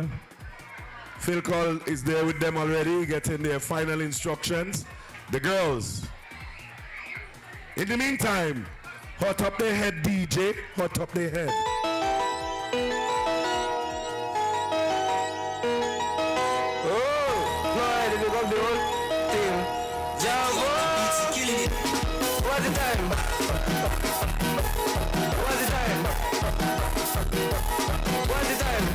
Phil Cole is there with them already, getting their final instructions. The girls. In the meantime, hot up their head, DJ. Hot up their head. Oh, Floyd, you got the whole team. Jumbo! What's the time? What's the time? What's the time?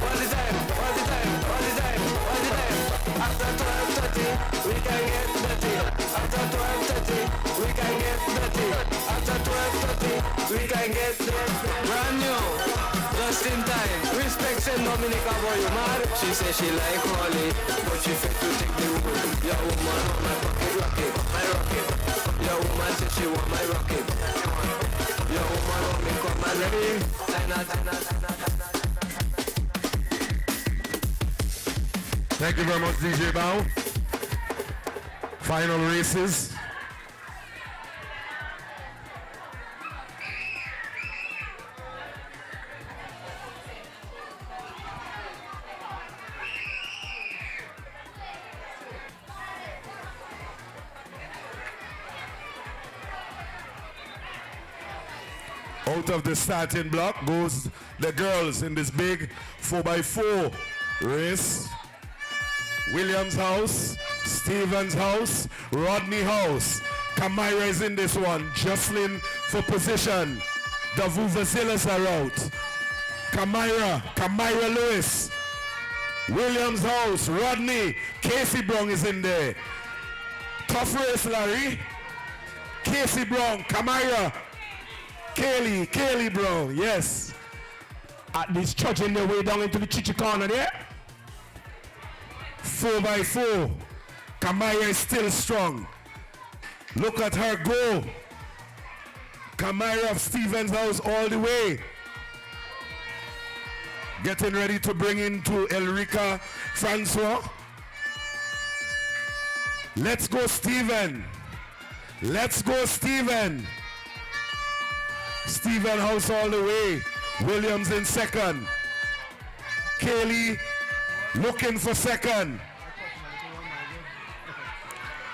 What's the time? What's the time? What's the time? What's the time? After 12:30, we can get dirty. After 12:30, we can get dirty. After 12:30, we can get dirty. Brand new, just in time. Respect said Dominica boy, you mad? She say she like Holly, but she fit to take the wood. Your woman want my pocket rocket, my rocket. Your woman say she want my rocket. Your woman want me come and ready. Thank you very much, DJ Bow. Final races. Out of the starting block goes the girls in this big 4x4 race. Williams house, Stevens house, Rodney house. Kamira is in this one. Jocelyn for position. The Vuvuzelas are out. Kamira Lewis. Williams house, Rodney. Casey Brown is in there. Tough race, Larry. Casey Brown, Kamira. Kaylee Brown, yes. At least trudging their way down into the chichi corner there. 4x4. Kamaya is still strong. Look at her go. Kamaya of Stevens house all the way. Getting ready to bring into Elrica Francois. Let's go, Steven. Let's go, Steven. Steven house all the way. Williams in second. Kaylee looking for second.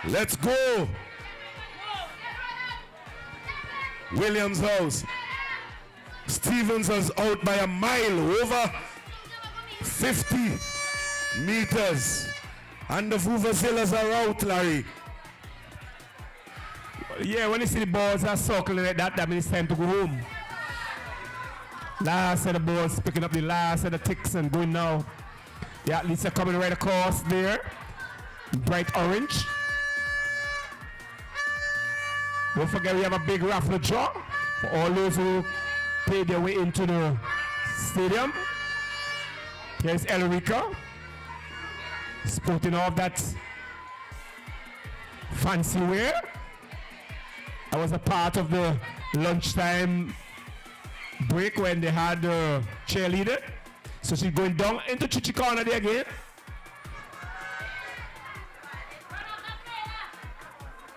Let's go. Williams house. Stevens is out by a mile, over 50 meters. And the Vuvuzelas are out, Larry. Yeah, when you see the balls are circling like that means it's time to go home. Last set of balls, picking up the last set of ticks and going now. The athletes are coming right across there. Bright orange. Don't forget we have a big raffle draw for all those who paid their way into the stadium. Here's Elrica, sporting all that fancy wear. I was a part of the lunchtime break when they had the cheerleader. So she's going down into Chichi corner there again.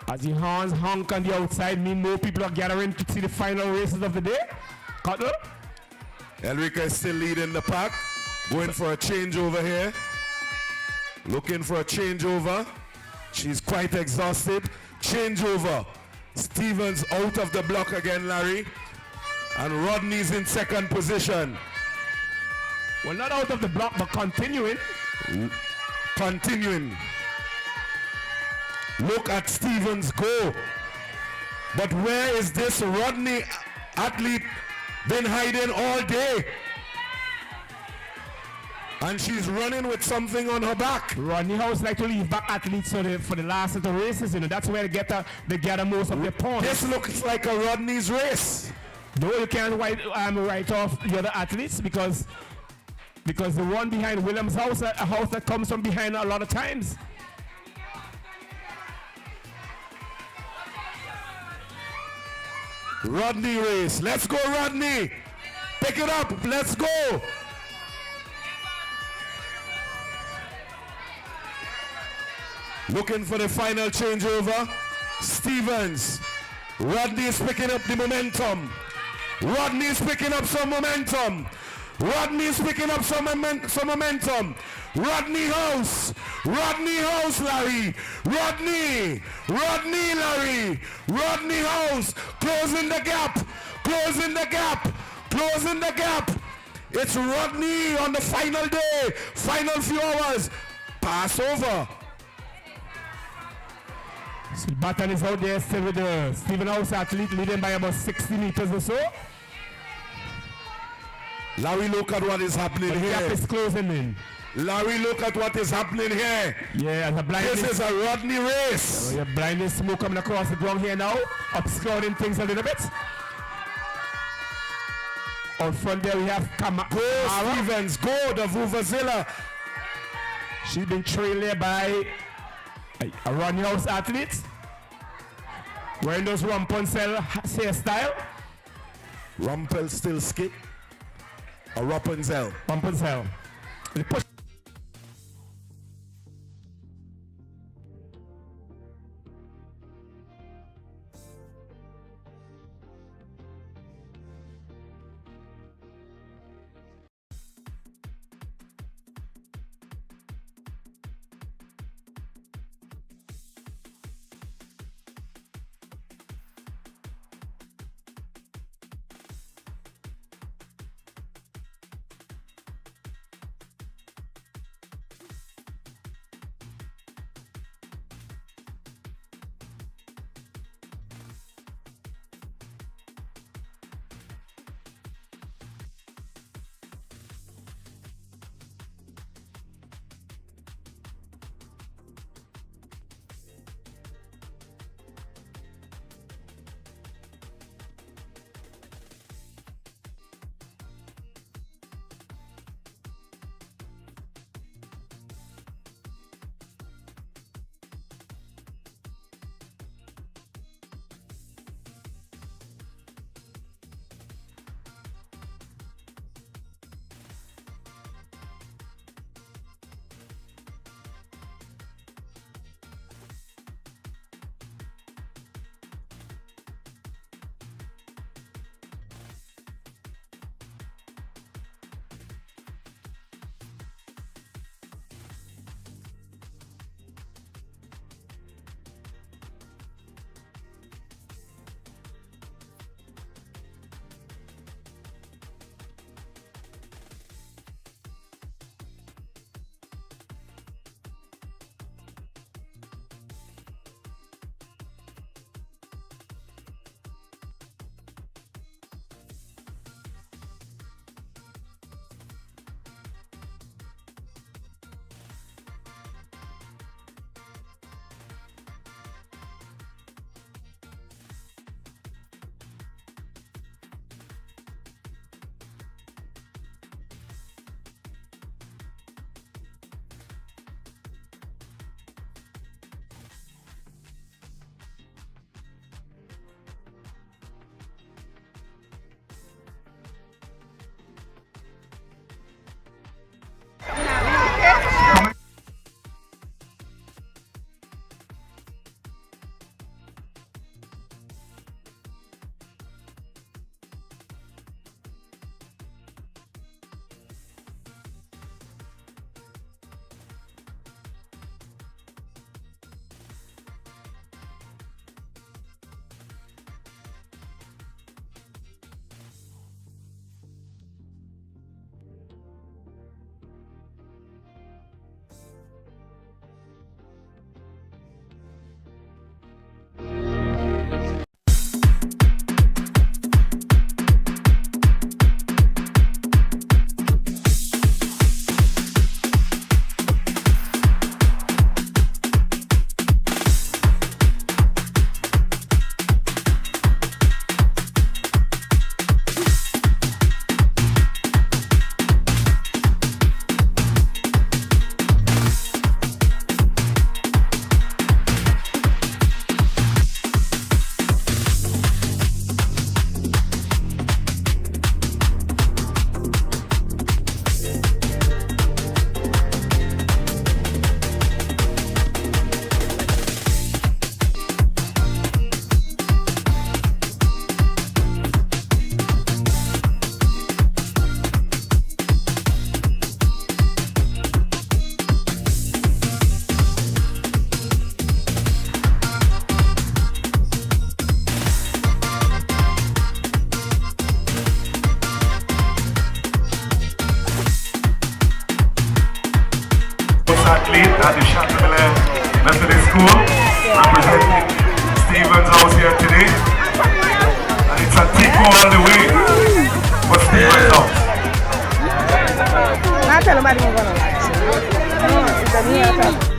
As the horns honk on the outside, mean more people are gathering to see the final races of the day. Cutler. Elrica is still leading the pack. Going for a changeover here. Looking for a changeover. She's quite exhausted. Changeover. Stevens out of the block again, Larry. And Rodney's in second position. Well, not out of the block, but continuing. Continuing. Look at Stevens go. But where is this Rodney athlete been hiding all day? And she's running with something on her back. Rodney House like to leave back athletes for the last of the races, you know. That's where they gather most of their points. This looks like a Rodney's race. No, you can't write off the other athletes because the one behind Williams' house, a house that comes from behind a lot of times. Rodney race. Let's go, Rodney. Pick it up. Let's go. Looking for the final changeover. Stevens. Rodney is picking up the momentum. Rodney is picking up some momentum. Rodney is picking up some momentum. Rodney House. Rodney House, Larry. Rodney, Larry. Rodney House. Closing the gap. Closing the gap. Closing the gap. It's Rodney on the final day. Final few hours. Pass over. So the baton is out there still with the Stephen House athlete leading by about 60 meters or so. Larry, look at what is happening here. The gap is closing in. Larry, look at what is happening here. Yeah, as a blinding. This is a Rodney race. Oh, yeah, blinding smoke coming across the ground here now, obscuring things a little bit. Out front there we have Go Stevens, go the Vuvuzela. She's been trailed there by a Rodney House athlete. Wearing those Rapunzel hairstyle. Rumpelstiltskin. Or Rapunzel. Rapunzel. The push. Athlete at the Chantilly Methodist School, representing Stevens House here today. And it's a tico all the way for Stevens House. Not tell nobody what's going on. It's a new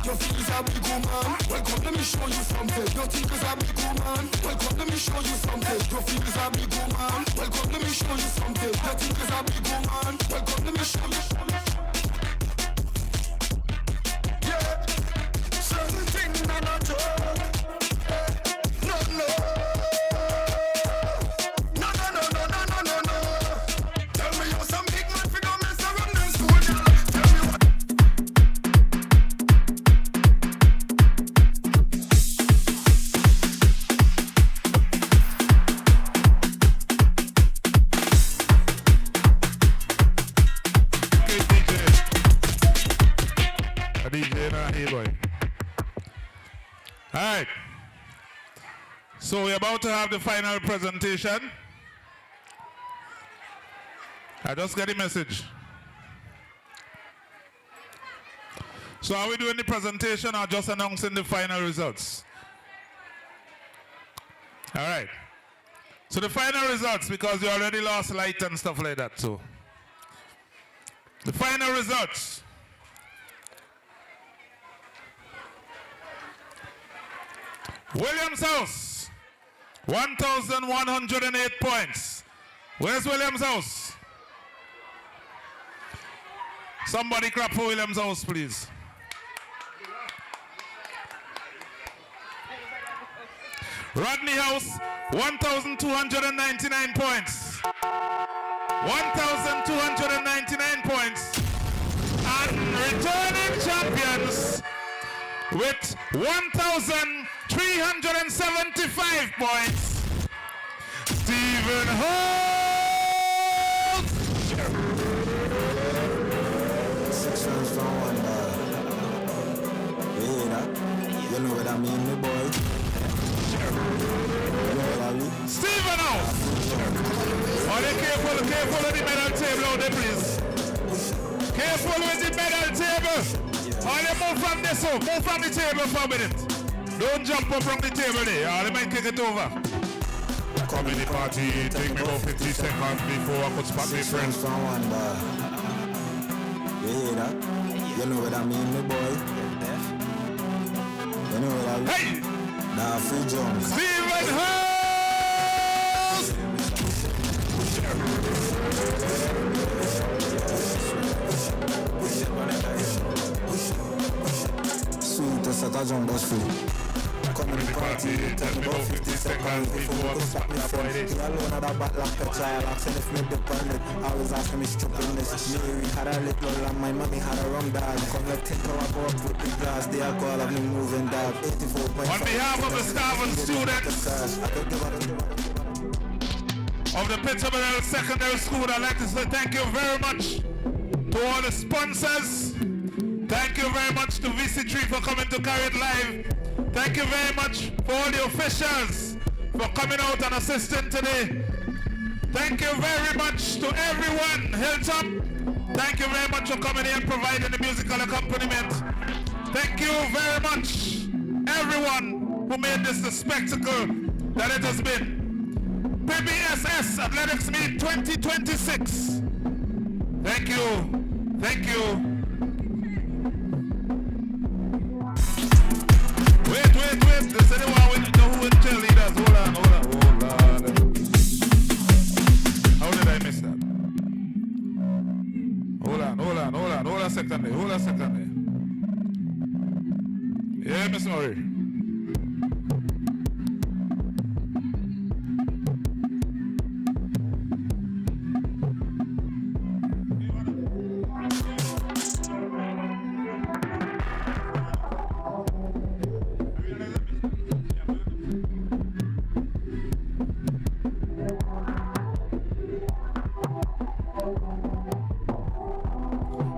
Your feet is a big woman. Welcome, let me show you something. Your teeth is a big woman. Welcome, let me show you something. Your feet is a big woman. Welcome, let me show you something. Your teeth is a big woman. Welcome, let me show you something. Yeah, certain things are not joke. No, no. No, no, no, no, no, no, no, no. Tell me you're some big man figure mess around them school. Tell me what. Alright, so we're about to have the final presentation. I just got the message. So are we doing the presentation or just announcing the final results? Alright, so the final results, because you already lost light and stuff like that, so. The final results. Williams House, 1,108 points. Where's Williams House? Somebody clap for Williams House, please. Rodney House, 1,299 points. 1,299 points. And returning champions with 1,375 points, Stephen Holt. 6 rounds for one, you know what I mean, my boy. You know what I mean? Stephen Holt. Are they careful with the medal table out there, please? Careful with the medal table. All they move from this home, move from the table for a minute. Don't jump up from the table there, or they might kick it over. Come in the party, take me about 50 seconds before I could spot my friends. You hear that? You know what I mean, my boy. You know what I mean? Hey! Nah, free Jones. Stephen House! Sweet, that's a jump, that's free. Come in the party, take me about 50 seconds before I stop me friends. He alone had a bat like a child, asking if me depend it. Always asking me stupidness. Mary had a little and my mommy had a rum dog. Come like 10 hour go up with the glass, they are call of me moving dog. 84.5. On behalf of the staff and students of the Petit Bordel Secondary School, I'd like to say thank you very much to all the sponsors. Thank you very much to VC3 for coming to carry it live. Thank you very much for all the officials for coming out and assisting today. Thank you very much to everyone, Hilltop. Thank you very much for coming here and providing the musical accompaniment. Thank you very much, everyone who made this the spectacle that it has been. PBSS Athletics Meet 2026. Thank you. Thank you. Wait. Does anyone know who is cheerleaders? Hold on. How did I miss that? Hold on a second there. Yeah, Miss Murray.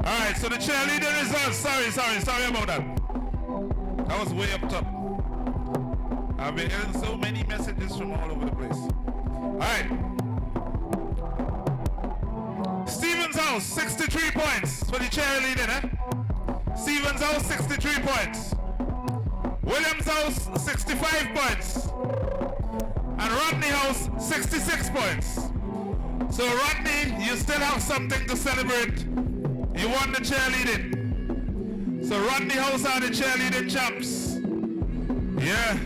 Alright, so the cheerleading results. Sorry about that. I was way up top. I've been getting so many messages from all over the place. Alright. Stevens House, 63 points for the cheerleading, Stevens House, 63 points. Williams House, 65 points. And Rodney House, 66 points. So Rodney, you still have something to celebrate. You won the cheerleading. So Rodney House are the cheerleading champs. Yeah.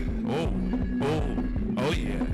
Oh yeah.